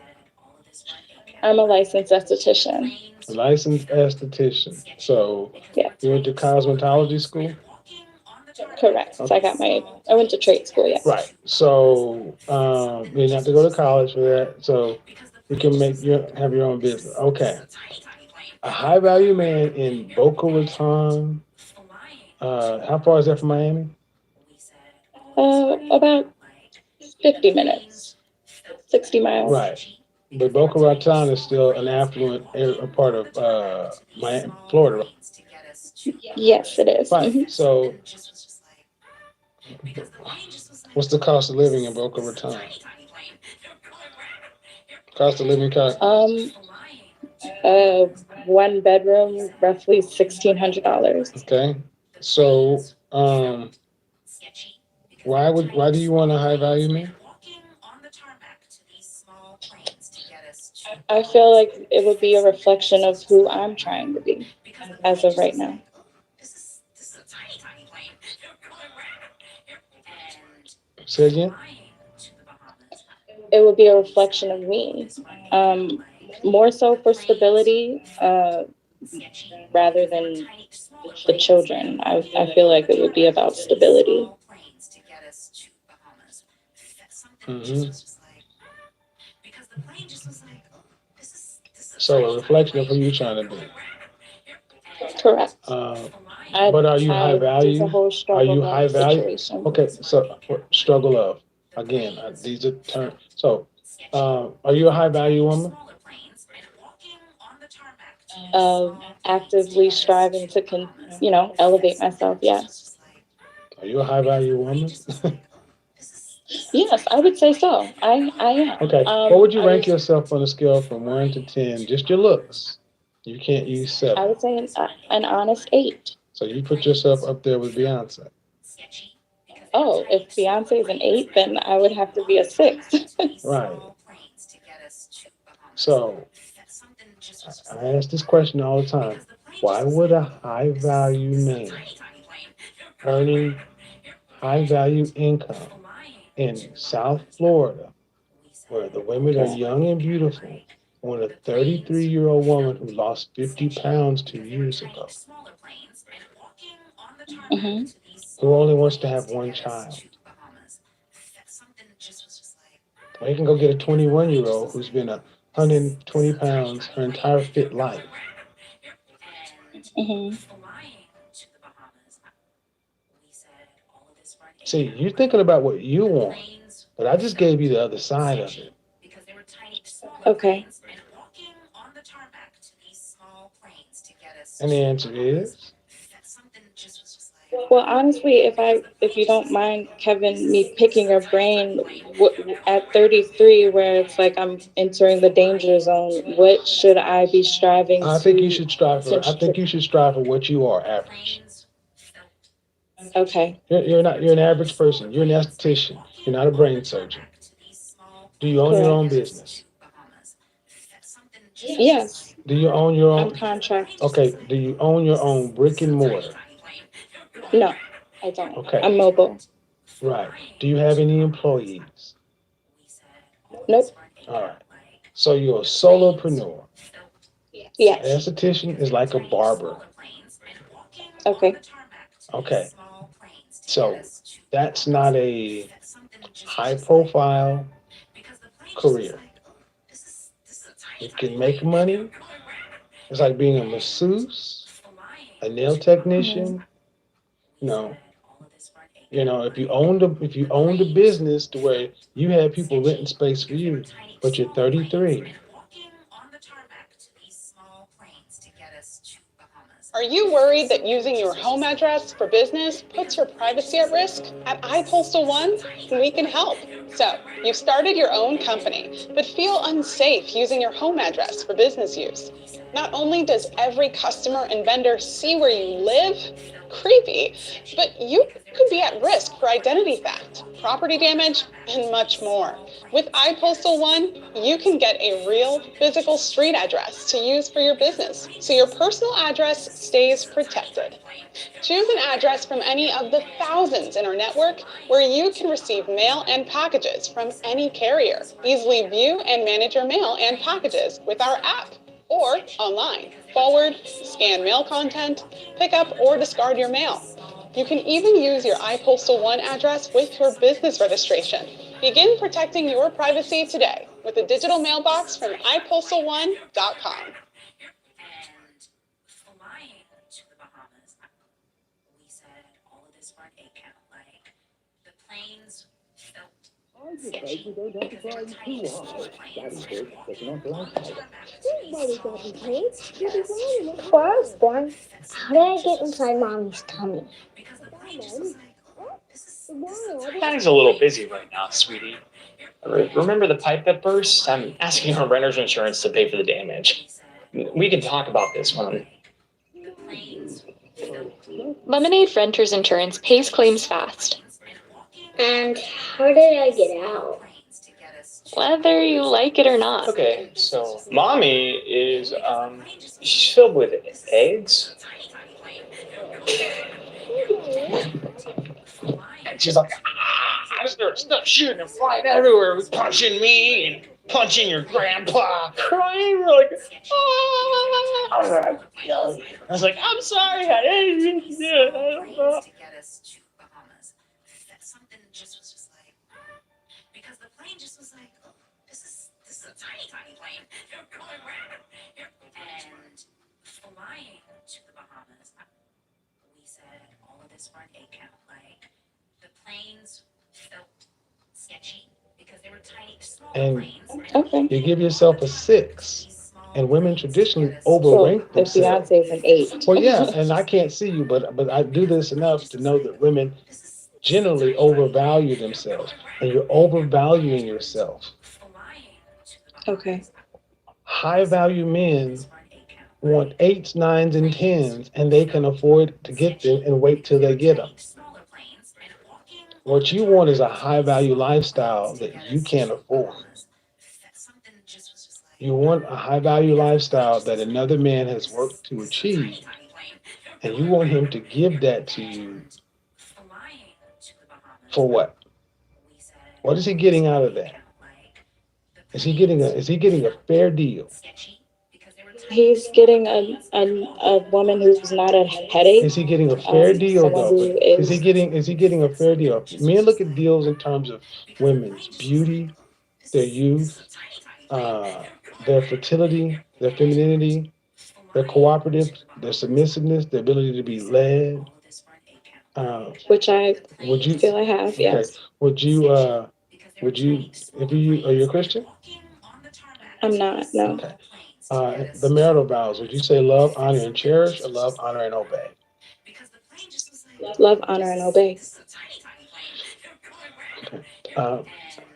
I'm a licensed esthetician. A licensed esthetician. So yeah. You went to cosmetology school? Correct. Okay. So I went to trade school, yes. Right. So you didn't have to go to college for that. So you can have your own business. Okay. A high value man in Boca Raton. How far is that from Miami? About 50 minutes, 60 miles. Right. But Boca Raton is still an affluent part of Miami, Florida. Yes, it is. Right. Mm-hmm. So what's the cost of living in Boca Raton? Cost of living one bedroom, roughly $1,600. Okay. So why do you want a high value man? I feel like it would be a reflection of who I'm trying to be as of right now. Say again? It would be a reflection of me. More so for stability rather than the children. I feel like it would be about stability. Mm-hmm. So a reflection of who you're trying to be. Correct. But are you high value? Are you high value? Okay, so struggle of. Again, these are terms. So are you a high value woman? Actively striving to, elevate myself, yes. Are you a high value woman? Yes, I would say so. I am. Okay. What would you rank yourself on a scale from 1 to 10? Just your looks. You can't use 7. I would say an honest 8. So you put yourself up there with Beyonce. Oh, if Beyonce is an 8, then I would have to be a 6. Right. So I ask this question all the time. Why would a high value man earning high value income in South Florida, where the women are young and beautiful, want a 33-year-old woman who lost 50 pounds 2 years ago, Mm-hmm. who only wants to have one child? Or you can go get a 21-year-old who's been 120 pounds her entire fit life. Mm-hmm. See, you're thinking about what you want, but I just gave you the other side of it. Okay. And the answer is? Well, honestly, if you don't mind, Kevin, me picking your brain, at 33, where it's like I'm entering the danger zone, what should I be striving I to? think you should strive for. I think you should strive for what you are, average. Okay. You're an average person. You're an esthetician. You're not a brain surgeon. Do you own your own business? Yes. Do you own your own? I'm contract. Okay. Do you own your own brick and mortar? No, I don't. Okay. I'm mobile. Right. Do you have any employees? Nope. All right. So you're a solopreneur. Yes. An esthetician is like a barber. Okay. Okay. So that's not a high profile career. You can make money. It's like being a masseuse, a nail technician. No. If you owned a business to where you had people renting space for you, but you're 33. Are you worried that using your home address for business puts your privacy at risk? At iPostal One, we can help. So, you've started your own company, but feel unsafe using your home address for business use. Not only does every customer and vendor see where you live, creepy, but you could be at risk for identity theft, property damage, and much more. With iPostal One, you can get a real physical street address to use for your business, so your personal address stays protected. Choose an address from any of the thousands in our network where you can receive mail and packages from any carrier. Easily view and manage your mail and packages with our app or online. Forward, scan mail content, pick up or discard your mail. You can even use your iPostal One address with your business registration. Begin protecting your privacy today with a digital mailbox from iPostal1.com. Before I was born, how did I get inside mommy's tummy? Daddy's a little busy right now, sweetie. Remember the pipe that burst? I'm asking our renter's insurance to pay for the damage. We can talk about this when Lemonade Renters Insurance pays claims fast. And how did I get out? Whether you like it or not. Okay, so mommy is, she's filled with eggs. And she's like, there's stuff shooting and flying everywhere, punching me and punching your grandpa, crying. We're like, I was like, I'm sorry, I didn't mean to do it. I don't know. And you give yourself a 6. And women traditionally overrank themselves. Beyonce's an 8. Well, yeah, and I can't see you, but I do this enough to know that women generally overvalue themselves, and you're overvaluing yourself. Okay. High value men want 8s, 9s, and 10s, and they can afford to get them and wait till they get them. What you want is a high value lifestyle that you can't afford. You want a high value lifestyle that another man has worked to achieve, and you want him to give that to you for what? What is he getting out of that? Is he getting a fair deal? He's getting a woman who's not a headache. Is he getting a fair deal though? Is he getting a fair deal? Men look at deals in terms of women's beauty, their youth, their fertility, their femininity, their cooperative, their submissiveness, their ability to be led. Which I feel I have, yes. Okay. Are you a Christian? I'm not, no. Okay. The marital vows, would you say love, honor, and cherish, or love, honor, and obey? love, honor, and obey.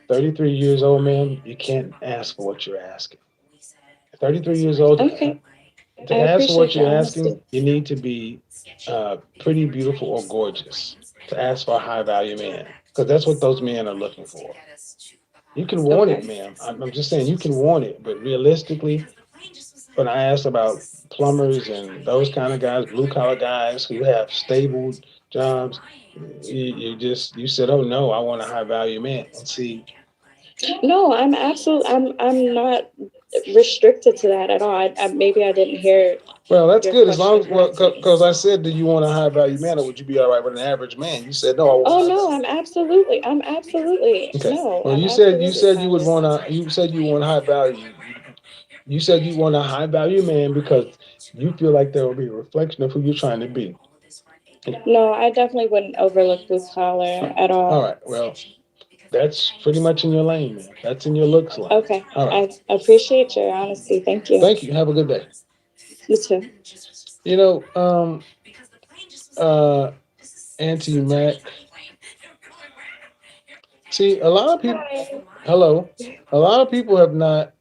33 years old, man, you can't ask for what you're asking. 33 years old, Okay. to I ask for what appreciate you're your asking, honesty. you need to be pretty beautiful or gorgeous to ask for a high value man, because that's what those men are looking for. You can want it, ma'am. I'm just saying you can want it, but realistically, when I asked about plumbers and those kind of guys, blue collar guys who have stable jobs, you said, oh no, I want a high value man. And see, No, I'm not restricted to that at all. Maybe I didn't hear. well, that's your good as long as, question well, correctly. because I said, do you want a high value man, or would you be all right with an average man? You said no. I want Oh no, I'm absolutely okay. no. Well, I'm you absolutely said you fine would with- want you said you want high value. You said you want a high value man because you feel like there will be a reflection of who you're trying to be. No, I definitely wouldn't overlook blue collar at all. All right. Well, that's pretty much in your lane, man. That's in your looks line. Okay. All right. I appreciate your honesty. Thank you. Thank you. Have a good day. You too. You know, Auntie Mac. See, a lot of people. Hello. A lot of people have not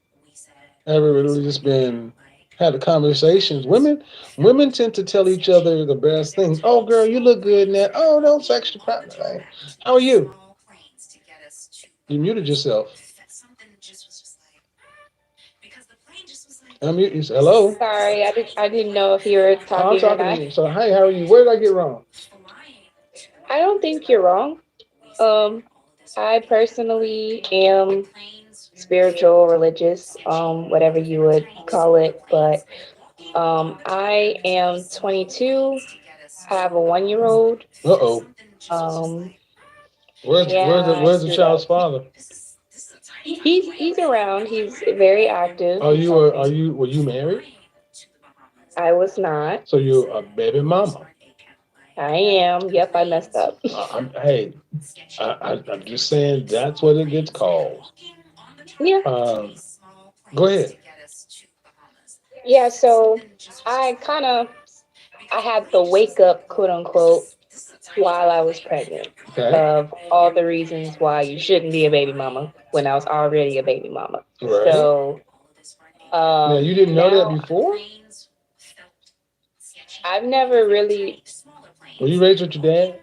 ever really just had the conversations. Women tend to tell each other the best things. Oh, girl, you look good in that. Oh, no, it's extra crap. How are you? You muted yourself. Unmute yourself. Hello. Sorry, I didn't know if you were I'm talking or talking not. to you. So, hey, how are you? Where did I get wrong? I don't think you're wrong. I personally am spiritual, religious, whatever you would call it, but I am 22. I have a 1-year-old. Uh-oh. Where's the child's father? He's around. He's very active. Were you married? I was not. So you're a baby mama. I am. Yep, I messed up. I'm just saying that's what it gets called. Yeah. Go ahead. Yeah, so I had the wake up, quote unquote, while I was pregnant of all the reasons why you shouldn't be a baby mama when I was already a baby mama. Right. So, now you didn't know that before? I've never really. Were you raised with your dad?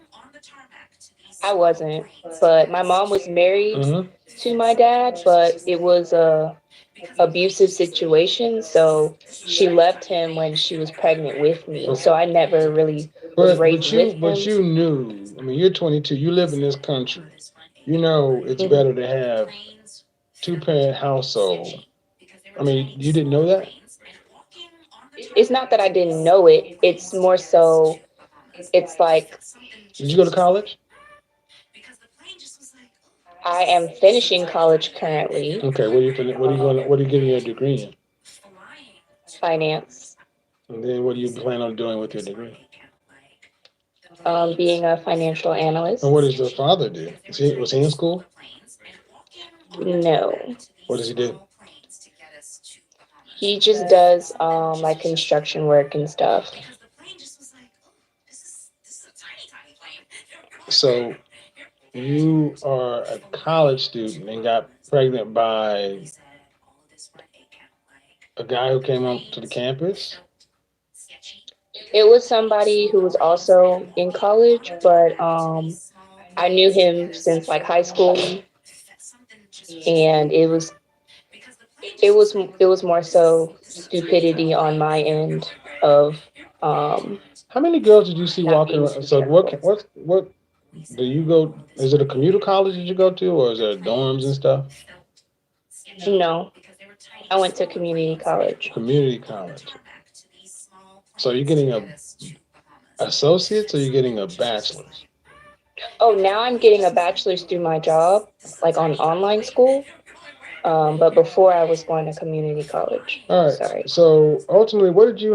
I wasn't, but my mom was married to my dad, but it was a abusive situation. So she left him when she was pregnant with me. So I never really was raised with him. But you knew. I mean, you're 22. You live in this country. You know it's better to have two-parent household. I mean, you didn't know that? It's not that I didn't know it. It's more so. It's like. Did you go to college? I am finishing college currently. Okay, what are you getting your degree in? Finance. And then what do you plan on doing with your degree? Being a financial analyst. And what does your father do? Was he in school? No. What does he do? He just does like construction work and stuff. So you are a college student and got pregnant by a guy who came up to the campus? It was somebody who was also in college, but I knew him since like high school, and it was more so stupidity on my end of. How many girls did you see walking around? So what do you go? Is it a commuter college that you go to, or is there dorms and stuff? No, I went to community college. Community college. So you're getting a associate's, or you're getting a bachelor's? Oh, now I'm getting a bachelor's through my job, like on online school. But before I was going to community college. All right. Sorry. So ultimately, what did you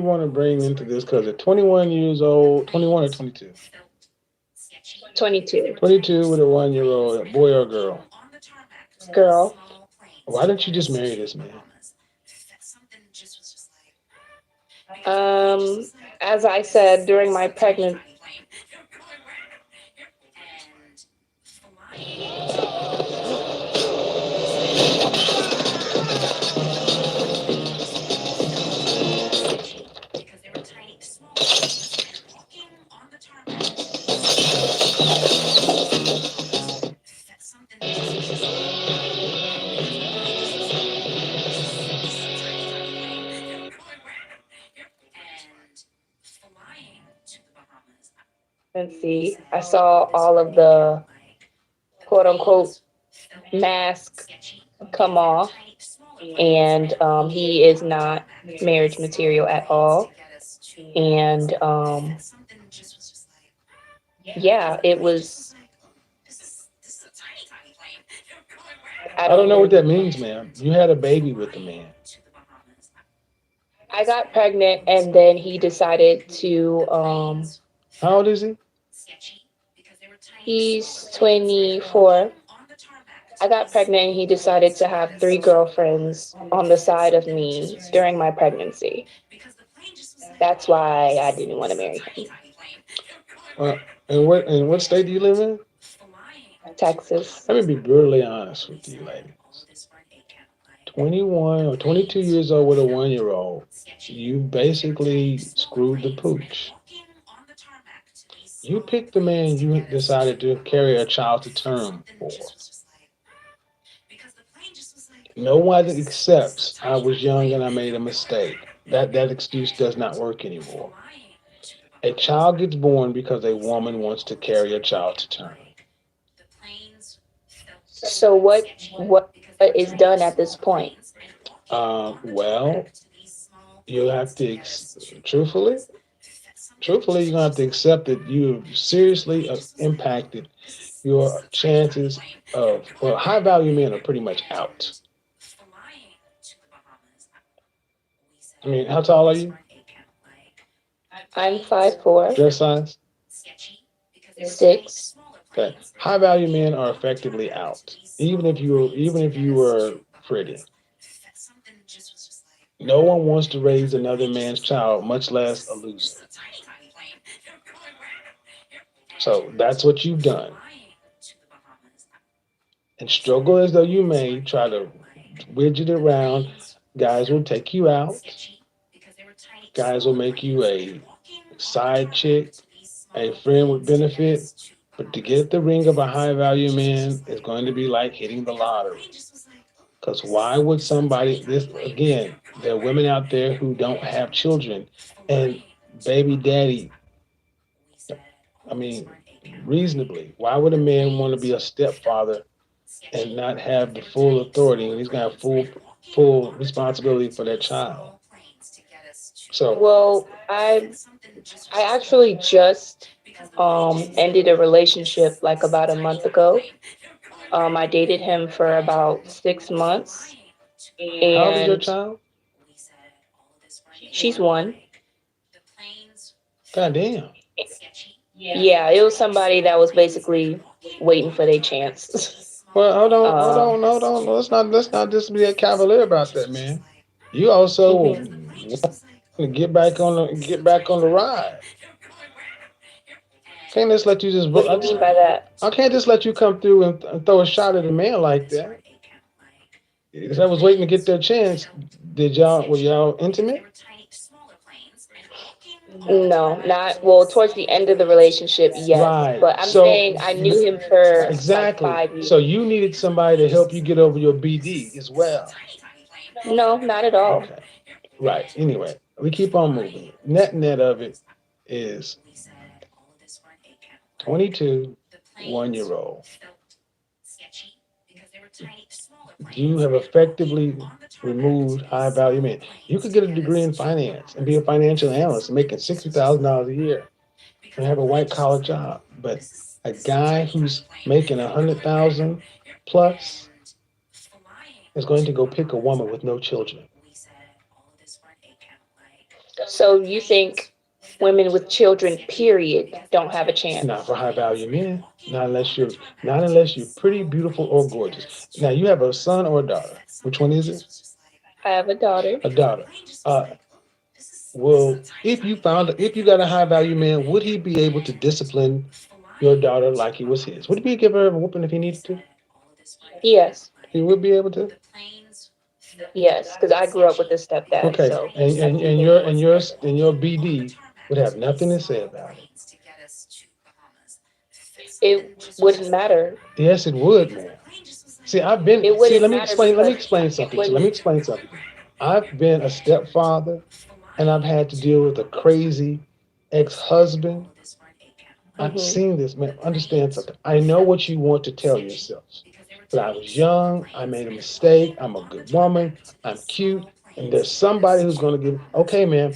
want to bring into this? Because at 21 years old, 21 or 22? 22. 22 with a 1-year-old, a boy or a girl? Girl. Why didn't you just marry this man? As I said during my pregnancy, I saw all of the quote unquote mask come off, and he is not marriage material at all. And yeah, it was. I don't know what that means, ma'am. You had a baby with the man. I got pregnant, and then he decided to. How old is he? He's 24. I got pregnant, and he decided to have 3 girlfriends on the side of me during my pregnancy. That's why I didn't want to marry him. And what state do you live in? Texas. Let me be brutally honest with you, ladies. 21 or 22 years old with a 1-year-old, you basically screwed the pooch. You picked the man you decided to carry a child to term for. No one accepts I was young and I made a mistake. That excuse does not work anymore. A child gets born because a woman wants to carry a child to term. So what is done at this point? Well, you have to, truthfully, you're going to have to accept that you have seriously impacted your chances of, well, high value men are pretty much out. I mean, how tall are you? I'm 5'4". Dress size? 6. Okay. High value men are effectively out, even if you were pretty. No one wants to raise another man's child, much less a loser. So that's what you've done. And struggle as though you may, try to widget around. Guys will take you out. Guys will make you a side chick, a friend with benefit. But to get the ring of a high value man is going to be like hitting the lottery. Because why would somebody, there are women out there who don't have children, and baby daddy, I mean, reasonably, why would a man want to be a stepfather and not have the full authority, and he's going to have full responsibility for that child? So, well, I actually just ended a relationship like about a month ago. I dated him for about 6 months. And how old is your child? She's 1. God damn. Yeah, it was somebody that was basically waiting for their chance. Well, hold on. Let's not just be a cavalier about that, man. You also get back on the ride. Can't just let you just. What do you mean by that? I can't just let you come through and throw a shot at a man like that. If I was waiting to get their chance, were y'all intimate? No, not well. Towards the end of the relationship, yes. Right. But I'm saying I knew him for exactly. Like 5 years. So you needed somebody to help you get over your BD as well. No, not at all. Okay. Right. Anyway, we keep on moving. Net of it is 22, 1-year-old. You have effectively removed high value men. You could get a degree in finance and be a financial analyst making $60,000 a year and have a white collar job. But a guy who's making $100,000 plus is going to go pick a woman with no children. So you think women with children, period, don't have a chance? Not for high value men. Not unless you're pretty, beautiful, or gorgeous. Now you have a son or a daughter. Which one is it? I have a daughter. A daughter. Well, if you got a high value man, would he be able to discipline your daughter like he was his? Would he give her a whooping if he needed to? Yes. He would be able to? Yes, because I grew up with a stepdad. Okay. So. And your BD would have nothing to say about it. It wouldn't matter. Yes, it would, man. See, let me explain something. I've been a stepfather, and I've had to deal with a crazy ex-husband I've seen this, man. Understand something. I know what you want to tell yourself. But I was young, I made a mistake, I'm a good woman, I'm cute, and there's somebody who's going to give, okay, man,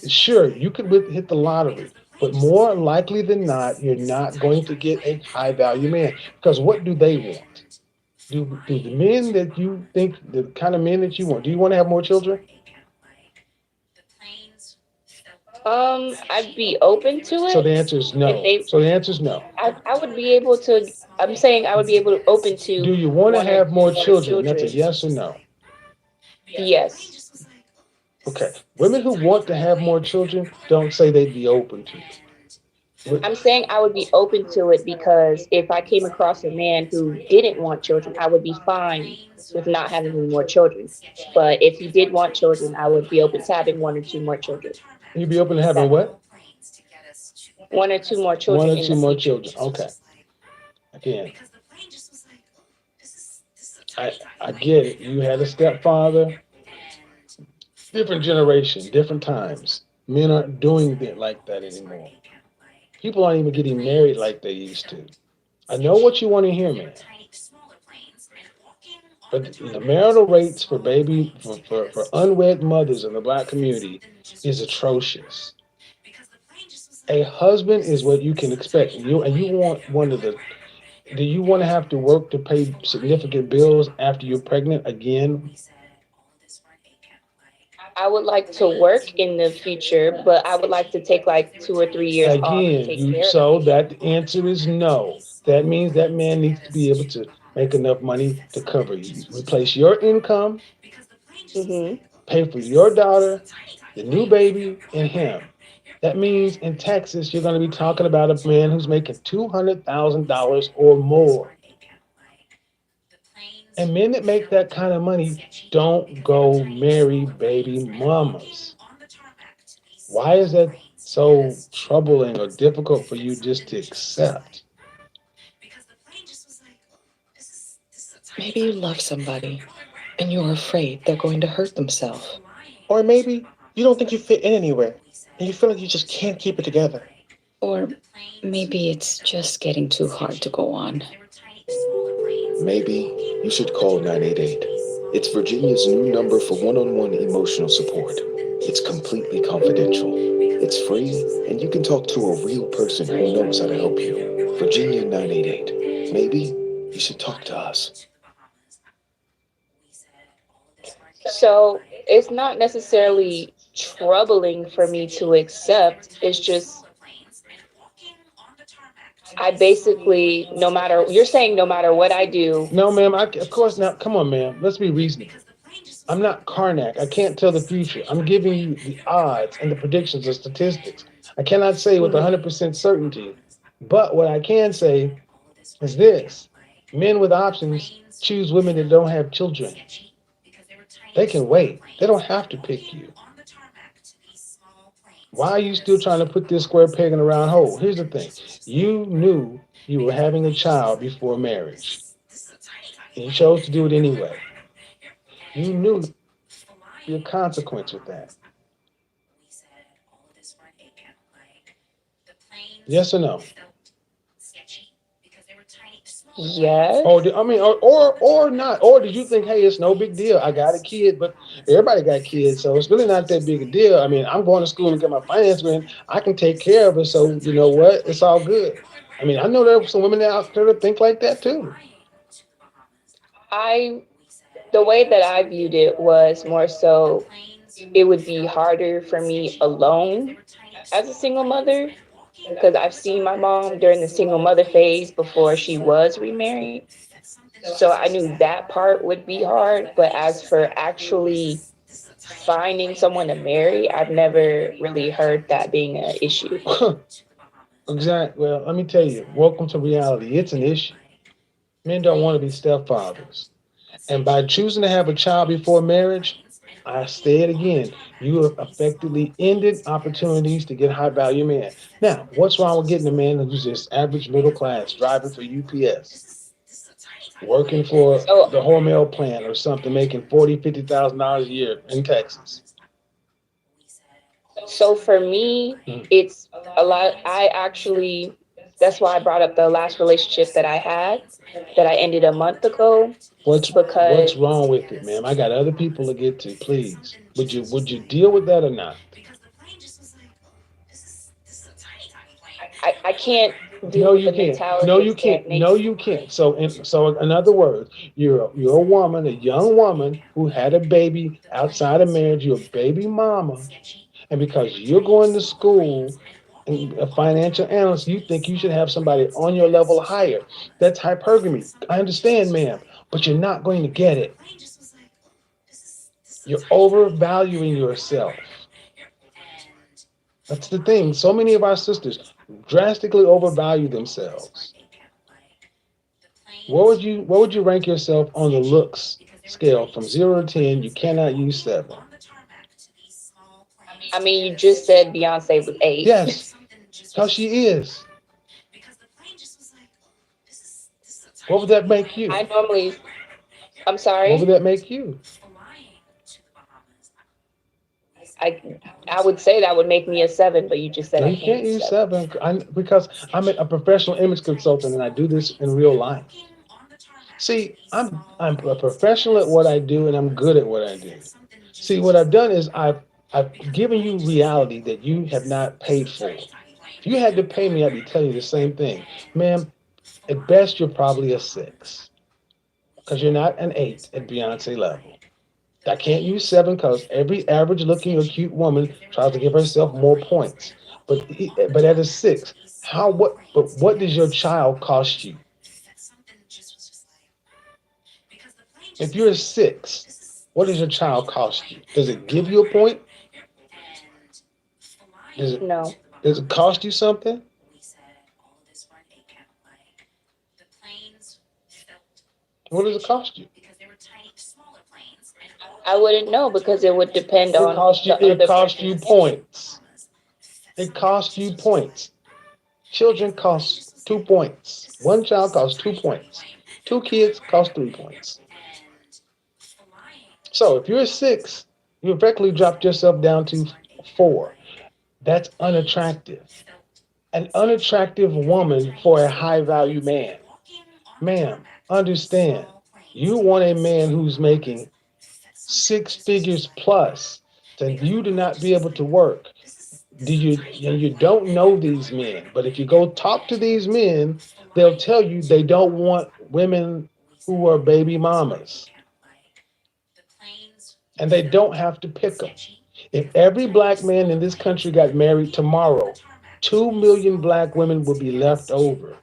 sure, you could hit the lottery, but more likely than not, you're not going to get a high value man. Because what do they want? Do the men that you think, the kind of men that you want, do you want to have more children? I'd be open to it. So the answer is no. So the answer is no. I would be able to. I'm saying I would be able to open to. Do you want to have more children? That's a yes or no. Yes. Okay. Women who want to have more children don't say they'd be open to it. I'm saying I would be open to it because if I came across a man who didn't want children, I would be fine with not having any more children. But if he did want children, I would be open to having 1 or 2 more children. You'd be open to having what? 1 or 2 more children. 1 or 2 more children. Okay. Again, I get it. You had a stepfather. Different generation, different times. Men aren't doing it like that anymore. People aren't even getting married like they used to. I know what you want to hear, man. But the marital rates for for unwed mothers in the Black community is atrocious. A husband is what you can expect. And you want one of the. Do you want to have to work to pay significant bills after you're pregnant again? I would like to work in the future, but I would like to take like 2 or 3 years off to take care of So that answer is no. That means that man needs to be able to make enough money to cover you. Replace your income, pay for your daughter, the new baby, and him. That means in Texas, you're going to be talking about a man who's making $200,000 or more. And men that make that kind of money don't go marry baby mamas. Why is that so troubling or difficult for you just to accept? Maybe you love somebody and you're afraid they're going to hurt themselves. Or maybe you don't think you fit in anywhere and you feel like you just can't keep it together. Or maybe it's just getting too hard to go on. Maybe you should call 988. It's Virginia's new number for one-on-one emotional support. It's completely confidential. It's free, and you can talk to a real person who knows how to help you. Virginia 988. Maybe you should talk to us. So it's not necessarily troubling for me to accept. It's just I basically, you're saying no matter what I do. No, ma'am, of course not. Come on, ma'am. Let's be reasonable. I'm not Karnak. I can't tell the future. I'm giving you the odds and the predictions and statistics. I cannot say with 100% certainty. But what I can say is this. Men with options choose women that don't have children. They can wait. They don't have to pick you. Why are you still trying to put this square peg in a round hole? Here's the thing. You knew you were having a child before marriage. And you chose to do it anyway. You knew your consequence with that. Yes or no? Yes. Or not. Or did you think, hey, it's no big deal. I got a kid, but everybody got kids, so it's really not that big a deal. I mean, I'm going to school and get my finance in. I can take care of it, so you know what? It's all good. I mean, I know there are some women out there that think like that too. The way that I viewed it was more so it would be harder for me alone as a single mother. Because I've seen my mom during the single mother phase before she was remarried. So I knew that part would be hard. But as for actually finding someone to marry, I've never really heard that being an issue. Exactly. Well, let me tell you, welcome to reality. It's an issue. Men don't want to be stepfathers. And by choosing to have a child before marriage, I say it again, you have effectively ended opportunities to get high value men. Now, what's wrong with getting a man who's just average middle class, driving for UPS, working for the Hormel plant or something, making $40,000, $50,000 a year in Texas? So for me, it's a lot. That's why I brought up the last relationship that I had, that I ended a month ago. What's Because wrong with it, ma'am? I got other people to get to. Please, would you deal with that or not? I can't deal No, with you the can't. mentality No, of you can't. stagnation. No, you can't. So, in other words, you're a woman, a young woman who had a baby outside of marriage. You're a baby mama, and because you're going to school and a financial analyst, you think you should have somebody on your level higher. That's hypergamy. I understand, ma'am, but you're not going to get it. You're overvaluing yourself. That's the thing. So many of our sisters drastically overvalue themselves. What would you rank yourself on the looks scale from 0 to 10? You cannot use 7. I mean, you just said Beyonce was 8. Yes, because she is. What would that make you? I'm sorry. What would that make you? I would say that would make me a 7, but you just said No, I you can't use 7. 7 because I'm a professional image consultant and I do this in real life. See, I'm a professional at what I do and I'm good at what I do. See, what I've done is I've given you reality that you have not paid for. If you had to pay me, I'd be telling you the same thing. Ma'am, at best, you're probably a 6 because you're not an 8 at Beyonce level. I can't use 7 because every average looking or cute woman tries to give herself more points. But at a 6, what does your child cost you? If you're a 6, what does your child cost you? Does it give you a point? No. Does it cost you something? What does it cost you? I wouldn't know because it would depend on It cost you points. It costs you points. Children cost 2 points. One child costs 2 points. 2 kids cost 3 points. So if you're a 6, you effectively dropped yourself down to 4. That's unattractive. An unattractive woman for a high value man. Ma'am, understand, you want a man who's making 6 figures plus, then you do not be able to work. You don't know these men, but if you go talk to these men, they'll tell you they don't want women who are baby mamas. And they don't have to pick them. If every black man in this country got married tomorrow, 2 million black women would be left over.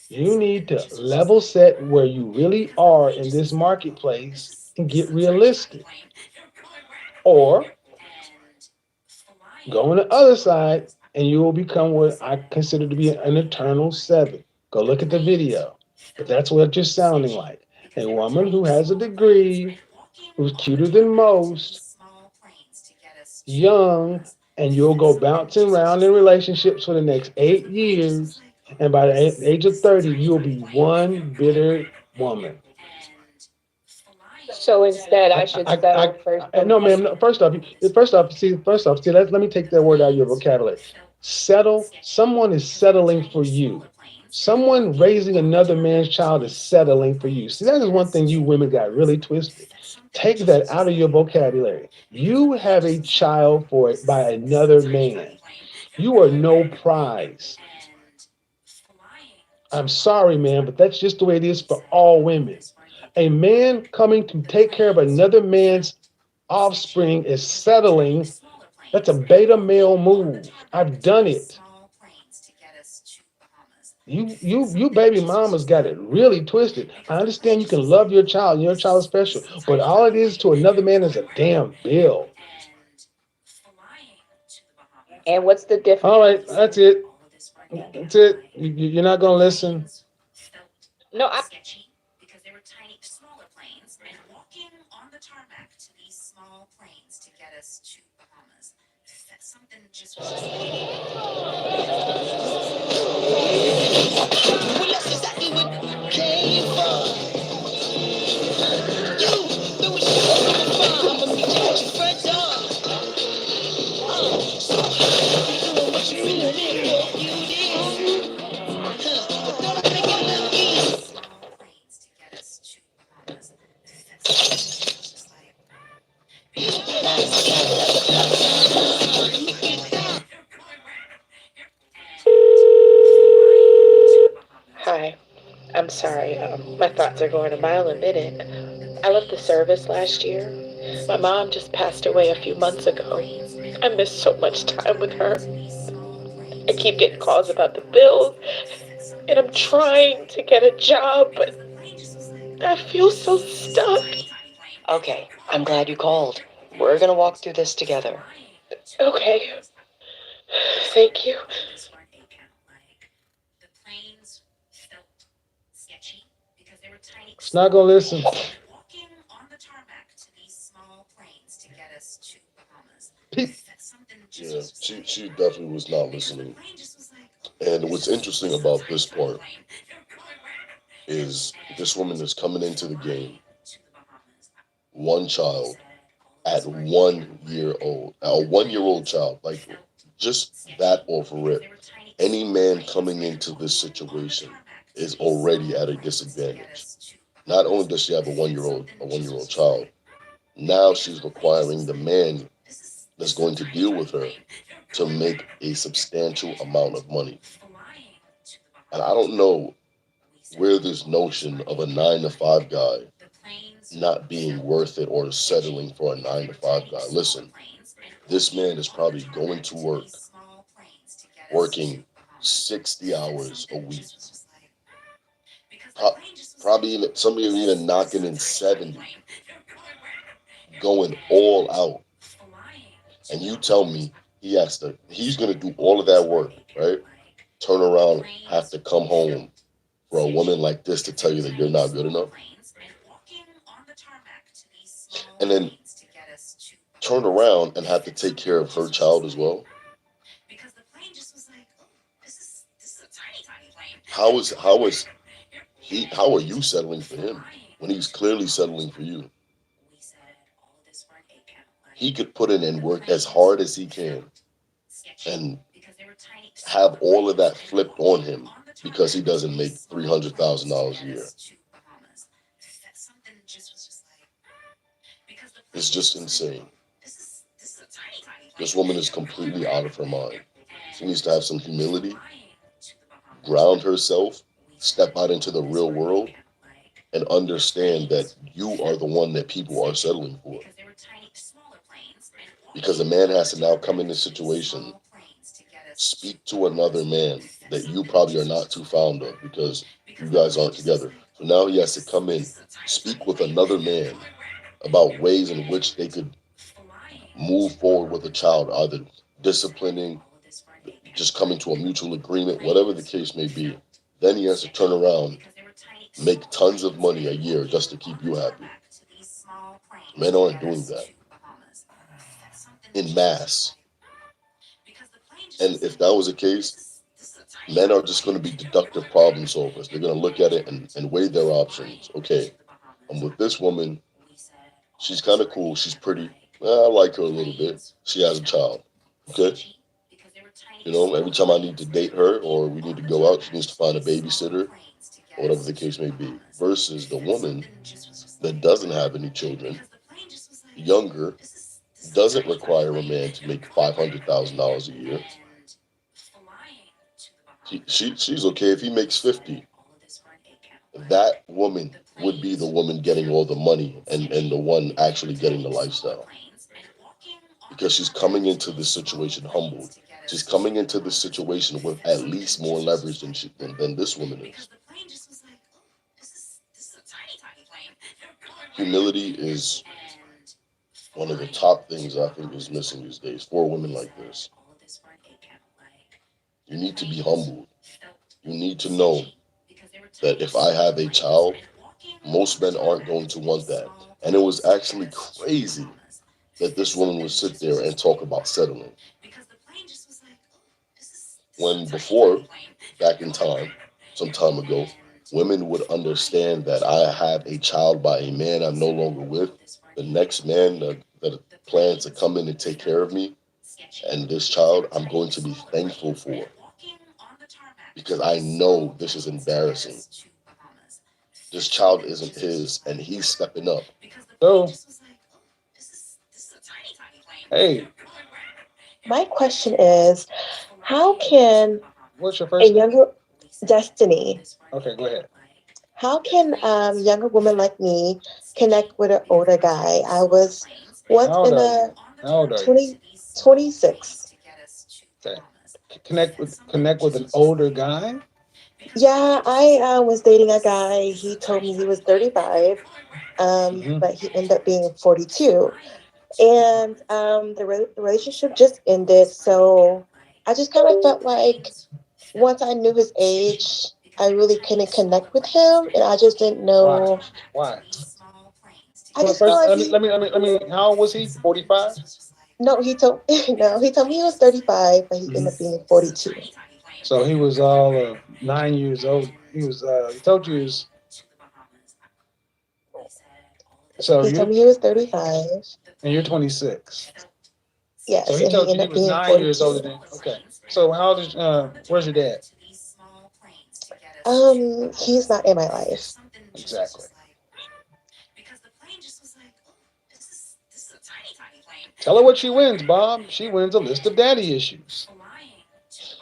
You need to level set where you really are in this marketplace and get realistic. Or go on the other side and you will become what I consider to be an eternal 7. Go look at the video. But that's what you're sounding like. A woman who has a degree, who's cuter than most, young, and you'll go bouncing around in relationships for the next 8 years. And by the age of 30, you'll be one bitter woman. So instead, I should settle first. No, ma'am. No, first off, let me take that word out of your vocabulary. Settle. Someone is settling for you. Someone raising another man's child is settling for you. See, that is one thing you women got really twisted. Take that out of your vocabulary. You have a child by another man. You are no prize. I'm sorry, man, but that's just the way it is for all women. A man coming to take care of another man's offspring is settling. That's a beta male move. I've done it. You baby mamas got it really twisted. I understand you can love your child and your child is special, but all it is to another man is a damn bill. And what's the difference? All right, that's it. That's it. You're not gonna listen. No, I. Because they were tiny, smaller planes, and walking on the tarmac to these small planes to get us to Bahamas. That's something just. Well, that's exactly what came from. You, though we should have fun, I'ma meet you at your front door. I'm sorry. My thoughts are going a mile a minute. I left the service last year. My mom just passed away a few months ago. I missed so much time with her. I keep getting calls about the bills, and I'm trying to get a job, but I feel so stuck. Okay, I'm glad you called. We're gonna walk through this together. Okay. Thank you. It's not gonna listen. Yeah, she definitely was not listening. And what's interesting about this part is this woman is coming into the game, one child, at 1 year old, a 1 year old child, like just that off rip. Any man coming into this situation is already at a disadvantage. Not only does she have a 1 year old child, now she's requiring the man that's going to deal with her to make a substantial amount of money. And I don't know where this notion of a 9-to-5 guy not being worth it or settling for a 9-to-5 guy. Listen, this man is probably going to work, working 60 hours a week. Probably even, some even knocking in 70, going all out. And you tell me he's going to do all of that work, right? Turn around, have to come home for a woman like this to tell you that you're not good enough. And then turn around and have to take care of her child as well. How are you settling for him when he's clearly settling for you? He could put in and work as hard as he can and have all of that flipped on him because he doesn't make $300,000 a year. It's just insane. This woman is completely out of her mind. She needs to have some humility, ground herself, step out into the real world, and understand that you are the one that people are settling for. Because a man has to now come in this situation, speak to another man that you probably are not too fond of because you guys aren't together. So now he has to come in, speak with another man about ways in which they could move forward with a child, either disciplining, just coming to a mutual agreement, whatever the case may be. Then he has to turn around, make tons of money a year just to keep you happy. Men aren't doing that in mass. And if that was the case, men are just going to be deductive problem solvers. They're going to look at it and weigh their options. Okay, I'm with this woman. She's kind of cool. She's pretty. I like her a little bit. She has a child. Okay. You know, every time I need to date her or we need to go out, she needs to find a babysitter or whatever the case may be. Versus the woman that doesn't have any children, younger, doesn't require a man to make $500,000 a year. She's okay if he makes 50. That woman would be the woman getting all the money and the one actually getting the lifestyle. Because she's coming into this situation humbled. She's coming into this situation with at least more leverage than this woman is. Humility is one of the top things I think is missing these days for women like this. You need to be humbled. You need to know that if I have a child, most men aren't going to want that. And it was actually crazy that this woman would sit there and talk about settling. When before, back in time, some time ago, women would understand that I have a child by a man I'm no longer with. The next man that plans to come in and take care of me and this child, I'm going to be thankful for. Because I know this is embarrassing. This child isn't his, and he's stepping up. So, hey. My question is, how can what's your first a younger Destiny? Okay, go ahead. how can younger women like me connect with an older guy? I was once How old in are a you? How old are you? 26. Okay. Connect with an older guy? Yeah, I was dating a guy. He told me he was 35, but he ended up being 42. And the relationship just ended. So I just kind of felt like once I knew his age, I really couldn't connect with him. And I just didn't know. Why? I Well, just felt first, like how old was he? 45? no, he told no, he told me he was 35, but he ended up being 42. So he was all of 9 years old. He was, he told you he was, so He you, told me he was 35. and you're 26. Yes, So he and he told you ended he up was being 9 years 42. older than, okay. So how old is, where's your dad? He's not in my life. Exactly. Tell her what she wins, Bob. She wins a list of daddy issues.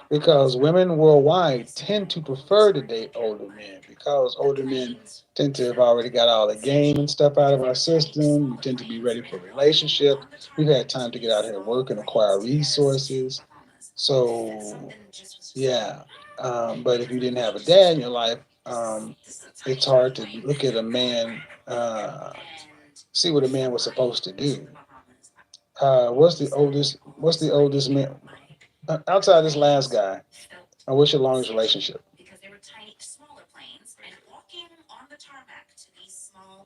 Because women worldwide tend to prefer to date older men because older men tend to have already got all the game and stuff out of our system. We tend to be ready for relationships. We've had time to get out here and work and acquire resources. So, yeah. But if you didn't have a dad in your life, it's hard to look at a man, see what a man was supposed to do. What's the oldest? What's the oldest man outside this last guy? What's your longest relationship?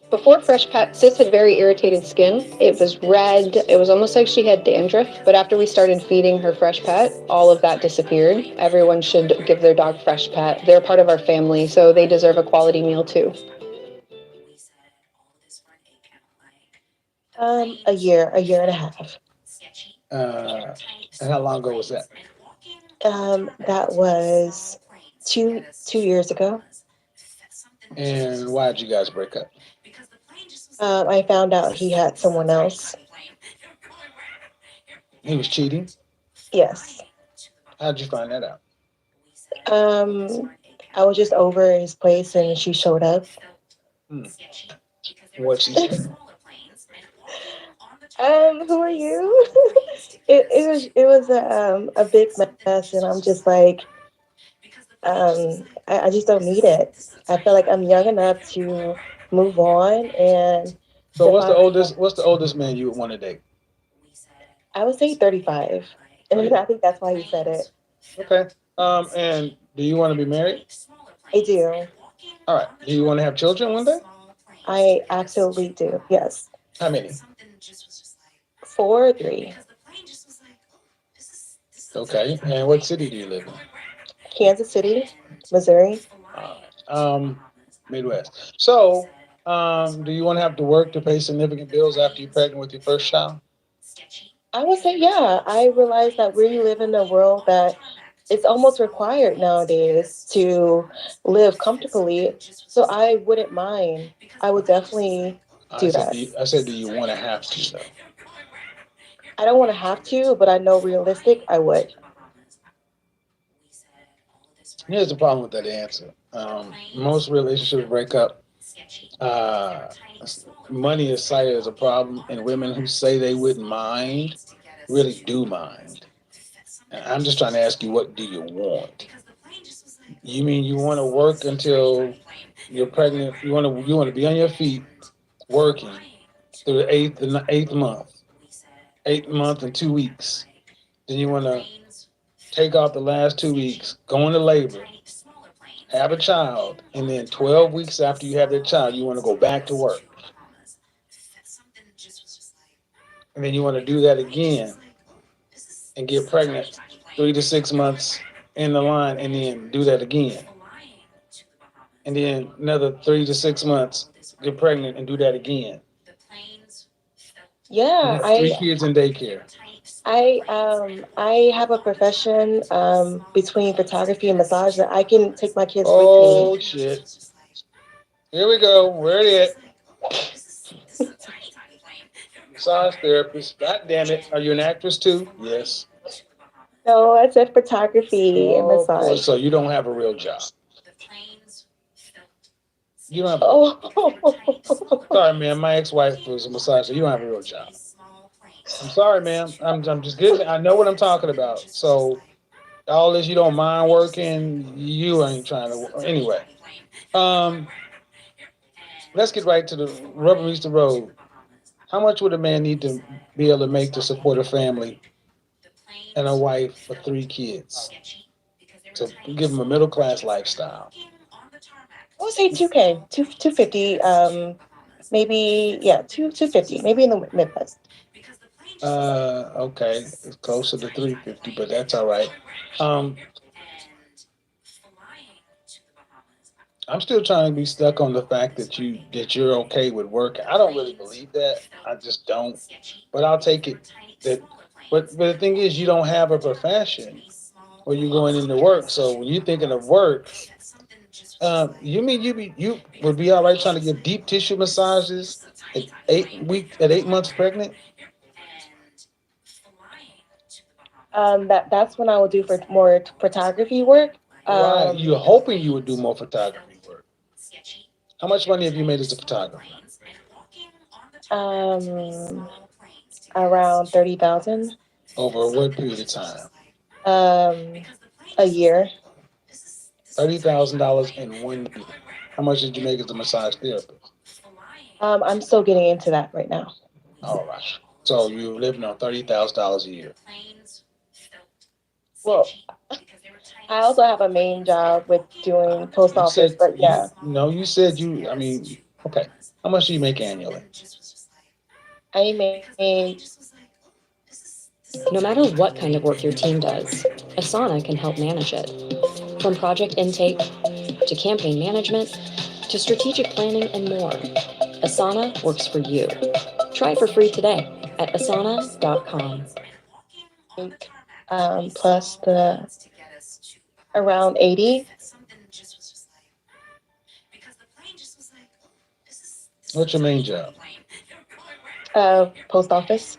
Before Fresh Pet, Sis had very irritated skin. It was red. It was almost like she had dandruff. But after we started feeding her Fresh Pet, all of that disappeared. Everyone should give their dog Fresh Pet. They're part of our family, so they deserve a quality meal too. A year and a half. And how long ago was that? That was two years ago. And why did you guys break up? I found out he had someone else. He was cheating? Yes. How'd you find that out? I was just over his place and she showed up. What she said? Who are you? it was a big mess, and I'm just like, I just don't need it. I feel like I'm young enough to move on. And so what's the oldest man you would want to date? I would say 35, and I think that's why he said it. Okay. And do you want to be married? I do. All right. Do you want to have children one day? I absolutely do. Yes. How many? 4 or 3. Okay. And what city do you live in? Kansas City, Missouri. Midwest. So, do you want to have to work to pay significant bills after you're pregnant with your first child? I would say, yeah. I realize that we live in a world that it's almost required nowadays to live comfortably. So I wouldn't mind. I would definitely do that. I said, do you want to have to, though? I don't want to have to, but I know realistic, I would. Here's the problem with that answer. Most relationships break up. Money is cited as a problem, and women who say they wouldn't mind really do mind. And I'm just trying to ask you, what do you want? You mean you want to work until you're pregnant? You want to be on your feet working through the eighth month, 8th month and 2 weeks. Then you want to take off the last 2 weeks, go into labor, have a child, and then 12 weeks after you have that child, you want to go back to work. And then you want to do that again and get pregnant 3 to 6 months in the line, and then do that again. And then another 3 to 6 months, get pregnant and do that again. Yeah, 3 kids in daycare. I have a profession between photography and massage that I can take my kids with me. Oh shit! Here we go. Where it is? Massage therapist. God damn it! Are you an actress too? Yes. No, I said photography and massage. So you don't have a real job. You don't have. Oh, Sorry, man. My ex-wife was a massager. You don't have a real job. I'm sorry, ma'am. I'm just good. I know what I'm talking about. So all this you don't mind working, you ain't trying to. Anyway, um, let's get right to the rubber meets the road. How much would a man need to be able to make to support a family and a wife for 3 kids to give him a middle class lifestyle? I would say 2K, 250. Maybe yeah, 250. Maybe in the Midwest. Okay, it's closer to 350, but that's all right. I'm still trying to be stuck on the fact that you're okay with work. I don't really believe that. I just don't. But I'll take it. But the thing is, you don't have a profession where you're going into work. So when you're thinking of work, you mean you would be all right trying to give deep tissue massages at 8 months pregnant? That's when I will do for more photography work. Right. You're hoping you would do more photography work. How much money have you made as a photographer? Around 30,000. Over what period of time? A year. $30,000 in 1 year. How much did you make as a massage therapist? I'm still getting into that right now. All right. So you're living on $30,000 a year. Well, I also have a main job with doing post office, but yeah. You said okay. How much do you make annually? I make. No matter what kind of work your team does, Asana can help manage it. From project intake to campaign management to strategic planning and more, Asana works for you. Try it for free today at asana.com. Plus the around 80. What's your main job? Post office.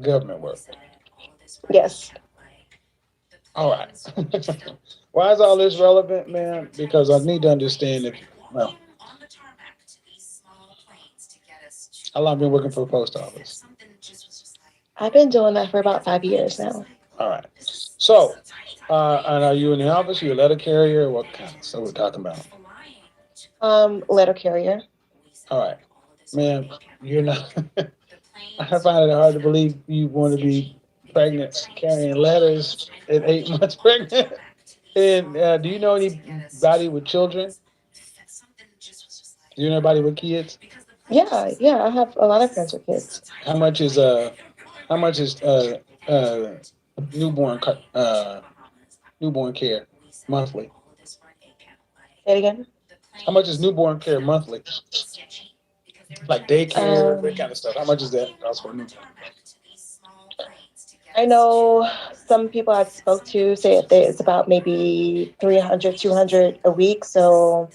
Government work. Yes. All right. Why is all this relevant, man? Because I need to understand how long have you been working for the post office? I've been doing that for about 5 years now. All right. So, and are you in the office? Are you a letter carrier? What kind of stuff we're talking about? Letter carrier. All right. Man, you're not. I find it hard to believe you want to be pregnant, carrying letters at 8 months pregnant. And do you know anybody with children? Do you know anybody with kids? Yeah. I have a lot of friends with kids. How much is newborn care monthly? Say it again. How much is newborn care monthly? Like daycare, that kind of stuff. How much is that? I know some people I've spoke to say it's about maybe 300, 200 a week. So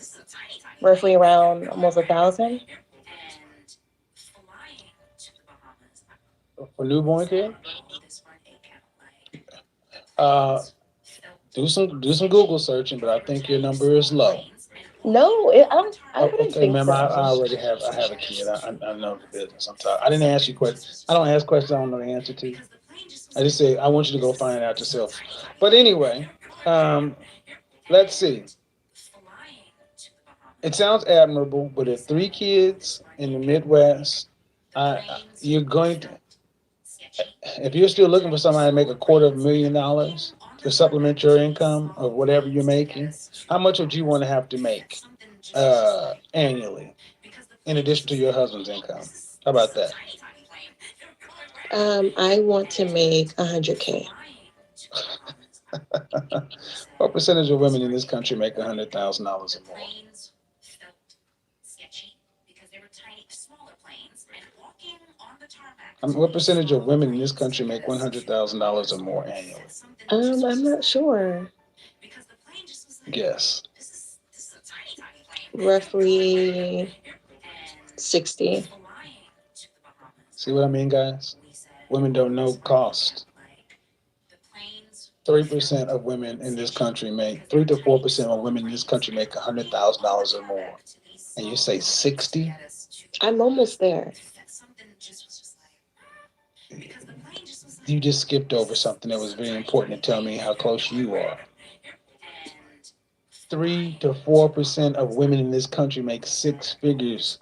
roughly around almost 1,000. For newborn care? Do some Google searching, but I think your number is low. No, I wouldn't think ma'am, so. I already have a kid. I know the business. I'm sorry. I didn't ask you questions. I don't ask questions I don't know the answer to. I just say I want you to go find out yourself. But anyway, let's see. It sounds admirable, but at 3 kids in the Midwest, you're going to. If you're still looking for somebody to make $250,000 to supplement your income of whatever you're making, how much would you want to have to make annually, in addition to your husband's income? How about that? I want to make 100K. What percentage of women in this country make $100,000 or more? What percentage of women in this country make $100,000 or more annually? I'm not sure. Guess. Roughly 60. See what I mean, guys? Women don't know cost. 3% of women in this country make 3 to 4% of women in this country make $100,000 or more, and you say 60. I'm almost there. You just skipped over something that was very important to tell me how close you are. 3 to 4% of women in this country make six figures,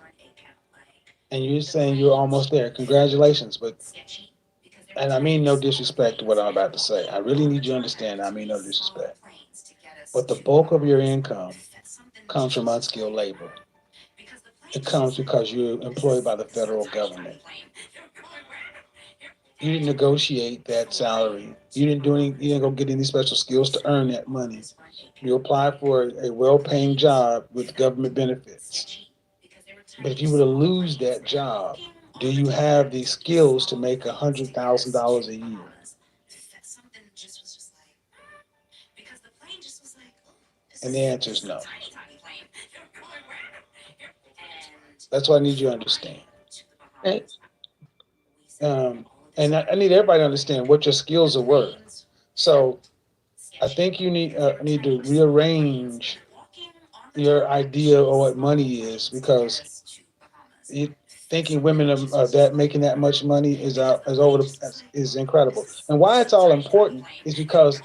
and you're saying you're almost there. Congratulations, and I mean no disrespect to what I'm about to say. I really need you to understand. I mean no disrespect. But the bulk of your income comes from unskilled labor. It comes because you're employed by the federal government. You didn't negotiate that salary. You didn't go get any special skills to earn that money. You apply for a well-paying job with government benefits. But if you were to lose that job, do you have the skills to make $100,000 a year? And the answer is no. That's what I need you to understand. Right. And I need everybody to understand what your skills are worth. So I think you need to rearrange your idea of what money is, because thinking women are that making that much money is incredible. And why it's all important is because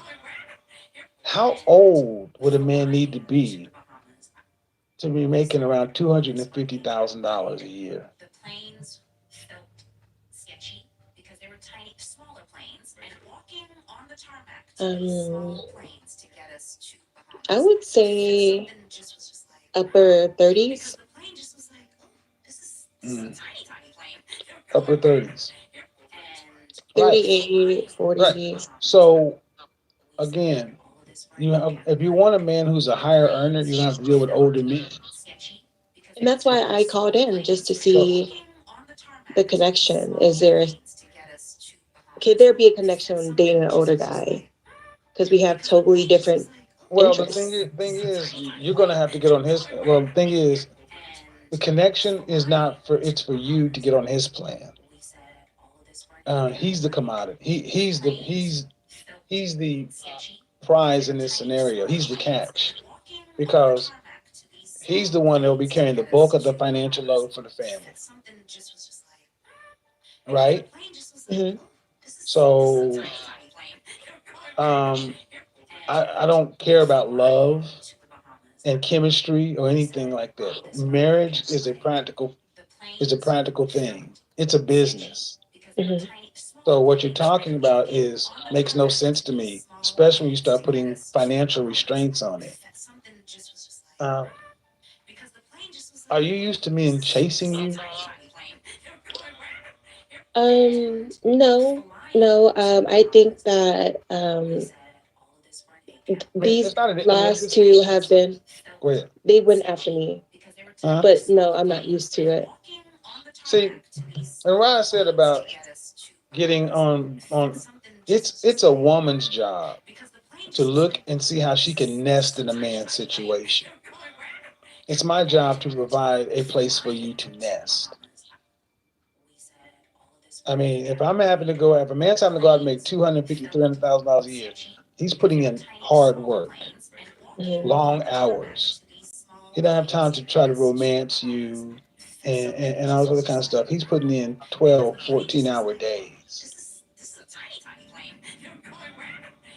how old would a man need to be making around $250,000 a year? I would say upper 30s. Upper 30s. 38, 40. Right. So again, if you want a man who's a higher earner, you're gonna have to deal with older men. And that's why I called in, just to see the connection. Could there be a connection when dating an older guy? Because we have totally different interests. The thing is, you're gonna have to get on his. Well, the thing is, the connection is not for. It's for you to get on his plan. He's the commodity. He's the prize in this scenario. He's the catch, because he's the one that will be carrying the bulk of the financial load for the family. Right? Mm-hmm. So, I don't care about love and chemistry or anything like that. Marriage is a practical thing. It's a business. Mm-hmm. So what you're talking about makes no sense to me, especially when you start putting financial restraints on it. Are you used to men chasing you? No. I think that these last two have been. Go ahead. They went after me, but no, I'm not used to it. See, and what I said about getting on it's a woman's job to look and see how she can nest in a man's situation. It's my job to provide a place for you to nest. I mean, if a man's having to go out and make $250,000, $300,000 a year, he's putting in hard work, long hours. He doesn't have time to try to romance you and all this other kind of stuff. He's putting in 12, 14-hour days.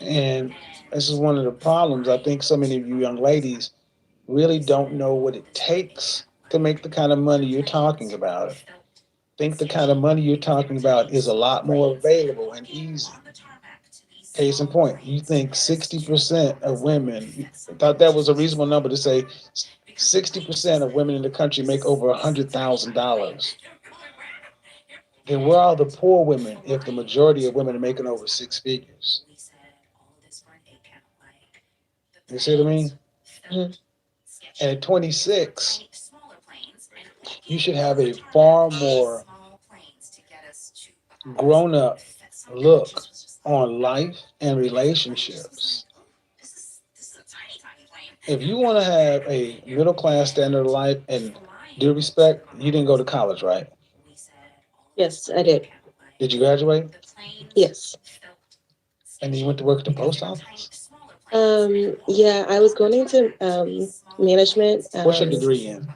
And this is one of the problems. I think so many of you young ladies really don't know what it takes to make the kind of money you're talking about. Think the kind of money you're talking about is a lot more available and easy. Case in point, you think 60% of women, thought that was a reasonable number to say 60% of women in the country make over $100,000. Then where are the poor women if the majority of women are making over six figures? You see what I mean? Mm-hmm. And at 26, you should have a far more grown-up look on life and relationships. If you want to have a middle-class standard of life and due respect, you didn't go to college, right? Yes, I did. Did you graduate? Yes. And then you went to work at the post office? Yeah, I was going into management. What's your degree in?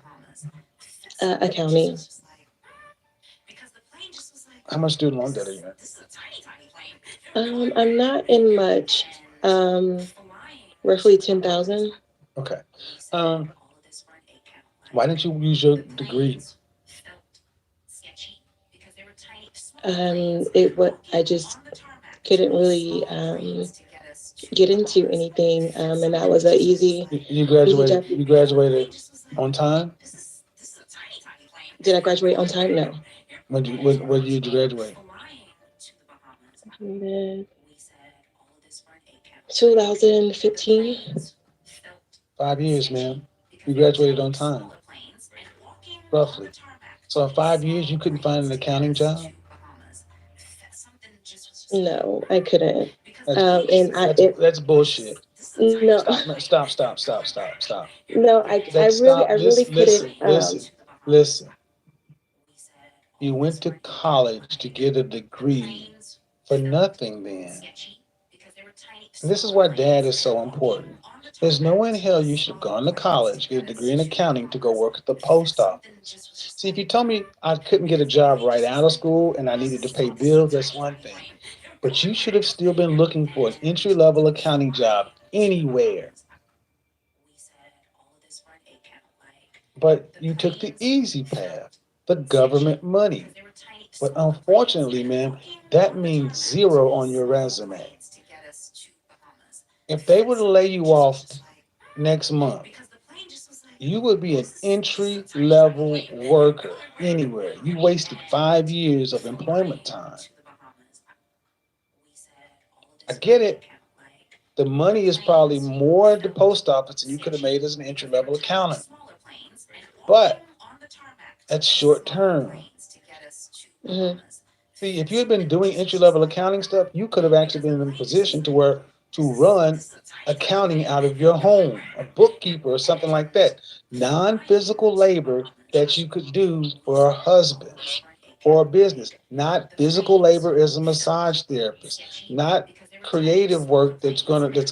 Accounting. How much student loan debt are you in? I'm not in much. Roughly 10,000. Okay. Why didn't you use your degree? I just couldn't really get into anything, and that was an easy. You graduated. You graduated on time. Did I graduate on time? No. What year did you graduate? 2015. 5 years, man. You graduated on time. Roughly. So in 5 years, you couldn't find an accounting job? No, I couldn't. That's bullshit. No. Stop. No, I really couldn't. Listen. You went to college to get a degree for nothing then. And this is why dad is so important. There's no way in hell you should have gone to college, get a degree in accounting to go work at the post office. See, if you told me I couldn't get a job right out of school and I needed to pay bills, that's one thing. But you should have still been looking for an entry-level accounting job anywhere. But you took the easy path, the government money. But unfortunately, man, that means 0 on your resume. If they were to lay you off next month, you would be an entry-level worker anywhere. You wasted 5 years of employment time. I get it. The money is probably more at the post office than you could have made as an entry-level accountant. But that's short term. Mm-hmm. See, if you had been doing entry-level accounting stuff, you could have actually been in a position to run accounting out of your home, a bookkeeper or something like that. Non-physical labor that you could do for a husband or a business. Not physical labor as a massage therapist. Not creative work that's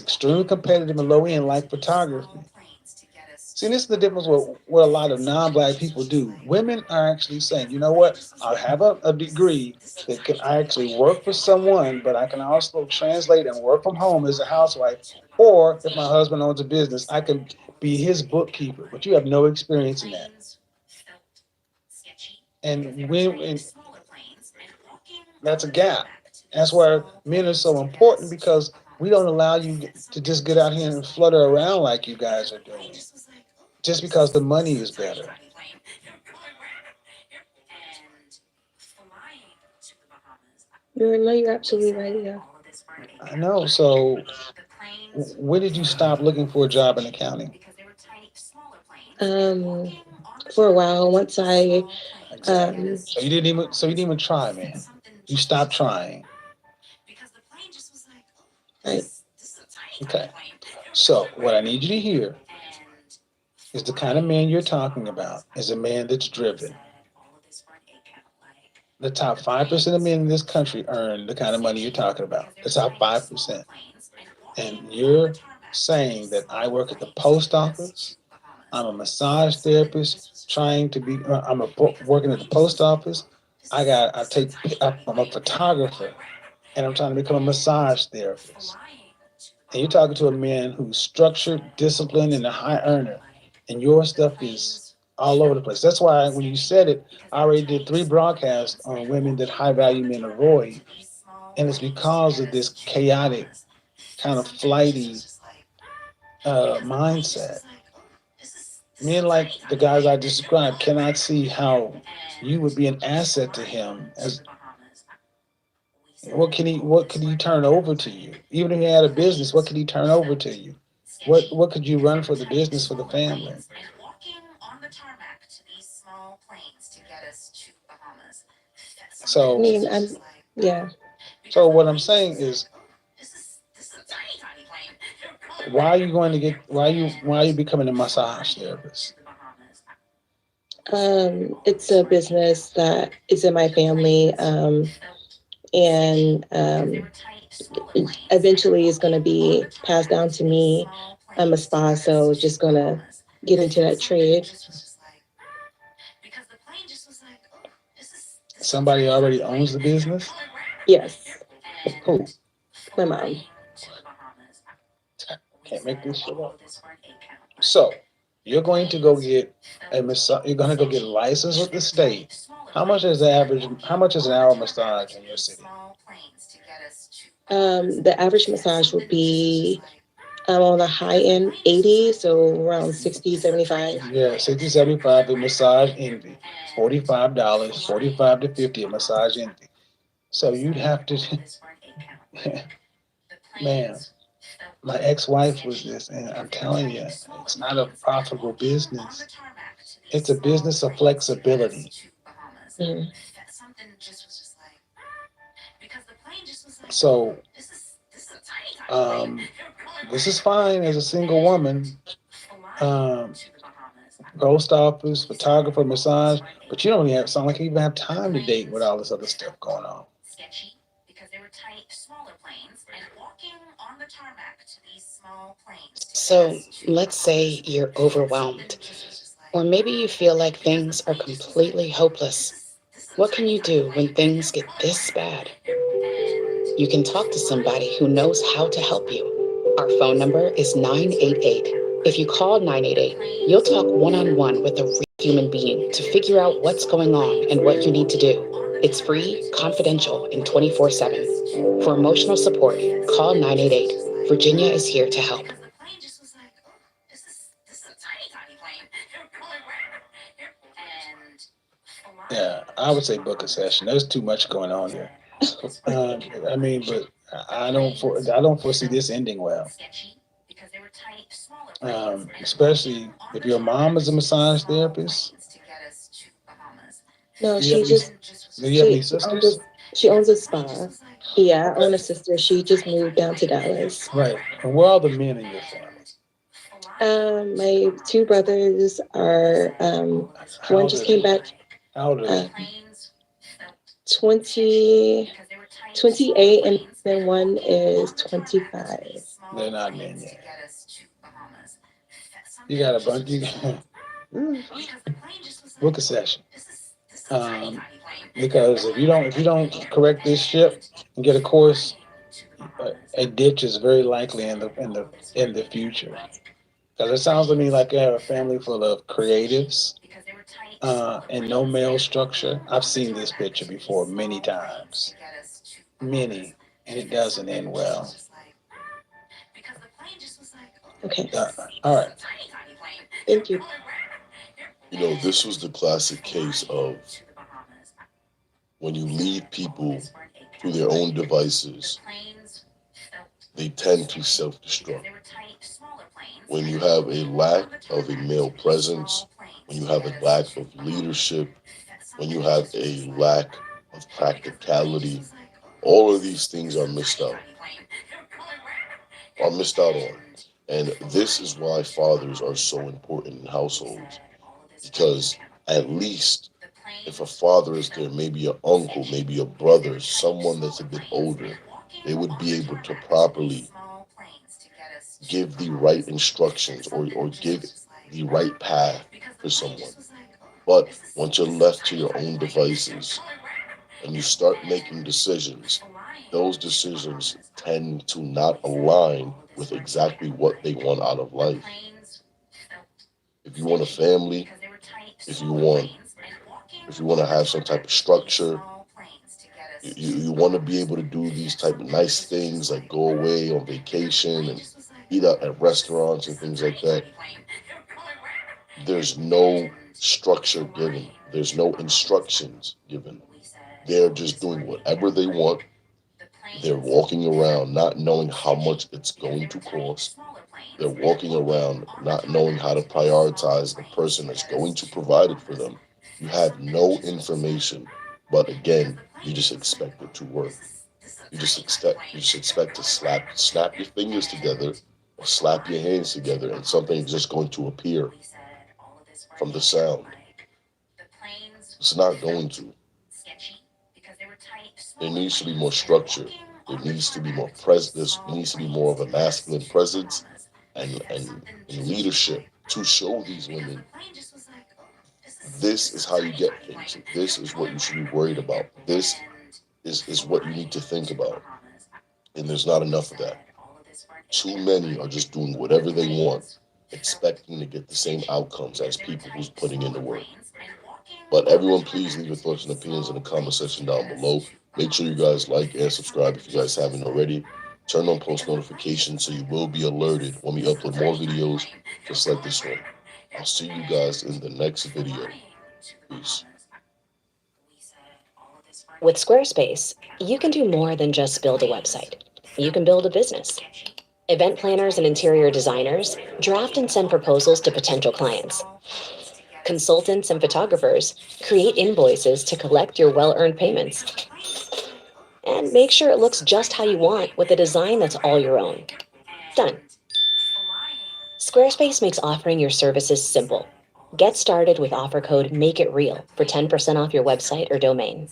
extremely competitive and low end like photography. See, this is the difference with what a lot of non-Black people do. Women are actually saying, you know what, I have a degree that can I actually work for someone, but I can also translate and work from home as a housewife. Or if my husband owns a business, I can be his bookkeeper, but you have no experience in that. And that's a gap. That's why men are so important, because we don't allow you to just get out here and flutter around like you guys are doing. Just because the money is better. You're absolutely right, yeah. I know. So when did you stop looking for a job in accounting? For a while, once I So you didn't even try, man. You stopped trying. Right. Okay. So what I need you to hear is the kind of man you're talking about is a man that's driven. The top 5% of men in this country earn the kind of money you're talking about. The top 5%. And you're saying that I work at the post office, I'm a massage therapist, working at the post office, I'm a photographer, and I'm trying to become a massage therapist. And you're talking to a man who's structured, disciplined, and a high earner. And your stuff is all over the place. That's why when you said it, I already did 3 broadcasts on women that high-value men avoid. And it's because of this chaotic, kind of flighty mindset. Men like the guys I described cannot see how you would be an asset to him. What can he turn over to you? Even if he had a business, what could he turn over to you? What could you run for the business, for the family? So, yeah. So what I'm saying is, why are you becoming a massage therapist? It's a business that is in my family, and eventually is going to be passed down to me. I'm a spa, so just going to get into that trade. Somebody already owns the business? Yes, Who? my mom. Can't make this shit up. So, you're going to go get a massage. You're going to go get a license with the state. How much is the average? How much is an hour massage in your city? The average massage would be on the high end 80, so around 60, 75. Yeah, 60, 75 at Massage Envy. $45, 45 to 50 at Massage Envy. So you'd have to, man, my ex-wife was this, and I'm telling you, it's not a profitable business. It's a business of flexibility. Mm. So, this is fine as a single woman. Post office, photographer, massage, but you don't even sound like you even have time to date with all this other stuff going on. So let's say you're overwhelmed, or maybe you feel like things are completely hopeless. What can you do when things get this bad? You can talk to somebody who knows how to help you. Our phone number is 988. If you call 988, you'll talk one-on-one with a real human being to figure out what's going on and what you need to do. It's free, confidential, and 24/7. For emotional support, call 988. Virginia is here to help. Yeah, I would say book a session. There's too much going on here. I mean, but I don't foresee this ending well. Especially if your mom is a massage therapist. No, Do you have any sisters? She owns a spa. Yeah, I own a sister. She just moved down to Dallas. Right. And where are the men in your family? My two brothers are, one just came back. How old are they? 28, and then one is 25. They're not men yet. You got a bunch. Book a session. Because if you don't correct this ship and get a course, a ditch is very likely in the future. Because it sounds to me like you have a family full of creatives and no male structure. I've seen this picture before many times, and it doesn't end well. Okay. All right. Thank you. You know, this was the classic case of when you lead people to their own devices, they tend to self-destruct. When you have a lack of a male presence, when you have a lack of leadership, when you have a lack of practicality, all of these things are missed out on. And this is why fathers are so important in households. Because at least if a father is there, maybe an uncle, maybe a brother, someone that's a bit older, they would be able to properly give the right instructions or give the right path for someone. But once you're left to your own devices and you start making decisions, those decisions tend to not align with exactly what they want out of life. If you want a family, if you want to have some type of structure, you want to be able to do these type of nice things like go away on vacation and eat out at restaurants and things like that. There's no structure given. There's no instructions given. They're just doing whatever they want. They're walking around not knowing how much it's going to cost. They're walking around not knowing how to prioritize the person that's going to provide it for them. You have no information, but again, you just expect it to work. You just expect to snap your fingers together or slap your hands together and something is just going to appear from the sound. It's not going to. There needs to be more structure. There needs to be more presence. There needs to be more of a masculine presence and leadership to show these women this is how you get things. This is what you should be worried about. This is what you need to think about. And there's not enough of that. Too many are just doing whatever they want, expecting to get the same outcomes as people who's putting in the work. But everyone, please leave your thoughts and opinions in the comment section down below. Make sure you guys like and subscribe if you guys haven't already. Turn on post notifications so you will be alerted when we upload more videos just like this one. I'll see you guys in the next video. Peace. With Squarespace, you can do more than just build a website. You can build a business. Event planners and interior designers draft and send proposals to potential clients. Consultants and photographers create invoices to collect your well-earned payments. And make sure it looks just how you want with a design that's all your own. Done. Squarespace makes offering your services simple. Get started with offer code MAKEITREAL for 10% off your website or domain.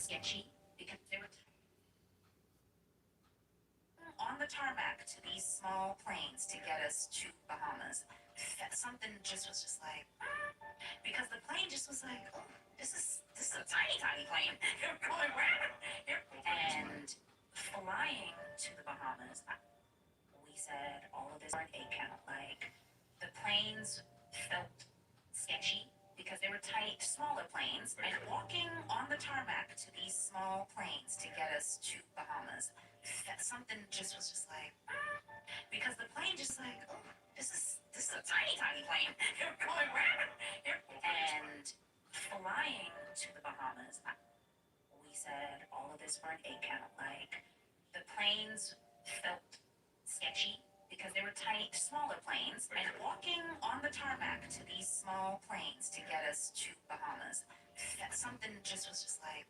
On the tarmac to these small planes to get us to Bahamas. Something just was just like, because the plane just was like, oh, this is a tiny plane. You're going round. And flying to the Bahamas, we said all of this on a count. Like the planes felt sketchy because they were tiny, smaller planes, and walking on the tarmac to these small planes to get us to Bahamas. Something just was just like, because the plane just like, oh, this is a tiny plane. You're going round. And flying to the Bahamas, we said all of this for an 8 count. Like the planes felt sketchy because they were tiny, smaller planes, and walking on the tarmac to these small planes to get us to Bahamas. Something just was just like,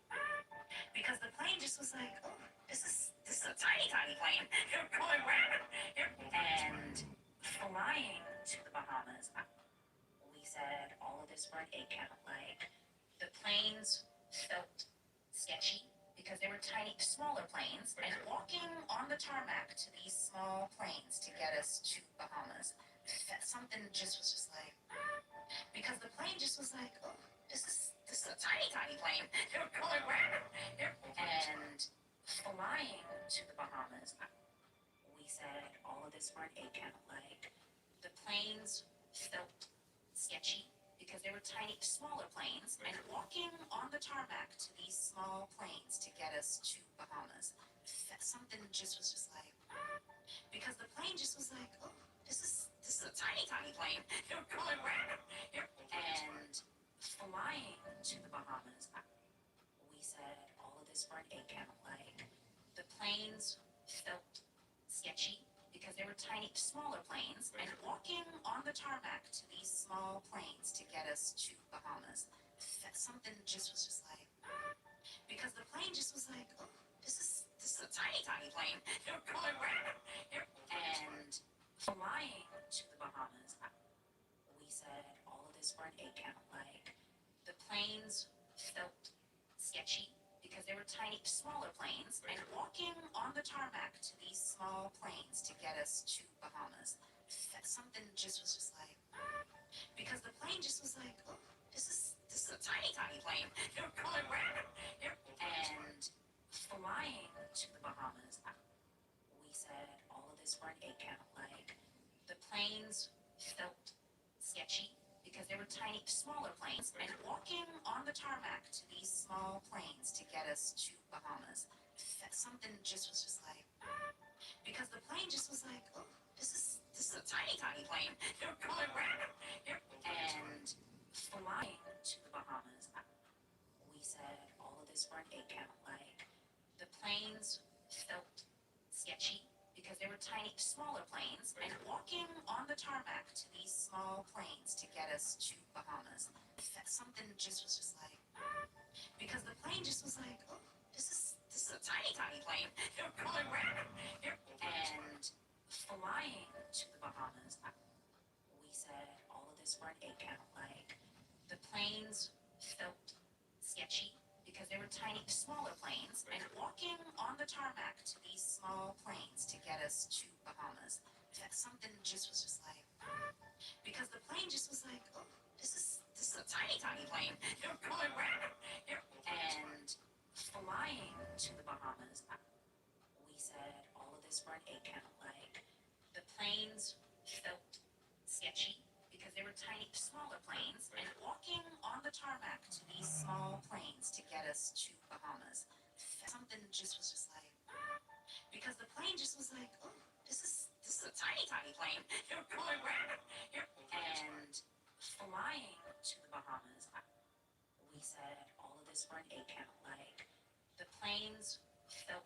because the plane just was like, oh, this is a tiny plane. You're going round. And flying to the Bahamas, we said all of this for an 8 count. Like the planes felt sketchy because they were tiny, smaller planes, and walking on the tarmac to these small planes to get us to Bahamas. Something just was just like, because the plane just was like, oh, this is a tiny plane. You're going round. And flying to the Bahamas, we said all of this for an 8 count. Like the planes felt sketchy because they were tiny, smaller planes, and walking on the tarmac to these small planes to get us to Bahamas. Something just was just like, because the plane just was like, oh, this is a tiny plane. You're going round. And flying to the Bahamas, we said all of this for an 8 count. Like the planes felt sketchy because they were tiny, smaller planes, and walking on the tarmac to these small planes to get us to Bahamas. Something just was just like, because the plane just was like, oh, this is a tiny plane. You're going round. And flying to the Bahamas, we said all of this for an 8 count. Like the planes felt sketchy because they were tiny, smaller planes, and walking on the tarmac to these small planes to get us to Bahamas. Something just was just like, because the plane just was like, oh, this is a tiny plane. You're going round. And flying to the Bahamas, we said all of this for an 8 count. Like the planes felt sketchy because they were tiny, smaller planes, and walking on the tarmac to these small planes to get us to Bahamas. Something just was just like, because the plane just was like, oh, this is a tiny plane. You're going round. And flying to the Bahamas, we said all of this for an 8 count. Like the planes felt sketchy because they were tiny, smaller planes, and walking on the tarmac to these small planes to get us to Bahamas. Something just was just like, because the plane just was like, oh, this is a tiny plane. You're going round. And flying to the Bahamas, we said all of this for an 8 count. Like the planes felt sketchy because they were tiny, smaller planes, and walking on the tarmac to these small planes to get us to Bahamas. Something just was just like, because the plane just was like, oh, this is a tiny, tiny plane. You're going where? And flying to the Bahamas, we said all of this for an 8 count. Like, the planes felt sketchy because they were tiny, smaller planes, and walking on the tarmac to these small planes to get us to Bahamas. Something just was just like, because the plane just was like, oh, this is a tiny, tiny plane. You're going where? And flying to the Bahamas, we said all of this for an 8 count. Like, the planes felt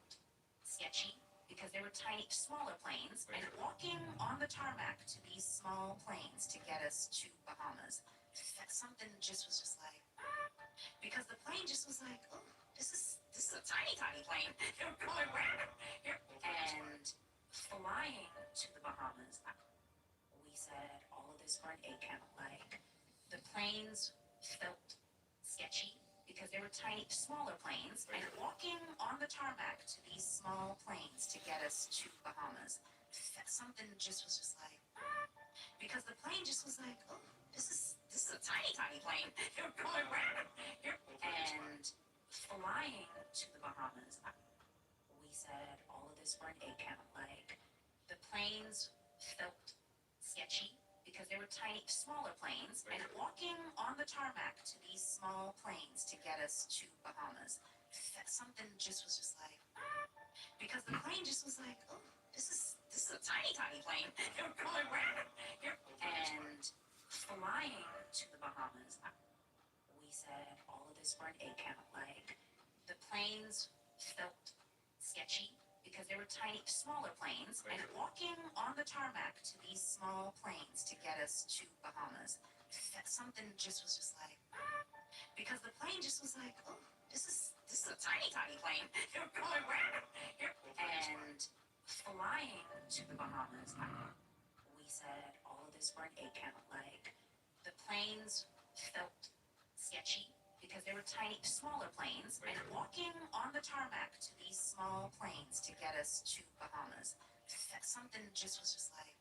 sketchy because they were tiny, smaller planes, and walking on the tarmac to these small planes to get us to Bahamas. Something just was just like, because the plane just was like, oh, this is a tiny, tiny plane. You're going where? And flying to the Bahamas, we said all of this for an 8 count. Like, the planes felt sketchy because they were tiny, smaller planes, and walking on the tarmac to these small planes to get us to Bahamas. Something just was just like, because the plane just was like, oh, this is a tiny, tiny plane. You're going where? And flying to the Bahamas, we said all of this for an 8 count. Like, the planes felt sketchy because they were tiny, smaller planes, and walking on the tarmac to these small planes to get us to Bahamas. Something just was just like, because the plane just was like, oh, this is a tiny, tiny plane. You're going where? And flying to the Bahamas, we said all of this for an 8 count. Like, the planes felt sketchy because they were tiny, smaller planes, and walking on the tarmac to these small planes to get us to Bahamas. Something just was just like, because the plane just was like, oh, this is a tiny, tiny plane. You're going where? And flying to the Bahamas, we said all of this for an 8 count. Like, the planes felt sketchy because they were tiny, smaller planes, and walking on the tarmac to these small planes to get us to Bahamas. Something just was just like,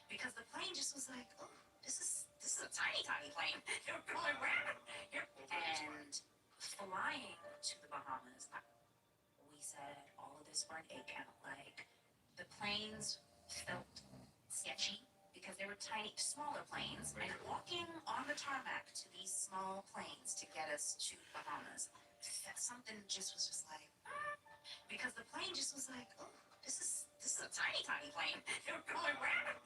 because the plane just was like, oh, this is a tiny, tiny plane. You're going where? And flying to the Bahamas, we said all of this for an 8 count. Like, the planes felt sketchy because they were tiny, smaller planes, and walking on the tarmac to these small planes to get us to Bahamas. Something just was just like, because the plane just was like, oh, this is a tiny, tiny plane. You're going where?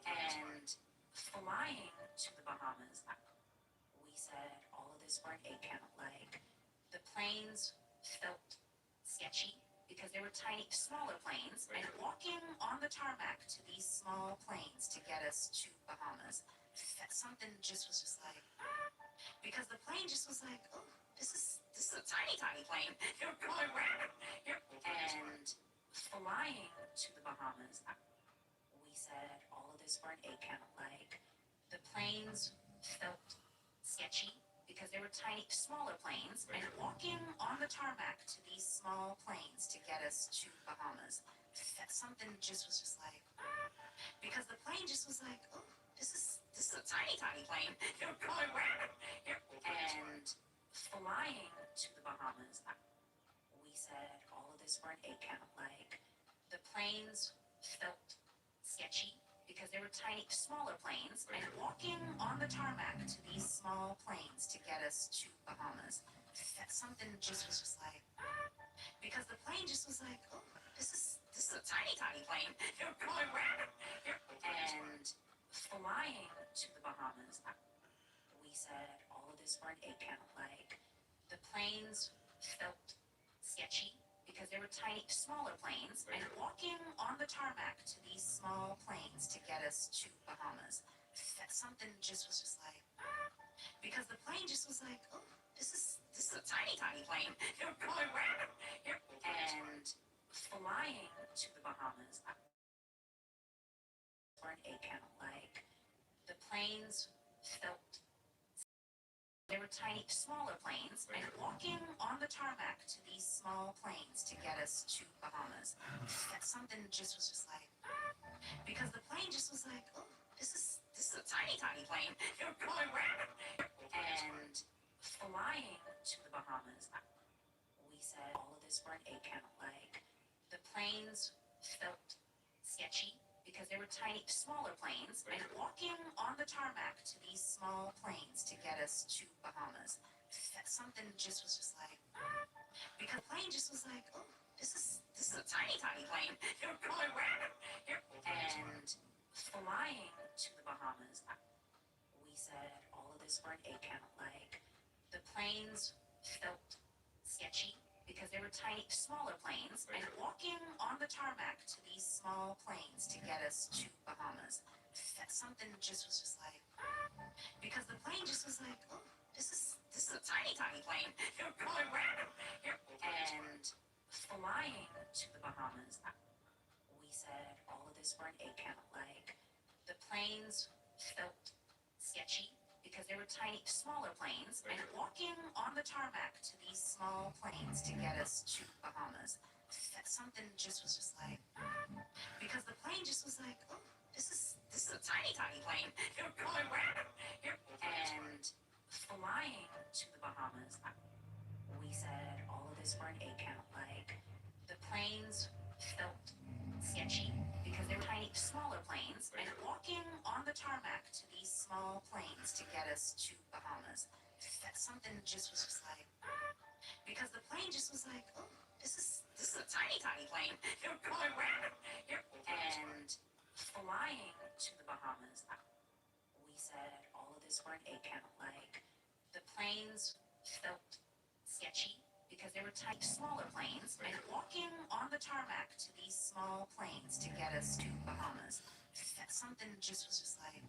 And flying to the Bahamas, we said all of this for an 8 count. Like, the planes felt sketchy because they were tiny, smaller planes, and walking on the tarmac to these small planes to get us to Bahamas. Something just was just like, because the plane just was like, oh, this is a tiny, tiny plane. You're going where? And flying to the Bahamas, we said all of this for an 8 count. Like, the planes felt sketchy because they were tiny, smaller planes, and walking on the tarmac to these small planes to get us to Bahamas. Something just was just like, because the plane just was like, oh, this is a tiny, tiny plane. You're going where? And flying to the Bahamas, we said all of this for an 8 count. Like, the planes felt sketchy because they were tiny, smaller planes, and walking on the tarmac to these small planes to get us to Bahamas. Something just was just like, because the plane just was like, oh, this is a tiny, tiny plane. You're going where? And flying to the Bahamas, we said all of this for an 8 count. Like, the planes felt sketchy because they were tiny, smaller planes, and walking on the tarmac to these small planes to get us to Bahamas. Something just was just like, because the plane just was like, oh, this is a tiny, tiny plane. You're going where? And flying to the Bahamas for an 8 count. Like, the planes felt They were tiny, smaller planes, and walking on the tarmac to these small planes to get us to Bahamas. That something just was just like, because the plane just was like, oh, this is a tiny, tiny plane. You're going round. And flying to the Bahamas, we said all of this for an 8 count. Like, the planes felt sketchy because they were tiny, smaller planes, and walking on the tarmac to these small planes to get us to Bahamas. That something just was just like, because the plane just was like, oh, this is a tiny, tiny plane. You're going round. And flying to the Bahamas, we said all of this for an 8 count. Like, the planes felt sketchy because they were tiny, smaller planes, and walking on the tarmac to these small planes to get us to Bahamas. That something just was just like, because the plane just was like, oh, this is a tiny, tiny plane. You're going round. And flying to the Bahamas, we said all of this for an 8 count. Like, the planes felt sketchy because they were tiny, smaller planes, and walking on the tarmac to these small planes to get us to Bahamas. That something just was just like, because the plane just was like, oh, this is a tiny, tiny plane. You're going round. And flying to the Bahamas, we said all of this for an 8 count. Like, the planes felt sketchy because they were tiny, smaller planes, and walking on the tarmac to these small planes to get us to Bahamas. That something just was just like, because the plane just was like, oh, this is a tiny, tiny plane. You're going round. And flying to the Bahamas, we said all of this for an 8 count. Like, the planes felt sketchy because they were tiny, smaller planes, and walking on the tarmac to these small planes to get us to Bahamas. That something just was just like,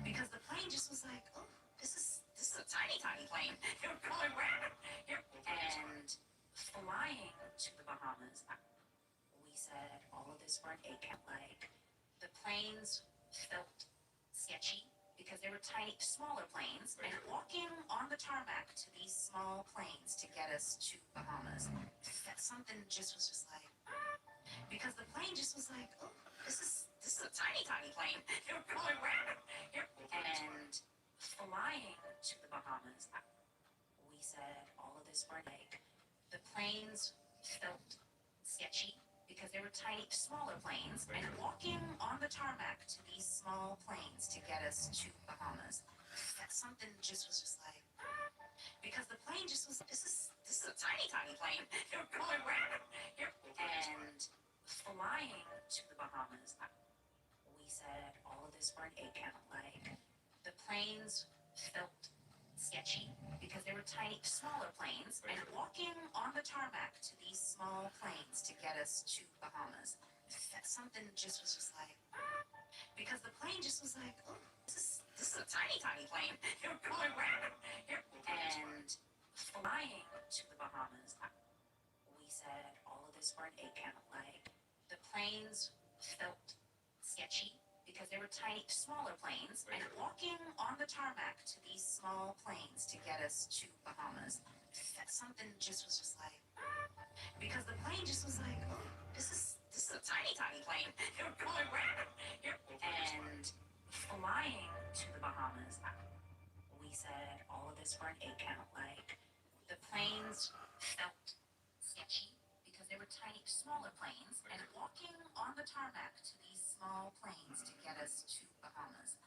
because the plane just was like, oh, this is a tiny, tiny plane. You're going round. And flying to the Bahamas, we said all of this for an 8 count. Like, the planes felt sketchy because they were tiny, smaller planes, and walking on the tarmac to these small planes to get us to Bahamas. That something just was just like, because the plane just was like, oh, this is a tiny, tiny plane. You're going round. And flying to the Bahamas, we said all of this for an 8. The planes felt sketchy because they were tiny, smaller planes, and walking on the tarmac to these small planes to get us to Bahamas. That something just was just like, because the plane just was, this is a tiny, tiny plane. You're going round. And flying to the Bahamas, we said all of this for an 8 count. Like, the planes felt sketchy because they were tiny, smaller planes, and walking on the tarmac to these small planes to get us to Bahamas. That something just was just like, because the plane just was like, oh, this is a tiny, tiny plane. You're going round. And flying to the Bahamas, we said all of this for an 8 count. Like, the planes felt sketchy because they were tiny, smaller planes, and walking on the tarmac to these small planes to get us to Bahamas. That something just was just like, because the plane just was like, oh, this is a tiny, tiny plane. You're going round. And flying to the Bahamas, we said all of this for an 8 count. Like, the planes felt sketchy because they were tiny, smaller planes, and walking on the tarmac to these small planes to get us to Bahamas.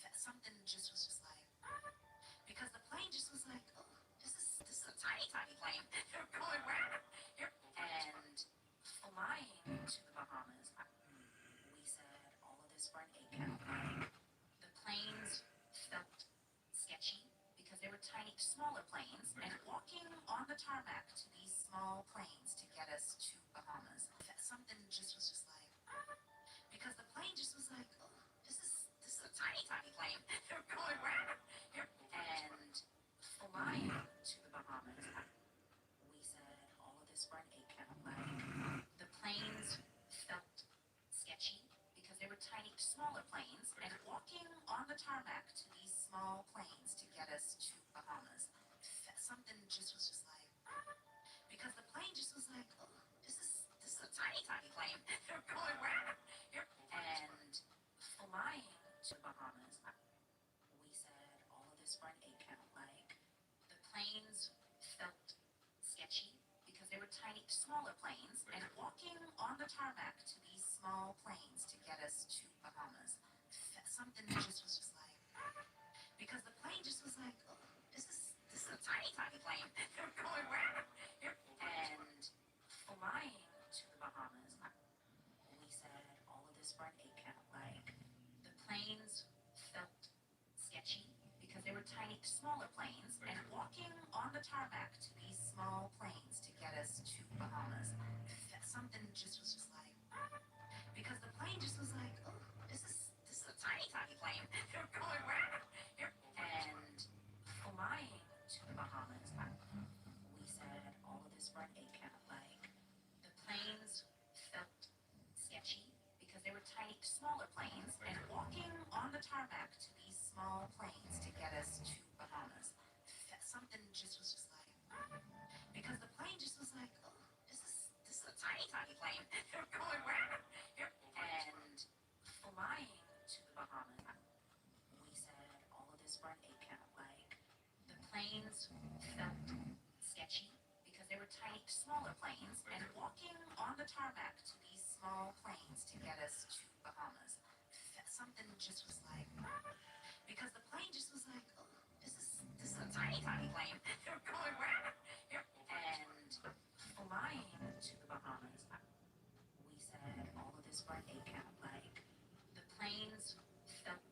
That something just was just like, because the plane just was like, oh, this is a tiny, tiny plane. You're going round. And flying to the Bahamas, we said all of this for an 8 count. Like, the planes felt sketchy because they were tiny, smaller planes, and walking on the tarmac to these small planes to get us to Bahamas. That something just was just like, because the plane just was like, oh, this is a tiny, tiny plane. You're going round. And flying to the Bahamas, we said all of this for an 8 count. Like, the planes felt sketchy because they were tiny, smaller planes, and walking on the tarmac to these small planes to get us to Bahamas. Something just was just like, because the plane just was like, oh, this is a tiny, tiny plane. They're going where? And flying to Bahamas, we said all of this for an 8 count. Like, the planes felt sketchy because they were tiny, smaller planes, and walking on the tarmac to these small planes to get us to Bahamas, something just was just like, because the plane just was like, oh, this is a tiny, tiny plane. They're going where? And flying to the Bahamas, we said all of this for an 8 count. Like, the planes felt sketchy because they were tiny, smaller planes, and walking on the tarmac to these small planes to get us to Bahamas, something just was just like, because the plane just was like, oh, this is a tiny, tiny plane. They're going where? And flying to the Bahamas, we said all of this for an 8 count. Like, the planes felt sketchy because they were tiny, smaller planes, and walking on the tarmac to these small planes to get us to Bahamas, something just was just like, because the plane just was like, oh, this is a tiny, tiny plane. They're going where? And flying to the Bahamas, we said all of this for an 8 count. Like, the planes felt sketchy because they were tiny, smaller planes, and walking on the tarmac to these small planes to get us to Bahamas, something just was like, because the plane just was like, oh, this is a tiny, tiny plane. They're going where? And flying to the Bahamas, we said all of this for an 8 count. Like, the planes felt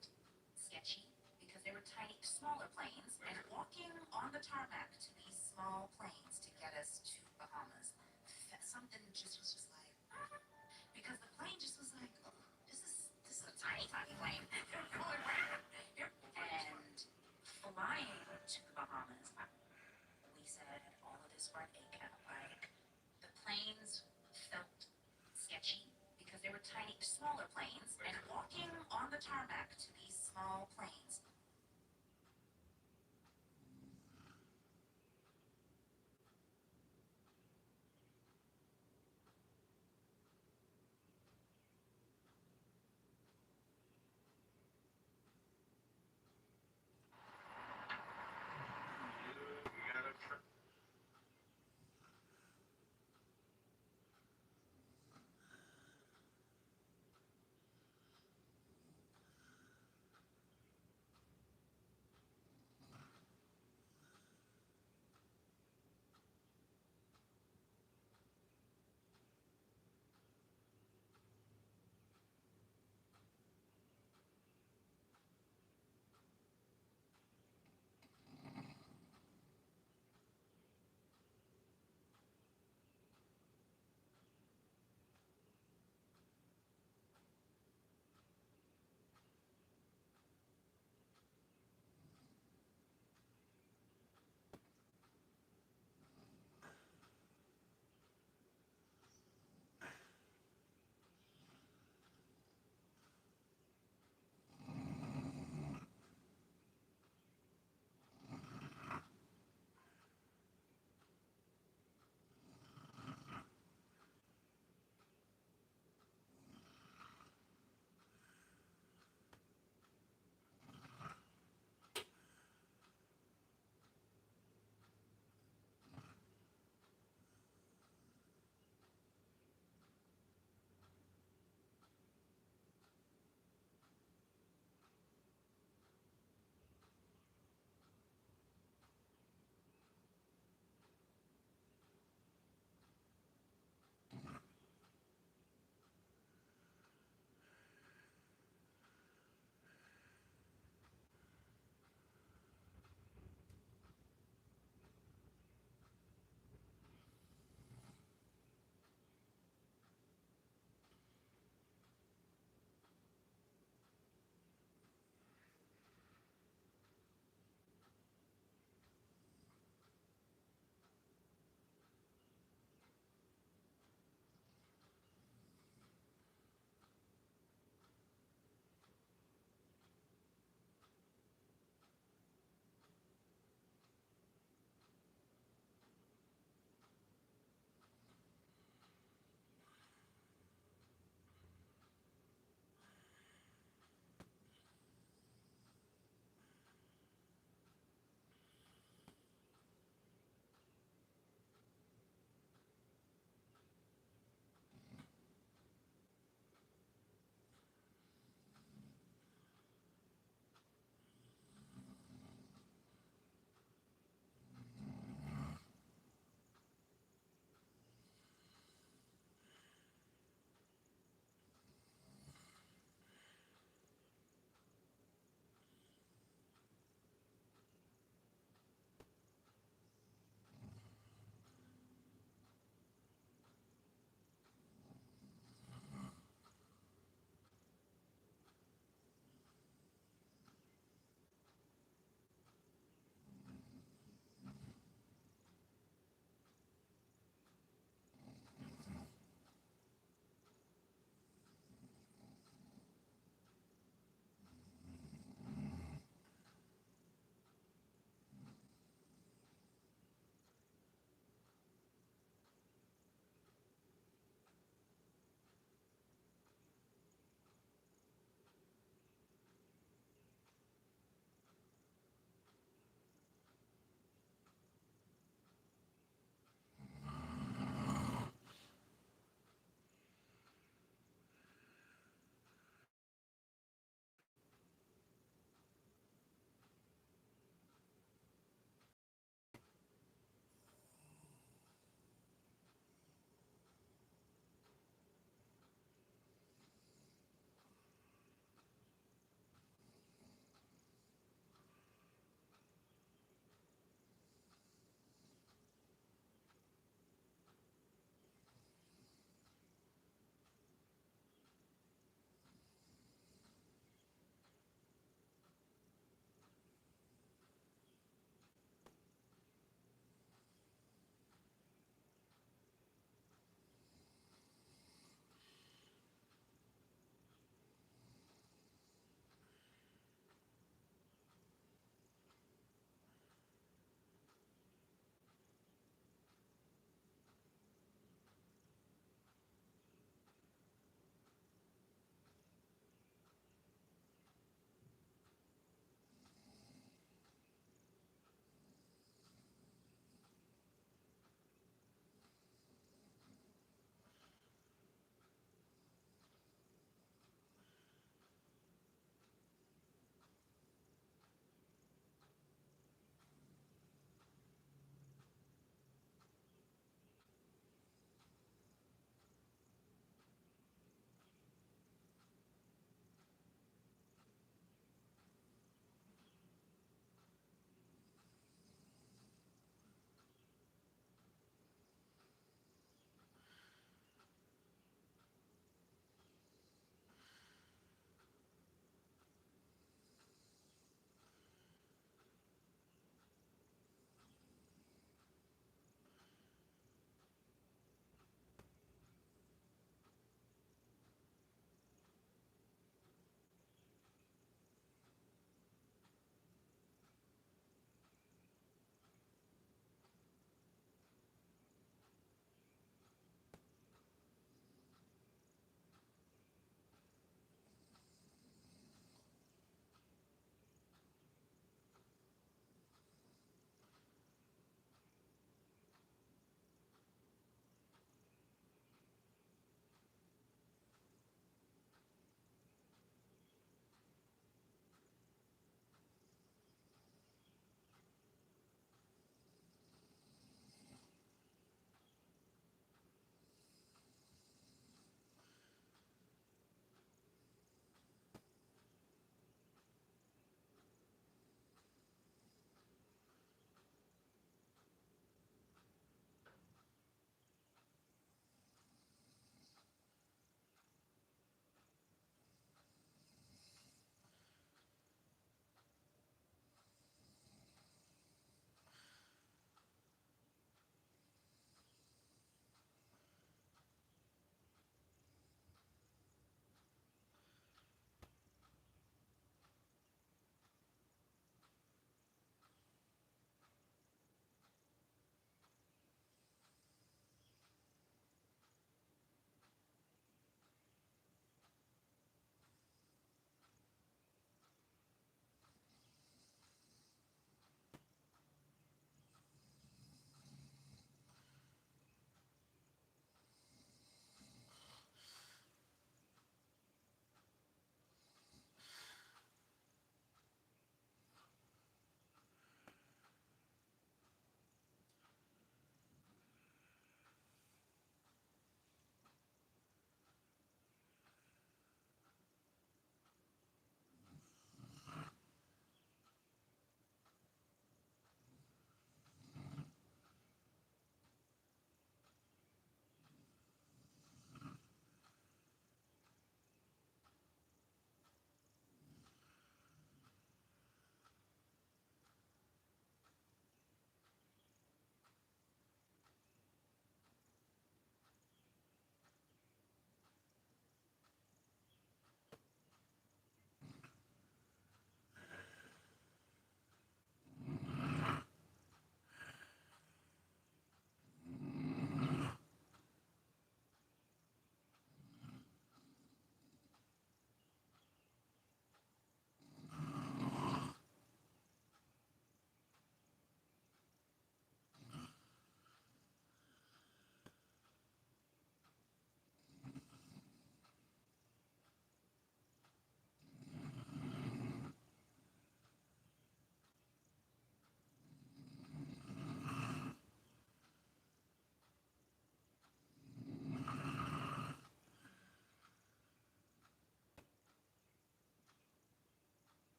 sketchy because they were tiny, smaller planes, and walking on the tarmac to these small planes to get us to Bahamas, something just was just like, because the plane just was like, oh, this is a tiny, tiny plane. They're going where? And flying to the Bahamas, we said all of this for an 8 count. Like, the planes felt sketchy because they were tiny, smaller planes, and walking on the tarmac to these small planes.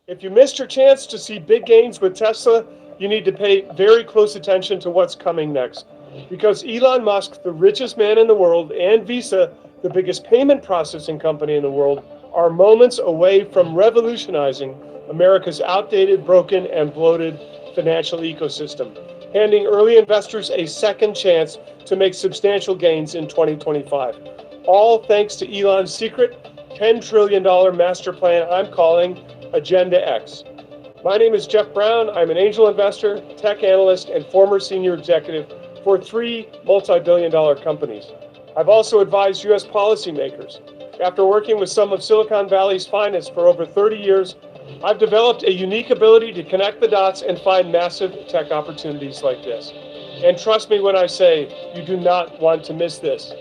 If you missed your chance to see big gains with Tesla, you need to pay very close attention to what's coming next. Because Elon Musk, the richest man in the world, and Visa, the biggest payment processing company in the world, are moments away from revolutionizing America's outdated, broken, and bloated financial ecosystem, handing early investors a second chance to make substantial gains in 2025. All thanks to Elon's secret $10 trillion master plan I'm calling Agenda X. My name is Jeff Brown. I'm an angel investor, tech analyst, and former senior executive for 3 multi-billion-dollar companies. I've also advised U.S. policymakers. After working with some of Silicon Valley's finest for over 30 years, I've developed a unique ability to connect the dots and find massive tech opportunities like this. And trust me when I say you do not want to miss this.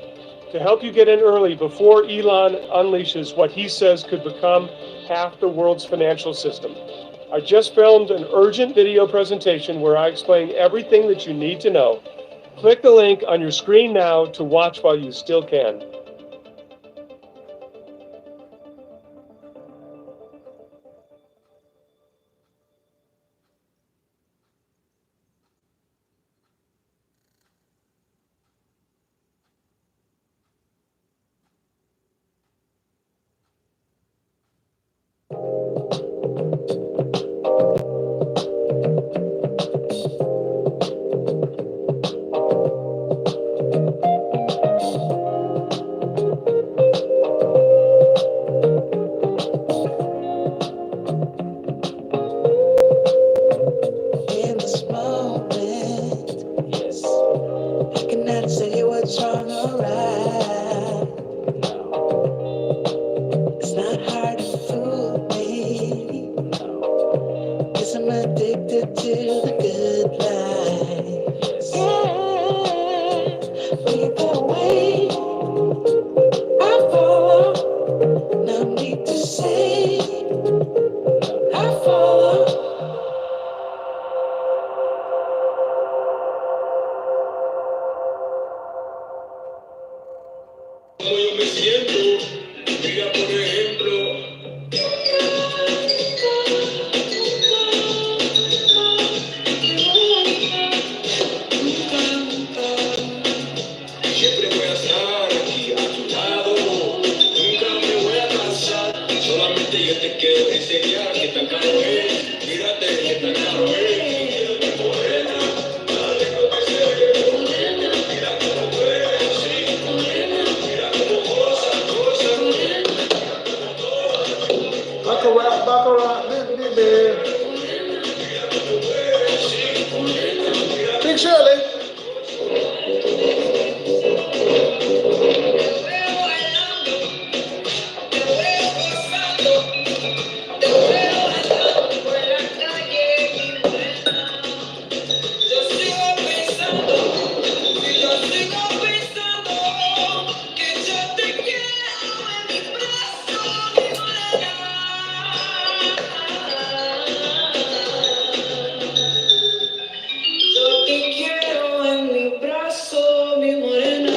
To help you get in early before Elon unleashes what he says could become half the world's financial system, I just filmed an urgent video presentation where I explain everything that you need to know. Click the link on your screen now to watch while you still can. In this moment, yes, I cannot say what's wrong or right. It's not hard to fool me. Guess I'm addicted to the good life. Yeah, lead the way. I follow. No need to say I follow. Como yo me siento, mira por ejemplo. Siempre voy a estar aquí a tu lado, nunca me voy a cansar. Solamente yo te quiero enseñar que tan caro es. Mírate que tan caro es. Morena, dale lo que se ve. Mira cómo duele, sí. Mira cómo goza, goza. Baccarat, baby. Big Shirley. Yo te quiero en mi brazo, mi morena.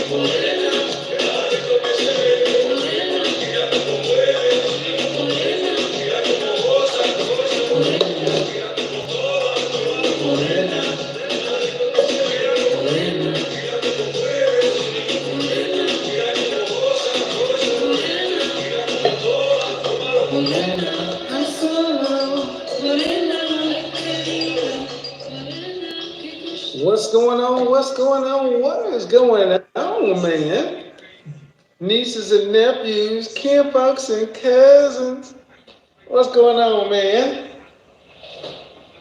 Morena, dale lo que se ve. Morena, mira cómo mueve. Morena, mira cómo goza, goza. Morena, mira cómo toda, toda. Morena, dale lo que se ve. Morena, mira cómo mueve. Morena, mira cómo goza, goza. Morena, mira cómo toda, toda. Morena, I follow. Morena, What's going on? What's going on? What is going on, man? Nieces and nephews, kinfolks and cousins. What's going on, man?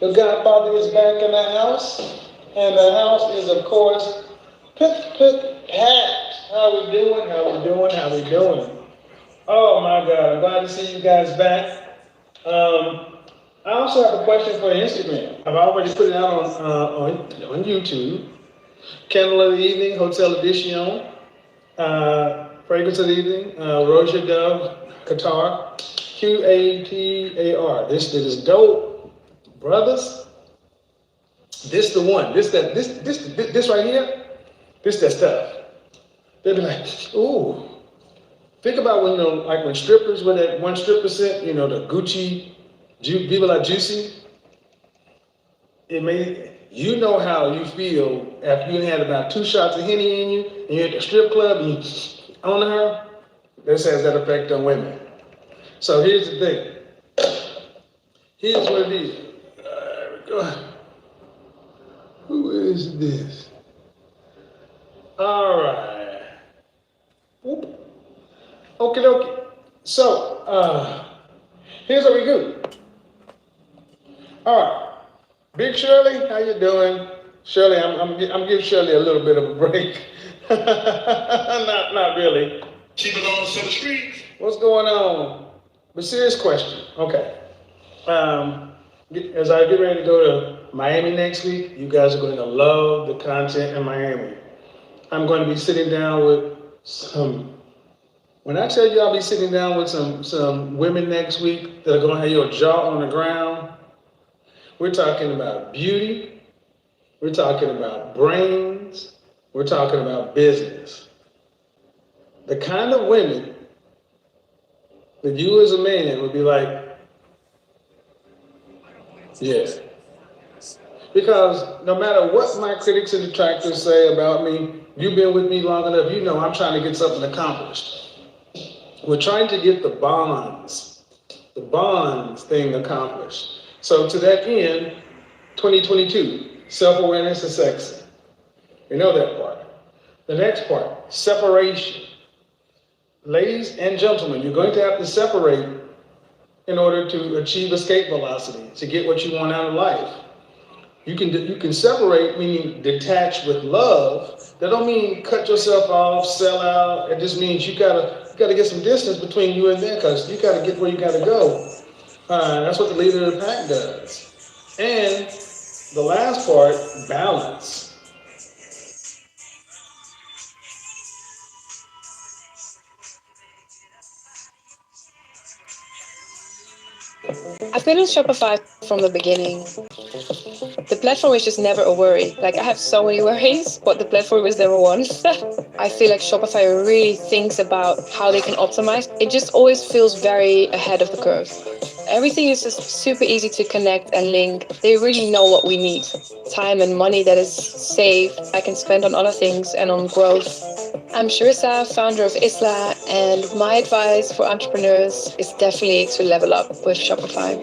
The Godfather is back in the house, and the house is, of course, packed. How we doing? How we doing? How we doing? Oh my God! I'm glad to see you guys back. I also have a question for Instagram. I've already put it out on YouTube. Candle of the Evening, Hotel Edition, Fragrance of the Evening, Rosia Dove, Qatar, QATAR. This is dope, brothers. This the one. This right here. This that stuff. They'll be like, ooh, Think about when, like when strippers, when that one stripper set, the Gucci, Viva La Juicy, you know how you feel after you had about 2 shots of Henny in you, and you're at the strip club and you on her. This has that effect on women. So here's the thing. Here's what it is. Who is this? All right. Okie dokie. So, here's what we do. All right. Big Shirley, how you doing? Shirley, I'm giving Shirley a little bit of a break. Not really. She belongs to the streets. What's going on? But serious question. Okay. As I get ready to go to Miami next week, you guys are going to love the content in Miami. I'm going to be sitting down with when I tell you I'll be sitting down with some women next week that are going to have your jaw on the ground, we're talking about beauty, we're talking about brains, we're talking about business. The kind of women that you as a man would be like, yes. Because no matter what my critics and detractors say about me, you've been with me long enough, you know I'm trying to get something accomplished. We're trying to get the bonds thing accomplished. So to that end, 2022, self-awareness is sexy. You know that part. The next part, separation. Ladies and gentlemen, you're going to have to separate in order to achieve escape velocity, to get what you want out of life. You can separate, meaning detach with love. That don't mean cut yourself off, sell out. It just means you gotta get some distance between you and them, because you gotta get where you gotta go. That's what the leader of the pack does. And the last part, balance. I've been on Shopify from the beginning. The platform is just never a worry. Like, I have so many worries, but the platform is never one. I feel like Shopify really thinks about how they can optimize. It just always feels very ahead of the curve. Everything is just super easy to connect and link. They really know what we need. Time and money that is saved, I can spend on other things and on growth. I'm Sharissa, founder of Isla, and my advice for entrepreneurs is definitely to level up with Shopify.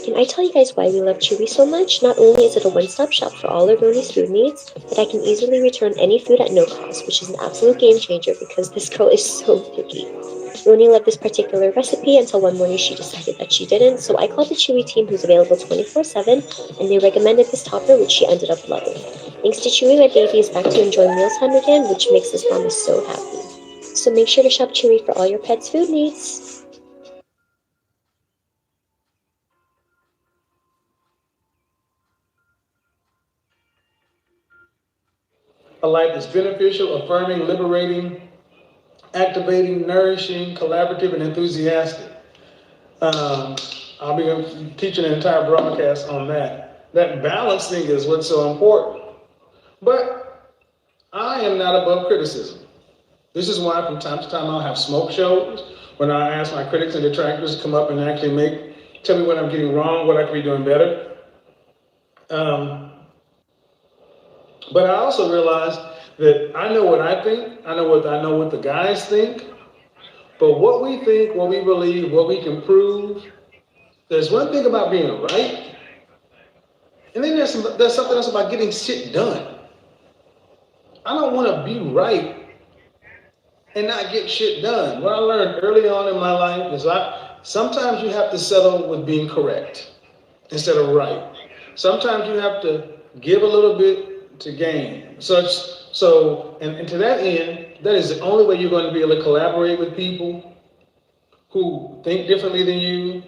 Can I tell you guys why we love Chewy so much? Not only is it a one-stop shop for all of Roni's food needs, but I can easily return any food at no cost, which is an absolute game changer because this girl is so picky. Roni loved this particular recipe until one morning she decided that she didn't, so I called the Chewy team, who's available 24/7, and they recommended this topper, which she ended up loving. Thanks to Chewy, my baby is back to enjoying mealtime again, which makes this mama so happy. So make sure to shop Chewy for all your pets' food needs. A life that's beneficial, affirming, liberating, activating, nourishing, collaborative, and enthusiastic. I'll be teaching an entire broadcast on that. That balance thing is what's so important. But I am not above criticism. This is why from time to time I'll have smoke shows when I ask my critics and detractors to come up and actually tell me what I'm getting wrong, what I could be doing better. But I also realize that I know what I think, I know what the guys think, but what we think, what we believe, what we can prove, there's one thing about being right, and then there's something else about getting shit done. I don't want to be right and not get shit done. What I learned early on in my life is sometimes you have to settle with being correct instead of right. Sometimes you have to give a little bit to gain. And to that end, that is the only way you're going to be able to collaborate with people who think differently than you,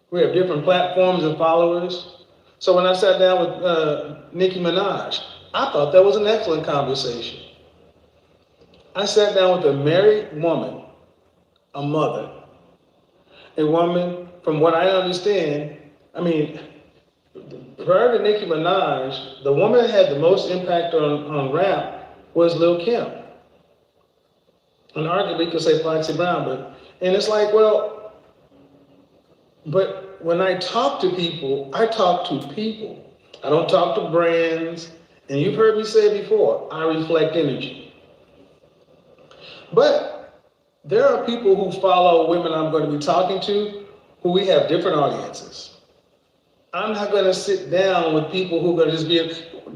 who have different platforms and followers. So when I sat down with Nicki Minaj, I thought that was an excellent conversation. I sat down with a married woman, a mother, a woman, from what I understand, I mean, prior to Nicki Minaj, the woman that had the most impact on rap was Lil' Kim. And arguably you could say Foxy Brown, and it's like, well, but when I talk to people, I talk to people. I don't talk to brands, and you've heard me say before, I reflect energy. But there are people who follow women I'm going to be talking to who we have different audiences. I'm not going to sit down with people who are going to just be,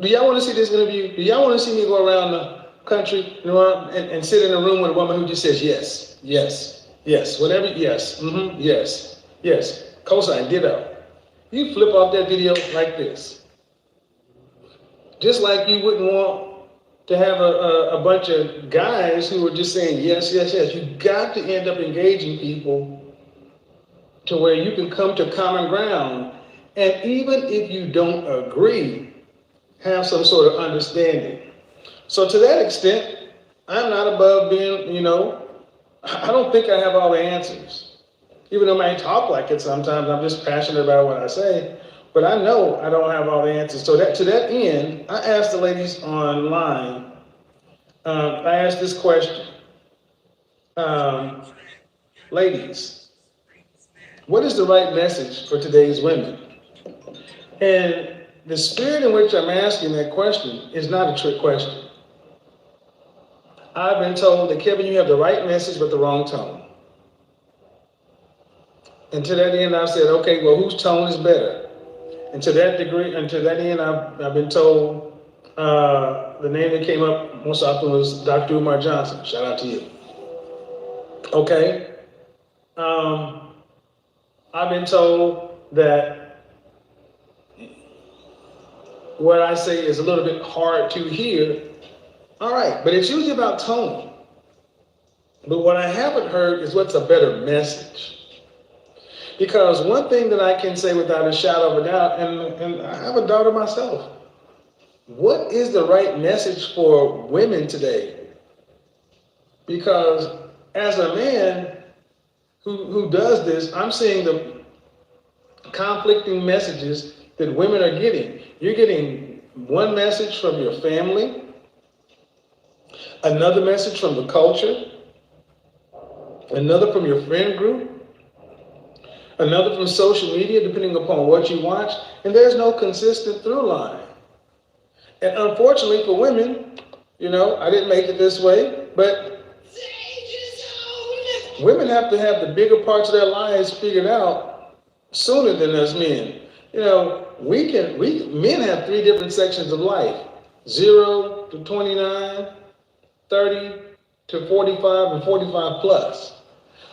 do y'all want to see this interview? Do y'all want to see me go around the country, you know, and sit in a room with a woman who just says yes, yes, yes, whatever, yes, yes, yes, cosign, ditto. You flip off that video like this. Just like you wouldn't want to have a bunch of guys who are just saying yes, yes, yes. You got to end up engaging people to where you can come to common ground. And even if you don't agree, have some sort of understanding. So to that extent, I'm not above being, you know, I don't think I have all the answers. Even though I talk like it sometimes, I'm just passionate about what I say. But I know I don't have all the answers. So to that end, I asked the ladies online, I asked this question. Ladies, what is the right message for today's women? And the spirit in which I'm asking that question is not a trick question. I've been told that, Kevin, you have the right message but the wrong tone. And to that end, I said, okay, well, whose tone is better? And to that degree, and to that end, I've been told the name that came up most often was Dr. Umar Johnson. Shout out to you. Okay. I've been told that what I say is a little bit hard to hear. All right, but it's usually about tone. But what I haven't heard is what's a better message. Because one thing that I can say without a shadow of a doubt, and I have a daughter myself, what is the right message for women today? Because as a man who does this, I'm seeing the conflicting messages that women are getting. You're getting one message from your family, another message from the culture, another from your friend group, another from social media, depending upon what you watch, and there's no consistent through line. And unfortunately for women, you know, I didn't make it this way, but women have to have the bigger parts of their lives figured out sooner than us men. You know, men have 3 different sections of life: 0 to 29, 30 to 45, and 45 plus.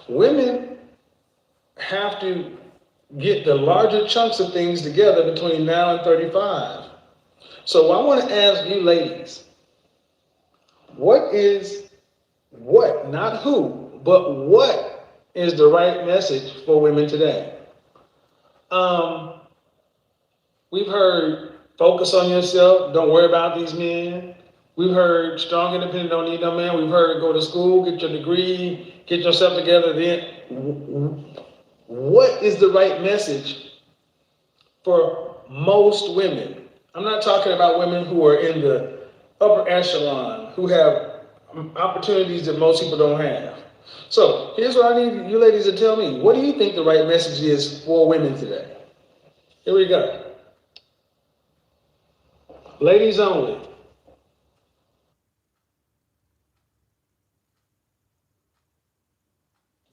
Women have to get the larger chunks of things together between now and 35. So I want to ask you ladies, not who, but what is the right message for women today? We've heard focus on yourself, don't worry about these men. We've heard strong, independent, don't need no man. We've heard go to school, get your degree, get yourself together. Then what is the right message for most women? I'm not talking about women who are in the upper echelon, who have opportunities that most people don't have. So here's what I need you ladies to tell me. What do you think the right message is for women today? Here we go. Ladies only.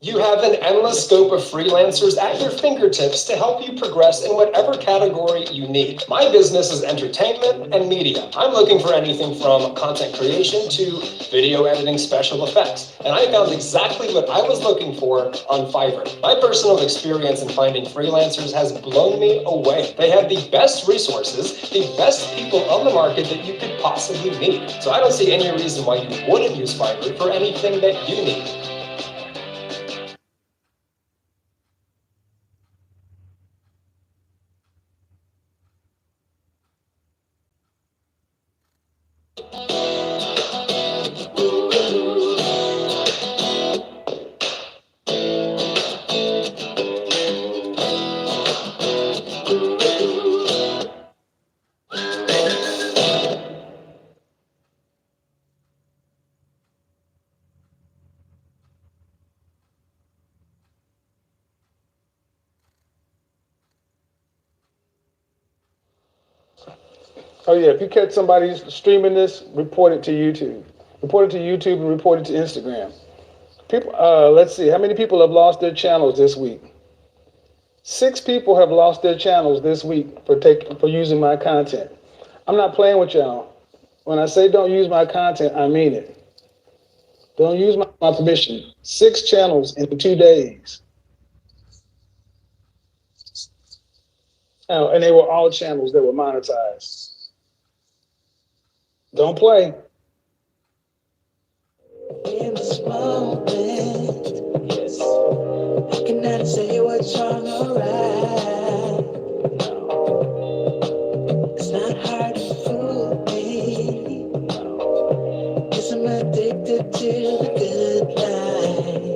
You have an endless scope of freelancers at your fingertips to help you progress in whatever category you need. My business is entertainment and media. I'm looking for anything from content creation to video editing, special effects. And I found exactly what I was looking for on Fiverr. My personal experience in finding freelancers has blown me away. They have the best resources, the best people on the market that you could possibly need. So I don't see any reason why you wouldn't use Fiverr for anything that you need. Oh yeah, if you catch somebody streaming this, report it to YouTube. Report it to YouTube and report it to Instagram. People, let's see, how many people have lost their channels this week? 6 people have lost their channels this week for using my content. I'm not playing with y'all. When I say don't use my content, I mean it. Don't use my permission. 6 channels in 2 days. Oh, and they were all channels that were monetized. Don't play. In this moment, yes, I cannot say what's wrong or right. No, it's not hard to fool me. No, 'cause I'm addicted to the good life.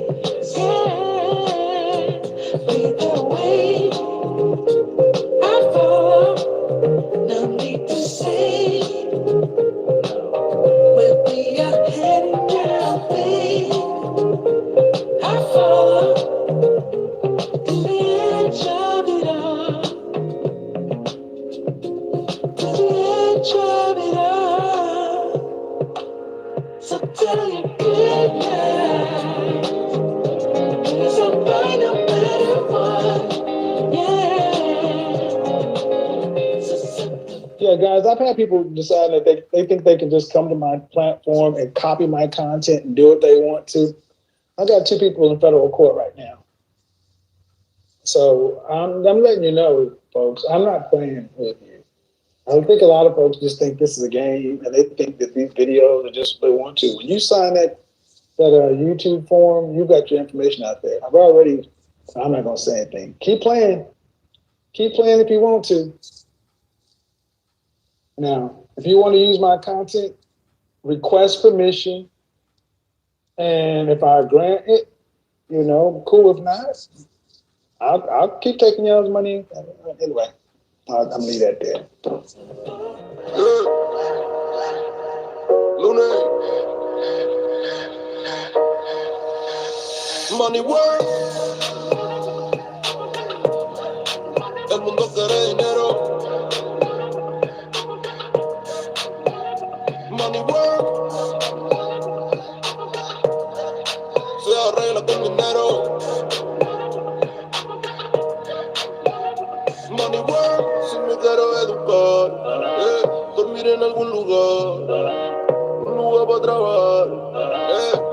Yeah, either way, I fall. No need to say where we are heading now, babe. I follow to the edge of it all, to the edge of it all. So tell your good night, 'cause I'm fine no matter what. Yeah. Yeah, guys, I've had people decide that they think they can just come to my platform and copy my content and do what they want to. I got 2 people in federal court right now. So I'm letting you know, folks, I'm not playing with you. I think a lot of folks just think this is a game and they think that these videos are just what they want to. When you sign that YouTube form, you got your information out there. I'm not going to say anything. Keep playing. Keep playing if you want to. Now, if you want to use my content, request permission. And if I grant it, cool. If not, I'll keep taking y'all's money. Anyway, I'm going to leave that there. Money work. El mundo quiere dinero. Money work. Se arregla con dinero. Money work. Si me quiero educar, dormir en algún lugar. Un lugar para trabajar,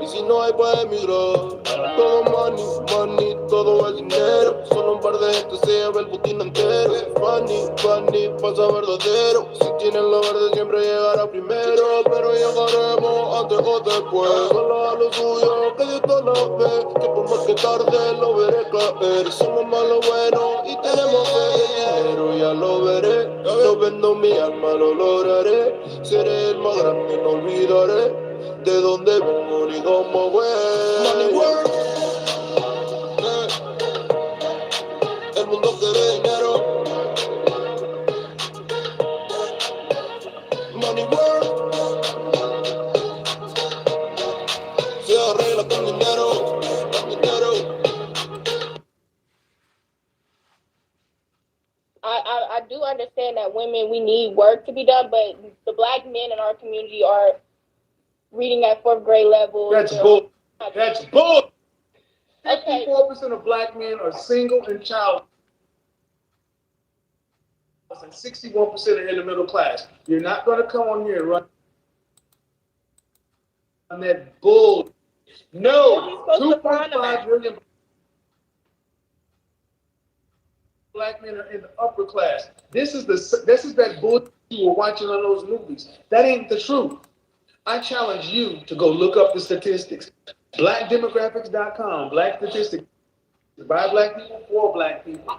y si no hay para emigrar. Todo money, money, todo el dinero. Solo un par de gente se lleva el botín entero. Funny, funny, pasa verdadero. Si tienen lo verde siempre llegará primero. Pero llegaremos antes o después. Solo a lo suyo, que Dios no lo ve. Que por más que tarde lo veré caer. Somos más lo bueno y tenemos fe. Dinero ya lo veré. No vendo mi alma, lo lograré. Seré el más grande, no olvidaré de dónde vengo ni cómo voy. Money work. El mundo quiere dinero. Money work. Se arregla con dinero. Con dinero. I do understand that women, we need work to be done, but the black men in our community are reading at 4th grade level. That's bull. That's bull. Okay. 54% of black men are single and child. And 61% are in the middle class. You're not going to come on here and run on that bull. No. 2.5 million black men are in the upper class. This is that bull you were watching on those movies. That ain't the truth. I challenge you to go look up the statistics. Blackdemographics.com, black statistics. By black people, for black people.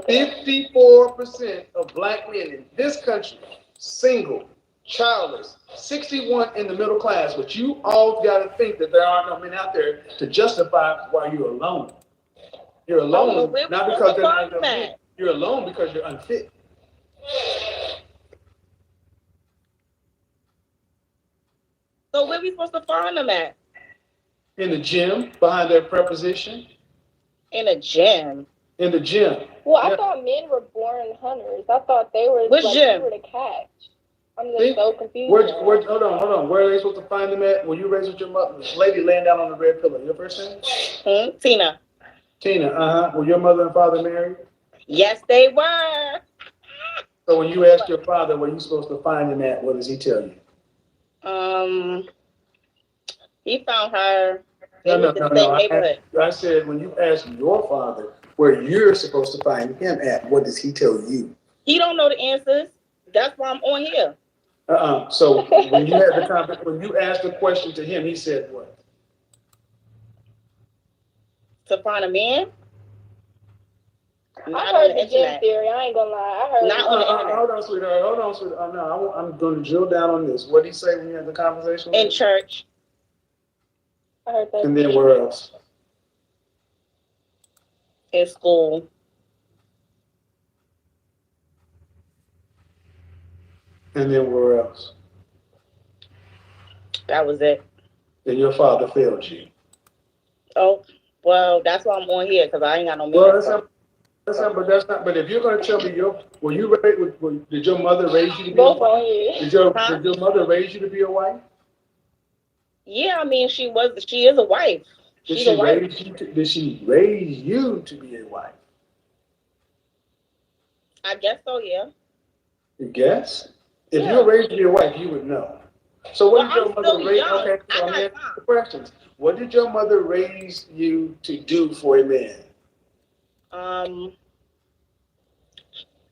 54% of black men in this country, single, childless, 61 in the middle class. But you all got to think that there are no men out there to justify why you're alone. You're alone, not because they're not enough men. You're alone because you're unfit. So where we supposed to find them at? In the gym, behind their preposition. In a gym? In the gym. Well, I thought men were born hunters. I thought they were Which like gym? they were to catch. I'm See? just so confused. Hold on. Where are they supposed to find them at? Were you raised with your mother? This lady laying down on the red pillow. Your first name? Tina. Tina, Were your mother and father married? Yes, they were. So when you asked your father where you supposed to find him at, what does he tell you? He found her No, in no, the no, same no. neighborhood. I said when you asked your father where you're supposed to find him at, what does he tell you? He don't know the answers. That's why I'm on here. So when you had when you asked the question to him, he said what? To find a man? I Not heard on the the gym internet. theory. I ain't gonna lie. I heard Not on the internet. Hold on, sweetheart. No, I'm going to drill down on this. What did he say when you had the conversation? In church. I heard that. And then where else? In school. And then where else? That was it. And your father failed you. Oh, well, that's why I'm on here, because I ain't got no man. Well, that's not. But if you're going to tell me did your mother raise you to be a wife? Did your mother raise you to be a wife? Yeah, I mean, she is a wife. Did she raise you to be a wife? I guess so, yeah. You guess? If you were raised to be a wife, you would know. So what did your mother raise? Okay, so I'm asking the questions. What did your mother raise you to do for a man?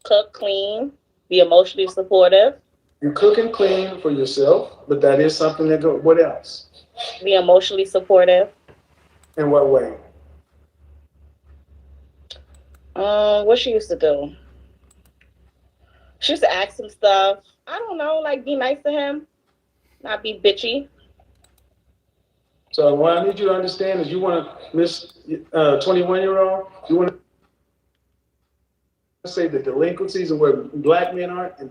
Cook, clean, be emotionally supportive. You cook and clean for yourself, but that is something that goes. What else? Be emotionally supportive. In what way? What she used to do? She used to ask him stuff. I don't know, like be nice to him, not be bitchy. So what I need you to understand is you want to, Miss 21-year-old, you want to say the delinquencies of where black men are, and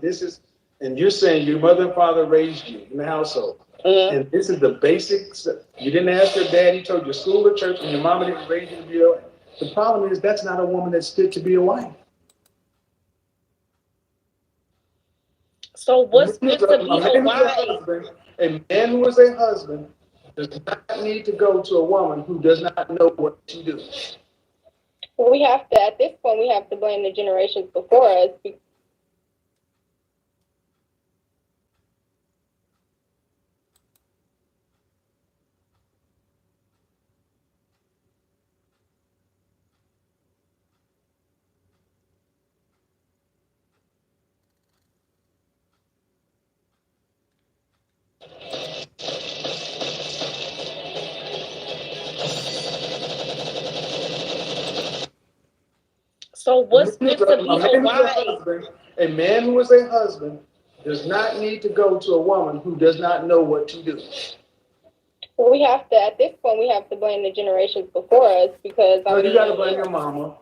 you're saying your mother and father raised you in the household. Mm-hmm. And this is the basics. You didn't ask your dad, he told you school or church, and your mama didn't raise you to be a wife. The problem is that's not a woman that's fit to be a wife. So what's fit to be a wife? A man who is a husband does not need to go to a woman who does not know what to do. Well, at this point, we have to blame the generations before us. So what's fit to be a wife? A man who is a husband does not need to go to a woman who does not know what to do. Well, at this point, we have to blame the generations before us because you got to blame your mama.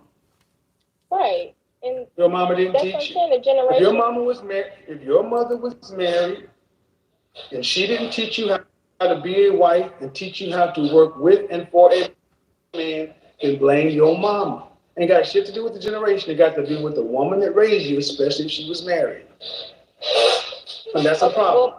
Right. And your mama didn't teach you. If your mama was married, if your mother was married, and she didn't teach you how to be a wife and teach you how to work with and for a man, then blame your mama. Ain't got shit to do with the generation. It got to do with the woman that raised you, especially if she was married. And that's a problem.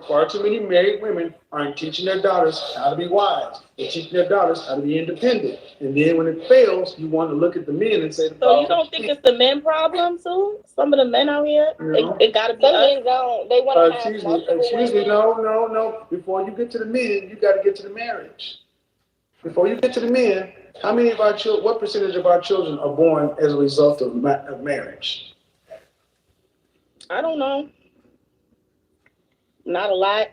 Far too many married women aren't teaching their daughters how to be wives. They're teaching their daughters how to be independent. And then when it fails, you want to look at the men and say, so you don't think it's the men problem too? Some of the men out here, it got to be some us. men don't. They want to have excuse me, no. Before you get to the men, you got to get to the marriage. Before you get to the men, how many of our children, what percentage of our children are born as a result of marriage? I don't know. Not a lot.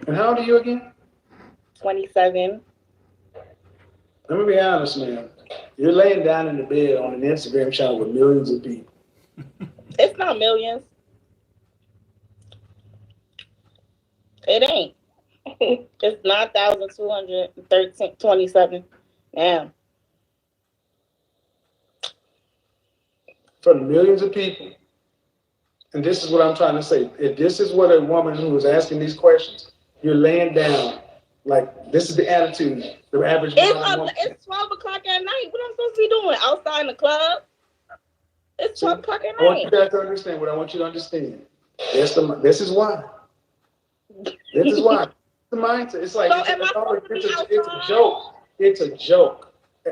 And how old are you again? 27. Let me be honest, man. You're laying down in the bed on an Instagram channel with millions of people. It's not millions. It ain't. It's 9,227. Damn. For millions of people. And this is what I'm trying to say. If this is what a woman who is asking these questions, you're laying down, like this is the attitude, the average woman. It's 12 o'clock at night. What am I supposed to be doing? Outside in the club? It's 12 o'clock at night. I want you guys to understand what I want you to understand. This is why. This is why. The mindset. It's like it's a joke. It's a joke.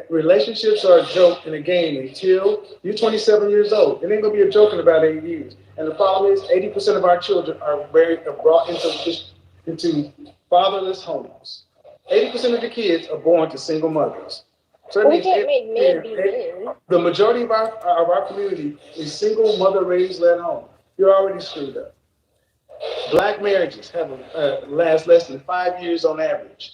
Relationships are a joke in a game until you're 27 years old. It ain't gonna be a joke in about 8 years. And the problem is, 80% of our children are brought into fatherless homes. 80% of the kids are born to single mothers. So that We means can't make men be men. the majority of our community is single mother raised at home. You're already screwed up. Black marriages have last less than 5 years on average.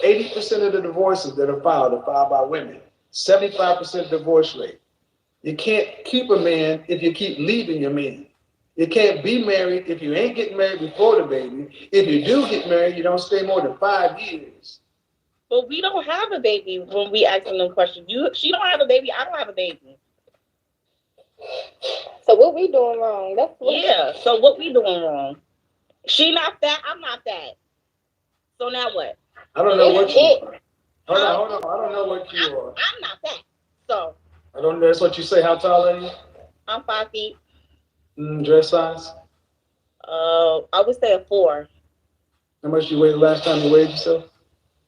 80% of the divorces that are filed by women. 75% divorce rate. You can't keep a man if you keep leaving your man. You can't be married if you ain't getting married before the baby. If you do get married, you don't stay more than 5 years. But we don't have a baby when we asking them questions. She don't have a baby. I don't have a baby. So what we doing wrong? So what we doing wrong? She not that. I'm not that. So now what? I don't know what you are. Hold on. I don't know what you are. I'm not that. So I don't know. That's what you say. How tall are you? I'm 5 feet. Dress size? I would say a 4. How much you weighed the last time you weighed yourself?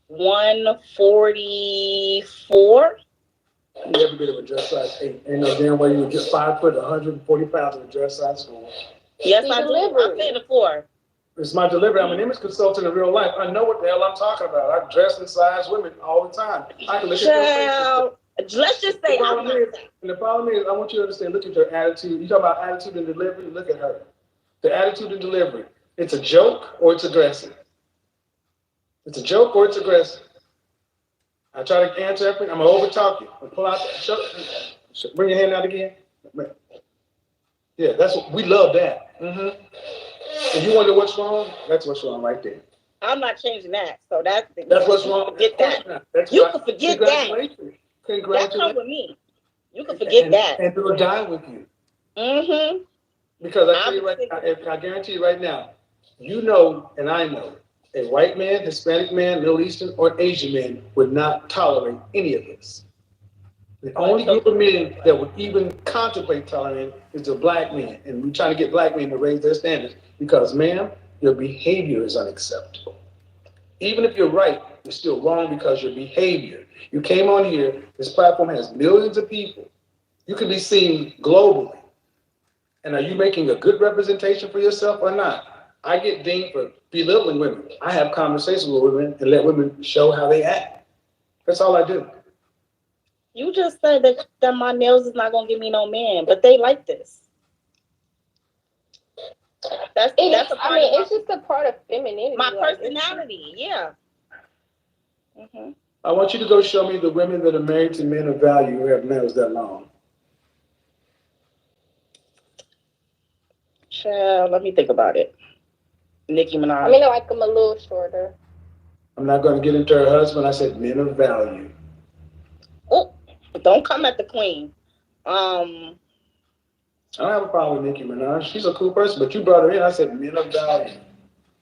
144. You ever been of a dress size 8? Ain't no damn way you would get 5 foot, 140 pounds in a dress size 4. Yes, I do. I'm saying a 4. It's my delivery. I'm an image consultant in real life. I know what the hell I'm talking about. I dress and size women all the time. I can look at their faces. Let's just say I'm not that. And the problem is, I want you to understand, look at your attitude. You talk about attitude and delivery, look at her. The attitude and delivery. It's a joke or it's aggressive. It's a joke or it's aggressive. I try to answer everything. I'm going to over-talk you. I'll pull out, bring your hand out again. Yeah, that's what, we love that. And you wonder what's wrong? That's what's wrong right there. I'm not changing that. So that's what's wrong. Forget that. You can forget that. Congratulations. That come with me. You can forget that. And it'll die with you. Because I tell you right now, I guarantee you right now, you know, and I know, a white man, Hispanic man, Middle Eastern, or Asian man would not tolerate any of this. The only group of men that would even contemplate tolerating is the black men. And we're trying to get black men to raise their standards because, ma'am, your behavior is unacceptable. Even if you're right, you're still wrong because your behavior. You came on here, this platform has millions of people. You can be seen globally. And are you making a good representation for yourself or not? I get dinged for belittling women. I have conversations with women and let women show how they act. That's all I do. You just said that my nails is not gonna give me no man, but they like this. That's a part it's just a part of femininity. My personality, yeah. I want you to go show me the women that are married to men of value who have nails that long. Child, let me think about it. Nicki Minaj. I mean, I like them a little shorter. I'm not going to get into her husband. I said men of value. Oh, don't come at the queen. I don't have a problem with Nicki Minaj. She's a cool person, but you brought her in. I said men of value.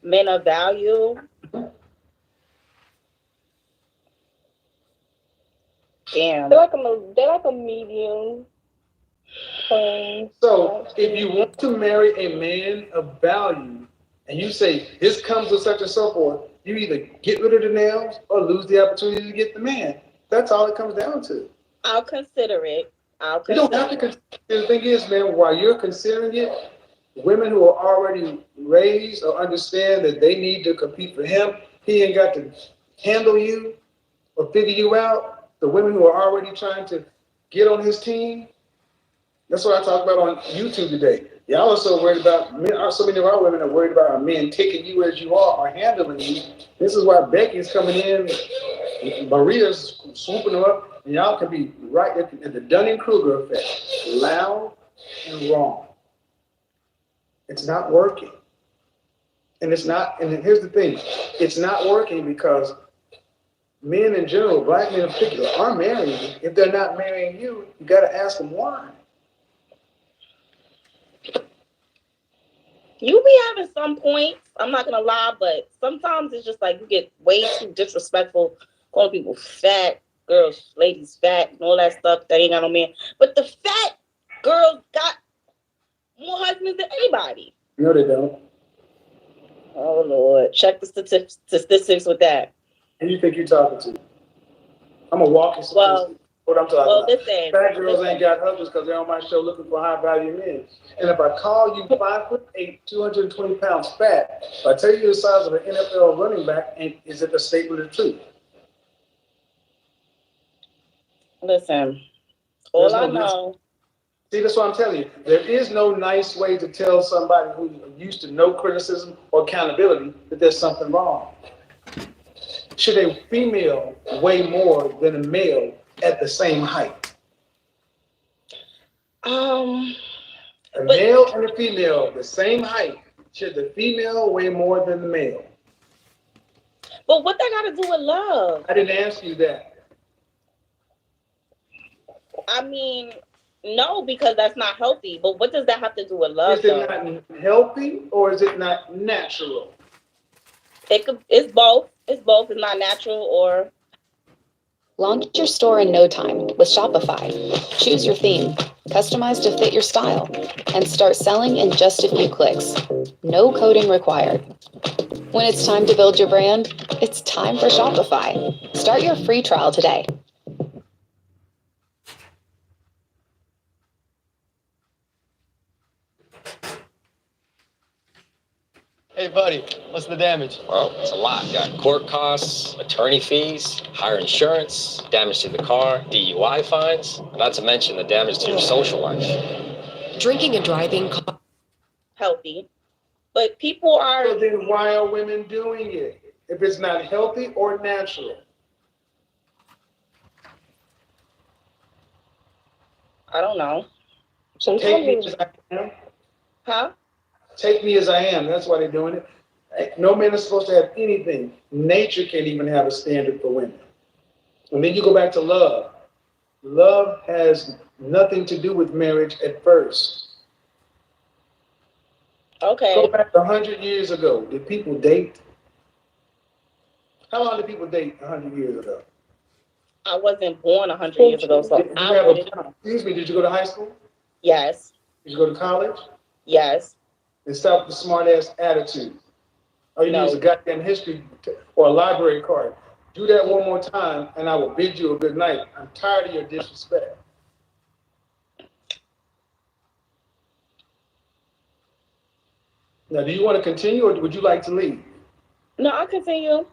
Men of value. Damn. They like a medium. So if you want to marry a man of value, and you say this comes with such and so forth, you either get rid of the nails or lose the opportunity to get the man. That's all it comes down to. I'll consider it. You don't have to consider. The thing is, man, while you're considering it, women who are already raised or understand that they need to compete for him, he ain't got to handle you or figure you out. The women who are already trying to get on his team, that's what I talked about on YouTube today. Y'all are so worried about men. So many of our women are worried about men taking you as you are or handling you. This is why Becky's coming in, Maria's swooping her up, and y'all can be right at the Dunning-Kruger effect, loud and wrong. It's not working. And it's not, and here's the thing, it's not working because men in general, black men in particular, are marrying. If they're not marrying you, you got to ask them why. You be having some points, I'm not gonna lie, but sometimes it's just like you get way too disrespectful, calling people fat, girls, ladies fat, and all that stuff that ain't got no man. But the fat girls got more husbands than anybody. No, they don't. Oh Lord, check the statistics with that. Who you think you're talking to? I'm a walking statistic. What I'm talking about. Listen. Fat girls ain't got husbands because they're on my show looking for high value men. And if I call you 5'8", 220 pounds fat, if I tell you the size of an NFL running back, is it a statement of truth? Listen, all I know. See, that's what I'm telling you. There is no nice way to tell somebody who's used to no criticism or accountability that there's something wrong. Should a female weigh more than a male at the same height? A male and a female, the same height. Should the female weigh more than the male? But what that got to do with love? I didn't ask you that. I mean, no, because that's not healthy. But what does that have to do with love? Is it not healthy or is it not natural? It's both. It's both. It's not natural or. Launch your store in no time with Shopify. Choose your theme, customize to fit your style, and start selling in just a few clicks. No coding required. When it's time to build your brand, it's time for Shopify. Start your free trial today. Hey, buddy, what's the damage? Well, it's a lot. Got court costs, attorney fees, higher insurance, damage to the car, DUI fines, not to mention the damage to your social life. Drinking and driving. Healthy. But people are. So then why are women doing it? If it's not healthy or natural? I don't know. Take me as I am. Huh? Take me as I am. That's why they're doing it. No man is supposed to have anything. Nature can't even have a standard for women. And then you go back to love. Love has nothing to do with marriage at first. Okay. Go back 100 years ago. Did people date? How long did people date 100 years ago? I wasn't born 100 years ago, so I wouldn't know. Excuse me, did you go to high school? Yes. Did you go to college? Yes. And stop the smart ass attitude. All you need is a goddamn history or a library card. Do that one more time and I will bid you a good night. I'm tired of your disrespect. Now, do you want to continue or would you like to leave? No, I'll continue.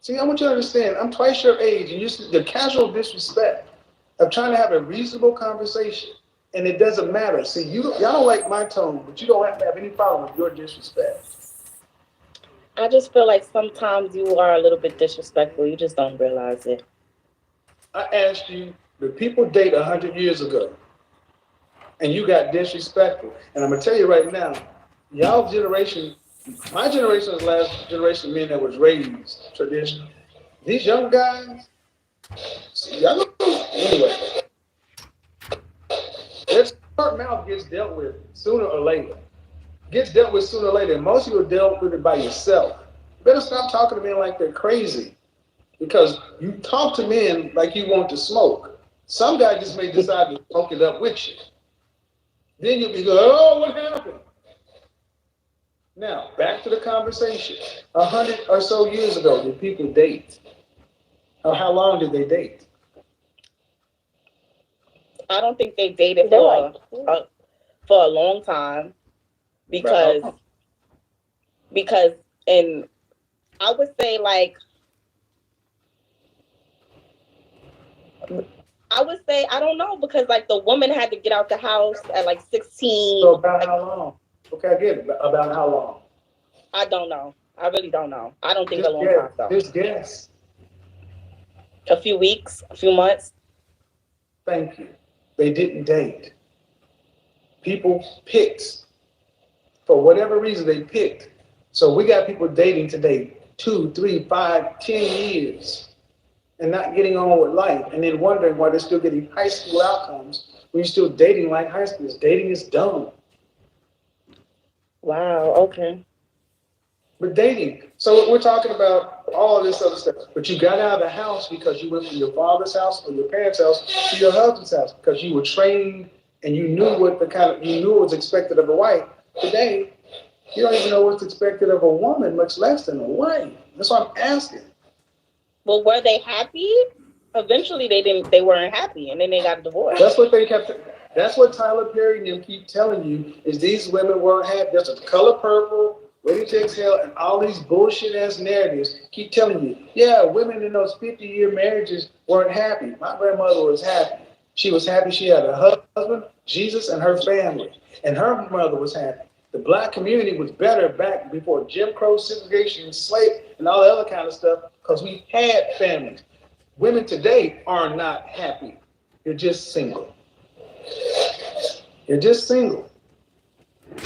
See, I want you to understand, I'm twice your age and the casual disrespect of trying to have a reasonable conversation. And it doesn't matter. See, y'all don't like my tone, but you don't have to have any problem with your disrespect. I just feel like sometimes you are a little bit disrespectful. You just don't realize it. I asked you, did people date 100 years ago? And you got disrespectful. And I'm going to tell you right now, y'all generation, my generation is the last generation of men that was raised traditional. These young guys, see, y'all know, anyway. That smart mouth gets dealt with sooner or later. Gets dealt with sooner or later. And most of you dealt with it by yourself. You better stop talking to men like they're crazy. Because you talk to men like you want to smoke. Some guy just may decide to smoke it up with you. Then you'll be going, oh, what happened? Now, back to the conversation. 100 or so years ago, did people date? Or how long did they date? I don't think they dated for a long time because and I would say I don't know because the woman had to get out the house at 16. So about how long? Okay, I get it. About how long? I don't know. I really don't know. I don't think a long time though. Just guess. A few weeks, a few months. Thank you. They didn't date. People picked. For whatever reason, they picked. So we got people dating today 2, 3, 5, 10 years and not getting on with life and then wondering why they're still getting high school outcomes when you're still dating like high schoolers. Dating is dumb. Wow, okay. But dating. So we're talking about all of this other stuff. But you got out of the house because you went from your father's house or your parents' house to your husband's house because you were trained and you knew what you knew what was expected of a wife. Today, you don't even know what's expected of a woman, much less than a wife. That's what I'm asking. Well, were they happy? Eventually, they weren't happy, and then they got divorced. That's what they kept. That's what Tyler Perry and them keep telling you is these women weren't happy. There's a Color Purple, Ready to Exhale, and all these bullshit ass narratives keep telling you, yeah, women in those 50-year marriages weren't happy. My grandmother was happy. She was happy she had a husband, Jesus, and her family, and her mother was happy. The black community was better back before Jim Crow, segregation, slave, and all the other kind of stuff because we had families. Women today are not happy. You're just single. You're just single.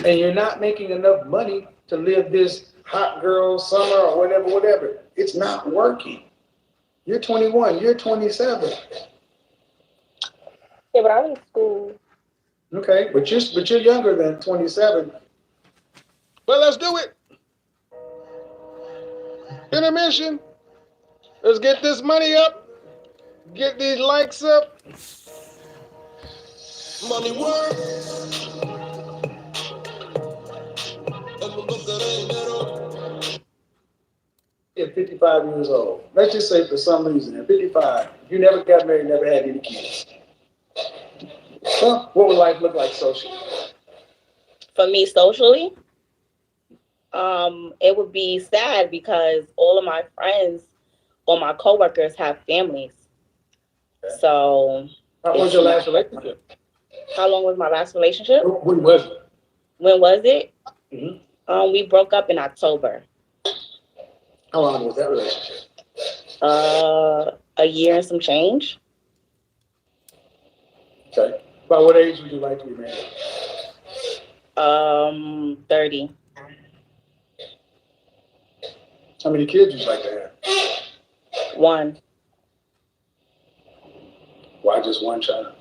And you're not making enough money to live this hot girl summer or whatever. It's not working. You're 21, you're 27. Yeah, but I'm in school. Okay, but you're younger than 27. Well, let's do it. Intermission. Let's get this money up. Get these likes up. Money work. At 55 years old, let's just say for some reason, at 55, you never got married, never had any kids. Well, what would life look like socially? For me, socially, it would be sad because all of my friends or my coworkers have families. Okay. So, how was your last relationship? How long was my last relationship? When was it? When was it? Mm-hmm. We broke up in October. How long was that relationship? A year and some change. Okay. By what age would you like to be married? 30. How many kids would you like to have? 1. Why just one child?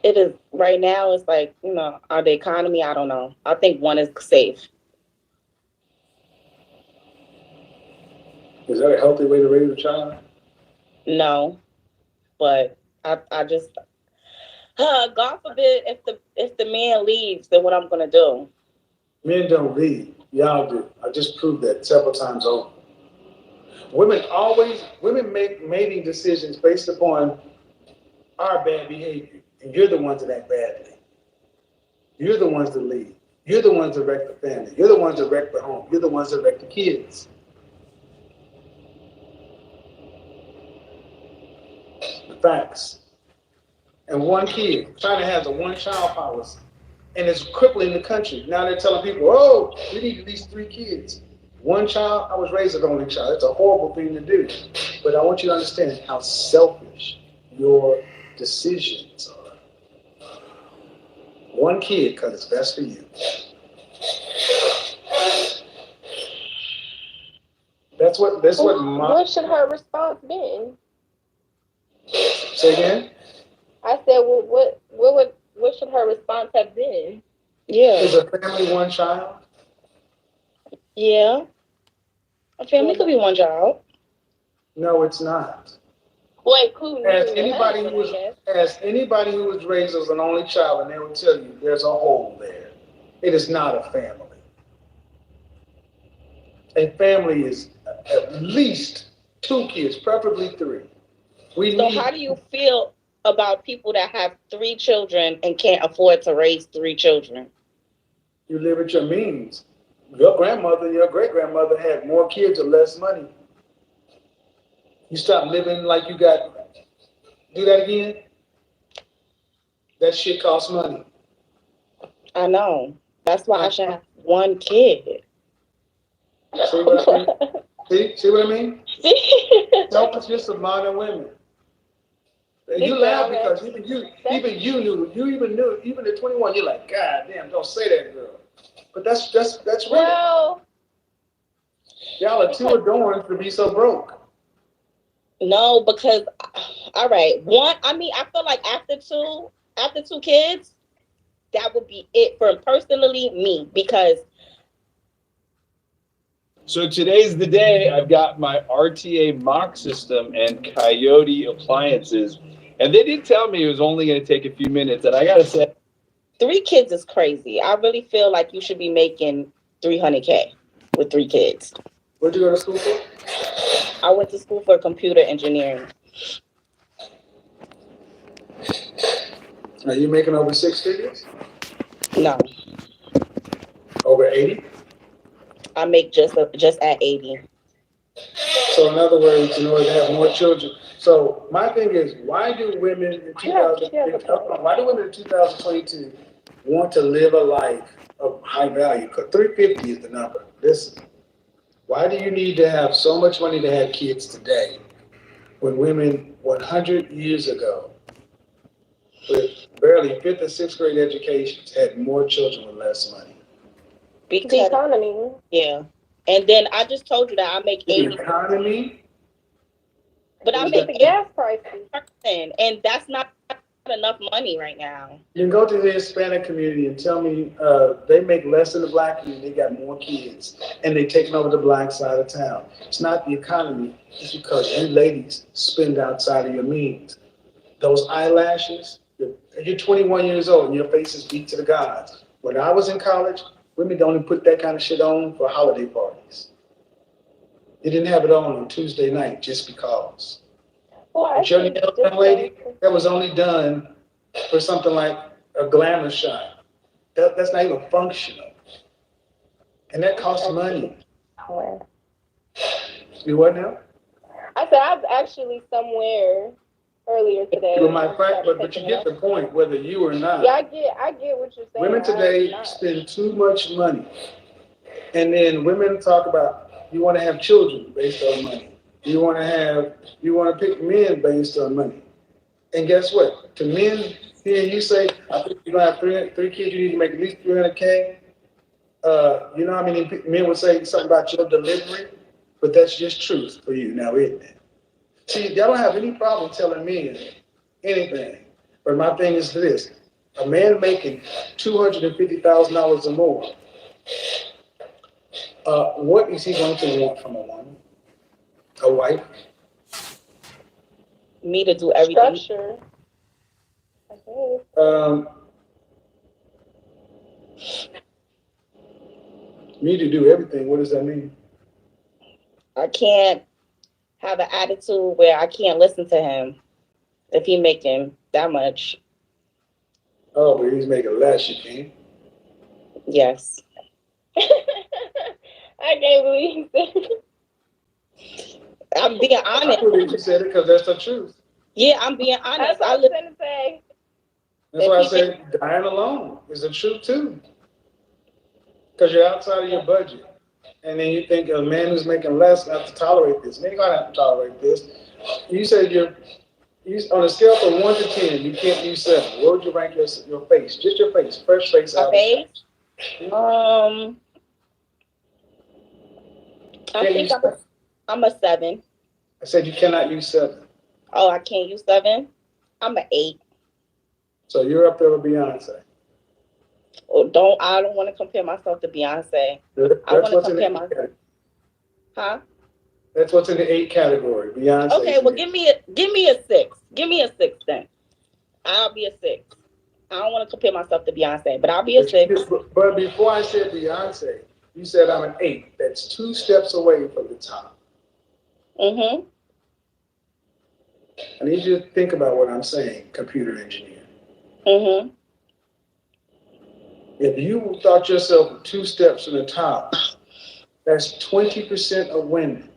It is right now. It's like, the economy. I don't know. I think 1 is safe. Is that a healthy way to raise a child? No, but I just God forbid if the man leaves, then what I'm gonna do? Men don't leave. Y'all do. I just proved that several times over. Women make mating decisions based upon our bad behavior, and you're the ones that act badly. You're the ones that leave. You're the ones that wreck the family. You're the ones that wreck the home. You're the ones that wreck the kids. Facts. And 1 kid. China has a 1-child policy, and it's crippling the country. Now they're telling people, oh, we need at least 3 kids. 1 child, I was raised an only child. It's a horrible thing to do. But I want you to understand how selfish your decisions are. 1 kid, because it's best for you. That's what What should her response been? Say again? I said, well, what should her response have been? Yeah. Is a family 1 child? Yeah. A family could be 1 child. No, it's not. Wait, cool. As anybody who was raised as an only child, and they will tell you there's a hole there. It is not a family. A family is at least 2 kids, preferably 3. How do you feel about people that have 3 children and can't afford to raise 3 children? You live at your means. Your grandmother and your great-grandmother had more kids or less money. You stop living like you got. Do that again? That shit costs money. I know. That's why I should have 1 kid. See what I mean? See what I mean? Selfishness of modern women. And you laugh because even at 21, you're like, God damn, don't say that, girl. But that's real. Well, y'all are too adorned to be so broke. No, because all right, 1. I mean, I feel like after two kids, that would be it for personally me because. So today's the day. I've got my RTA mock system and Coyote appliances. And they did tell me it was only going to take a few minutes. And I got to say, 3 kids is crazy. I really feel like you should be making $300K with 3 kids. Where'd you go to school for? I went to school for computer engineering. Are you making over 6 figures? No, Over 80? I make just at 80. So in other words, in order to have more children. So my thing is, why do women in 2022 want to live a life of high value? Because 350 is the number. Listen, why do you need to have so much money to have kids today when women 100 years ago with barely 5th or 6th grade educations had more children with less money? Because, The economy. yeah. And then I just told you that I make The 80, economy? but I Is make that- the gas prices, and that's not enough money right now. You can go to the Hispanic community and tell me they make less than the black community, they got more kids, and they taking over the black side of town. It's not the economy, it's because you ladies spend outside of your means. Those eyelashes, you're 21 years old and your face is beat to the gods. When I was in college, women don't even put that kind of shit on for holiday parties. They didn't have it on Tuesday night just because. But your nails, young lady, that was only done for something like a glamour shot. That's not even functional. And that costs money. You what now? I said I was actually somewhere earlier today. Well, my friend, but you get the point, whether you or not. Yeah, I get what you're saying. Women today spend too much money. And then women talk about, you want to have children based on money. You want to pick men based on money. And guess what? To men, here you say, I think you're going to have three kids, you need to make at least $300K. You know how many men would say something about your delivery? But that's just truth for you now, isn't it? See, y'all don't have any problem telling me anything. But my thing is this. A man making $250,000 or more, what is he going to want from a woman? A wife? Me to do everything. Structure. Me to do everything, what does that mean? I can't have an attitude where I can't listen to him if he making that much. Oh, but he's making less, you can. Yes. I can't believe it. I'm being honest. I believe you said it because that's the truth. Yeah, I'm being honest. That's what I was going to say. That's why I said dying alone is the truth too. Because you're outside of your budget. And then you think a man who's making less have to tolerate this. Man, you're going to have to tolerate this. You said you on a scale from 1 to 10, you can't use 7. Where would you rank your face? Just your face. Fresh face. My face? I think I'm a 7. I said you cannot use 7. Oh, I can't use 7? I'm an 8. So you're up there with Beyonce. Oh, I don't want to compare myself to Beyonce. I want to compare myself. Huh? That's what's in the 8 category. Beyonce. Okay, well give me a 6. Give me a 6 then. I'll be a 6. I don't want to compare myself to Beyonce, but I'll be a 6. But before I said Beyonce, you said I'm an 8. That's 2 steps away from the top. Mm-hmm. I need you to think about what I'm saying, computer engineer. Mm-hmm. If you thought yourself 2 steps from the top, that's 20% of women.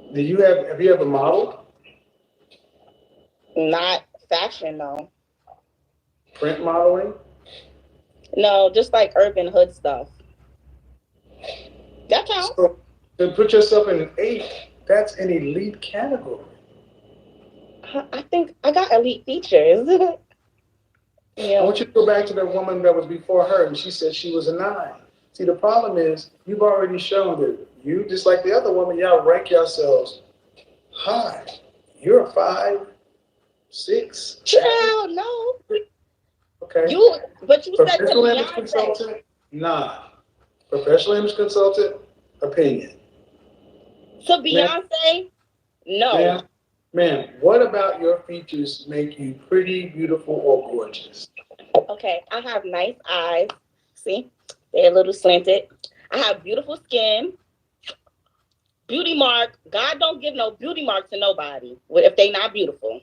Have you ever modeled? Not fashion, no. Print modeling? No, just like urban hood stuff. That counts. So to put yourself in an 8, that's an elite category. I think I got elite features. I want you to go back to that woman that was before her, and she said she was a 9. See, the problem is you've already shown that you, just like the other woman, y'all rank yourselves high. You're a 5, 6. Child, no. Okay. But you said to Professional image Beyonce. consultant? 9. Professional image consultant? Opinion. To Beyonce? No. Ma'am, Ma'am, what about your features make you pretty, beautiful, or gorgeous? Okay, I have nice eyes. See, they're a little slanted. I have beautiful skin. Beauty mark. God don't give no beauty mark to nobody if they not beautiful.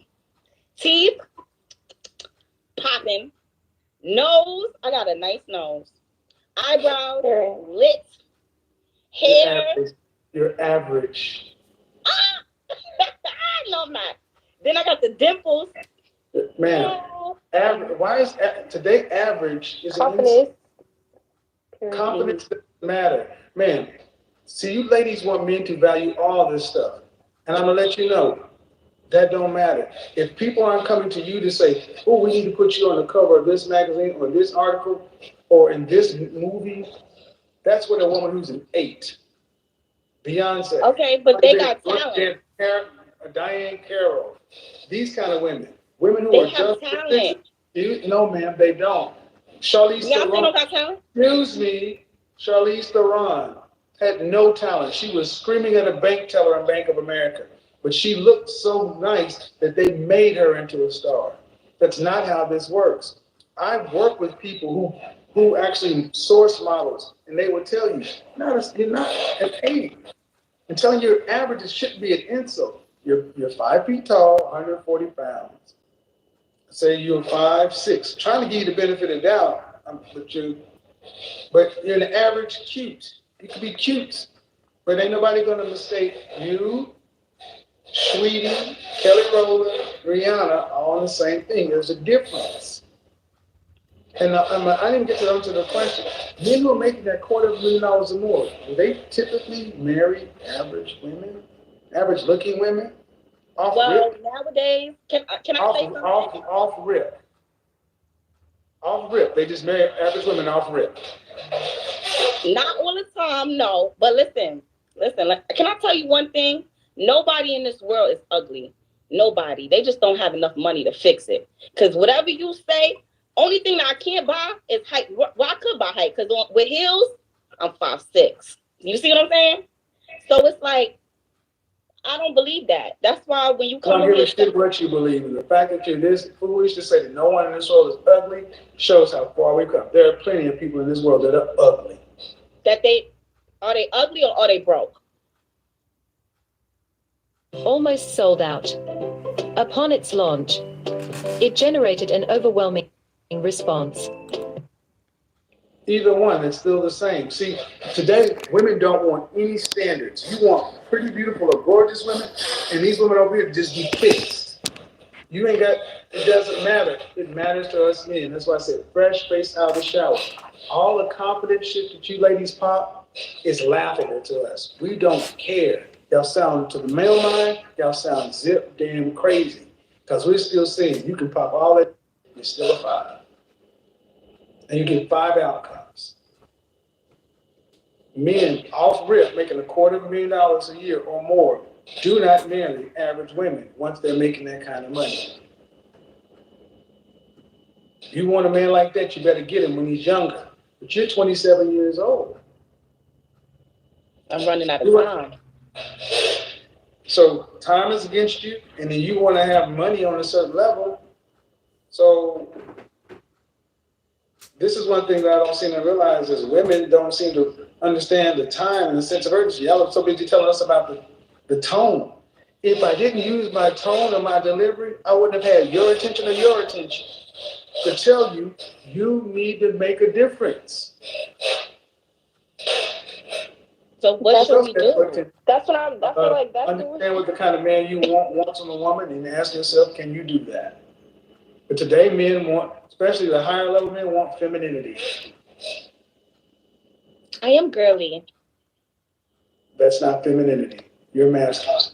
Teeth, popping. Nose, I got a nice nose. Eyebrows, lips, hair. You're average. No, I'm not. Then I got the dimples. Ma'am, average. Why is today average? Is Confidence. Confidence doesn't matter, ma'am. See, you ladies want men to value all this stuff, and I'm gonna let you know that don't matter. If people aren't coming to you to say, "Oh, we need to put you on the cover of this magazine or this article or in this movie," that's what a woman who's an 8. Beyonce. Okay, but they got talent. Diane Carroll. These kind of women. Women who They are have just talent. No, ma'am, they don't. Charlize Beyonce Theron. don't got talent? Excuse me. Charlize Theron had no talent. She was screaming at a bank teller in Bank of America. But she looked so nice that they made her into a star. That's not how this works. I've worked with people who actually source models, and they will tell you, you're not an 8. And telling you your average shouldn't be an insult. You're 5 feet tall, 140 pounds. Say you're 5'6". Trying to give you the benefit of doubt, but you're an average cute. You can be cute, but ain't nobody gonna mistake you, Sweetie, Kelly Rowland, Rihanna, all the same thing. There's a difference. And I didn't get to answer the question. Men who are making that $250,000 or more, do they typically marry average women, average-looking women? Nowadays, can I say something? Off rip. Off rip. They just marry average women off rip. Not all the time, no. But listen. Can I tell you one thing? Nobody in this world is ugly. Nobody. They just don't have enough money to fix it. Because whatever you say, only thing that I can't buy is height. Well, I could buy height because with heels, I'm 5'6". You see what I'm saying? So it's like, I don't believe that. That's why when you come I don't give a shit what you believe in. The fact that you're this foolish to say that no one in this world is ugly shows how far we've come. There are plenty of people in this world that are ugly. Are they ugly or are they broke? Almost sold out. Upon its launch, it generated an overwhelming response. Either one, it's still the same. See, today, women don't want any standards. You want pretty, beautiful, or gorgeous women, and these women over here just be fixed. You ain't got, it doesn't matter. It matters to us men. That's why I said fresh face out of the shower. All the confident shit that you ladies pop is laughable to us. We don't care. Y'all sound, to the male mind, y'all sound zip damn crazy. Because we're still saying you can pop all that, you're still a 5. And you get 5 outcomes. Men off rip making $250,000 a year or more do not marry average women once they're making that kind of money. You want a man like that, you better get him when he's younger. But you're 27 years old. I'm running out of time. So time is against you, and then you want to have money on a certain level. So this is one thing that I don't seem to realize is women don't seem to understand the time and the sense of urgency. Y'all are so busy telling us about the tone. If I didn't use my tone or my delivery, I wouldn't have had your attention or your attention to tell you, you need to make a difference. So what should we do? That's what understand what the kind of man you want from a woman and ask yourself, can you do that? But today men want, especially the higher level men, want femininity. I am girly. That's not femininity. You're masculine.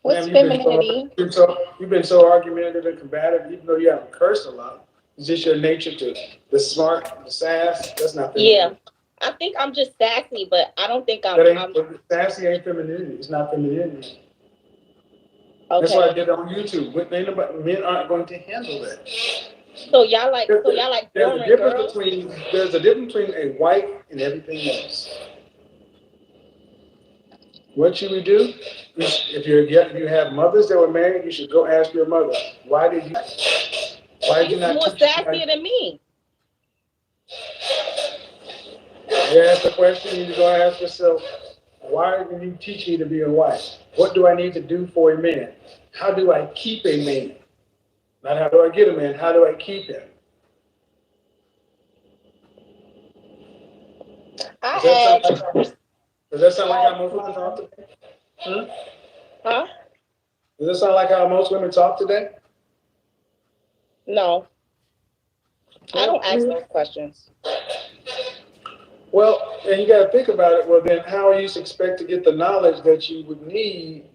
What's Ma'am, femininity? You've been so argumentative and combative, even though you haven't cursed a lot. It's just your nature to the smart, the sass. That's not femininity. Yeah. I think I'm just sassy, but I don't think I'm sassy ain't femininity. It's not femininity. Okay. That's why I did it on YouTube. Men aren't going to handle that. So y'all like there's boring a difference girls? There's a difference between a wife and everything else. What should we do? If you have mothers that were married, you should go ask your mother, why did you He's not more teach me? sassier than me. You ask the question, you need to go ask yourself, why did you teach me to be a wife? What do I need to do for a man? How do I keep a man? Not how do I get a man, how do I keep him? Does that sound like how most women talk today? Huh? Does that sound like how most women talk today? No. I don't ask those questions. Well, and you got to think about it. Well, then how are you expect to get the knowledge that you would need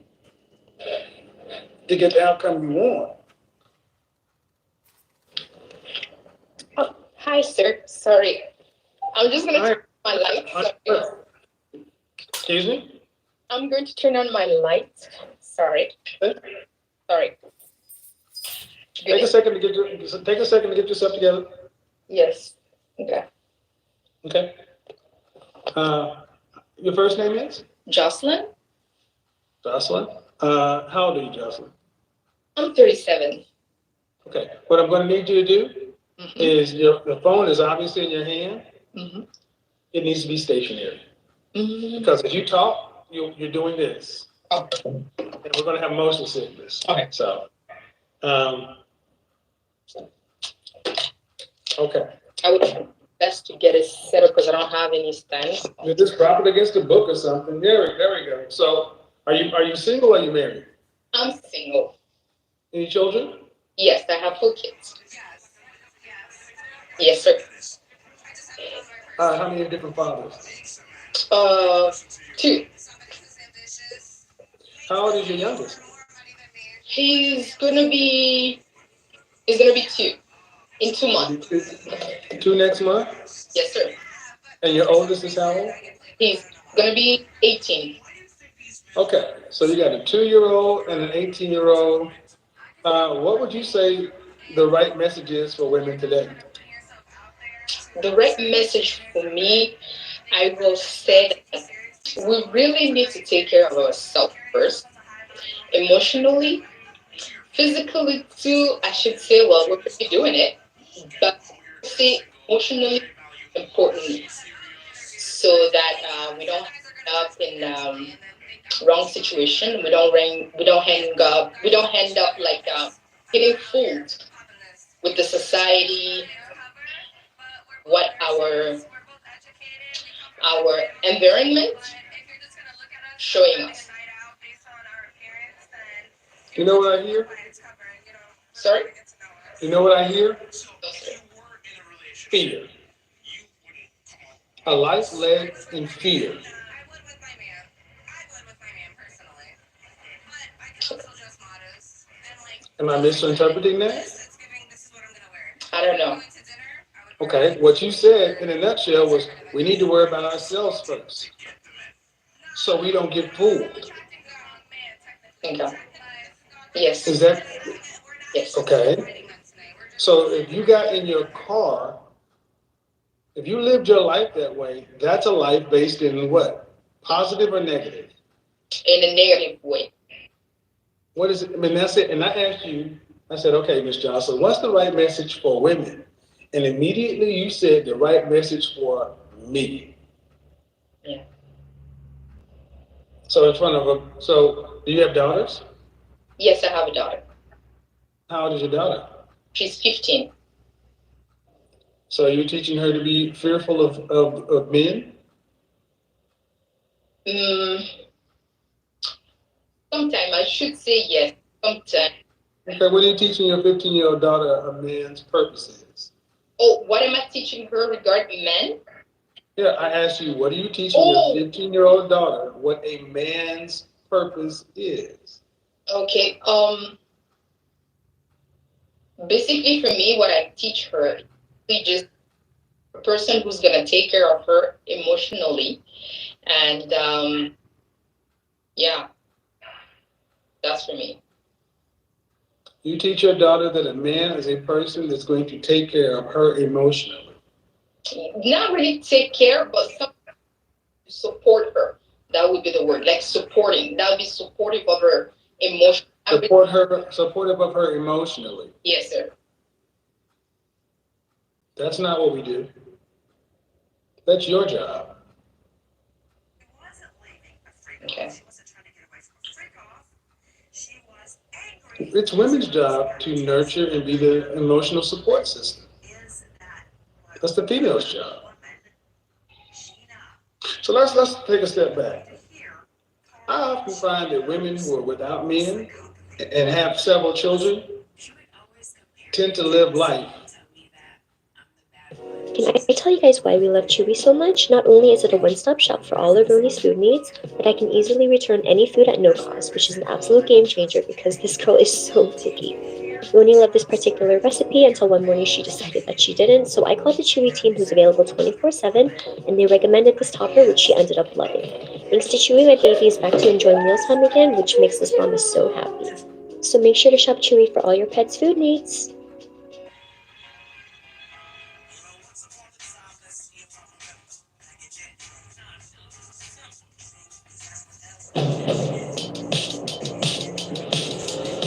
to get the outcome you want? Oh, hi, sir. Sorry. I'm just going to turn on my lights. Excuse me? I'm going to turn on my lights. Sorry. Sorry. Take a second to get yourself together. Yes. Okay. Okay. Your first name is? Jocelyn? Jocelyn. How old are you, Jocelyn? I'm 37. Okay. What I'm going to need you to do is the phone is obviously in your hand. It needs to be stationary. Because as you talk, you're doing this. And we're going to have motion sickness. Okay. So, okay. I would best to get it set up because I don't have any stands. You just prop it against the book or something. There we go. So, are you single or are you married? I'm single. Any children? Yes, I have 4 kids. Yes, sir. How many different fathers? 2. How old is your youngest? He's gonna be 2 in 2 months. 2 next month? Yes, sir. And your oldest is how old? He's gonna be 18. Okay, so you got a 2-year-old and an 18-year-old. What would you say the right message is for women today? The right message for me, I will say that we really need to take care of ourselves first, emotionally, physically too. I should say, well, we're already doing it, but say emotionally important, so that we don't end up in wrong situation. We don't end up like getting fooled with the society, what our environment showing us. You know what I hear? Sorry? You know what I hear? Fear. A life led in fear. Am I misinterpreting that? I don't know. Okay, what you said in a nutshell was we need to worry about ourselves first, so we don't get fooled. Okay. Yes. Is that? Yes. Okay. So if you got in your car, if you lived your life that way, that's a life based in what? Positive or negative? In a negative way. What is it? I mean, that's it. And I asked you, I said, okay, Ms. Johnson, what's the right message for women? And immediately you said the right message for me. Yeah. So in front of them, so do you have daughters? Yes, I have a daughter. How old is your daughter? She's 15. So you're teaching her to be fearful of men? Sometimes I should say yes. Sometimes. Okay, what are you teaching your 15-year-old daughter a man's purpose is? Oh, what am I teaching her regarding men? Yeah, I asked you, what are you teaching your 15-year-old daughter what a man's purpose is? Okay. Basically for me, what I teach her is just a person who's gonna take care of her emotionally, and yeah, that's for me. You teach your daughter that a man is a person that's going to take care of her emotionally. Not really take care, but support her. That would be the word, like supporting. That would be supportive of her emotion. Supportive of her emotionally. Yes, sir. That's not what we do. That's your job. Okay. It's women's job to nurture and be the emotional support system. That's the female's job. So let's take a step back. I often find that women who are without men and have several children tend to live life. Can I tell you guys why we love Chewy so much? Not only is it a one-stop shop for all of Roni's food needs, but I can easily return any food at no cost, which is an absolute game changer because this girl is so picky. Roni loved this particular recipe until one morning she decided that she didn't, so I called the Chewy team who's available 24/7, and they recommended this topper, which she ended up loving. Thanks to Chewy, my baby is back to enjoying mealtime again, which makes this mama so happy. So make sure to shop Chewy for all your pets' food needs.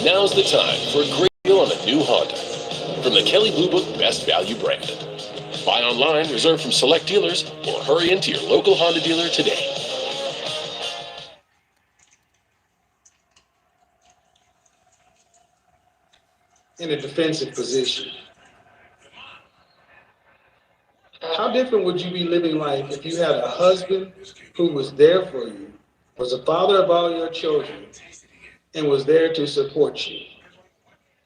Now's the time for a great deal on a new Honda from the Kelley Blue Book Best Value brand. Buy online, reserve from select dealers, or hurry into your local Honda dealer today. In a defensive position. How different would you be living life if you had a husband who was there for you, was the father of all your children, and was there to support you?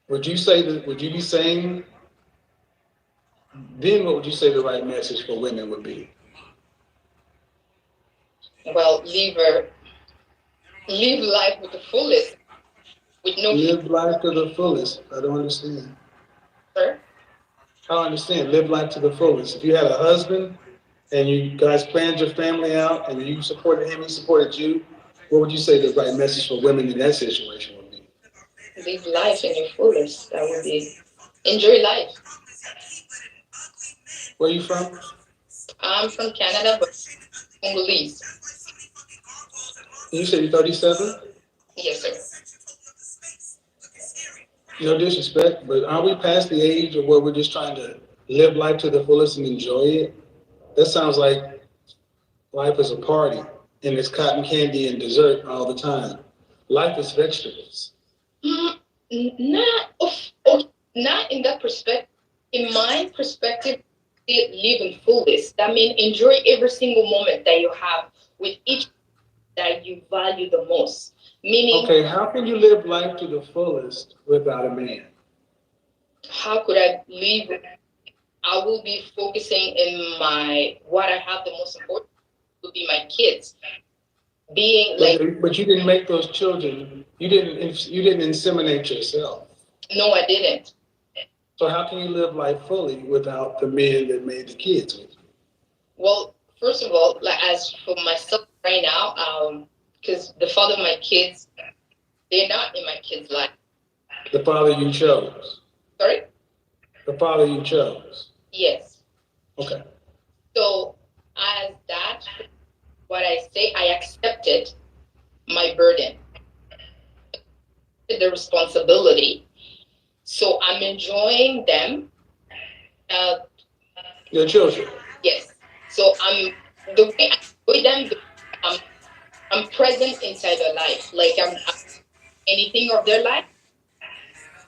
Would you be saying, then what would you say the right message for women would be? Well, live life with the fullest. With no Live life to the fullest. I don't understand. Sir? I don't understand. Live life to the fullest. If you had a husband and you guys planned your family out and you supported him, he supported you, what would you say the right message for women in that situation would be? Live life in your fullest. That would be enjoy life. Where are you from? I'm from Canada, but Congolese. You said you're 37? Yes, sir. No disrespect, but aren't we past the age of where we're just trying to live life to the fullest and enjoy it? That sounds like life is a party and it's cotton candy and dessert all the time. Life is vegetables. Not in that perspective. In my perspective, live in fullest. That means enjoy every single moment that you have with each that you value the most. Meaning, okay, how can you live life to the fullest without a man? How could I live? I will be focusing in what I have the most important would be my kids. But you didn't make those children. You didn't inseminate yourself. No, I didn't. So how can you live life fully without the men that made the kids with you? Well, first of all, like as for myself right now, because the father of my kids, they're not in my kids' life. The father you chose. Sorry? The father you chose. Yes. Okay. So as that, what I say, I accepted my burden, the responsibility. So I'm enjoying them. Your children. Yes. So the way I enjoy them, I'm present inside their life. Like I'm anything of their life.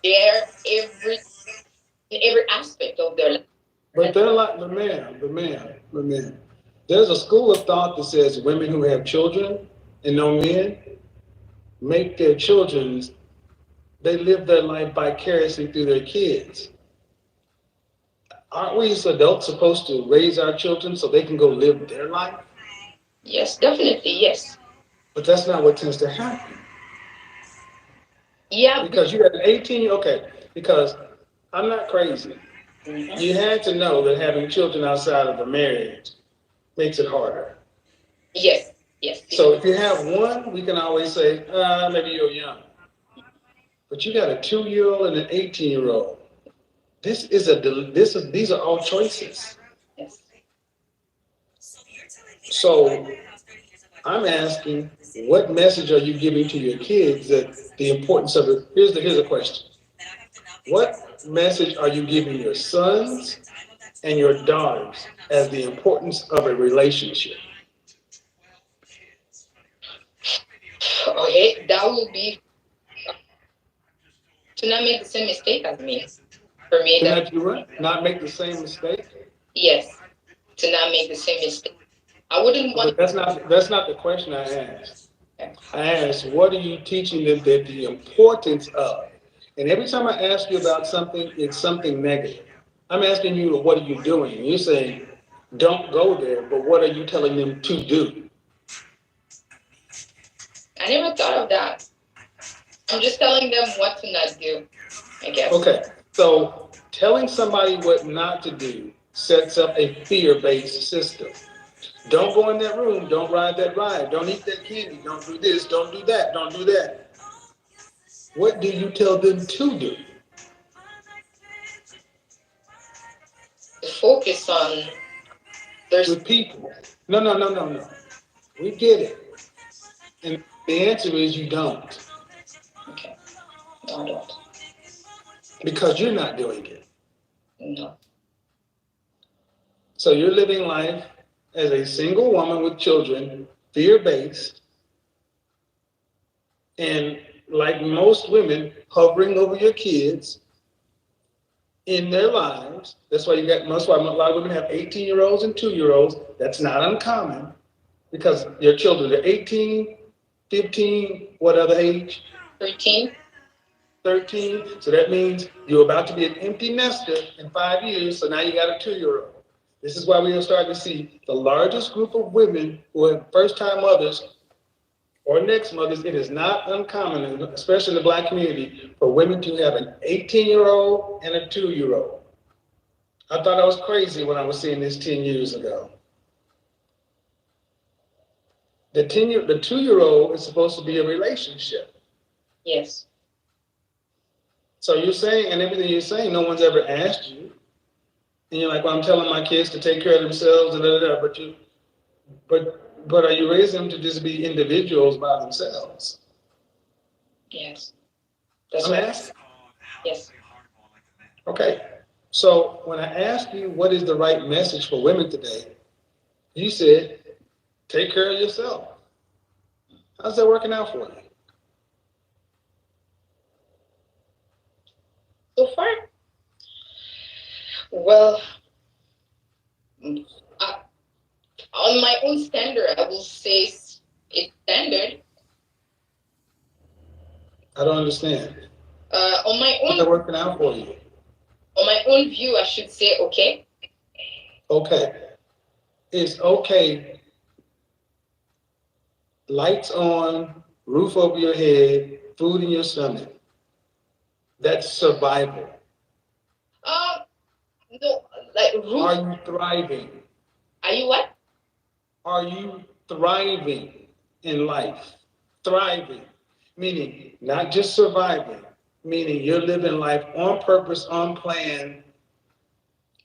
They're in every aspect of their life. But they're like the man. There's a school of thought that says women who have children and no men make their children, they live their life vicariously through their kids. Aren't we as adults supposed to raise our children so they can go live their life? Yes, definitely, yes. But that's not what tends to happen. Yeah. Because you had an 18, okay, because I'm not crazy. You had to know that having children outside of a marriage makes it harder. Yes, yes. So if you have one, we can always say, maybe you're young. But you got a 2-year-old and an 18-year-old. These are all choices. Yes. So I'm asking, what message are you giving to your kids that the importance of it? Here's the question. What message are you giving your sons and your daughters as the importance of a relationship? Okay, that will be to not make the same mistake as me. For me, Not make the same mistake? yes, to not make the same mistake. I wouldn't want. But that's not the question I asked. I asked, what are you teaching them that the importance of? And every time I ask you about something, it's something negative. I'm asking you, what are you doing? And you're saying, don't go there, but what are you telling them to do? I never thought of that. I'm just telling them what to not do, I guess. Okay, so telling somebody what not to do sets up a fear-based system. Don't go in that room, don't ride that ride, don't eat that candy, don't do this, don't do that, don't do that. What do you tell them to do? Focus on with people. No. We get it. And the answer is you don't. Okay. No, I don't. Because you're not doing it. No. So you're living life as a single woman with children, fear-based, and like most women, hovering over your kids in their lives. That's why a lot of women have 18-year-olds and 2-year-olds. That's not uncommon because your children are 18, 15, what other age? 13. 13. So that means you're about to be an empty nester in 5 years. So now you got a 2-year-old. This is why we are starting to see the largest group of women who are first-time mothers or next mothers. It is not uncommon, especially in the Black community, for women to have an 18-year-old and a 2-year-old. I thought I was crazy when I was seeing this 10 years ago. The 2-year-old is supposed to be a relationship. Yes. So you're saying, and everything you're saying, no one's ever asked you. And you're like, well, I'm telling my kids to take care of themselves, and but are you raising them to just be individuals by themselves? Yes. I'm asking. Yes. Okay. So when I asked you what is the right message for women today, you said, take care of yourself. How's that working out for you? So far, well, on my own standard, I will say it's standard. I don't understand. On my own. How's that working out for you? On my own view, I should say okay. Okay. It's okay. Lights on, roof over your head, food in your stomach. That's survival. No, like roof. Are you thriving? Are you what? Are you thriving in life? Thriving, meaning not just surviving, meaning you're living life on purpose, on plan,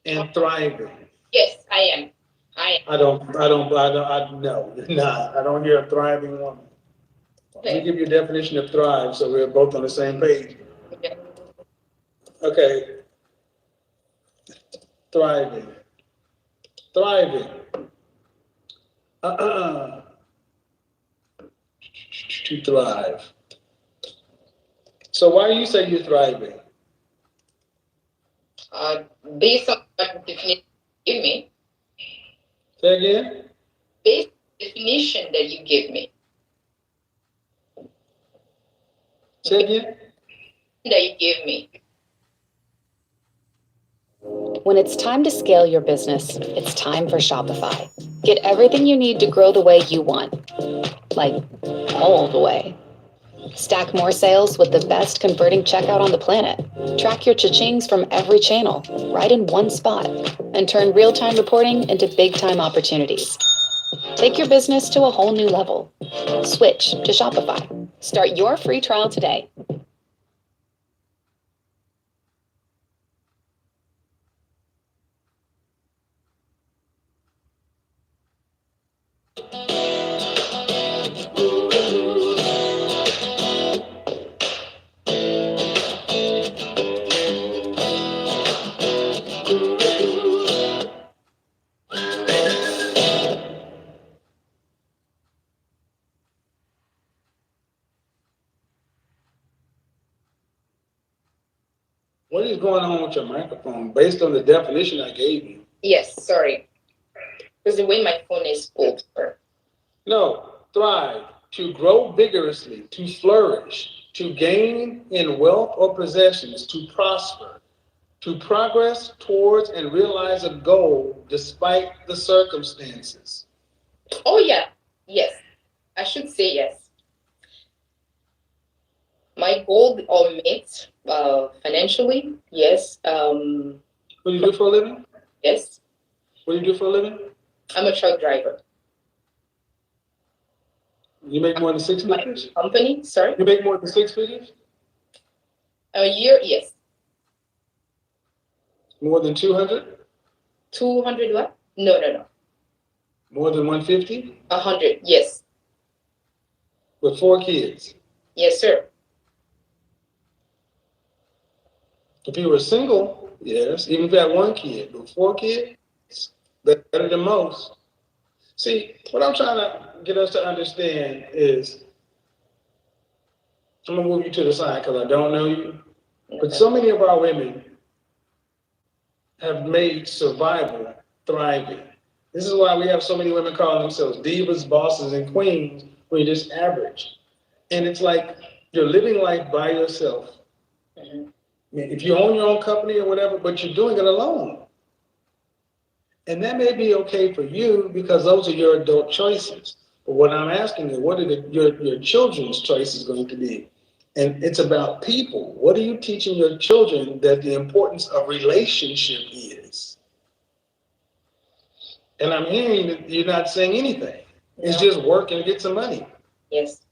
and thriving. Yes, I am. No, you're not. I don't hear a thriving woman. Okay. Let me give you a definition of thrive so we're both on the same page. Okay. Okay. Thriving. To thrive. So why do you say you're thriving? Based on what definition you give me. Say again? Based on the definition that you give me. Say again? That you give me. When it's time to scale your business, it's time for Shopify. Get everything you need to grow the way you want. Like, all the way. Stack more sales with the best converting checkout on the planet. Track your cha-chings from every channel, right in one spot. And turn real-time reporting into big-time opportunities. Take your business to a whole new level. Switch to Shopify. Start your free trial today. What is going on with your microphone based on the definition I gave you? Yes, sorry. Because the way my phone is pulled. No, thrive, to grow vigorously, to flourish, to gain in wealth or possessions, to prosper, to progress towards and realize a goal despite the circumstances. Oh, yeah. Yes. I should say yes. My goal or met financially, yes. What do you do for a living? Yes. What do you do for a living? I'm a truck driver. You make more than 6 figures? Company, sorry? You make more than 6 figures? A year, yes. More than 200? 200 what? No. More than 150? 100, yes. With 4 kids? Yes, sir. If you were single, yes. Even if you had 1 kid, but 4 kids, better than most. See, what I'm trying to get us to understand is, I'm gonna move you to the side because I don't know you, but so many of our women have made survival thriving. This is why we have so many women calling themselves divas, bosses, and queens when you're just average. And it's like you're living life by yourself. I mean, if you own your own company or whatever, but you're doing it alone. And that may be okay for you because those are your adult choices. But what I'm asking is, what are your children's choices going to be? And it's about people. What are you teaching your children that the importance of relationship is? And I'm hearing that you're not saying anything. It's just work and get some money. Yes.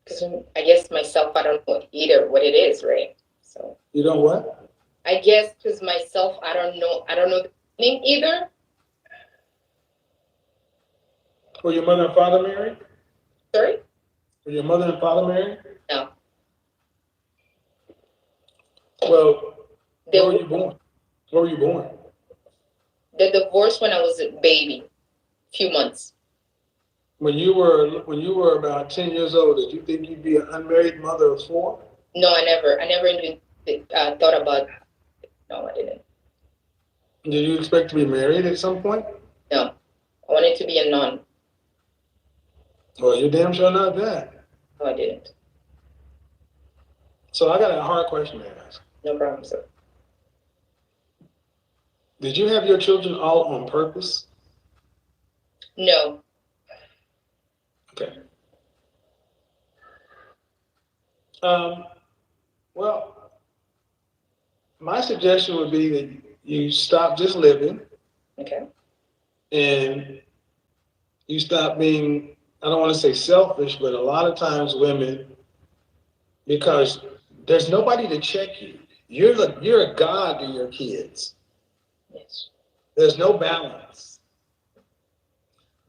Because I guess myself, I don't know either what it is, right? So you don't what? I guess because myself, I don't know the meaning either. Were your mother and father married? Sorry? Were your mother and father married? No. Well, where were you born? Where were you born? They divorced when I was a baby, few months. When you were about 10 years old, did you think you'd be an unmarried mother of 4? No, I never even thought about. No, I didn't. Did you expect to be married at some point? No, I wanted to be a nun. Well, you're damn sure not that. No, I didn't. So I got a hard question to ask. No problem, sir. Did you have your children all on purpose? No. Okay. Well, my suggestion would be that you stop just living. Okay. And you stop being, I don't want to say selfish, but a lot of times women, because there's nobody to check you. You're a god to your kids. Yes. There's no balance.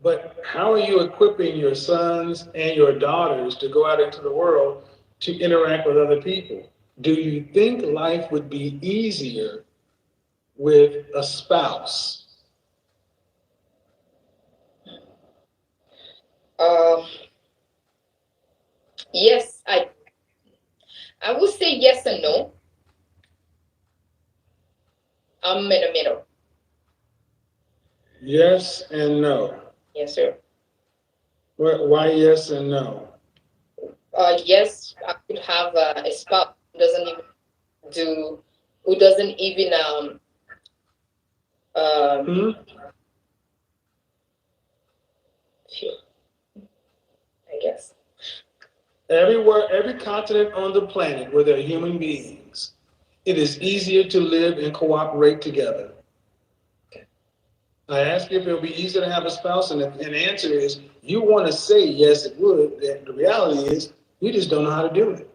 But how are you equipping your sons and your daughters to go out into the world to interact with other people? Do you think life would be easier with a spouse? Yes, I would say yes and no. I'm in the middle. Yes and no. Yes, sir. Why yes and no? Yes, I could have a spouse who doesn't even I guess. Everywhere, every continent on the planet where there are human beings, it is easier to live and cooperate together. I asked you if it would be easier to have a spouse, and the answer is you want to say yes, it would. And the reality is you just don't know how to do it.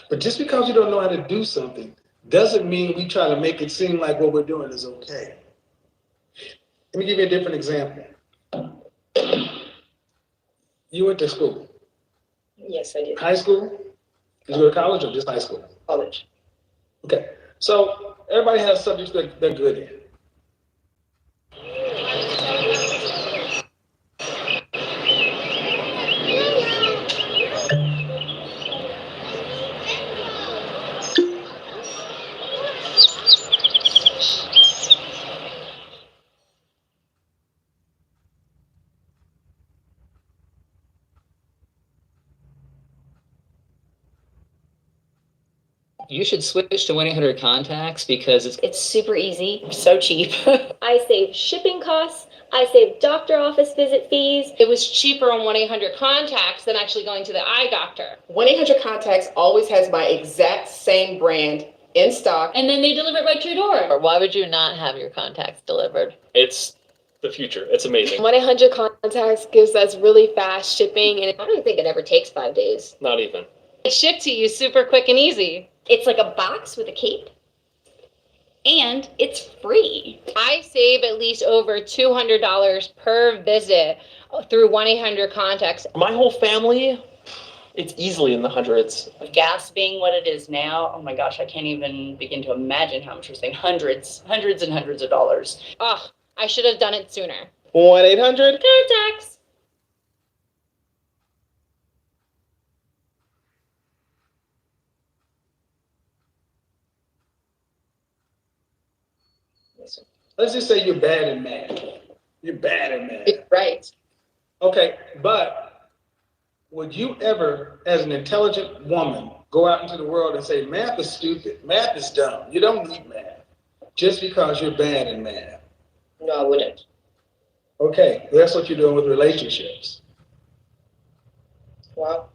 But just because you don't know how to do something doesn't mean we try to make it seem like what we're doing is okay. Let me give you a different example. You went to school. Yes, I did. High school? Did you go to college or just high school? College. Okay. So everybody has subjects that they're good in. You should switch to 1-800-CONTACTS because It's super easy, so cheap. I save shipping costs. I save doctor office visit fees. It was cheaper on 1-800-CONTACTS than actually going to the eye doctor. 1-800-CONTACTS always has my exact same brand in stock. And then they deliver it right to your door. Or why would you not have your contacts delivered? It's the future. It's amazing. 1-800-CONTACTS gives us really fast shipping, and I don't think it ever takes 5 days. Not even. It's shipped to you super quick and easy. It's like a box with a cape. And it's free. I save at least over $200 per visit through 1-800-CONTACTS. My whole family, it's easily in the hundreds. With gas being what it is now, oh my gosh, I can't even begin to imagine how much we're saying. Hundreds and hundreds of dollars. Oh, I should have done it sooner. 1-800-CONTACTS. Let's just say you're bad at math. You're bad at math. Right. Okay, but would you ever, as an intelligent woman, go out into the world and say, math is stupid, math is dumb, you don't need math, just because you're bad at math? No, I wouldn't. Okay, that's what you're doing with relationships. Wow.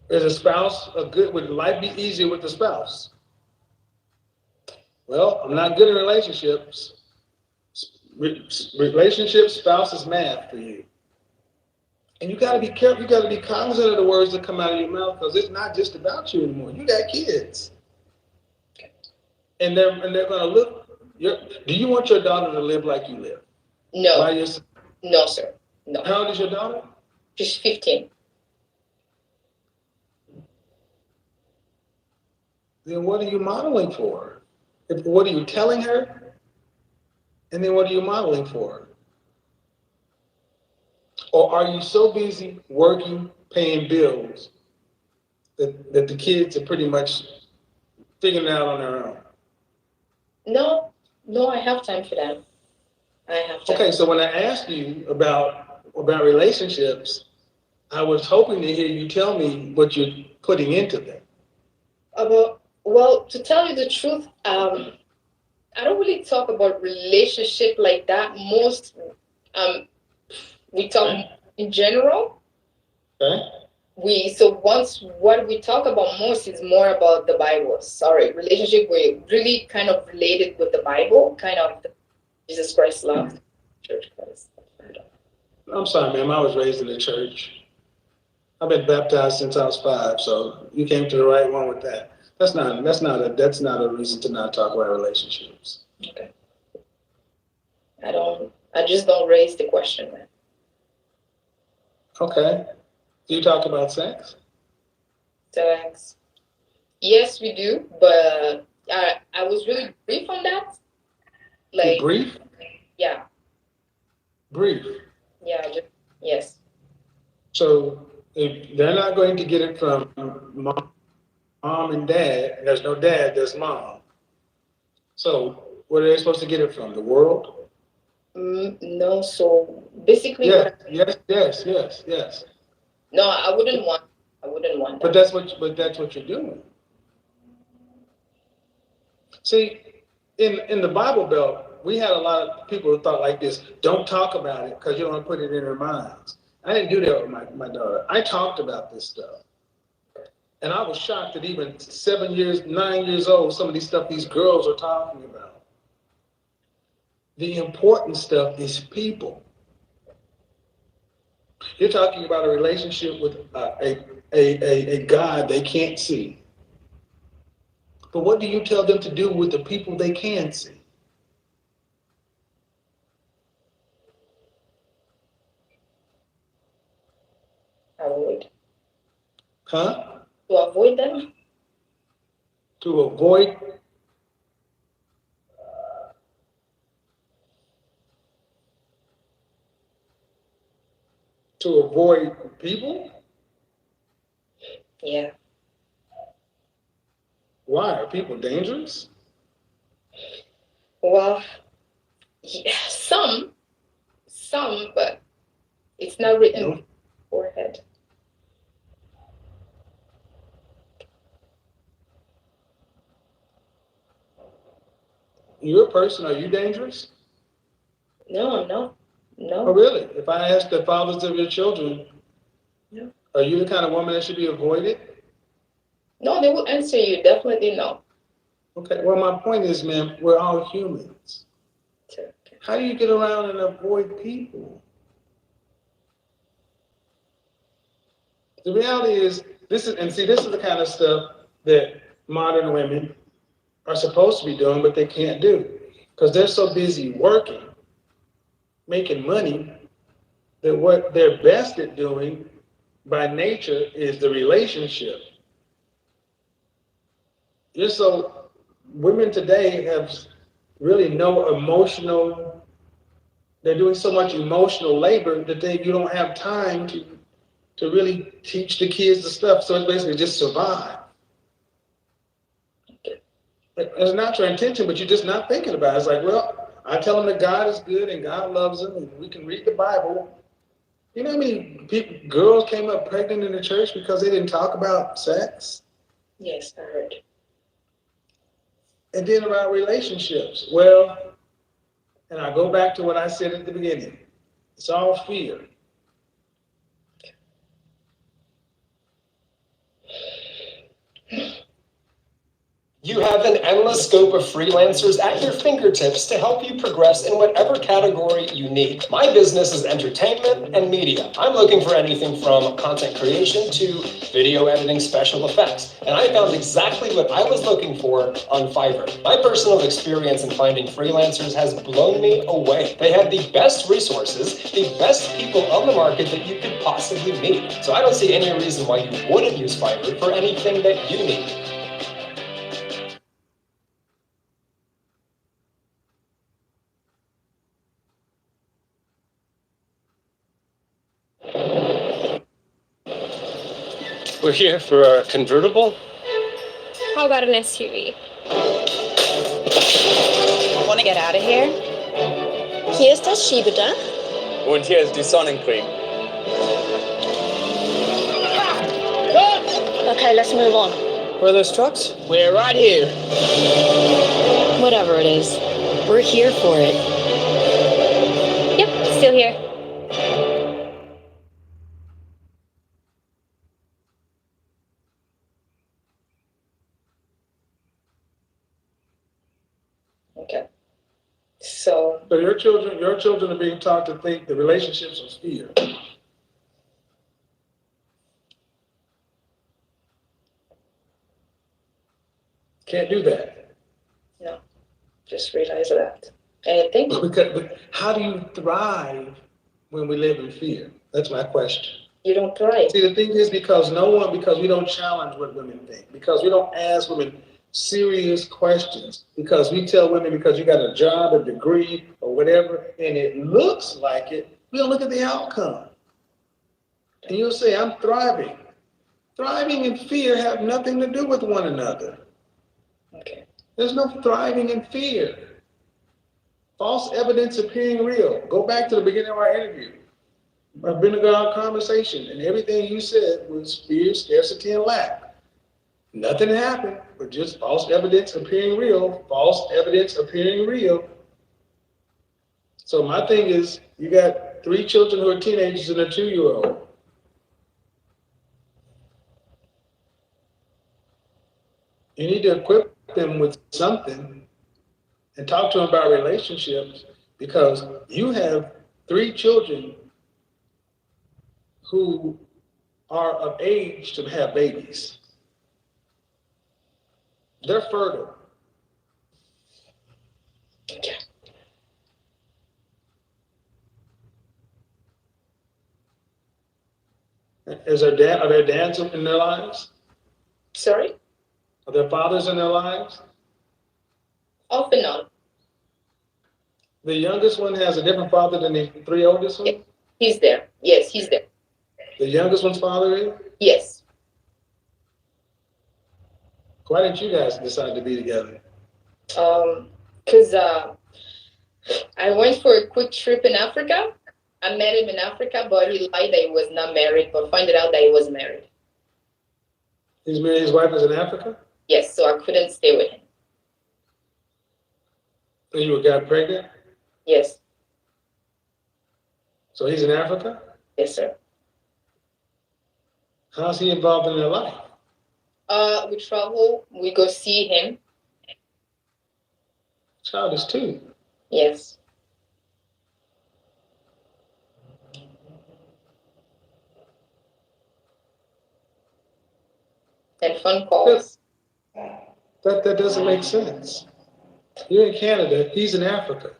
Is a spouse would life be easier with the spouse? Well, I'm not good at relationships. Relationships, spouse is math for you. And you gotta be careful, you gotta be cognizant of the words that come out of your mouth, because it's not just about you anymore. You got kids. And they're gonna look, do you want your daughter to live like you live? No. No, sir. No. How old is your daughter? She's 15. Then what are you modeling for? What are you telling her? And then what are you modeling for her? Or are you so busy working, paying bills, that the kids are pretty much figuring it out on their own? No, I have time for that. I have time. Okay, so when I asked you about relationships, I was hoping to hear you tell me what you're putting into them. Well, to tell you the truth, I don't really talk about relationship like that. Most, we talk in general. Okay. What we talk about most is more about the Bible. Sorry, relationship, we're really kind of related with the Bible, kind of Jesus Christ love, church Christ. I'm sorry, ma'am, I was raised in the church. I've been baptized since I was 5, so you came to the right one with that. That's not a reason to not talk about relationships. Okay. I just don't raise the question, man. Okay. Do you talk about sex? Sex. Yes, we do, but I was really brief on that. Like brief? Yeah. Brief. Yeah, yes. So if they're not going to get it from mom and dad, and there's no dad, there's mom. So where are they supposed to get it from? The world? No, so basically. Yes. No, I wouldn't want that. But that's what you're doing. See, in the Bible Belt, we had a lot of people who thought like this: don't talk about it because you don't want to put it in their minds. I didn't do that with my daughter. I talked about this stuff. And I was shocked that even 9 years old, some of these stuff these girls are talking about. The important stuff is people. You're talking about a relationship with a God they can't see. But what do you tell them to do with the people they can see? avoid. Huh? To avoid them? To avoid. To avoid people? Yeah. Why? Are people dangerous? Well, yeah, some, but it's not written on the forehead. You're a person, are you dangerous? No, I'm not. No. Oh, really? If I ask the fathers of your children, No. are you the kind of woman that should be avoided? No, they will answer you. Definitely no. Okay, well, my point is, ma'am, we're all humans. Okay. How do you get around and avoid people? The reality is, this is the kind of stuff that modern women are supposed to be doing, but they can't do. Because they're so busy working, making money, that what they're best at doing by nature is the relationship. Just so women today have really no emotional, they're doing so much emotional labor that you don't have time to really teach the kids the stuff. So it's basically just survive. It's not your intention, but you're just not thinking about it. It's like, well, I tell them that God is good and God loves them and we can read the Bible. You know how many girls came up pregnant in the church because they didn't talk about sex? Yes, I heard. And then about relationships. Well, and I go back to what I said at the beginning. It's all fear. You have an endless scope of freelancers at your fingertips to help you progress in whatever category you need. My business is entertainment and media. I'm looking for anything from content creation to video editing, special effects. And I found exactly what I was looking for on Fiverr. My personal experience in finding freelancers has blown me away. They have the best resources, the best people on the market that you could possibly need. So I don't see any reason why you wouldn't use Fiverr for anything that you need. We're here for our convertible. How about an SUV? Want to get out of here? Hier ist das Schiebedach. Und hier ist die Sonnencreme. Okay, let's move on. Where are those trucks? We're right here. Whatever it is, we're here for it. Yep, still here. Okay. So your children are being taught to think the relationships are fear. Can't do that. no, just realize that. And I think But how do you thrive when we live in fear? That's my question. you don't thrive. See, the thing is because we don't challenge what women think, because we don't ask women serious questions, because we tell women because you got a job, a degree, or whatever, and it looks like it, we don't look at the outcome. And you'll say, I'm thriving. Thriving and fear have nothing to do with one another. Okay. There's no thriving in fear. False evidence appearing real. Go back to the beginning of our interview. I've been to our conversation, and everything you said was fear, scarcity, and lack. Nothing happened, but just false evidence appearing real, false evidence appearing real. So my thing is, you got 3 children who are teenagers and a 2-year-old. You need to equip them with something and talk to them about relationships, because you have 3 children who are of age to have babies. They're fertile. Are there dads in their lives? Sorry? Are there fathers in their lives? Off and on. The youngest one has a different father than the three oldest ones? He's there. Yes, he's there. The youngest one's father is? Yes. Why didn't you guys decide to be together? Because I went for a quick trip in Africa. I met him in Africa, but he lied that he was not married, but found out that he was married. He's married, his wife is in Africa? Yes, so I couldn't stay with him. And you got pregnant? Yes. So he's in Africa? Yes, sir. How's he involved in their life? We travel, we go see him. Child is 2. Yes. And phone calls. That doesn't make sense. You're in Canada, he's in Africa.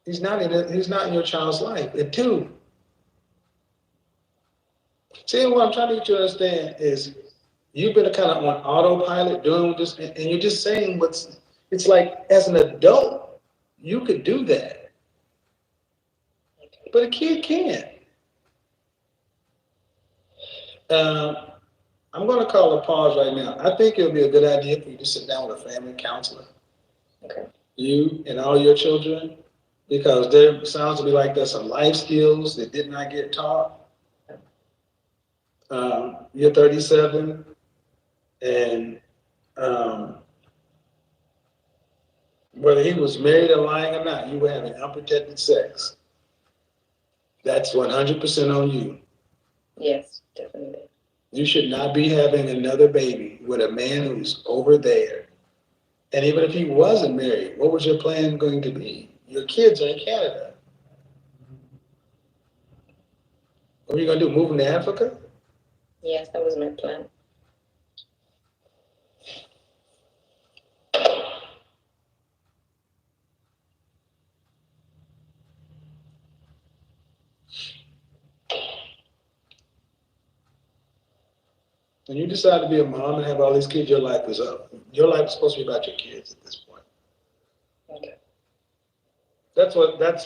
He's not in your child's life. At 2. See, what I'm trying to get you to understand is you've been kind of on autopilot doing this, and you're just saying it's like as an adult, you could do that. But a kid can't. I'm going to call a pause right now. I think it would be a good idea for you to sit down with a family counselor. Okay. You and all your children, because there sounds to be like there's some life skills that did not get taught. You're 37, and whether he was married or lying or not, you were having unprotected sex. That's 100% on you. Yes, definitely. You should not be having another baby with a man who's over there. And even if he wasn't married, what was your plan going to be? Your kids are in Canada. What are you going to do, move them to Africa? Yes, that was my plan. When you decide to be a mom and have all these kids, your life is up. Your life is supposed to be about your kids at this point. Okay. That's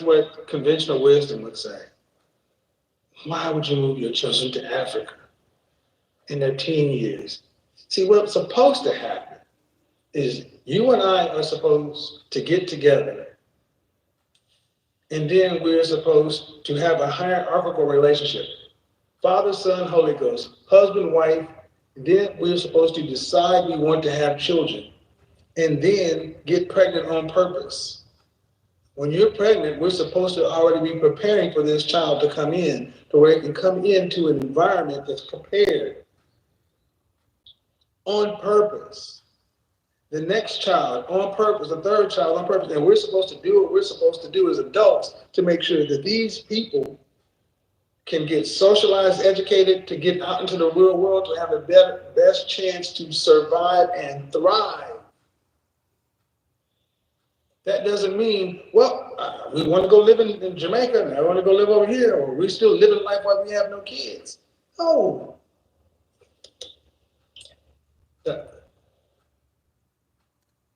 what conventional wisdom would say. Why would you move your children to Africa in their teen years? See, what's supposed to happen is you and I are supposed to get together, and then we're supposed to have a hierarchical relationship. Father, Son, Holy Ghost, husband, wife. Then we're supposed to decide we want to have children, and then get pregnant on purpose. When you're pregnant, we're supposed to already be preparing for this child to come in, to where it can come into an environment that's prepared on purpose. The next child on purpose, the third child on purpose, and we're supposed to do what we're supposed to do as adults to make sure that these people can get socialized, educated, to get out into the real world, to have a best chance to survive and thrive. That doesn't mean, well, we want to go live in Jamaica, and I want to go live over here, or we still living life while we have no kids. No.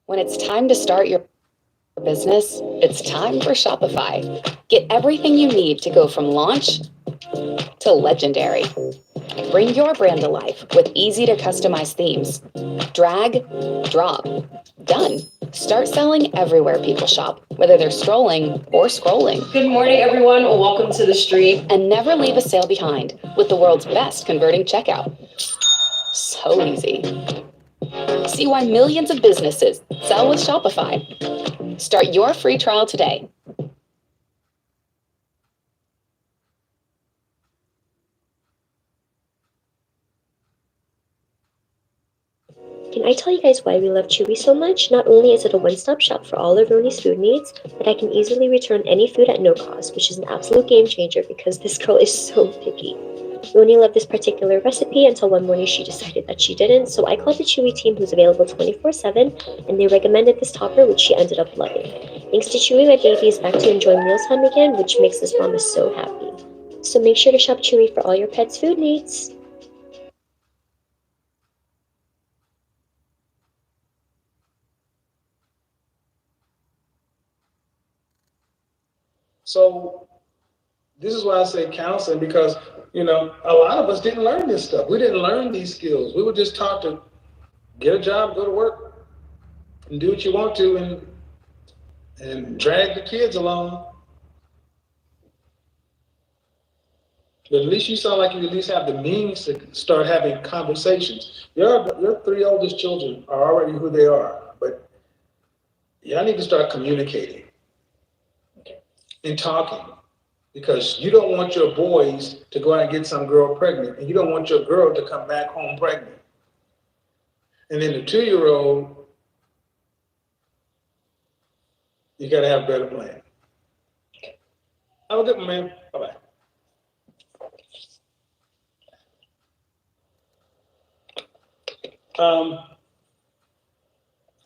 When it's time to start your business, it's time for Shopify. Get everything you need to go from launch to legendary. Bring your brand to life with easy to customize themes. Drag, drop, done. Start selling everywhere people shop, whether they're strolling or scrolling. Good morning, everyone. Welcome to the stream. And never leave a sale behind with the world's best converting checkout. So easy. See why millions of businesses sell with Shopify. Start your free trial today. Can I tell you guys why we love Chewy so much? Not only is it a one-stop shop for all of Roni's food needs, but I can easily return any food at no cost, which is an absolute game changer because this girl is so picky. Roni loved this particular recipe until one morning she decided that she didn't, so I called the Chewy team who's available 24/7, and they recommended this topper, which she ended up loving. Thanks to Chewy, my baby is back to enjoying mealtime again, which makes this mama so happy. So make sure to shop Chewy for all your pet's food needs. So this is why I say counseling, because, a lot of us didn't learn this stuff. We didn't learn these skills. We were just taught to get a job, go to work, and do what you want to, and drag the kids along. But at least you sound like you at least have the means to start having conversations. Your 3 oldest children are already who they are, but y'all need to start communicating and talking, because you don't want your boys to go out and get some girl pregnant, and you don't want your girl to come back home pregnant. And then the 2-year-old, you gotta have a better plan. Have a good one, man. Bye-bye.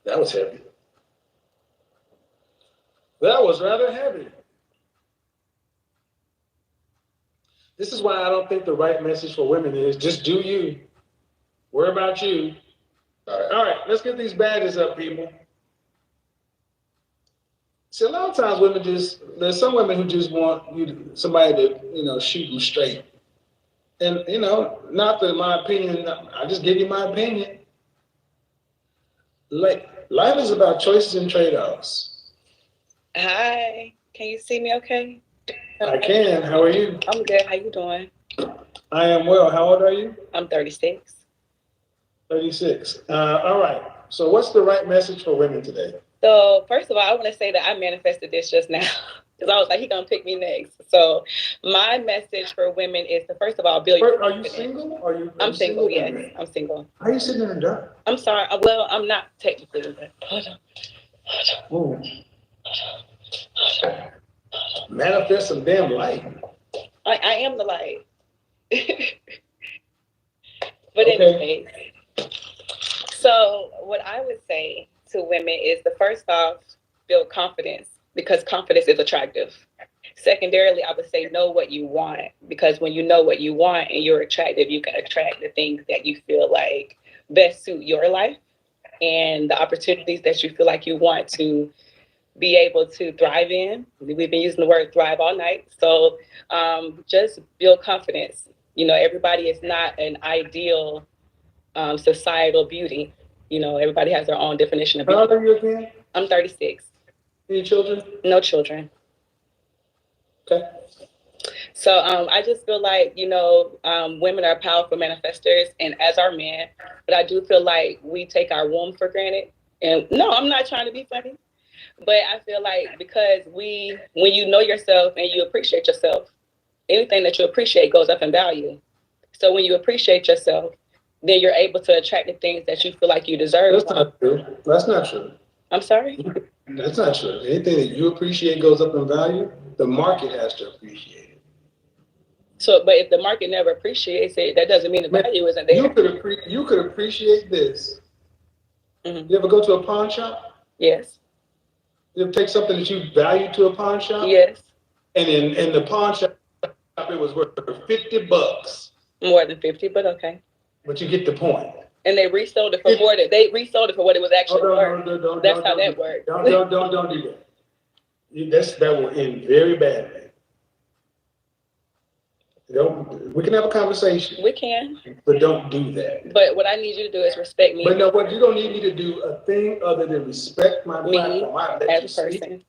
That was heavy. That was rather heavy. This is why I don't think the right message for women is just do you. Worry about you. All right, let's get these badges up, people. See, a lot of times there's some women who just want somebody to, shoot them straight. And, not that my opinion, I just give you my opinion. Life is about choices and trade-offs. Hi, can you see me okay? I can. How are you? I'm good. How you doing? I am well. How old are you? I'm 36. 36. All right. So what's the right message for women today? So first of all, I want to say that I manifested this just now, because I was like, he's going to pick me next. So my message for women is to, first of all, build your confidence. Are you single? I'm single, yes. I'm single. How are you sitting in the dark? I'm sorry. Well, I'm not technically, but hold on. Manifest some damn light. I am the light. But anyway, so what I would say to women is the first off, build confidence, because confidence is attractive. Secondarily, I would say know what you want, because when you know what you want and you're attractive, you can attract the things that you feel like best suit your life and the opportunities that you feel like you want to be able to thrive in. We've been using the word thrive all night. So just build confidence. Everybody is not an ideal societal beauty. Everybody has their own definition of beauty. How old are you again? I'm 36. Any children? No children. Okay. So I just feel like, women are powerful manifestors, and as are men, but I do feel like we take our womb for granted. And no, I'm not trying to be funny, but I feel like because when you know yourself and you appreciate yourself, anything that you appreciate goes up in value. So when you appreciate yourself, then you're able to attract the things that you feel like you deserve. That's not true. That's not true. I'm sorry? That's not true. Anything that you appreciate goes up in value, the market has to appreciate it. So, but if the market never appreciates it, that doesn't mean the value isn't there. You could appreciate this. Mm-hmm. You ever go to a pawn shop? Yes. You ever take something that you value to a pawn shop? Yes. And in the pawn shop, it was worth $50. More than 50, but okay. But you get the point. And they resold it for more than they resold it for what it was actually worth. That's how that works. Don't do that. That will end very badly. We can have a conversation. We can. But don't do that. But what I need you to do is respect me. But no, what you don't need me to do a thing other than respect my platform. I'll let as you a speak. person.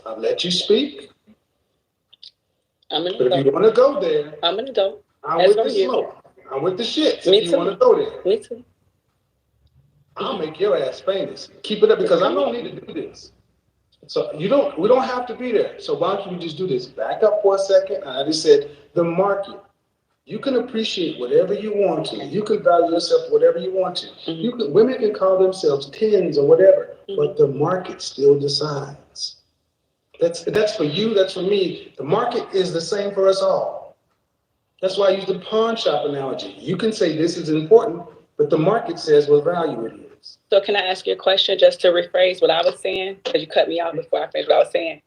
I'll let you speak. I'm an adult. But if you want to go there, I'm an adult. I'm with the smoke. I'm with the shit. Me if too. You want to go there. Me too. I'll make your ass famous. Keep it up, because I don't need to do this. So we don't have to be there. So why don't you just do this? Back up for a second. I just said the market. You can appreciate whatever you want to. You can value yourself whatever you want to. Mm-hmm. Women can call themselves 10s or whatever, but the market still decides. That's for you, that's for me. The market is the same for us all. That's why I use the pawn shop analogy. You can say this is important, but the market says what value it is. So can I ask you a question just to rephrase what I was saying? Because you cut me off before I finished what I was saying.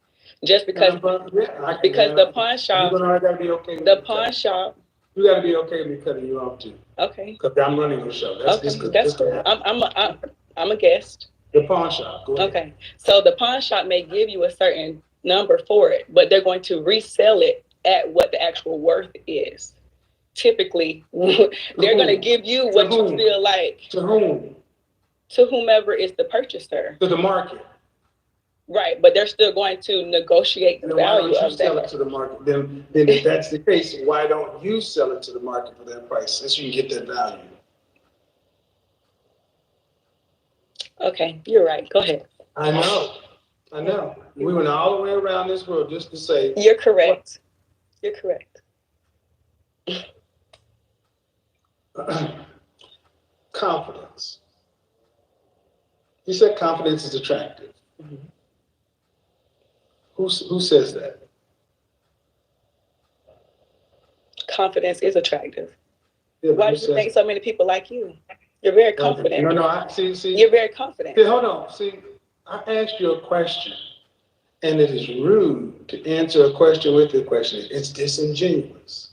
Just because the pawn shop, You're gonna gotta be okay. with the me pawn shop. You gotta be okay with me cutting you off too. Okay. Cause I'm running the show. That's Okay, just that's cool. I'm a guest. The pawn shop. Go ahead. Okay, so the pawn shop may give you a certain number for it, but they're going to resell it at what the actual worth is. Typically, they're going to give you what you feel like. To whom? To whomever is the purchaser. To the market. Right, but they're still going to negotiate the value of that. Sell it to the market. Then if that's the case, why don't you sell it to the market for that price so you can get that value? Okay, you're right. Go ahead. I know. We went all the way around this world just to say. You're correct. You're correct. Confidence. You said confidence is attractive. Mm-hmm. Who says that? Confidence is attractive. Yeah, why do you think so many people like you? You're very confident. No, I see. You're very confident. See, hold on. See, I asked you a question, and it is rude to answer a question with a question. It's disingenuous.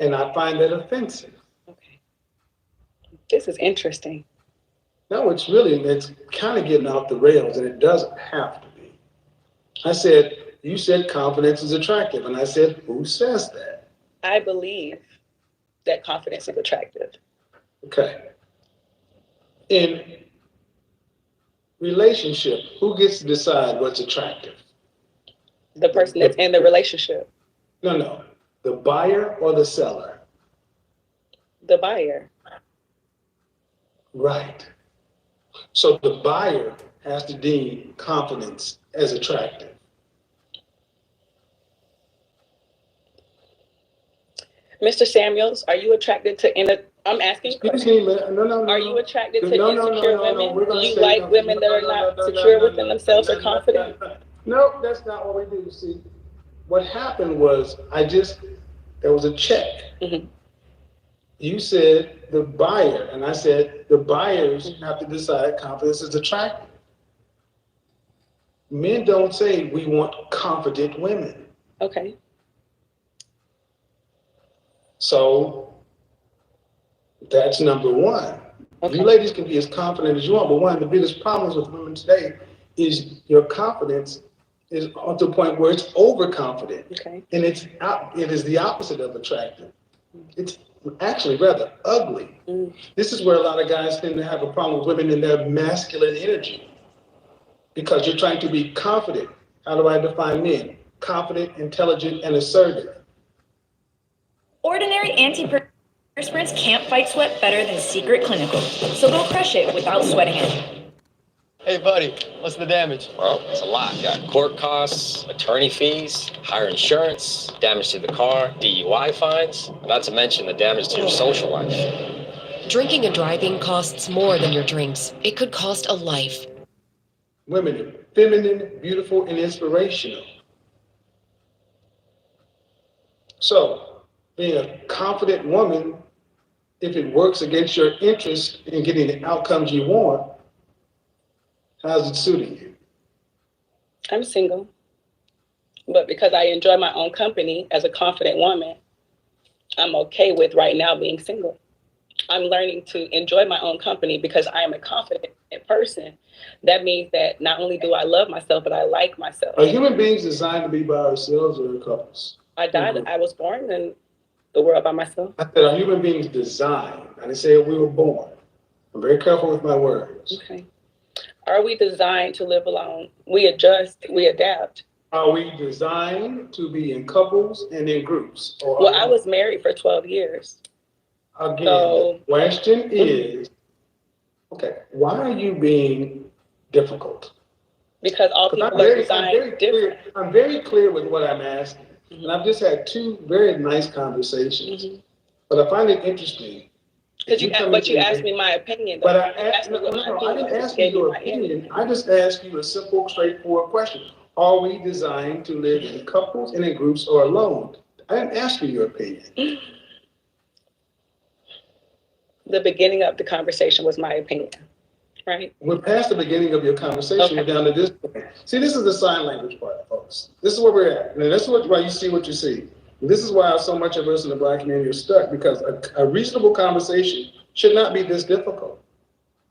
And I find that offensive. Okay. This is interesting. No, it's kind of getting off the rails, and it doesn't have to be. You said confidence is attractive, and I said, who says that? I believe that confidence is attractive. Okay. In relationship, who gets to decide what's attractive? The person that's in the relationship. No. The buyer or the seller? The buyer. Right. So the buyer has to deem confidence as attractive. Mr. Samuels, are you attracted to I'm asking. Excuse me, no. Are you attracted to No, insecure women? Do you like women that are not secure within themselves or confident? No, that's not what we do. See, what happened was there was a check. Mm-hmm. You said the buyer, and I said the buyers have to decide confidence is attractive. Men don't say we want confident women. Okay. So that's number one. Okay. You ladies can be as confident as you want, but one of the biggest problems with women today is your confidence is on to the point where it's overconfident. Okay. And it is the opposite of attractive. It's actually rather ugly. Mm. This is where a lot of guys tend to have a problem with women in their masculine energy. Because you're trying to be confident. How do I define men? Confident, intelligent, and assertive. Ordinary antiperspirants can't fight sweat better than Secret Clinical, so go crush it without sweating it. Hey, buddy, what's the damage? Well, it's a lot. Got court costs, attorney fees, higher insurance, damage to the car, DUI fines, not to mention the damage to your social life. Drinking and driving costs more than your drinks. It could cost a life. Women are feminine, beautiful, and inspirational. So, being a confident woman, if it works against your interest in getting the outcomes you want, how's it suiting you? I'm single, but because I enjoy my own company as a confident woman, I'm okay with right now being single. I'm learning to enjoy my own company because I am a confident person. That means that not only do I love myself, but I like myself. Are human beings designed to be by ourselves or in couples? I was born in the world by myself. I said, are human beings designed? I didn't say we were born. I'm very careful with my words. Okay. Are we designed to live alone? We adjust, we adapt. Are we designed to be in couples and in groups? Well, I was married for 12 years. Again, the question is, okay, why are you being difficult? Because all people are designed different. I'm very clear with what I'm asking. Mm-hmm. And I've just had two very nice conversations. Mm-hmm. But I find it interesting. But you asked me my opinion. But I didn't ask you your opinion. I just asked you a simple, straightforward question. Are we designed to live in couples and in groups or alone? I didn't ask you your opinion. The beginning of the conversation was my opinion. Right. We're past the beginning of your conversation. We're down to this point. See, this is the sign language part, folks. This is where we're at. And that's why you see what you see. And this is why so much of us in the Black community are stuck, because a reasonable conversation should not be this difficult.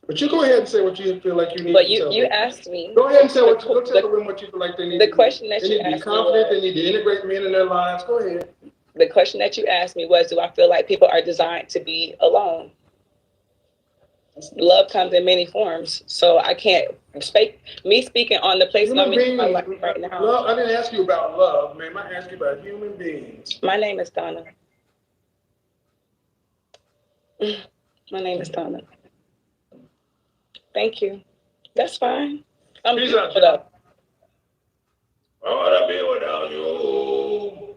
But you go ahead and say what you feel like you need But to tell you them. asked me. Go ahead and say go tell the women what you feel like they need. The question that they you need to be asked me confident. They was- need to integrate men in their lives. Go ahead. The question that you asked me was, do I feel like people are designed to be alone? Love comes in many forms, so I can't speaking on the place I'm in my life right now. Love, I didn't ask you about love, man. I asked you about human beings. My name is Donna. My name is Donna. Thank you. That's fine. I'm Peace out, put up. What would I be without you?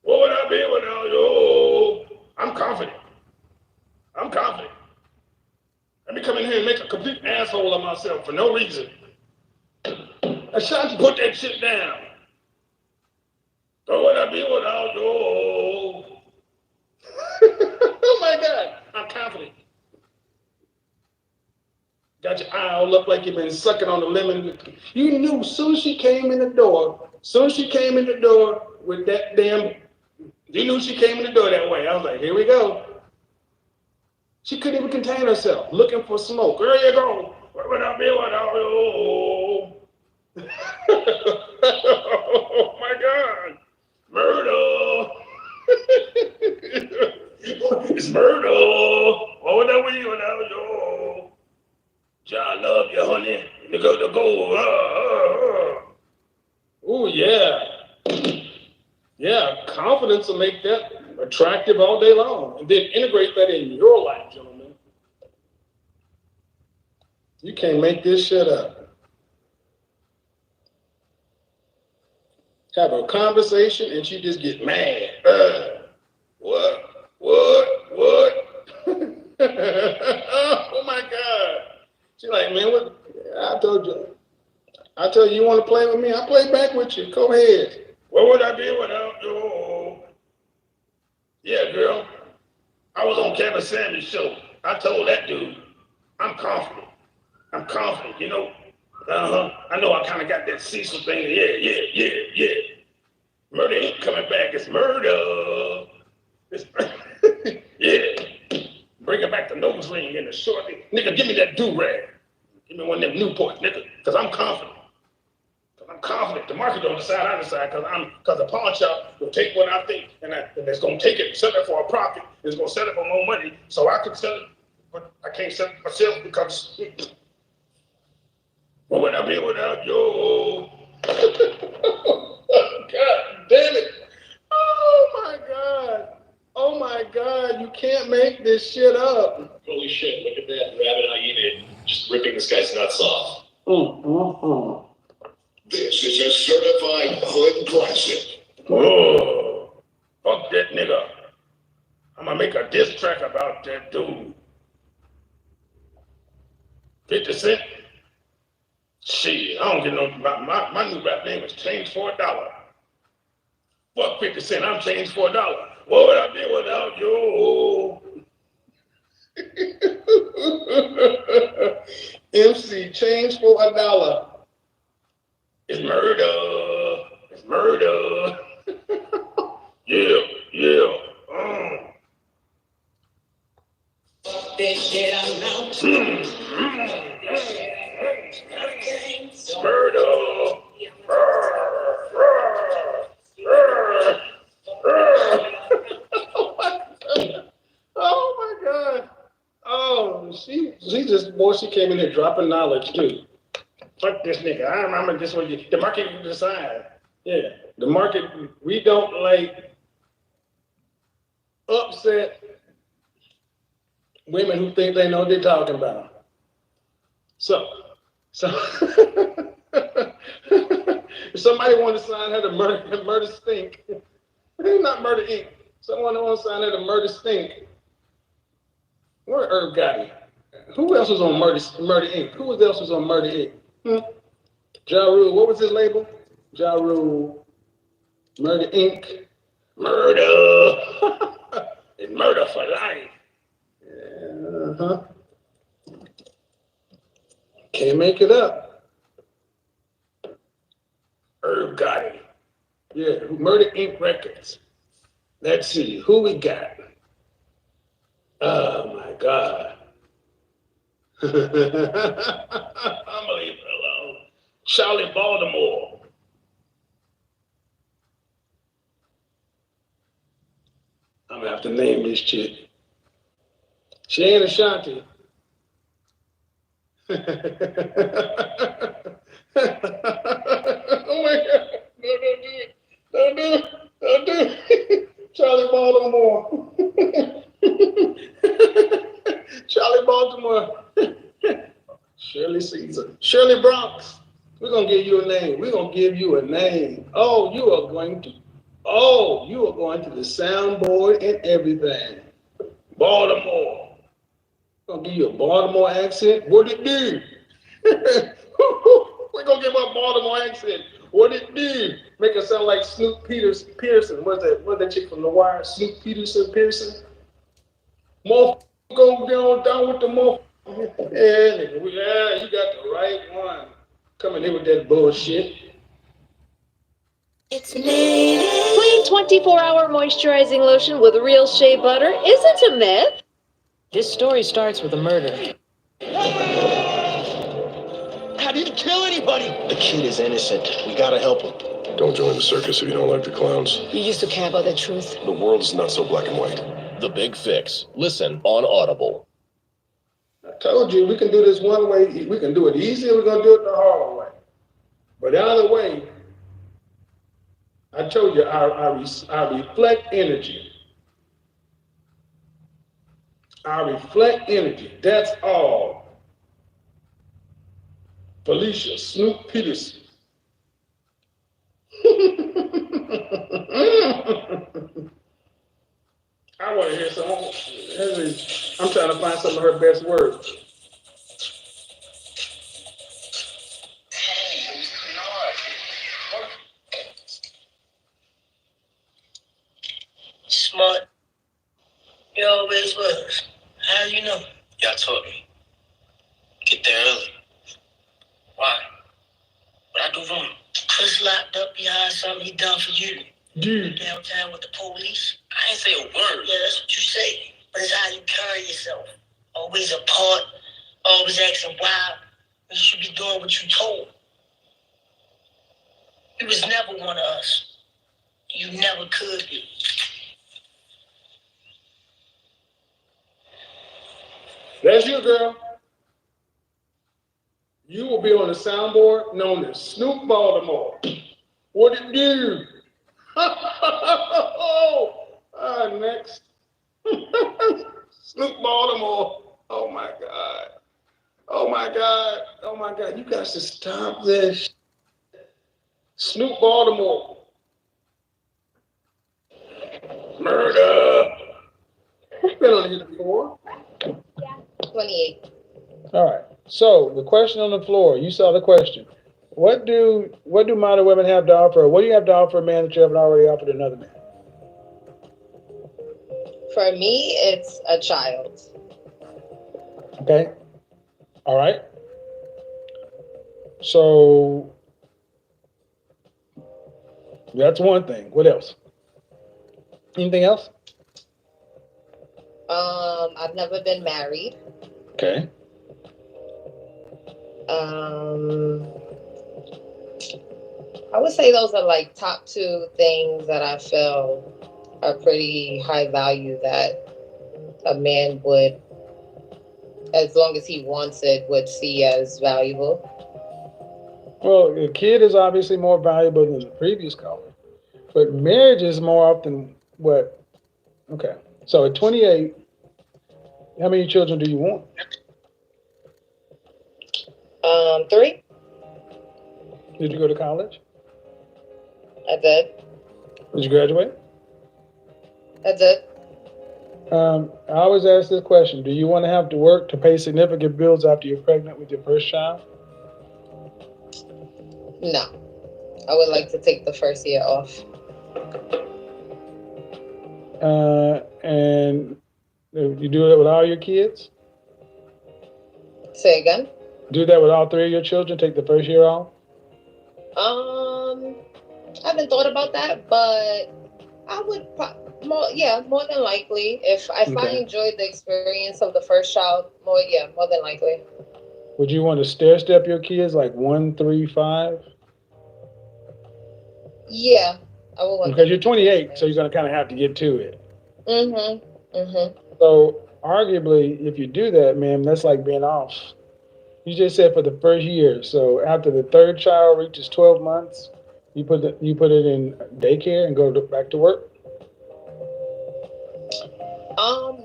What would I be without you? I'm confident. I'm confident. Let me come in here and make a complete asshole of myself for no reason. Ashanti, put that shit down. What would I be without you? Oh my God, I'm confident. Got your eye all up like you've been sucking on the lemon. You knew as soon as she came in the door, with that damn, you knew she came in the door that way. I was like, here we go. She couldn't even contain herself, looking for smoke. There you go. What would I be without you? Oh my God. Murder. It's murder. What would I be without you? John, love you, honey. You go to go. Oh yeah. Yeah, confidence will make that attractive all day long. And then integrate that in your life, gentlemen. You can't make this shit up. Have a conversation and she just get mad. What? Oh my God. She's like, man, what? I told you you want to play with me? I play back with you. Go ahead. What would I be without you? Yeah, girl. I was on Kevin Samuels' show. I told that dude, I'm confident, you know. I know I kind of got that Cecil thing. Yeah. Murder ain't coming back. It's murder. Yeah. Bring it back the nose ring and the short thing. Nigga, give me that do-rag. Give me one of them Newports, nigga, because I'm confident. The market don't decide, I decide, because the pawn shop will take what I think, and it's going to take it, sell it for a profit, it's going to sell it for more money, so I could sell it, but I can't sell it myself because, what would I be without you? God damn it. Oh my God, you can't make this shit up. Holy shit, look at that rabbit hyena just ripping this guy's nuts off. This is a certified hood classic. Whoa, fuck that nigga. I'm gonna make a diss track about that dude. 50 Cent? Shit, I don't get no, my new rap name is Change for $1. Fuck 50 Cent, I'm changed for $1. What would I be without you? MC, change for $1. It's murder. Yeah. Murder. Oh my God. Oh, she came in here dropping knowledge too. Fuck this nigga. I remember this one. The market can decide. Yeah, the market, we don't like upset women who think they know what they're talking about. So if somebody wants to sign her to Murder Stink, not Murder Inc. Someone wants to sign her to Murder Stink. Where Herb Gotti? Who else was on Murder Inc.? Who else was on Murder Inc.? Ja Rule, what was his label? Ja Rule, Murder Inc. Murder. It's murder for life. Can't make it up. Irv Gotti. Yeah, Murder Inc. Records. Let's see, who we got? Oh my God. I'm gonna leave it alone. Charlie Baltimore. I'm gonna have to name this chick. She ain't Ashanti. Oh my God. No, don't do it. Don't do it. Don't do it. Charlie Baltimore. Charlie Baltimore. Shirley Caesar. Shirley Bronx. We're going to give you a name. We're going to give you a name. Oh, you are going to the soundboard and everything. Baltimore. Gonna give you a Baltimore accent. What it do? We're gonna give her a Baltimore accent. What it do? Make it sound like Snoop Pearson. What's that chick from The Wire? Snoop Pearson. More go down with the more. Yeah, nigga. Yeah, you got the right one. Coming here with that bullshit. It's Clean 24-hour moisturizing lotion with real shea butter isn't a myth. This story starts with a murder. I didn't kill anybody. The kid is innocent. We gotta help him. Don't join the circus if you don't like the clowns. You used to care about the truth. The world's not so black and white. The Big Fix. Listen on Audible. I told you we can do this one way. We can do it easy, or we're gonna do it the hard way. But either way, I told you I reflect energy. I reflect energy. That's all. Felicia Snoop Peterson. I want to hear some. I'm trying to find some of her best words. Smart. You always was. How you know? Y'all taught me. Get there early. Why? What I do wrong? Chris locked up behind something he done for you. Dude. Downtown with the police. I ain't say a word. Yeah, that's what you say. But it's how you carry yourself. Always apart. Always acting wild. You should be doing what you told. You was never one of us. You never could be. That's you, girl. You will be on the soundboard known as Snoop Baltimore. What it do? Next. Snoop Baltimore. Oh my God. Oh my God. Oh my God. You guys to stop this. Snoop Baltimore. Murder. You've been on here before. 28. All right. So the question on the floor, you saw the question. What do modern women have to offer? What do you have to offer a man that you haven't already offered another man? For me, it's a child. Okay. All right. So that's one thing. What else? Anything else? I've never been married. Okay. I would say those are like top two things that I feel are pretty high value that a man would, as long as he wants it, would see as valuable. Well, a kid is obviously more valuable than the previous caller, but marriage is more often what? Okay. So at 28, how many children do you want? 3. Did you go to college? I did. Did you graduate? I did. I always ask this question. Do you want to have to work to pay significant bills after you're pregnant with your first child? No. I would like to take the first year off. And you do that with all your kids? Say again? Do that with all three of your children? Take the first year off? I haven't thought about that, but I would more than likely. If I Okay. enjoyed the experience of the first child, more than likely. Would you want to stair step your kids like 1, 3, 5? Yeah, I would want. Because you're 28, so you're gonna kind of have to get to it. Mm-hmm. So arguably, if you do that, man, that's like being off. You just said for the first year. So after the third child reaches 12 months, you put it in daycare and go back to work.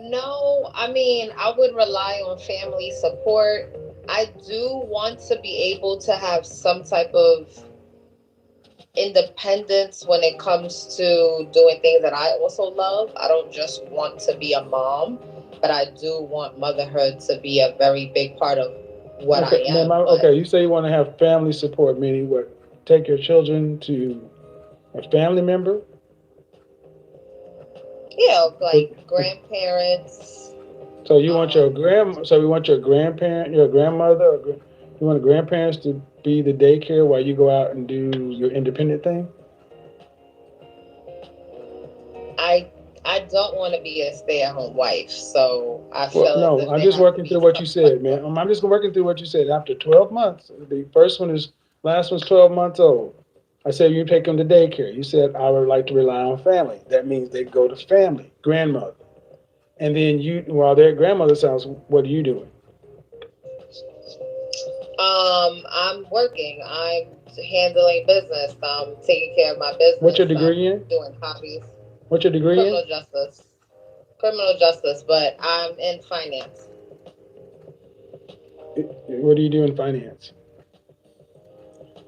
No, I mean, I would rely on family support. I do want to be able to have some type of independence when it comes to doing things that I also love. I don't just want to be a mom, but I do want motherhood to be a very big part of what I am. Okay, you say you want to have family support, meaning what? Take your children to a family member? Yeah, like grandparents. So you want your grandparent, your grandmother, or you want the grandparents to be the daycare while you go out and do your independent thing? I don't want to be a stay-at-home wife, so I feel no, I'm just working through what you said, man. I'm just working through what you said. After 12 months, last one's 12 months old. I said you take them to daycare. You said I would like to rely on family. That means they go to family, grandmother. And then while they're at grandmother's house, what are you doing? I'm working. I'm handling business. I'm taking care of my business. What's your degree in? Doing hobbies. What's your degree in? Criminal justice, but I'm in finance. What do you do in finance?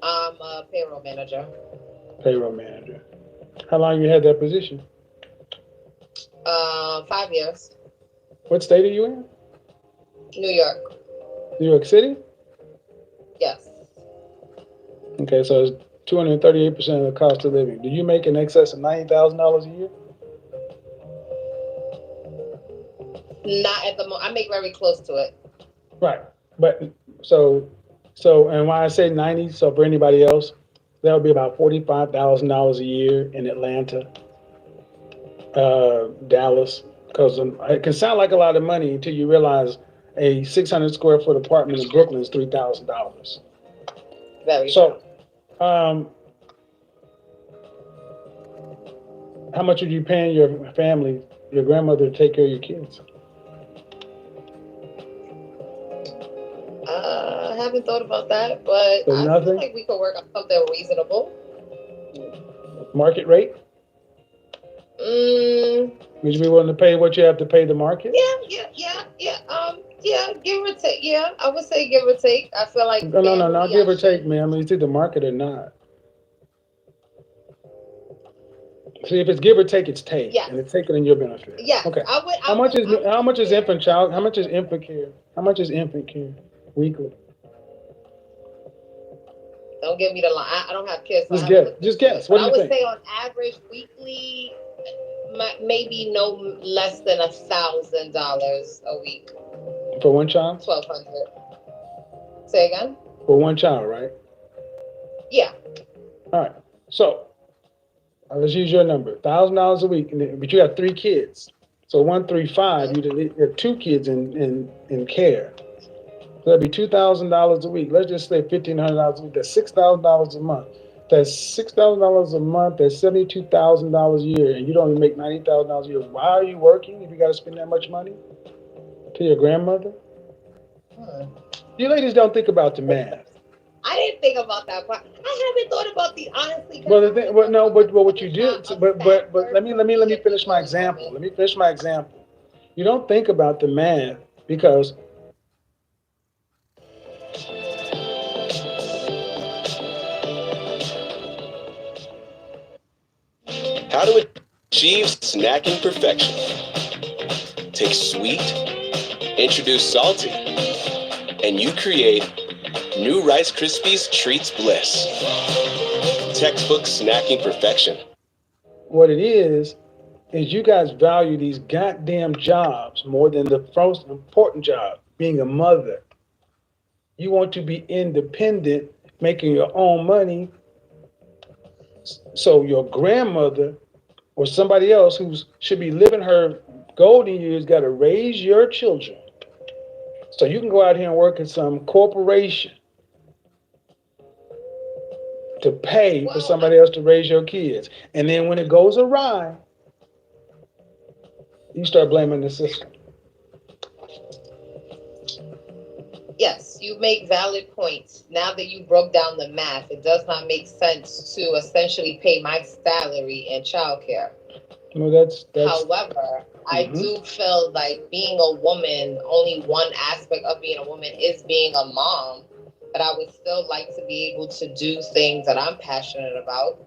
I'm a payroll manager. Payroll manager. How long you had that position? 5 years. What state are you in? New York. New York City? Yes. Okay, so it's 238% of the cost of living. Do you make in excess of $90,000 a year? Not at the moment. I make very close to it. Right. But so and why I say 90, so for anybody else, that would be about $45,000 a year in Atlanta, Dallas, because it can sound like a lot of money until you realize a 600 square foot apartment in Brooklyn is $3,000. Very so. How much would you pay your family, your grandmother, to take care of your kids? I haven't thought about that, but So I feel like we could work on something reasonable. Market rate? Would you be willing to pay what you have to pay the market? Yeah, give or take. Yeah, I would say give or take. I feel like No, not give or take, man. I mean, it's either market or not. See, if it's give or take, it's take, and it's taken in your benefit. Yeah. Okay. How much is infant child? How much is infant care? How much is infant care weekly? Don't give me the line. I don't have kids. So just guess. What do you think? I would say on average weekly, maybe no less than $1,000 a week. For one child? $1,200. Say again? For one child, right? Yeah. All right. So let's use your number. $1,000 a week, but you have 3 kids. So 1, 3, 5. You have 2 kids in care. So that'd be $2,000 a week. Let's just say $1,500 a week. That's $6,000 a month. That's $6,000 a month. That's $72,000 a year, and you don't even make $90,000 a year. Why are you working if you got to spend that much money to your grandmother? You ladies don't think about the math. I didn't think about that part. I haven't thought about the honestly. But what you do, but let me finish my example. Let me finish my example. You don't think about the math because how to achieve snacking perfection. Take sweet, introduce salty, and you create new Rice Krispies Treats Bliss. Textbook snacking perfection. What it is you guys value these goddamn jobs more than the most important job, being a mother. You want to be independent, making your own money. So your grandmother or somebody else who should be living her golden years got to raise your children. So you can go out here and work at some corporation to pay for somebody else to raise your kids. And then when it goes awry, you start blaming the system. Yes, you make valid points. Now that you broke down the math, it does not make sense to essentially pay my salary and childcare. No, that's However, I do feel like being a woman, only one aspect of being a woman is being a mom. But I would still like to be able to do things that I'm passionate about.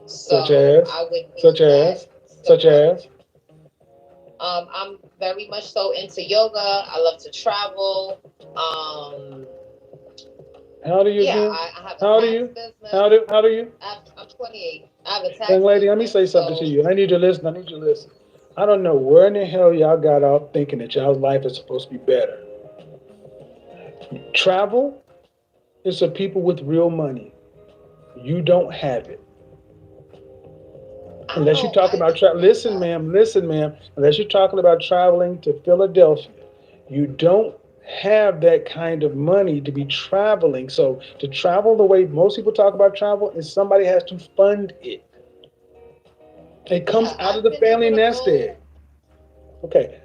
So such as, I would such as. I'm very much so into yoga. I love to travel. How old are you Yeah, again? I have How old are you? How old are you? I'm 28. I have a tax Young lady, let me business, say something to you. I need you to listen. I need you to listen. I don't know where in the hell y'all got off thinking that y'all's life is supposed to be better. Travel is for people with real money. You don't have it. Unless you're talking about listen, ma'am. Unless you're talking about traveling to Philadelphia, you don't have that kind of money to be traveling. So to travel the way most people talk about travel is somebody has to fund it. It comes out of the family nest egg. Okay.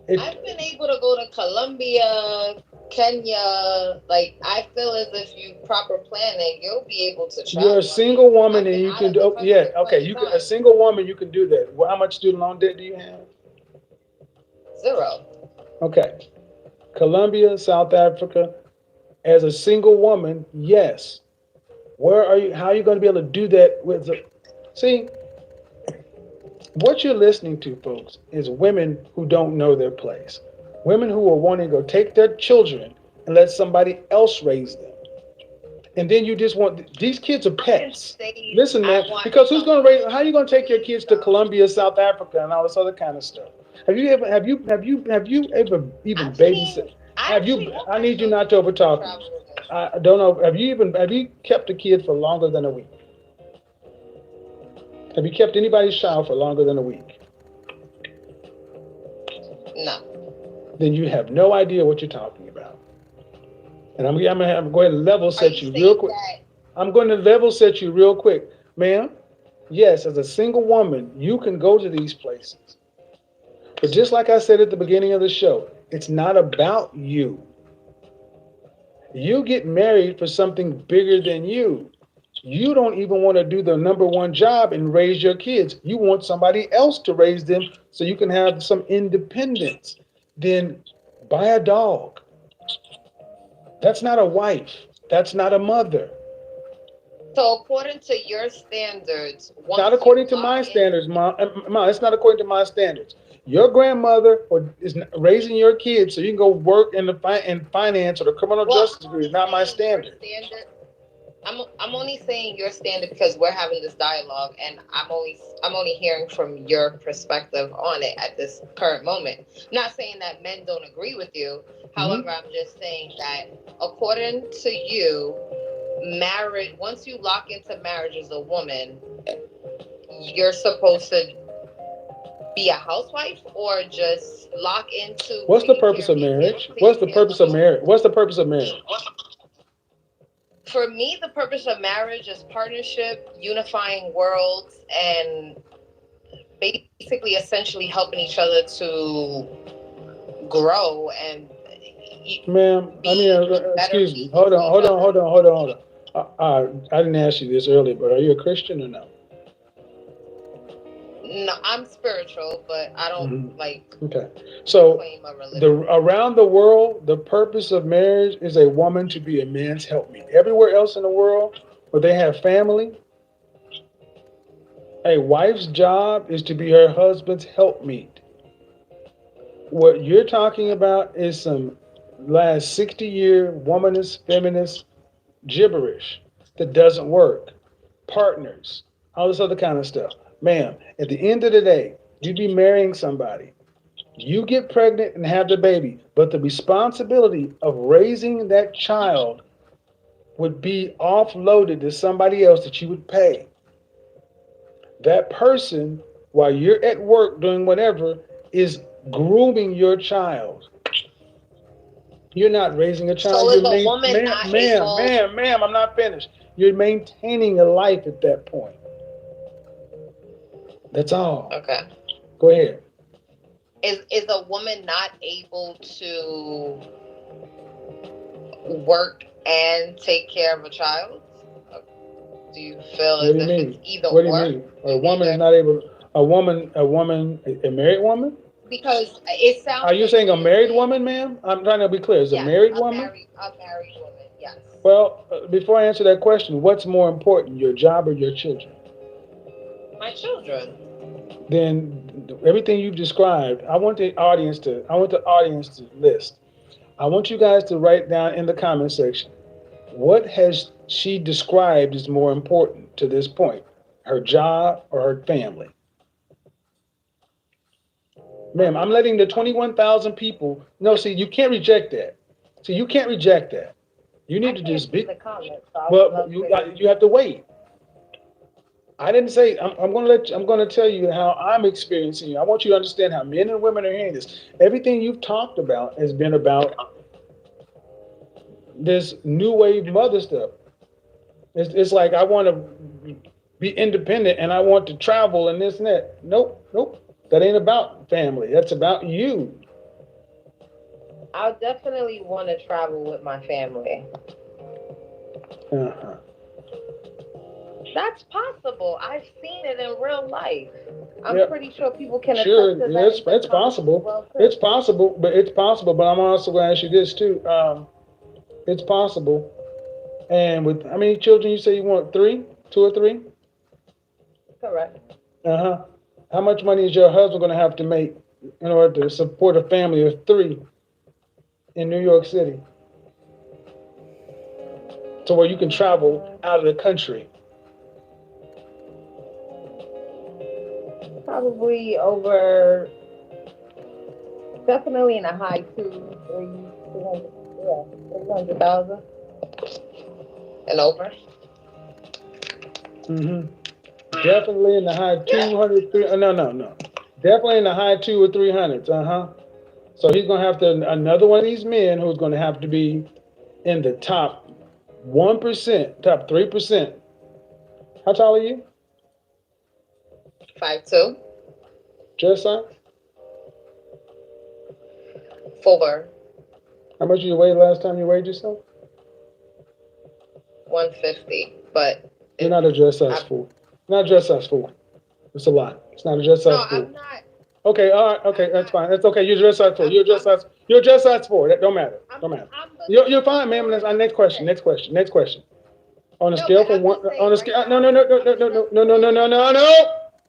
I've been able to go to Colombia, Kenya. Like, I feel as if you proper planning, you'll be able to travel. You're a single woman and you can do, yeah, okay. You can, a single woman, you can do that. Well, how much student loan debt do you have? 0. Okay. Colombia, South Africa, as a single woman, yes. Where are you? How are you going to be able to do that with the, see, what you're listening to, folks, is women who don't know their place. Women who are wanting to go take their children and let somebody else raise them. And then you just want, these kids are pets. Listen, man, because who's going to raise, how are you going to take your kids to Colombia, South Africa, and all this other kind of stuff? Have you ever even babysit? I need you not to overtalk me. I don't know. Have you kept a kid for longer than a week? Have you kept anybody's child for longer than a week? No. Then you have no idea what you're talking about. And I'm going to go ahead and level set you real quick. I'm going to level set you real quick. Ma'am, yes, as a single woman, you can go to these places. But just like I said at the beginning of the show, it's not about you. You get married for something bigger than you. You don't even want to do the number one job and raise your kids. You want somebody else to raise them so you can have some independence. Then buy a dog. That's not a wife. That's not a mother. So according to your standards, not according to my standards, Mom. It's not according to my standards. Your grandmother is raising your kids so you can go work in finance or the criminal justice degree. It's not my standard. I'm only saying your standard because we're having this dialogue, and I'm only hearing from your perspective on it at this current moment. I'm not saying that men don't agree with you. However, I'm just saying that according to you, marriage, once you lock into marriage as a woman, you're supposed to be a housewife or just lock into. What's the purpose of marriage? What's the purpose of marriage? What's the purpose of marriage? For me, the purpose of marriage is partnership, unifying worlds, and basically essentially helping each other to grow and. Ma'am, excuse me. Hold on. I didn't ask you this earlier, but are you a Christian or no? No, I'm spiritual, but I don't Okay. So claim a religion. around the world, the purpose of marriage is a woman to be a man's helpmeet. Everywhere else in the world where they have family, a wife's job is to be her husband's helpmeet. What you're talking about is some last 60-year womanist, feminist gibberish that doesn't work. Partners, all this other kind of stuff. Ma'am, at the end of the day, you'd be marrying somebody. You get pregnant and have the baby, but the responsibility of raising that child would be offloaded to somebody else that you would pay. That person, while you're at work doing whatever, is grooming your child. You're not raising a child. So is You're a woman not able- ma'am, I'm not finished. You're maintaining a life at that point. That's all. Okay. Go ahead. Is a woman not able to work and take care of a child? Do you feel What as do you if mean? it's either What do you or? mean? A woman is not able. A married woman? Because it sounds. Are you saying a married woman, ma'am? I'm trying to be clear. Is a married woman? A married woman, yes. Well, before I answer that question, what's more important, your job or your children? My children. Then everything you've described, I want the audience to list. I want you guys to write down in the comment section, what has she described as more important to this point? Her job or her family? Ma'am, I'm letting the 21,000 people, no, see, you can't reject that. See, you can't reject that. You need to just be, well, you have to wait. I didn't say, I'm going to tell you how I'm experiencing it. I want you to understand how men and women are hearing this. Everything you've talked about has been about this new wave mother stuff. It's like, I want to be independent and I want to travel and this and that. Nope. That ain't about family. That's about you. I'll definitely want to travel with my family. Uh-huh. That's possible. I've seen it in real life. I'm Yep. pretty sure people can attest Sure, to yes, that. it's possible. It's possible, but I'm also going to ask you this too. It's possible. And with how many children you say you want? 3? 2 or 3? Correct. Uh-huh. How much money is your husband going to have to make in order to support a family of 3 in New York City? So where you can travel out of the country. Probably over, definitely in the high 300,000 and over. Mm-hmm. Definitely in the high 200, no. Definitely in the high 2 or 300s, So he's going to have to, another one of these men who's going to have to be in the top 1%, top 3%. How tall are you? 5'2". Dress size? 4. How much did you weigh last time you weighed yourself? 150, but you're not a dress size 4. Not a dress size 4. It's a lot. It's not a dress size 4. I'm not. Okay, all right, okay, that's fine. That's okay. You're dress size 4. You're dress size 4. That don't matter. You're fine, ma'am. Next question. On a scale from 1, on a scale, no.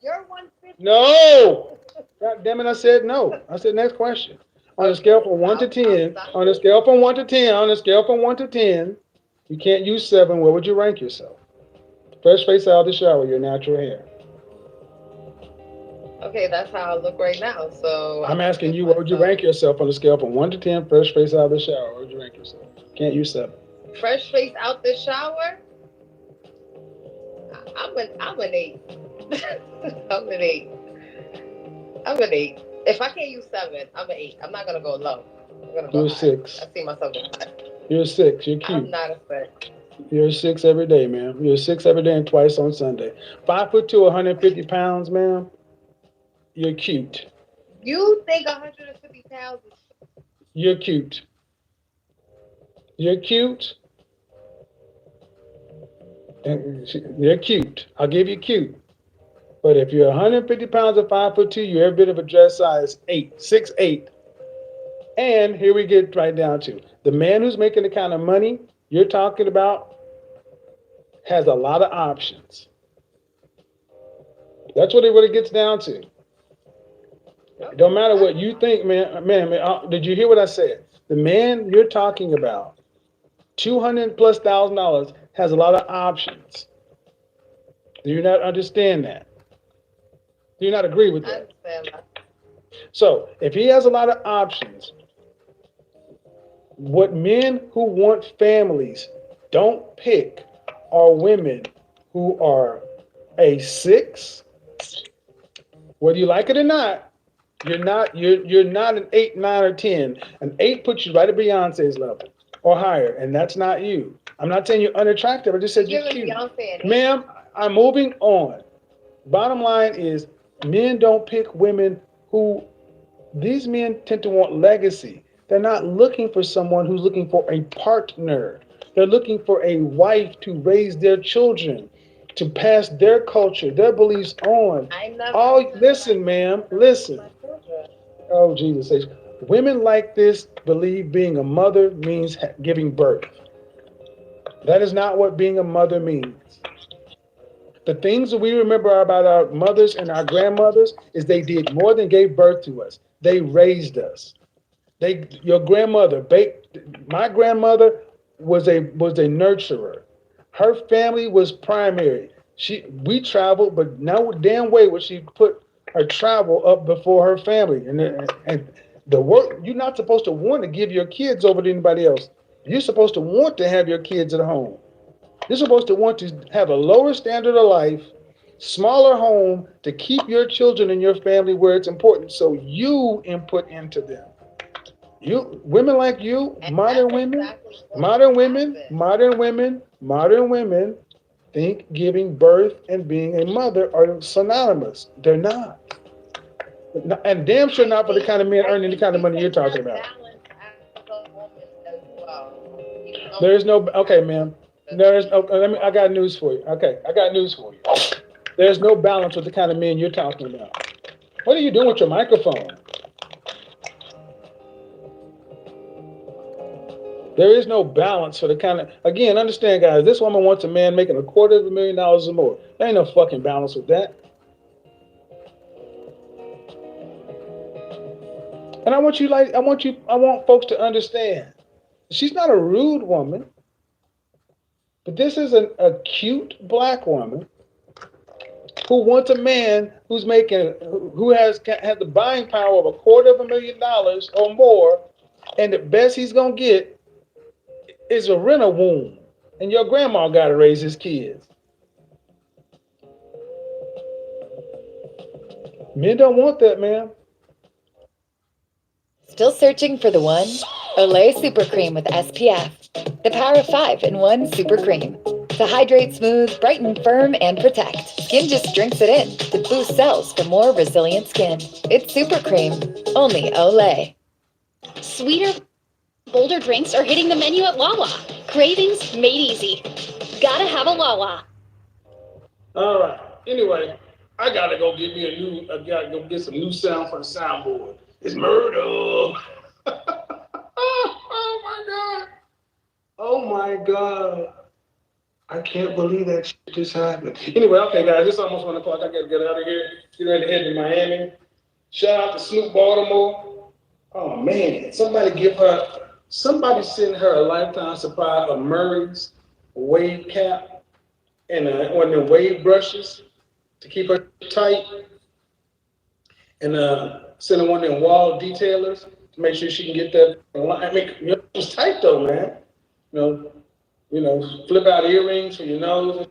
You're 150. No. God damn it, I said no. I said next question. On a scale from 1 to 10, on a scale from 1 to 10, you can't use 7. Where would you rank yourself? Fresh face out of the shower, your natural hair. Okay, that's how I look right now. So I'm asking you, what would you rank yourself on a scale from 1 to 10, fresh face out of the shower? Where would you rank yourself? Can't use 7. Fresh face out the shower? I'm an 8. I'm an 8. If I can't use 7, I'm an 8. I'm not gonna go low. I'm gonna go You're high. 6. I see myself going high. You're 6. You're cute. I'm not a 6. You're 6 every day, ma'am. You're 6 every day and twice on Sunday. 5'2", 150 pounds, ma'am. You're cute. You think 150 pounds is... You're cute. You're cute. And you're cute. I'll give you cute. But if you're 150 pounds or 5'2", you're a bit of a dress size 8, 6'8". And here we get right down to the man who's making the kind of money you're talking about has a lot of options. That's what it really gets down to. It don't matter what you think, man. Did you hear what I said? The man you're talking about, $200,000+ has a lot of options. Do you not understand that? Do you not agree with that? I understand that. So if he has a lot of options, what men who want families don't pick are women who are a 6. Whether you like it or not, you're not an 8, 9, or 10. An 8 puts you right at Beyonce's level or higher, and that's not you. I'm not saying you're unattractive. I just said you're cute. Ma'am, I'm moving on. Bottom line is, men don't pick women who, these men tend to want legacy. They're not looking for someone who's looking for a partner. They're looking for a wife to raise their children, to pass their culture, their beliefs on. Listen, ma'am, listen. Oh, Jesus. Women like this believe being a mother means giving birth. That is not what being a mother means. The things that we remember about our mothers and our grandmothers is they did more than gave birth to us. They raised us. Your grandmother, my grandmother was a nurturer. Her family was primary. We traveled, but no damn way would she put her travel up before her family. And the work, you're not supposed to want to give your kids over to anybody else. You're supposed to want to have your kids at home. You're supposed to want to have a lower standard of life, smaller home to keep your children and your family where it's important, so you input into them. Women like you, modern women think giving birth and being a mother are synonymous. They're not. And damn sure not for the kind of men earning the kind of money you're talking about. There's no, okay, ma'am. I got news for you. Okay, I got news for you. There's no balance with the kind of men you're talking about. What are you doing with your microphone? There is no balance for the kind of, again, understand, guys, this woman wants a man making $250,000 or more. There ain't no fucking balance with that. And I want folks to understand, she's not a rude woman, but this is a cute black woman who wants a man who has the buying power of $250,000 or more, and the best he's gonna get is a rental womb, and your grandma got to raise his kids. Men don't want that, ma'am. Still searching for the one? Olay Super Cream with SPF. The power of 5 in 1 super cream. To hydrate, smooth, brighten, firm, and protect. Skin just drinks it in to boost cells for more resilient skin. It's Super Cream. Only Olay. Sweeter, bolder drinks are hitting the menu at Wawa. Cravings made easy. Gotta have a Wawa. All right. Anyway, I gotta go get some new sound for the soundboard. It's murder. Oh my God. I can't believe that shit just happened. Anyway, okay, guys, it's almost 1 o'clock. I gotta get out of here. Get ready to head to Miami. Shout out to Snoop Baltimore. Oh man, somebody send her a lifetime supply of Murray's wave cap and one of the wave brushes to keep her tight. And send her one of them wall detailers to make sure she can get that. I mean, it was tight though, man. You know, flip out earrings for your nose.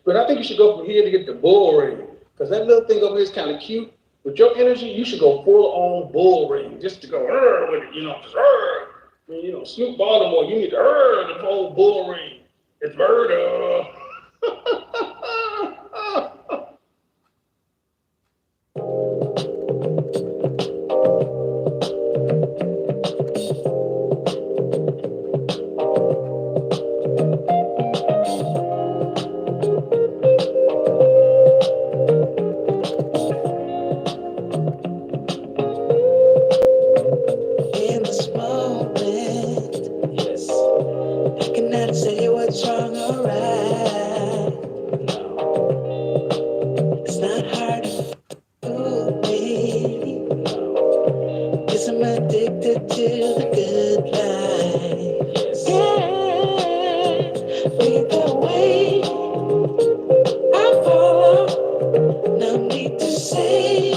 But I think you should go from here to get the bull ring, because that little thing over here is kind of cute. With your energy, you should go full on bull ring, just to go with it, just I mean, Snoop Baltimore, you need to the whole bull ring. It's murder. No need to say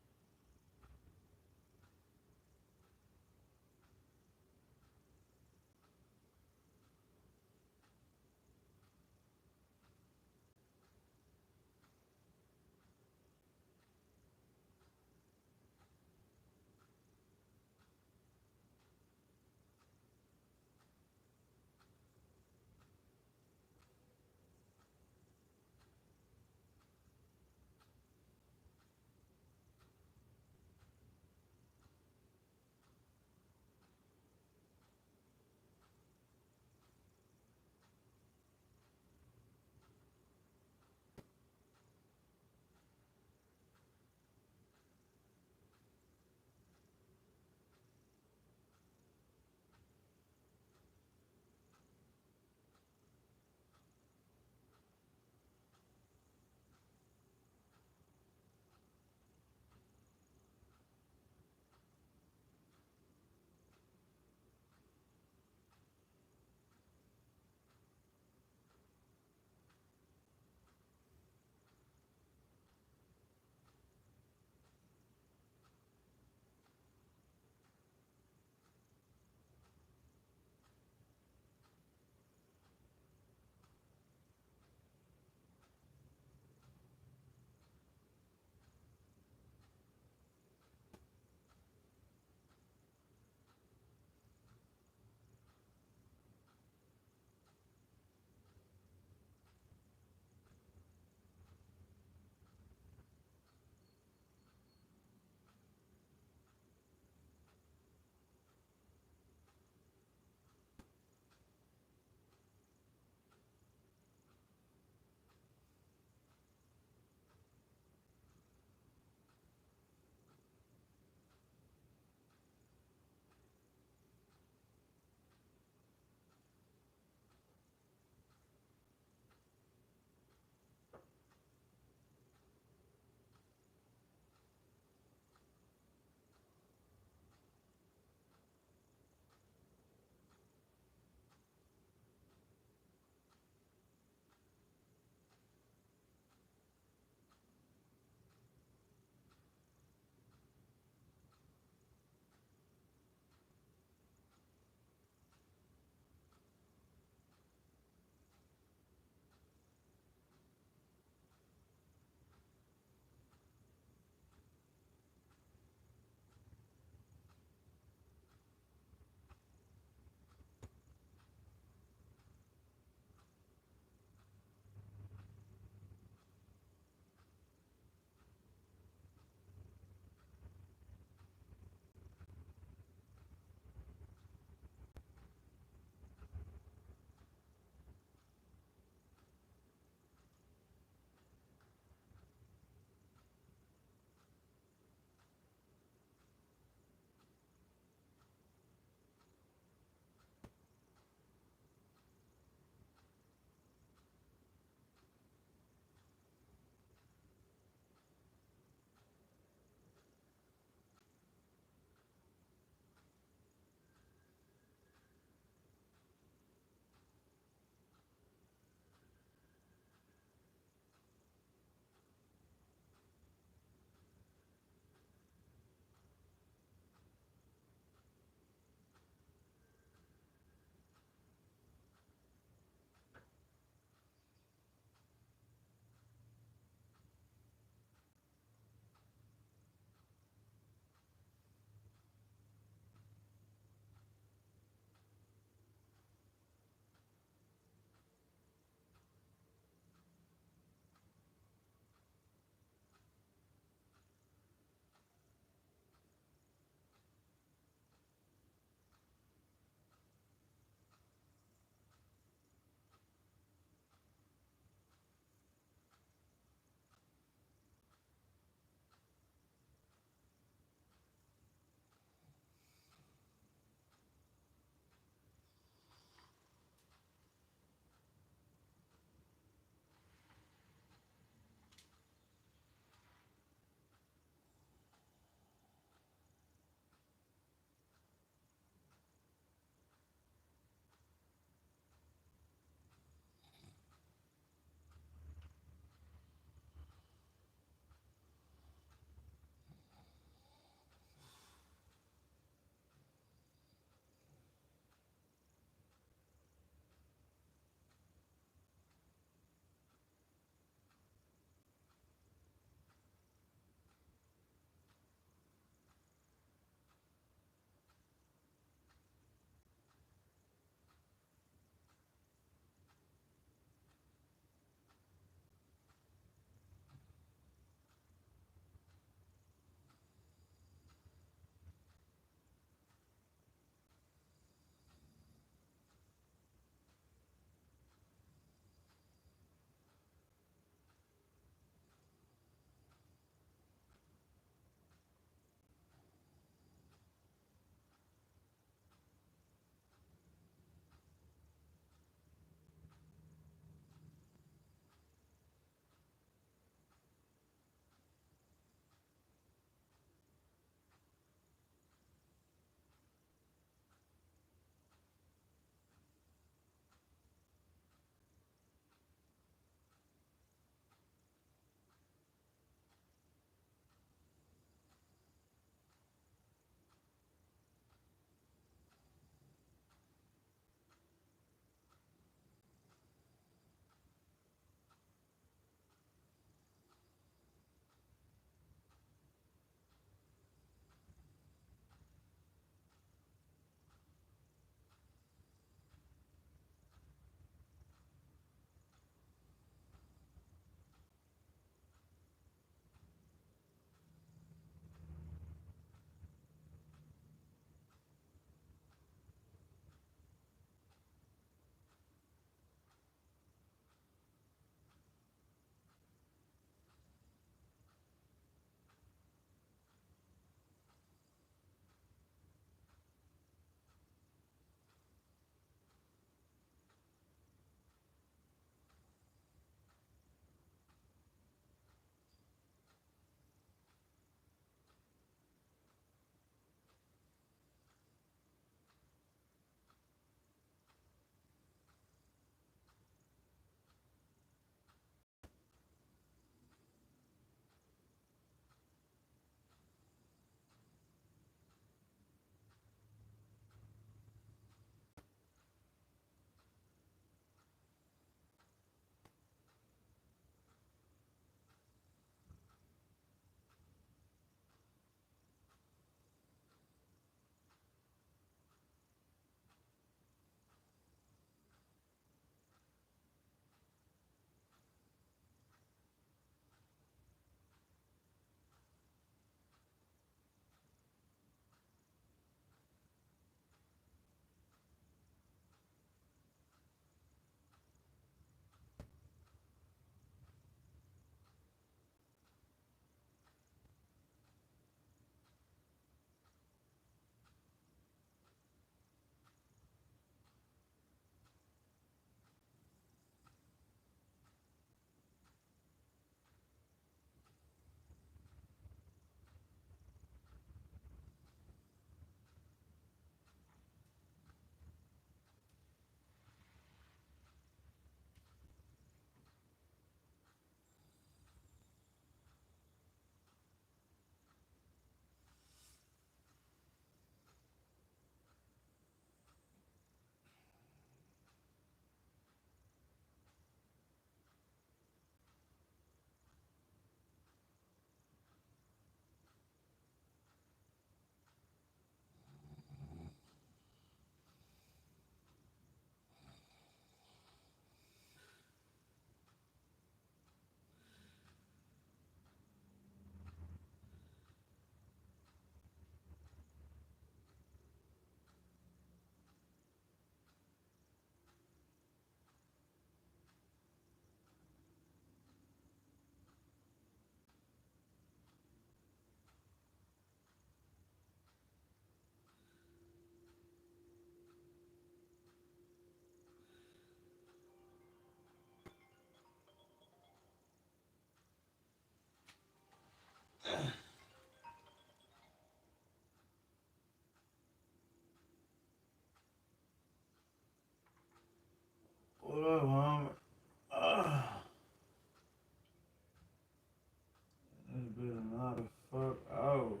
Nah, the fuck out.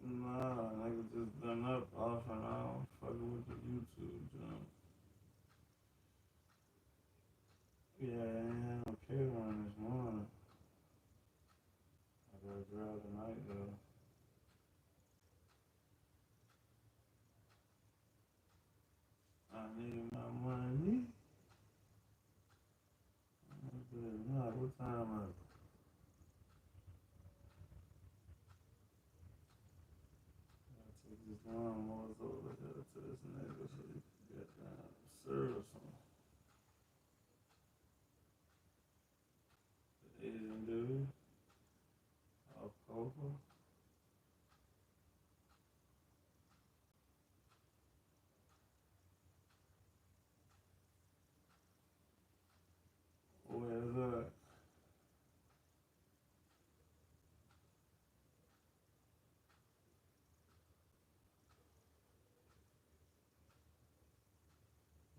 Nah, nigga just done up off and on, fucking with the YouTube jump. Yeah, I ain't had no K1 this morning. I gotta drive tonight though. I need my money. Nah, what time is it? I take this lawnmowers over here to this nigga so he can get down serve some. The Asian dude. Off Copa. Where's that?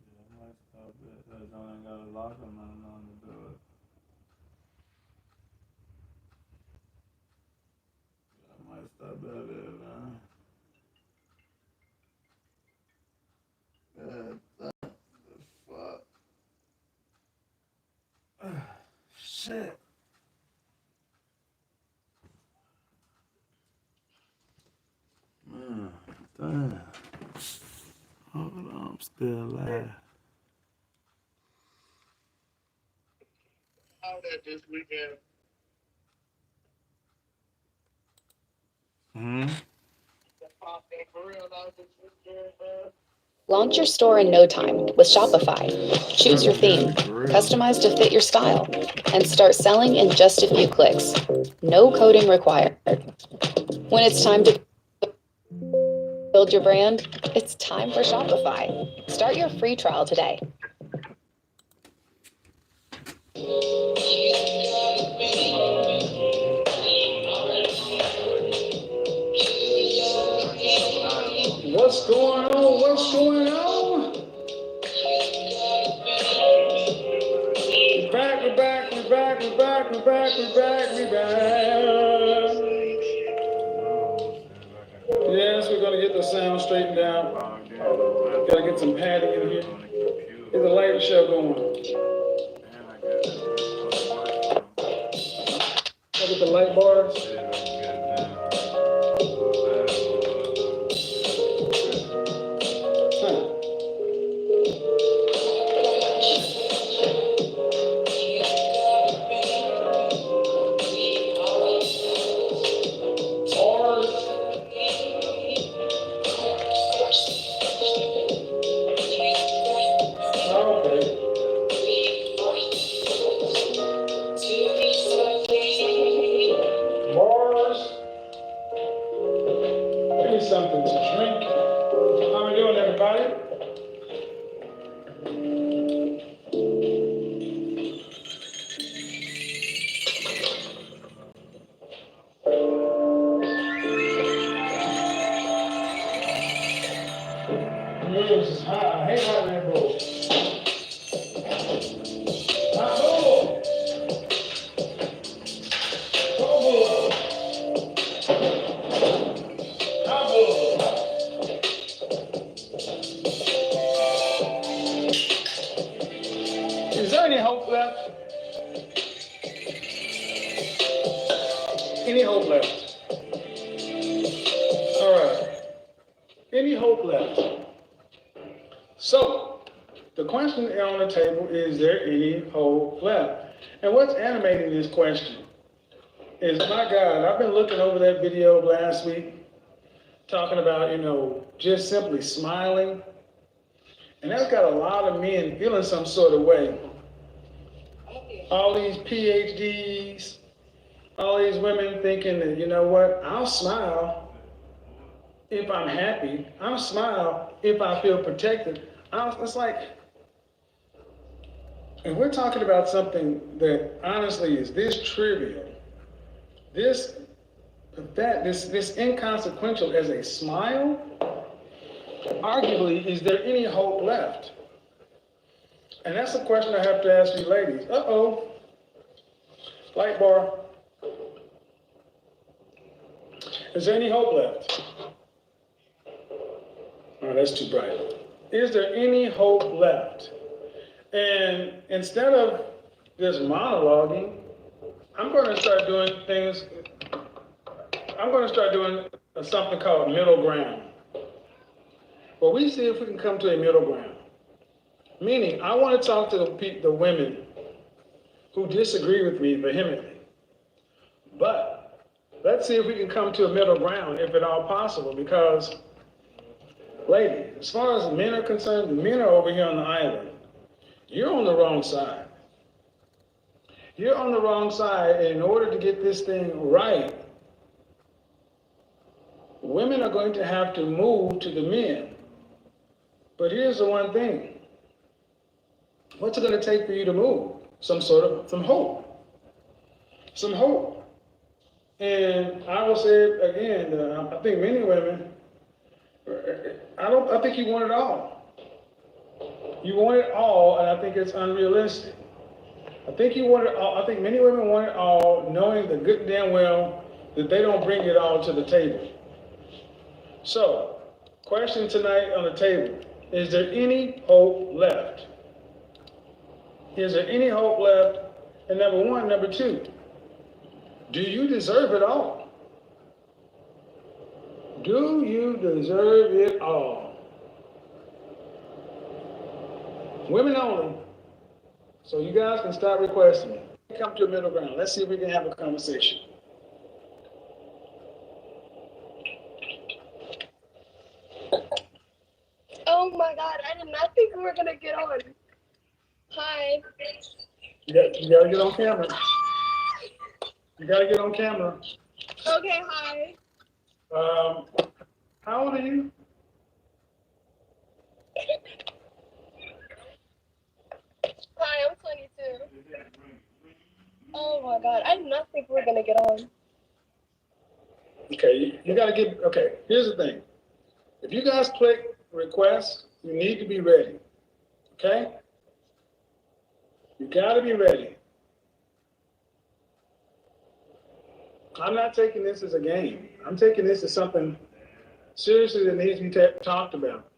Yeah, I might stop it. That John ain't got a lock or nothing on to do it. Yeah, I might stop at it, man. God, the fuck. Shit. Man, damn. Hold on, I'm still alive. How that this weekend? For real, now this weekend, man. Launch your store in no time with Shopify. Choose your theme, customize to fit your style, and start selling in just a few clicks. No coding required. When it's time to build your brand, it's time for Shopify. Start your free trial today. What's going on? What's going on? We're back, we're back, we're back, we're back, we're back, we're back, we're back. Yes, we're gonna get the sound straightened out. Gotta get some padding in here. There's a light show going. Look at the light bars. Something to drink. How we doing, everybody? This is hot. I hate hot Red Bull. Hot Bull. Bull. Hot Bull. Is there any hope left? Any hope left? All right. Any hope left? So, the question on the table, is there any hope left? And what's animating this question is, my God, I've been looking over that video last week, talking about, just simply smiling. And that's got a lot of men feeling some sort of way. All these PhDs, all these women thinking that, you know what, I'll smile if I'm happy. I'll smile if I feel protected. It's like, and we're talking about something that honestly is this trivial, this inconsequential as a smile. Arguably, is there any hope left? And that's a question I have to ask you ladies. Light bar. Is there any hope left? Oh, that's too bright. Is there any hope left? And instead of just monologuing, I'm going to start doing things. I'm going to start doing something called middle ground. Well, we see if we can come to a middle ground. Meaning, I want to talk to the women who disagree with me vehemently. But let's see if we can come to a middle ground, if at all possible, because, lady, as far as men are concerned, the men are over here on the island. You're on the wrong side. You're on the wrong side, and in order to get this thing right, women are going to have to move to the men. But here's the one thing. What's it going to take for you to move? Some hope. Some hope. And I will say it again, I think many women, I think you want it all. You want it all, and I think it's unrealistic. I think you want it all. I think many women want it all, knowing the good damn well that they don't bring it all to the table. So, question tonight on the table. Is there any hope left? Is there any hope left? And number one, number two, do you deserve it all? Do you deserve it all? Women only. So you guys can start requesting me. Come to a middle ground. Let's see if we can have a conversation. Oh my God, I did not think we were gonna get on. Hi. You gotta get on camera. You gotta get on camera. Okay, hi. How old are you? Hi, I'm 22. Oh my God, I did not think we were gonna get on. Okay, you gotta get, okay, here's the thing. If you guys click request, you need to be ready, okay? You gotta be ready. I'm not taking this as a game. I'm taking this as something seriously that needs to be talked about.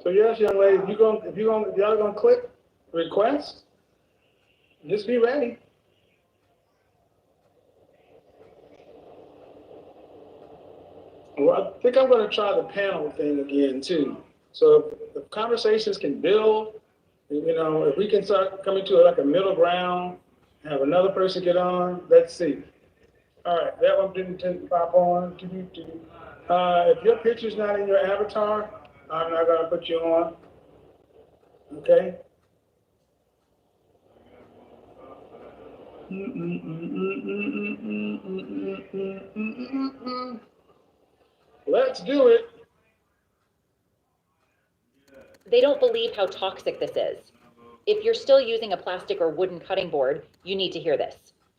So yes, young lady, if y'all gonna click request, just be ready. Well, I think I'm going to try the panel thing again too. So if conversations can build, you know, if we can start coming to like a middle ground, have another person get on, let's see. All right, that one didn't pop on. If your picture's not in your avatar, I'm not going to put you on. Okay? Let's do it. They don't believe how toxic this is. If you're still using a plastic or wooden cutting board, you need to hear this.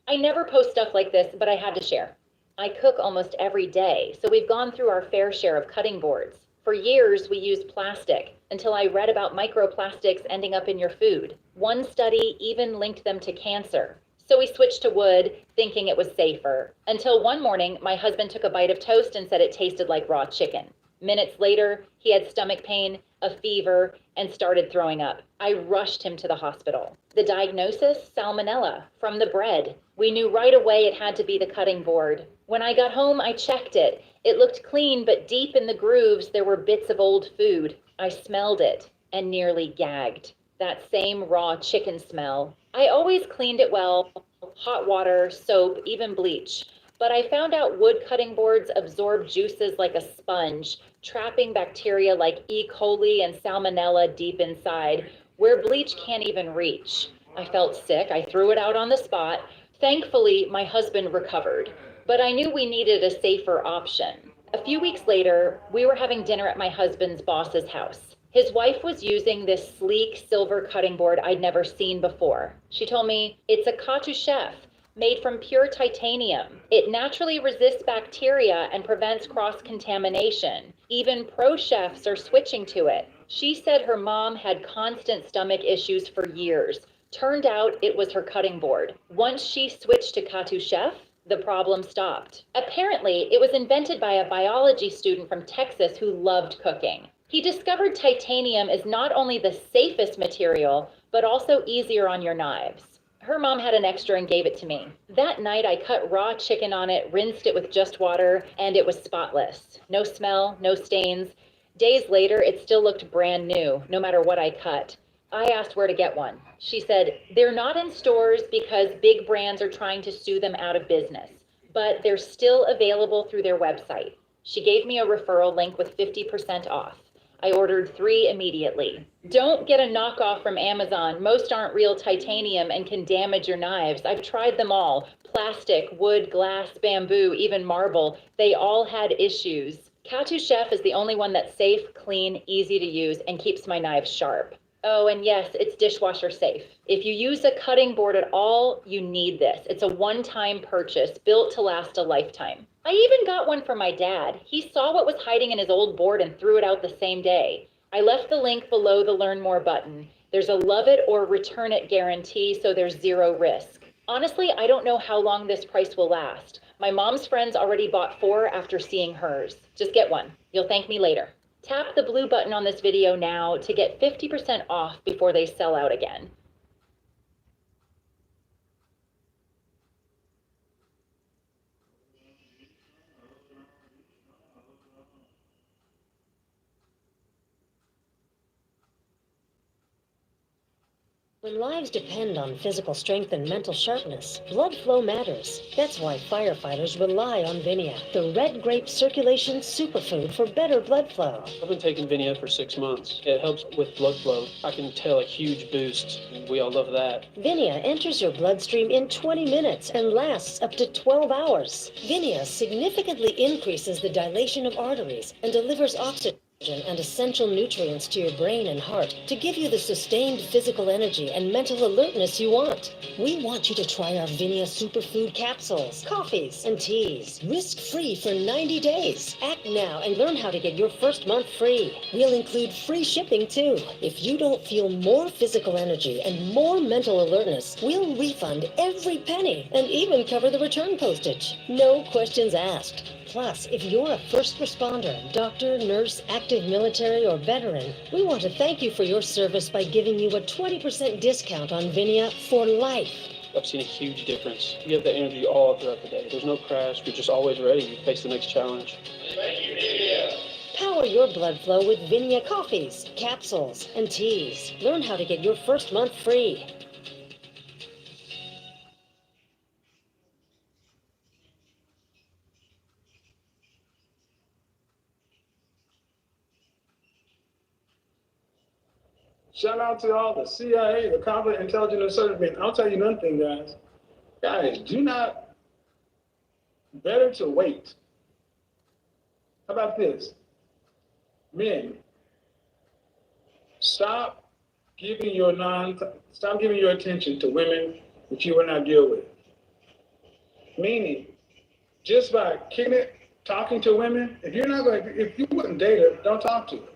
I never post stuff like this, but I had to share. I cook almost every day, so we've gone through our fair share of cutting boards. For years, we used plastic until I read about microplastics ending up in your food. One study even linked them to cancer. So we switched to wood, thinking it was safer. Until one morning, my husband took a bite of toast and said it tasted like raw chicken. Minutes later, he had stomach pain, a fever, and started throwing up. I rushed him to the hospital. The diagnosis? Salmonella, from the bread. We knew right away it had to be the cutting board. When I got home, I checked it. It looked clean, but deep in the grooves, there were bits of old food. I smelled it and nearly gagged. That same raw chicken smell. I always cleaned it well, hot water, soap, even bleach. But I found out wood cutting boards absorb juices like a sponge, trapping bacteria like E. coli and salmonella deep inside, where bleach can't even reach. I felt sick. I threw it out on the spot. Thankfully, my husband recovered, but I knew we needed a safer option. A few weeks later, we were having dinner at my husband's boss's house. His wife was using this sleek silver cutting board I'd never seen before. She told me, it's a Katu Chef, made from pure titanium. It naturally resists bacteria and prevents cross-contamination. Even pro chefs are switching to it. She said her mom had constant stomach issues for years. Turned out it was her cutting board. Once she switched to Katu Chef, the problem stopped. Apparently, it was invented by a biology student from Texas who loved cooking. He discovered titanium is not only the safest material, but also easier on your knives. Her mom had an extra and gave it to me. That night, I cut raw chicken on it, rinsed it with just water, and it was spotless. No smell, no stains. Days later, it still looked brand new, no matter what I cut. I asked where to get one. She said, they're not in stores because big brands are trying to sue them out of business, but they're still available through their website. She gave me a referral link with 50% off. I ordered 3 immediately. Don't get a knockoff from Amazon. Most aren't real titanium and can damage your knives. I've tried them all. Plastic, wood, glass, bamboo, even marble. They all had issues. Katu Chef is the only one that's safe, clean, easy to use, and keeps my knives sharp. Oh, and yes, it's dishwasher safe. If you use a cutting board at all, you need this. It's a one-time purchase built to last a lifetime. I even got one for my dad. He saw what was hiding in his old board and threw it out the same day. I left the link below the Learn More button. There's a love it or return it guarantee, so there's 0 risk. Honestly, I don't know how long this price will last. My mom's friends already bought 4 after seeing hers. Just get one. You'll thank me later. Tap the blue button on this video now to get 50% off before they sell out again. When lives depend on physical strength and mental sharpness, blood flow matters. That's why firefighters rely on Vinia, the red grape circulation superfood for better blood flow. I've been taking Vinia for 6 months. It helps with blood flow. I can tell a huge boost. We all love that. Vinia enters your bloodstream in 20 minutes and lasts up to 12 hours. Vinia significantly increases the dilation of arteries and delivers oxygen and essential nutrients to your brain and heart to give you the sustained physical energy and mental alertness you want. We want you to try our Vinia superfood capsules, coffees, and teas, risk-free for 90 days. Act now and learn how to get your first month free. We'll include free shipping too. If you don't feel more physical energy and more mental alertness, we'll refund every penny and even cover the return postage. No questions asked. Plus, if you're a first responder, doctor, nurse, active military, or veteran, we want to thank you for your service by giving you a 20% discount on Vinia for life. I've seen a huge difference. You have that energy all throughout the day. There's no crash. You're just always ready to face the next challenge. Thank you, Vinia. Power your blood flow with Vinia coffees, capsules, and teas. Learn how to get your first month free. Shout out to all the CIA, the Combat Intelligence Service. I'll tell you one thing, guys. Guys, better to wait. How about this? Men, stop giving your attention to women that you will not deal with. Meaning, just by kicking it, talking to women, if you wouldn't date her, don't talk to her.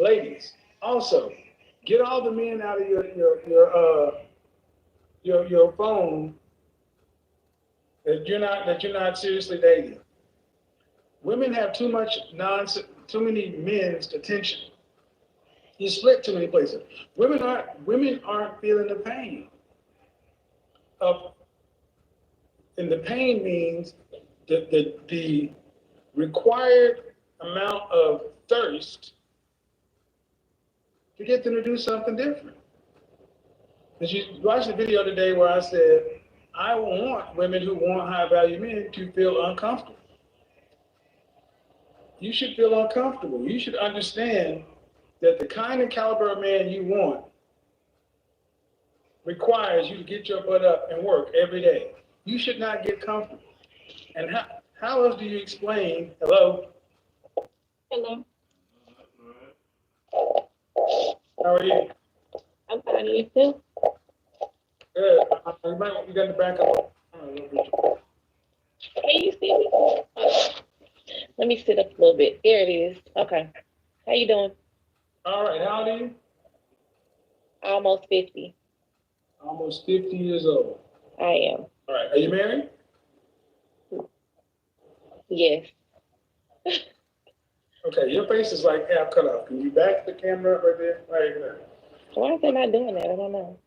Ladies, also, get all the men out of your phone that you're not seriously dating. Women have too many men's attention. You split too many places. Women aren't feeling the pain and the pain means the required amount of thirst to get them to do something different. As you watched the video today where I said, I want women who want high value men to feel uncomfortable. You should feel uncomfortable. You should understand that the kind of caliber of man you want requires you to get your butt up and work every day. You should not get comfortable. And how else do you explain, hello? Hello. How are you? I'm fine. You too? Good. You got the back up. Can you see me? Let me sit up a little bit. There it is. Okay. How you doing? All right, how old are you? Almost 50. Almost 50 years old. I am. All right, are you married? Yes. Okay, your face is like half cut off. Can you back the camera up right there? Right there. Why is they not doing that? I don't know.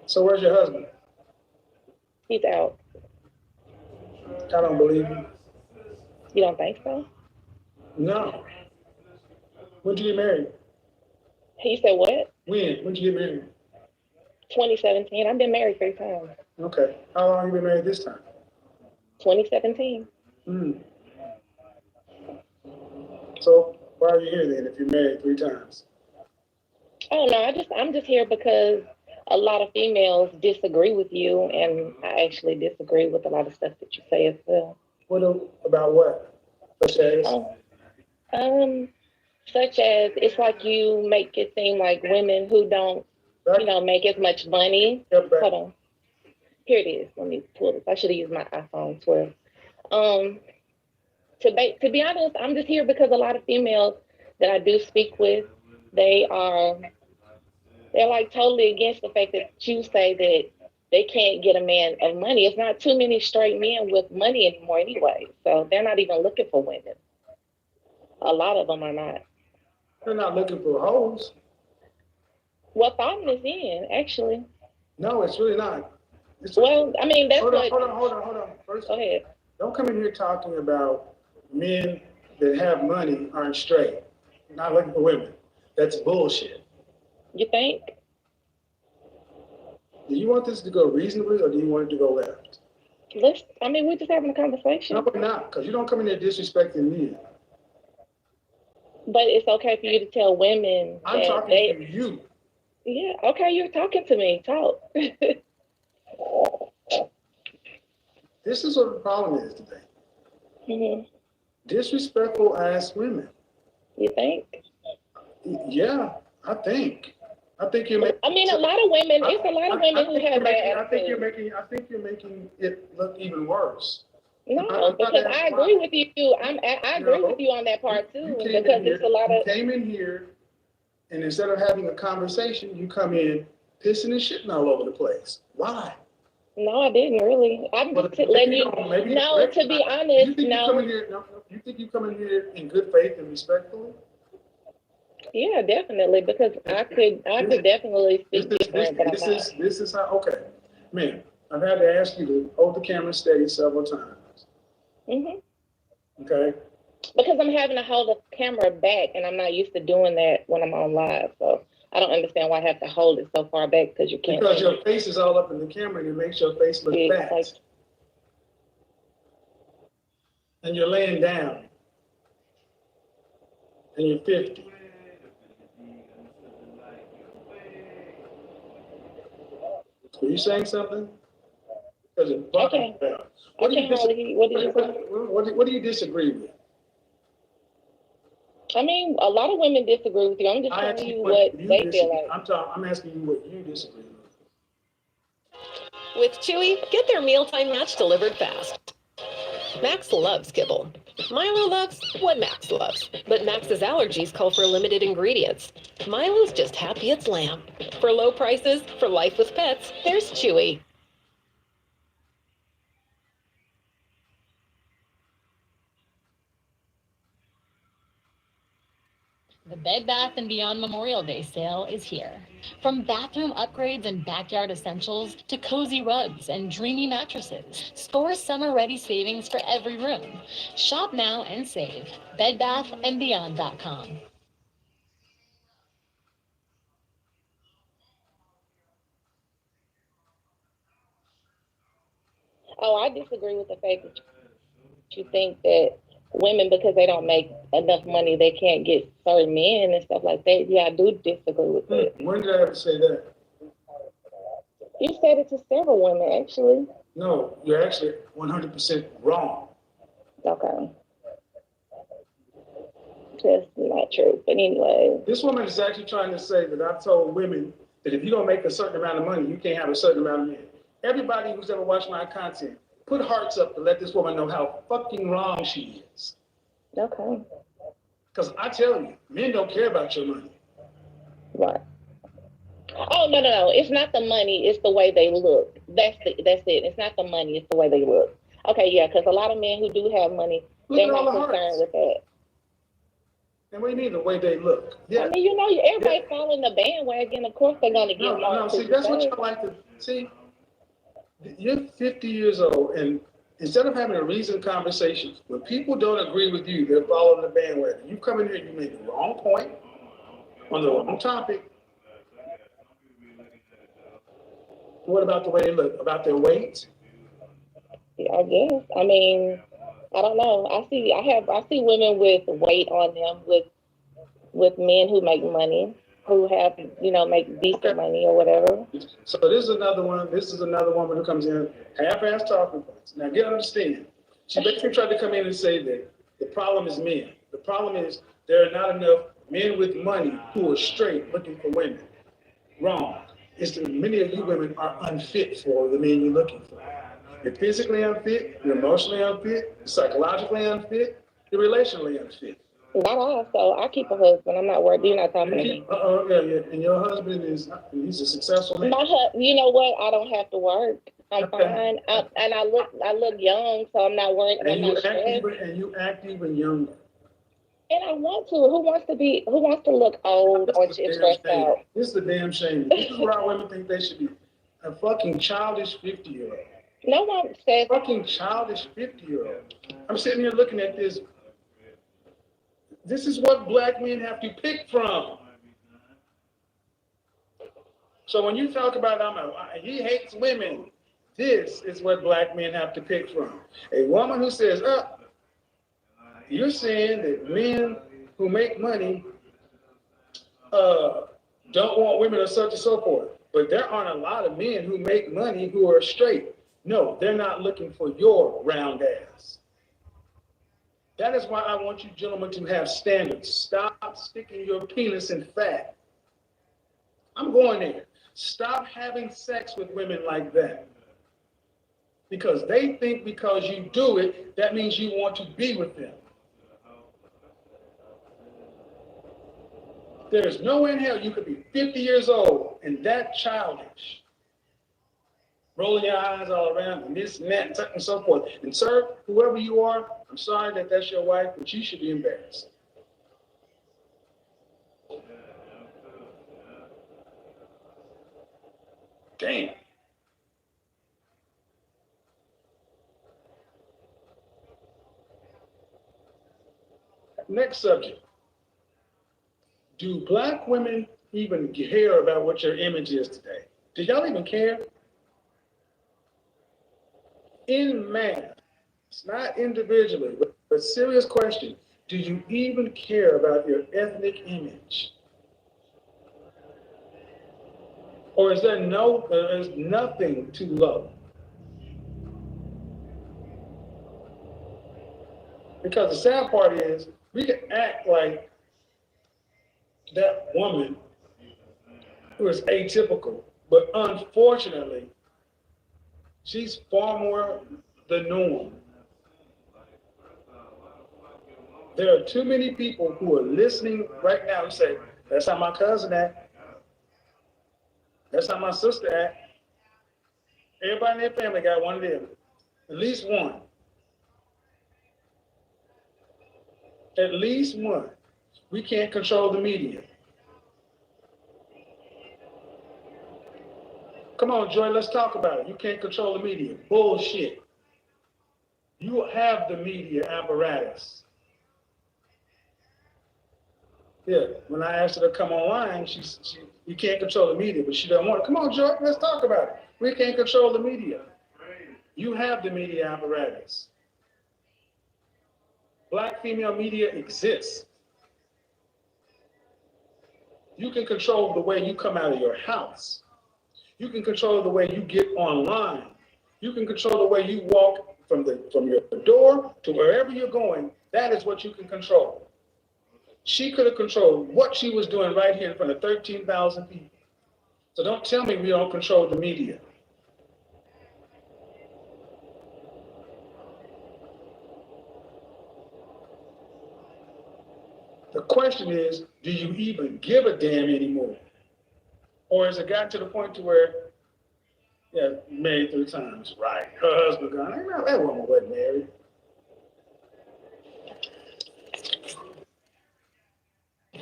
So where's your husband? He's out. I don't believe you. You don't think so? No. When did you get married? He said what? When? When did you get married? 2017. I've been married 3 times. Okay. How long have you been married this time? 2017. So why are you here then if you're married 3 times? Oh no, I'm just here because a lot of females disagree with you, and I actually disagree with a lot of stuff that you say as well. About what? Such as? Such as it's like you make it seem like women who don't, make as much money. Hold on. Here it is. Let me pull this. I should have used my iPhone 12. To be honest, I'm just here because a lot of females that I do speak with, they're like totally against the fact that you say that they can't get a man of money. It's not too many straight men with money anymore anyway. So they're not even looking for women. A lot of them are not. They're not looking for hoes. Well, Thoughton is in, actually. No, it's really not. That's what. Hold on. First, go ahead. Don't come in here talking about men that have money aren't straight. Not looking for women. That's bullshit. You think? Do you want this to go reasonably or do you want it to go left? We're just having a conversation. No, we're not, because you don't come in here disrespecting me. But it's okay for you to tell women. I'm talking to you. Yeah, okay, you're talking to me. Talk. This is what the problem is today. Mm-hmm. Disrespectful ass women. You think? Yeah, I think you're making. A lot of women. It's a lot of women who have bad I think you're making it look even worse. No, because I agree with you. I agree with you on that part too. Because it's a lot of. You came in here, and instead of having a conversation, you come in pissing and shitting all over the place. Why? No, I didn't really. I'm just letting you. No, to be honest, no. You think you come in here in good faith and respectfully? Yeah, definitely. Because I could definitely speak different, but I'm not. This is how. Okay, man. I've had to ask you to hold the camera steady several times. Okay. Because I'm having to hold the camera back, and I'm not used to doing that when I'm on live. So I don't understand why I have to hold it so far back because you can't. Because your face is all up in the camera, and it makes your face look fat. And you're laying down, and you're 50. Are you saying something? Because it's okay. What did you say? What do you disagree with? A lot of women disagree with you. I'm just telling you what they feel like. I'm asking you what you disagree with. With Chewy, get their mealtime match delivered fast. Max loves kibble. Milo loves what Max loves. But Max's allergies call for limited ingredients. Milo's just happy it's lamb. For low prices, for life with pets, there's Chewy. The Bed Bath & Beyond Memorial Day sale is here. From bathroom upgrades and backyard essentials to cozy rugs and dreamy mattresses, score summer-ready savings for every room. Shop now and save. BedBathAndBeyond.com. Oh, I disagree with the fact that you think that women, because they don't make enough money, they can't get certain men and stuff like that. Yeah, I do disagree with that. When did I ever say that? You said it to several women, actually. No, you're actually 100% wrong. Okay. That's not true, but anyway. This woman is actually trying to say that I've told women that if you don't make a certain amount of money, you can't have a certain amount of men. Everybody who's ever watched my content, put hearts up to let this woman know how fucking wrong she is. Okay. Because I tell you, men don't care about your money. Right. Oh no. It's not the money, it's the way they look. That's it. It's not the money, it's the way they look. Okay, yeah, because a lot of men who do have money, Look they're at all not the concerned hearts. with that. And what do you mean the way they look? Yeah. I mean, everybody following the bandwagon. Of course, they're gonna get more. No. See, that's what y'all like to see. You're 50 years old, and instead of having a reasoned conversation, when people don't agree with you, they're following the bandwagon. You come in here, you make the wrong point on the wrong topic. What about the way they look? About their weight? Yeah, I guess. I mean, I don't know. I see women with weight on them, with men who make money, who have, make decent money or whatever. So this is another one. This is another woman who comes in half-ass talking points. Now, understand. She basically tried to come in and say that the problem is men. The problem is there are not enough men with money who are straight looking for women. Wrong. It's that many of you women are unfit for the men you're looking for. You're physically unfit, you're emotionally unfit, you're psychologically unfit, you're relationally unfit. Not all. So I keep a husband. I'm not worried. You're not talking to me. Yeah. And your husband he's a successful man. You know what? I don't have to work. I'm fine. And I look young, so I'm not worried. And you act even younger. And I want to. Who wants to look old or stressed out? This is the damn shame. This is where our women think they should be. A fucking childish 50-year-old. No one says. Fucking childish 50-year-old. I'm sitting here looking at this. This is what black men have to pick from. So when you talk about he hates women, this is what black men have to pick from. A woman who says, you're saying that men who make money don't want women or such and so forth. But there aren't a lot of men who make money who are straight. No, they're not looking for your round ass. That is why I want you gentlemen to have standards. Stop sticking your penis in fat. I'm going there. Stop having sex with women like that. Because they think because you do it, that means you want to be with them. There's no way in hell you could be 50 years old and that childish. Rolling your eyes all around and this and that and so forth. And sir, whoever you are, I'm sorry that that's your wife, but you should be embarrassed. Damn. Next subject. Do black women even care about what your image is today? Do y'all even care? In mass, it's not individually, but serious question. Do you even care about your ethnic image? Or is there there's nothing too low? Because the sad part is, we can act like that woman who is atypical, but unfortunately, she's far more the norm. There are too many people who are listening right now who say, that's how my cousin act. That's how my sister act. Everybody in their family got one of them. At least one. At least one. We can't control the media. Come on, Joy, let's talk about it. You can't control the media. Bullshit. You have the media apparatus. Yeah, when I asked her to come online, you can't control the media, but she doesn't want to. Come on, Joy, let's talk about it. We can't control the media. You have the media apparatus. Black female media exists. You can control the way you come out of your house. You can control the way you get online. You can control the way you walk from your door to wherever you're going. That is what you can control. She could have controlled what she was doing right here in front of 13,000 people. So don't tell me we don't control the media. The question is, do you even give a damn anymore? Or has it gotten to the point to where, yeah, married 3 times, right? Her husband gone, ain't no, that woman wasn't married.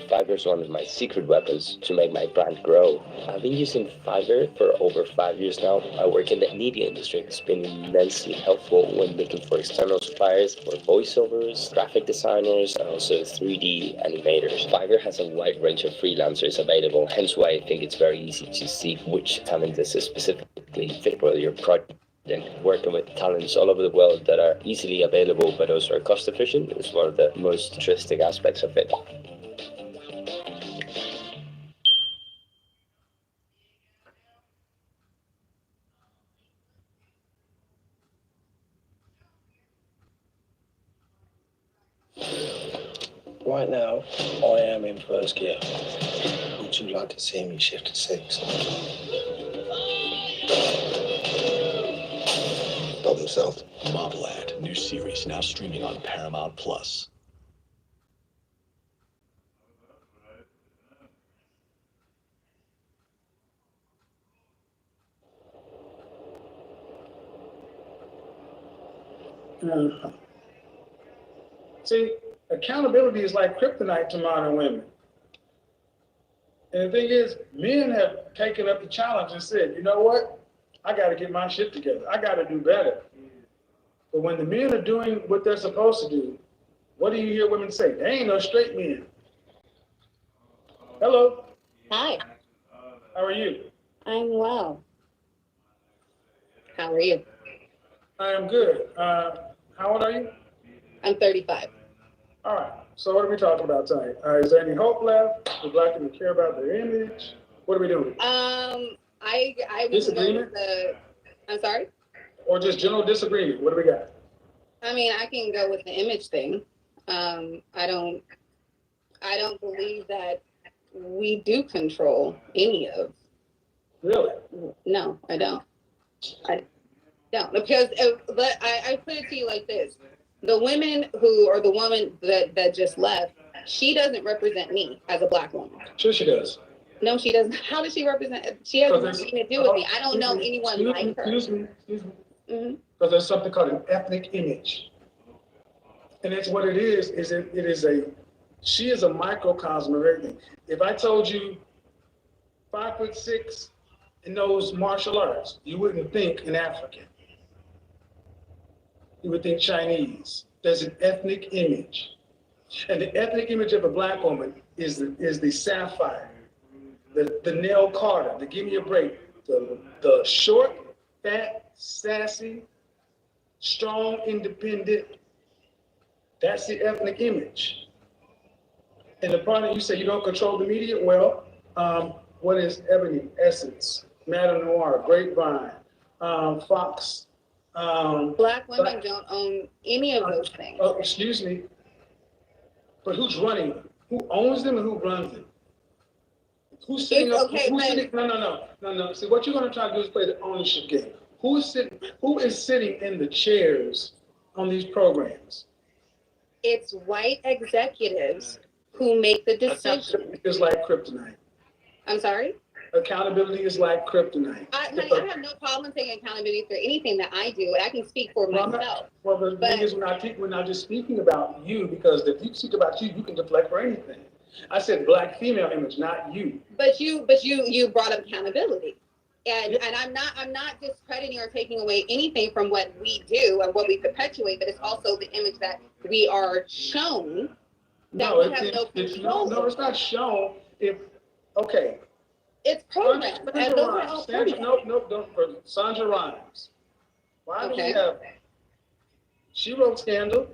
Fiverr is one of my secret weapons to make my brand grow. I've been using Fiverr for over 5 years now. I work in the media industry. It's been immensely helpful when looking for external suppliers for voiceovers, graphic designers, and also 3D animators. Fiverr has a wide range of freelancers available, hence why I think it's very easy to see which talent is specifically fit for your project. Working with talents all over the world that are easily available but also are cost efficient is one of the most interesting aspects of it. Right now, I am in first gear. Would you like to see me shift to 6? Problem solved. Mobland, new series now streaming on Paramount Plus. See, accountability is like kryptonite to modern women. And the thing is, men have taken up the challenge and said, you know what? I got to get my shit together. I got to do better. But when the men are doing what they're supposed to do, what do you hear women say? They ain't no straight men. Hello. Hi. How are you? I'm well. How are you? I am good. How old are you? I'm 35. All right. So what are we talking about tonight? Is there any hope left? Do Black people care about their image? What are we doing? I would Disagreement? go with I'm sorry? Or just general disagreement? What do we got? I mean, I can go with the image thing. I don't believe that we do control any of. Really? No, I don't. I don't, because but I put it to you like this: the women who, or the woman that just left, she doesn't represent me as a Black woman. Sure, she does. No, she doesn't. How does she represent? She has nothing to do with me. I don't know anyone like her. Excuse me. Mm-hmm. Because there's something called an ethnic image, and that's what it is. She is a microcosm of everything. If I told you 5'6" and knows martial arts, you wouldn't think an African. You would think Chinese. There's an ethnic image, and the ethnic image of a Black woman is the sapphire, the Nell Carter, the give me a break, the short, fat, sassy, strong, independent. That's the ethnic image. And the part that you say you don't control the media, well, what is Ebony, Essence, Madame Noir, Grapevine, Fox? Black women don't own any of those things. Oh, excuse me. But who's running them? Who owns them and who runs them? Who's sitting up? Okay, No. See, what you're going to try to do is play the ownership game. Who is sitting in the chairs on these programs? It's white executives who make the decision. It's like kryptonite. I'm sorry? Accountability is like kryptonite. I have no problem taking accountability for anything that I do. I can speak for myself. Well, the thing is, we're not just speaking about you, because if you speak about you, you can deflect for anything. I said Black female image, not you. But you brought up accountability. And I'm not discrediting or taking away anything from what we do and what we perpetuate, but it's also the image that we are shown that we have no control. No, it's not shown. Okay. It's programmed. Sandra Rhimes. Why do we have? She wrote Scandal.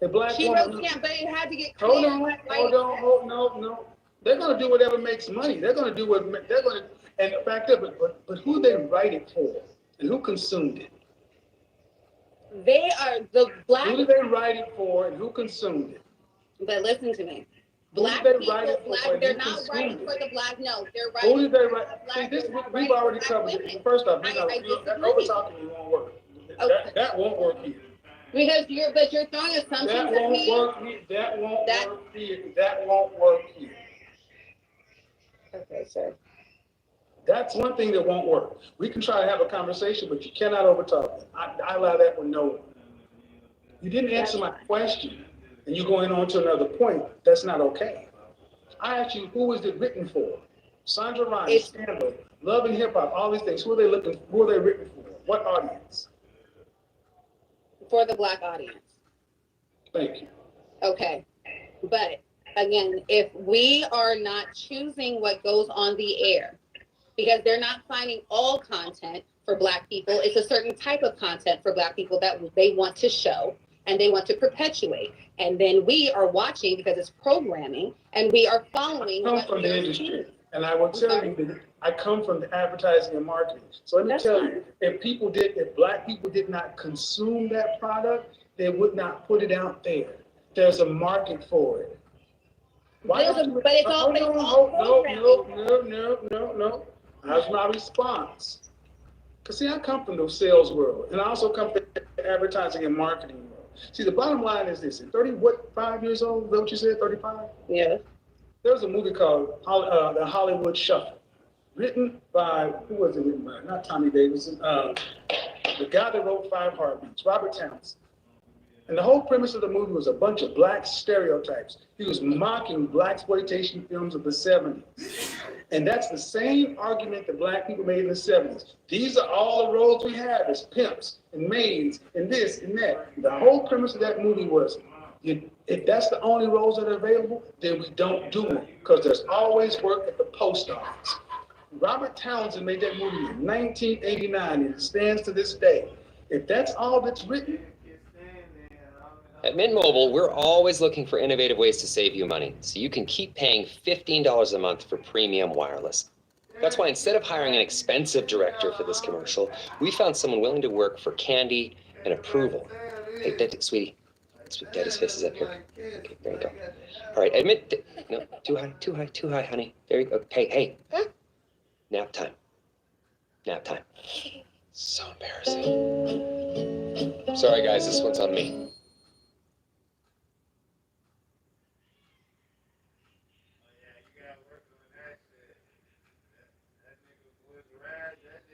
A Black she woman. wrote Scandal, but it had to get clear. No. They're going to do whatever makes money. They're going to do what they're going to. And the fact is, but who they write it for, and who consumed it? They are the Black. Who did they write it for, and who consumed it? But listen to me. Black people, they're not writing for the Black. No, they're writing. Who did they write? See, this we've already covered it. First off, that over talking you won't work. That won't work here. Because you're throwing assumptions That at won't me. work here. That won't work here. That won't work here. Okay, sir. That's one thing that won't work. We can try to have a conversation, but you cannot overtalk me. I allow that with no one. You didn't answer my question, and you're going on to another point. That's not okay. I asked you, who is it written for? Sandra Rhimes, Scandal, Love and Hip Hop, all these things. Who are they written for? What audience? For the Black audience. Thank you. Okay. But again, if we are not choosing what goes on the air, because they're not finding all content for Black people, it's a certain type of content for Black people that they want to show and they want to perpetuate. And then we are watching because it's programming and we are following. I come from the industry, and I will tell you that I come from the advertising and marketing. So let me tell you, if Black people did not consume that product, they would not put it out there. There's a market for it. But it's all No. That's my response. Because see, I come from the sales world, and I also come from the advertising and marketing world. See, the bottom line is this: at 5 years old? Is that what you said? 35? Yeah. There was a movie called The Hollywood Shuffle, written by, who was it written by? Not Tommy Davidson. The guy that wrote 5 Heartbeats, Robert Townsend. And the whole premise of the movie was a bunch of Black stereotypes. He was mocking Blaxploitation films of the 70s. And that's the same argument that Black people made in the 70s. These are all the roles we have as pimps and maids and this and that. The whole premise of that movie was, if that's the only roles that are available, then we don't do them, because there's always work at the post office. Robert Townsend made that movie in 1989, and it stands to this day. If that's all that's written, At Mint Mobile, we're always looking for innovative ways to save you money, so you can keep paying $15 a month for premium wireless. That's why instead of hiring an expensive director for this commercial, we found someone willing to work for candy and approval. Hey, sweetie, Daddy's face is up here. Okay, there you go. All right, admit, no, too high, honey. There you go. Hey, nap time. So embarrassing. Sorry, guys, this one's on me.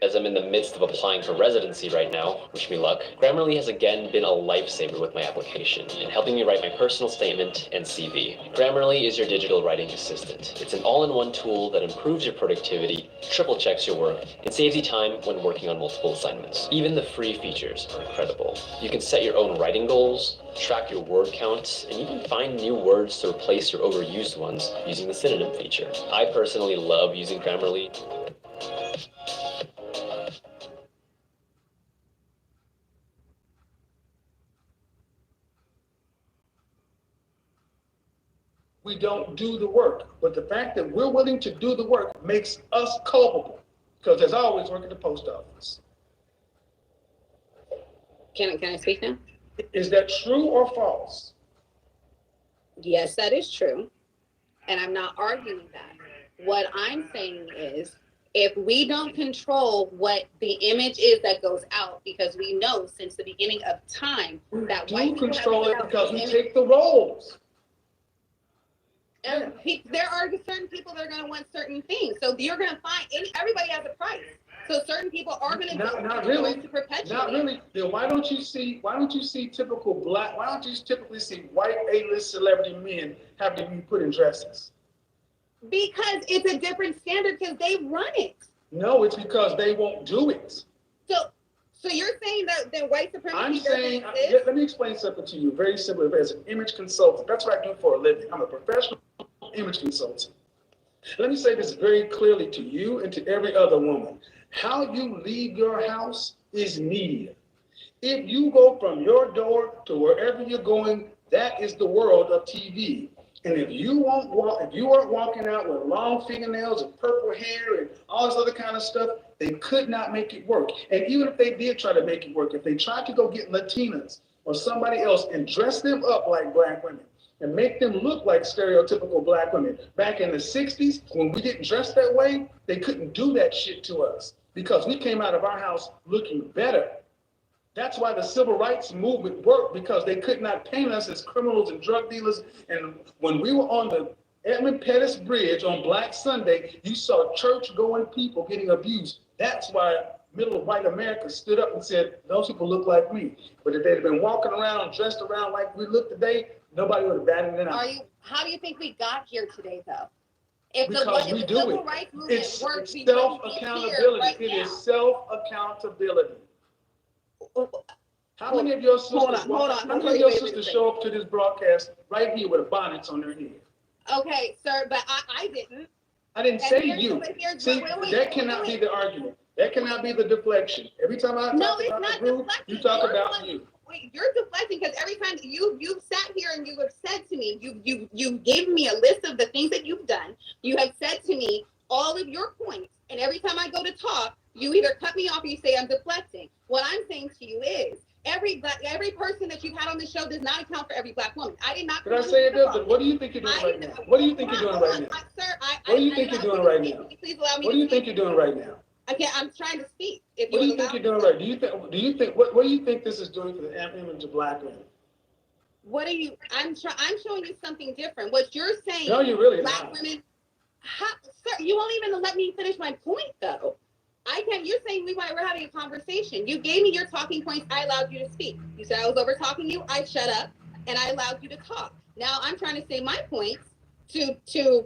As I'm in the midst of applying for residency right now, wish me luck, Grammarly has again been a lifesaver with my application and helping me write my personal statement and CV. Grammarly is your digital writing assistant. It's an all-in-one tool that improves your productivity, triple checks your work, and saves you time when working on multiple assignments. Even the free features are incredible. You can set your own writing goals, track your word counts, and even find new words to replace your overused ones using the synonym feature. I personally love using Grammarly. we don't do the work. But the fact that we're willing to do the work makes us culpable, because there's always work at the post office. Can I speak now? Is that true or false? Yes, that is true. And I'm not arguing that. What I'm saying is, if we don't control what the image is that goes out, because we know since the beginning of time that white people control it because we image. take the roles. And there are certain people that are going to want certain things. So you're going to find everybody has a price. So certain people are going to go Not really. to perpetuate. Not really. Then why don't you see typical black? Why don't you typically see white A-list celebrity men have to be put in dresses? Because it's a different standard because they run it. No, it's because they won't do it. So you're saying that white supremacy I'm doesn't saying, exist? let me explain something to you very simply. As an image consultant, that's what I do for a living. I'm a professional image consultant. Let me say this very clearly to you and to every other woman. How you leave your house is media. If you go from your door to wherever you're going, that is the world of TV. And if you aren't walking out with long fingernails and purple hair and all this other kind of stuff, they could not make it work. And even if they did try to make it work, if they tried to go get Latinas or somebody else and dress them up like black women and make them look like stereotypical black women, back in the 60s, when we didn't dress that way, they couldn't do that shit to us because we came out of our house looking better. That's why the civil rights movement worked, because they could not paint us as criminals and drug dealers. And when we were on the Edmund Pettus Bridge on Black Sunday, you saw church-going people getting abused. That's why middle white America stood up and said, those people look like me. But if they'd have been walking around, dressed around like we look today, nobody would have batted it out. How do you think we got here today, though? If Because the we do civil it. rights movement It's worked, we wouldn't be here self-accountability. right It now. is self-accountability. How many of your sisters, how many of your sisters show up to this broadcast right here with bonnets on their head? Okay, sir, but I didn't. I didn't And say here's- you. but here's- See, wait, that cannot be the argument. That cannot be the deflection. Every time I No, talk it's about not the group, deflection. you talk You're about deflecting. you. Wait, you're deflecting because every time you've sat here and you have said to me, you gave me a list of the things that you've done. You have said to me all of your points, and every time I go to talk, you either cut me off or you say I'm deflecting. What I'm saying to you is every person that you've had on the show does not account for every Black woman. I did not. Did I say it doesn't? What do you think you're doing right now? What do you think you're doing right now? Sir, What do you think you're doing right now? Please allow me What do you think you're doing right now? Again, I'm trying to speak. If What do you allow think you're me doing to. right? What do you think this is doing for the image of Black women? What are you? I'm showing you something different. What you're saying? No, you're really Black not. women. Sir, you won't even let me finish my point, though. I can. You're saying we're having a conversation. You gave me your talking points. I allowed you to speak. You said I was over talking you. I shut up and I allowed you to talk. Now I'm trying to say my points to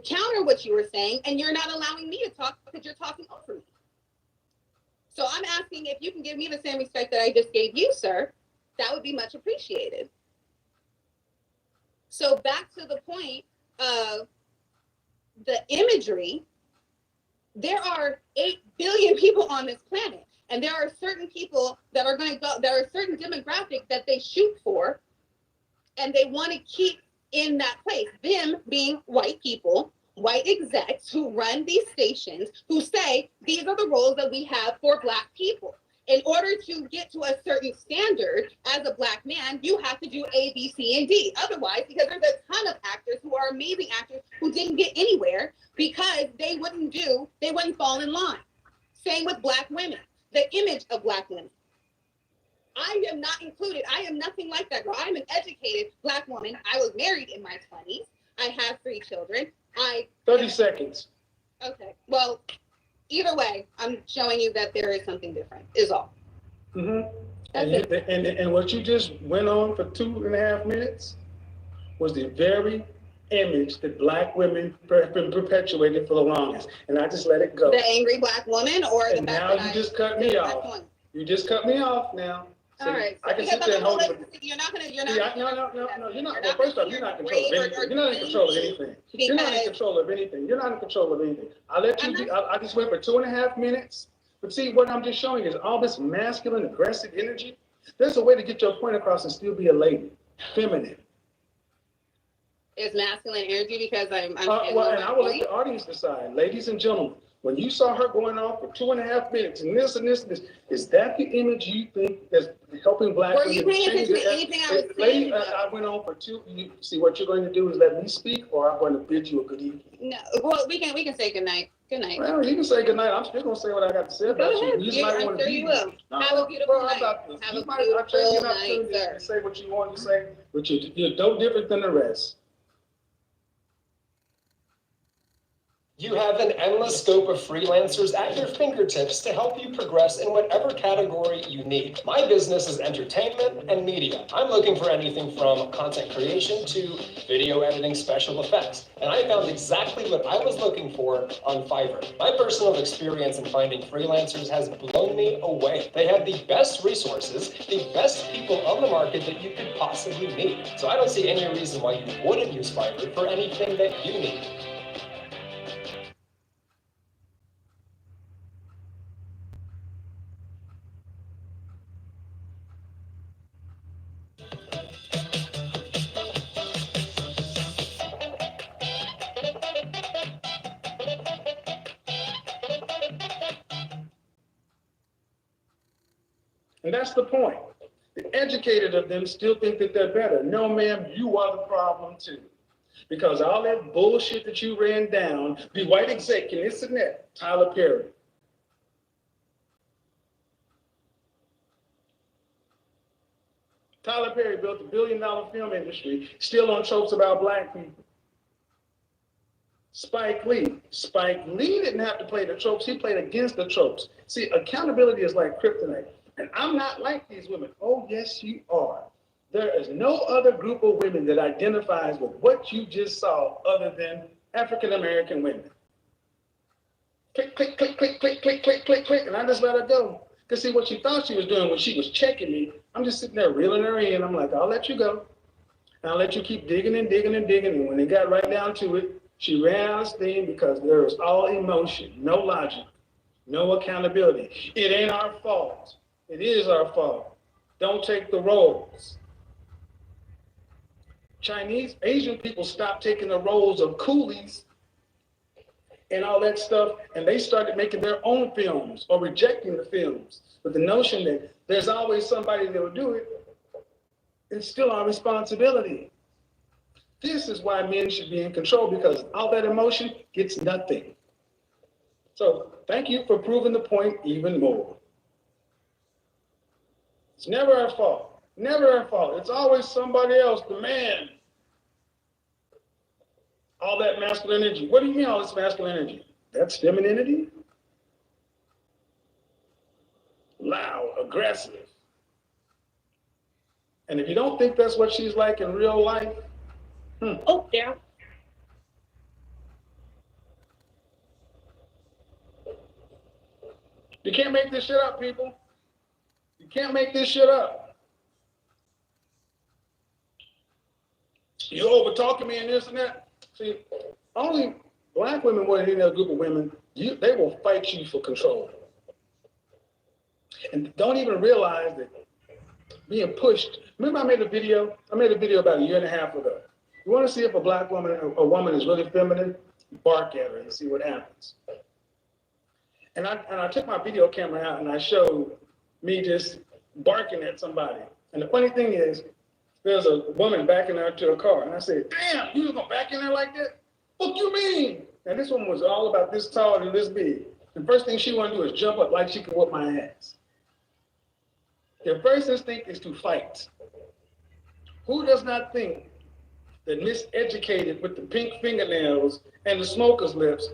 counter what you were saying, and you're not allowing me to talk because you're talking over me. So I'm asking if you can give me the same respect that I just gave you, sir. That would be much appreciated. So back to the point of the imagery, there are 8 billion people on this planet, and there are certain people that are going to go, there are certain demographics that they shoot for, and they want to keep in that place. Them being white people, white execs who run these stations, who say, these are the roles that we have for Black people. In order to get to a certain standard as a Black man, you have to do A, B, C, and D. Otherwise, because there's a ton of actors who are amazing actors who didn't get anywhere because they wouldn't fall in line. Same with Black women, the image of Black women. I am not included. I am nothing like that girl. I'm an educated Black woman. I was married in my 20s. I have 3 children. 30 seconds. Okay, well, either way, I'm showing you that there is something different, is all. Mm-hmm. And what you just went on for 2.5 minutes was the very image that Black women have been perpetuated for the longest. And I just let it go. The angry Black woman or the And fact now that you I just cut did me Black off. woman? You just cut me off now. So All right. I can Because sit there and hold I'm it. gonna you're not gonna. Yeah, no, you're not. Well, first off, you're not in control of anything. You're not in control of anything. You're not in control of anything. You're not in control of anything. I let you. I just went for 2.5 minutes. But see, what I'm just showing is all this masculine, aggressive energy. There's a way to get your point across and still be a lady, feminine. It's masculine energy because I'm Well, and I will let the audience decide, ladies and gentlemen. When you saw her going on for 2.5 minutes and this and this and this, is that the image you think is helping Black women? Were you paying attention to anything I was Lady, saying? I went on for 2. You see, what you're going to do is let me speak, or I'm going to bid you a good evening. No, well, we can say good night. Good night. Well, you can say good night. I'm still going to say what I got to say about Go ahead. you. You might I'm want to sure be. you will. No, Have a beautiful well, night. about this. Have You a might, I tell you beautiful an opportunity night, sir. to say what you want to say, but you're no different than the rest. You have an endless scope of freelancers at your fingertips to help you progress in whatever category you need. My business is entertainment and media. I'm looking for anything from content creation to video editing, special effects. And I found exactly what I was looking for on Fiverr. My personal experience in finding freelancers has blown me away. They have the best resources, the best people on the market that you could possibly need. So I don't see any reason why you wouldn't use Fiverr for anything that you need. And that's the point. The educated of them still think that they're better. No, ma'am, you are the problem too. Because all that bullshit that you ran down, the white exec and this and that, Tyler Perry. Tyler Perry built a $1 billion film industry, still on tropes about black people. Spike Lee didn't have to play the tropes, he played against the tropes. See, accountability is like kryptonite. And I'm not like these women. Oh, yes, you are. There is no other group of women that identifies with what you just saw other than African-American women. Click, click, click, click, click, click, click, click, click, and I just let her go. Because see, what she thought she was doing when she was checking me, I'm just sitting there reeling her in. I'm like, I'll let you go. And I'll let you keep digging and digging and digging. And when it got right down to it, she ran out of steam because there was all emotion, no logic, no accountability. It ain't our fault. It is our fault. Don't take the roles. Asian people stopped taking the roles of coolies and all that stuff, and they started making their own films or rejecting the films with the notion that there's always somebody that will do it. It's still our responsibility. This is why men should be in control, because all that emotion gets nothing. So thank you for proving the point even more. It's never our fault. Never our fault. It's always somebody else, the man. All that masculine energy. What do you mean all this masculine energy? That's femininity? Loud, aggressive. And if you don't think that's what she's like in real life, Oh, yeah. You can't make this shit up, people. You can't make this shit up. You over talking me and this and that. See, only black women more than any other group of women, they will fight you for control. And don't even realize that being pushed. Remember I made a video about a year and a half ago. You want to see if a black woman, a woman is really feminine? Bark at her and see what happens. And I took my video camera out and I showed me just barking at somebody. And the funny thing is, there's a woman backing her to a car. And I said, damn, you was gonna back in there like that? What you mean? And this one was all about this tall and this big. The first thing she wanted to do is jump up like she could whoop my ass. Their first instinct is to fight. Who does not think that miseducated with the pink fingernails and the smoker's lips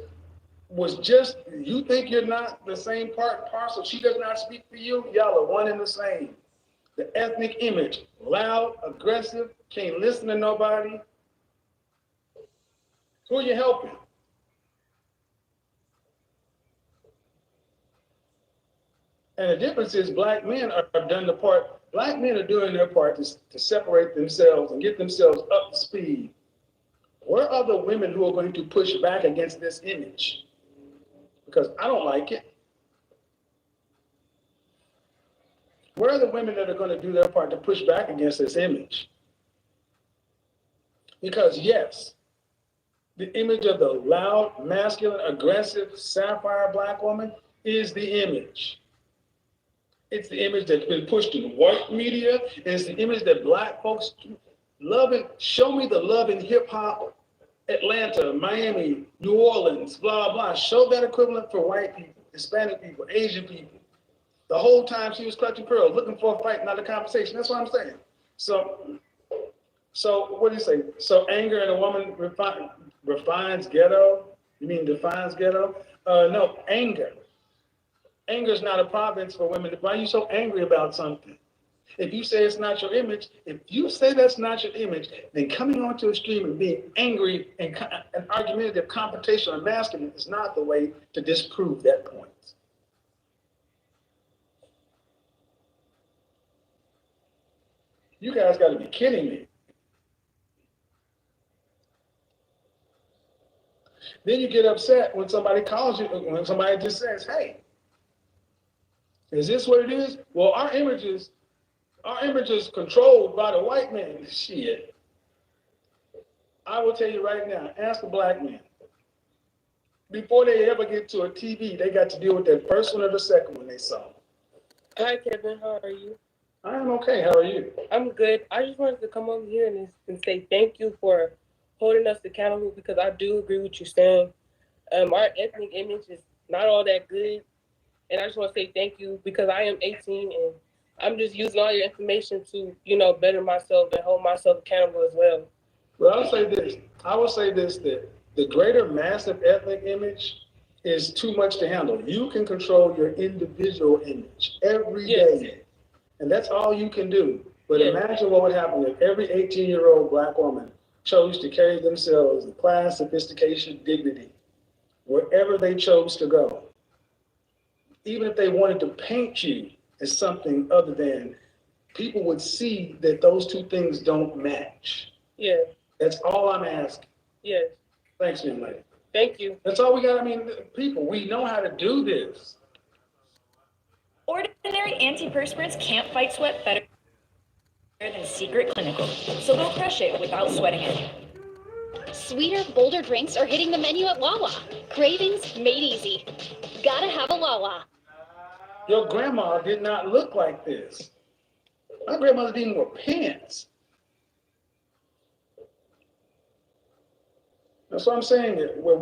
was just, you think you're not the same part and parcel? She does not speak for you. Y'all are one and the same. The ethnic image, loud, aggressive, can't listen to nobody. Who are you helping? And the difference is black men are done the part. Black men are doing their part to separate themselves and get themselves up to speed. Where are the women who are going to push back against this image? Because I don't like it. Where are the women that are going to do their part to push back against this image? Because yes, the image of the loud, masculine, aggressive, sapphire black woman is the image. It's the image that's been pushed in white media, and it's the image that black folks love it. Show me the love in hip hop, Atlanta, Miami, New Orleans, blah, blah. Show that equivalent for white people, Hispanic people, Asian people. The whole time she was clutching pearls, looking for a fight, not a conversation. That's what I'm saying. So what do you say? So anger in a woman refines ghetto? You mean defines ghetto? No, anger. Anger is not a province for women. Why are you so angry about something? If you say it's not your image, if you say that's not your image, then coming onto a stream and being angry and argumentative, confrontational, and masculine is not the way to disprove that point. You guys got to be kidding me. Then you get upset when somebody calls you, when somebody just says, hey, is this what it is? Well, our image is controlled by the white man. Shit. I will tell you right now, ask a black man. Before they ever get to a TV, they got to deal with that first one or the second one they saw. Hi, Kevin. How are you? I am okay. How are you? I'm good. I just wanted to come over here and say thank you for holding us accountable, because I do agree with you saying our ethnic image is not all that good. And I just want to say thank you, because I am 18 and I'm just using all your information to, better myself and hold myself accountable as well. Well, I'll say this. I will say this, that the greater massive ethnic image is too much to handle. You can control your individual image every day, and that's all you can do. But imagine what would happen if every 18-year-old Black woman chose to carry themselves with class, sophistication, dignity, wherever they chose to go. Even if they wanted to paint you as something other than, people would see that those two things don't match. Yeah. That's all I'm asking. Yes. Thanks, young lady. Thank you. That's all we got. I mean, people, we know how to do this. Ordinary antiperspirants can't fight sweat better than Secret Clinical, so go crush it without sweating it. Sweeter, bolder drinks are hitting the menu at Wawa. Cravings made easy. Gotta have a Wawa. Your grandma did not look like this. My grandmother didn't wear pants. That's what I'm saying.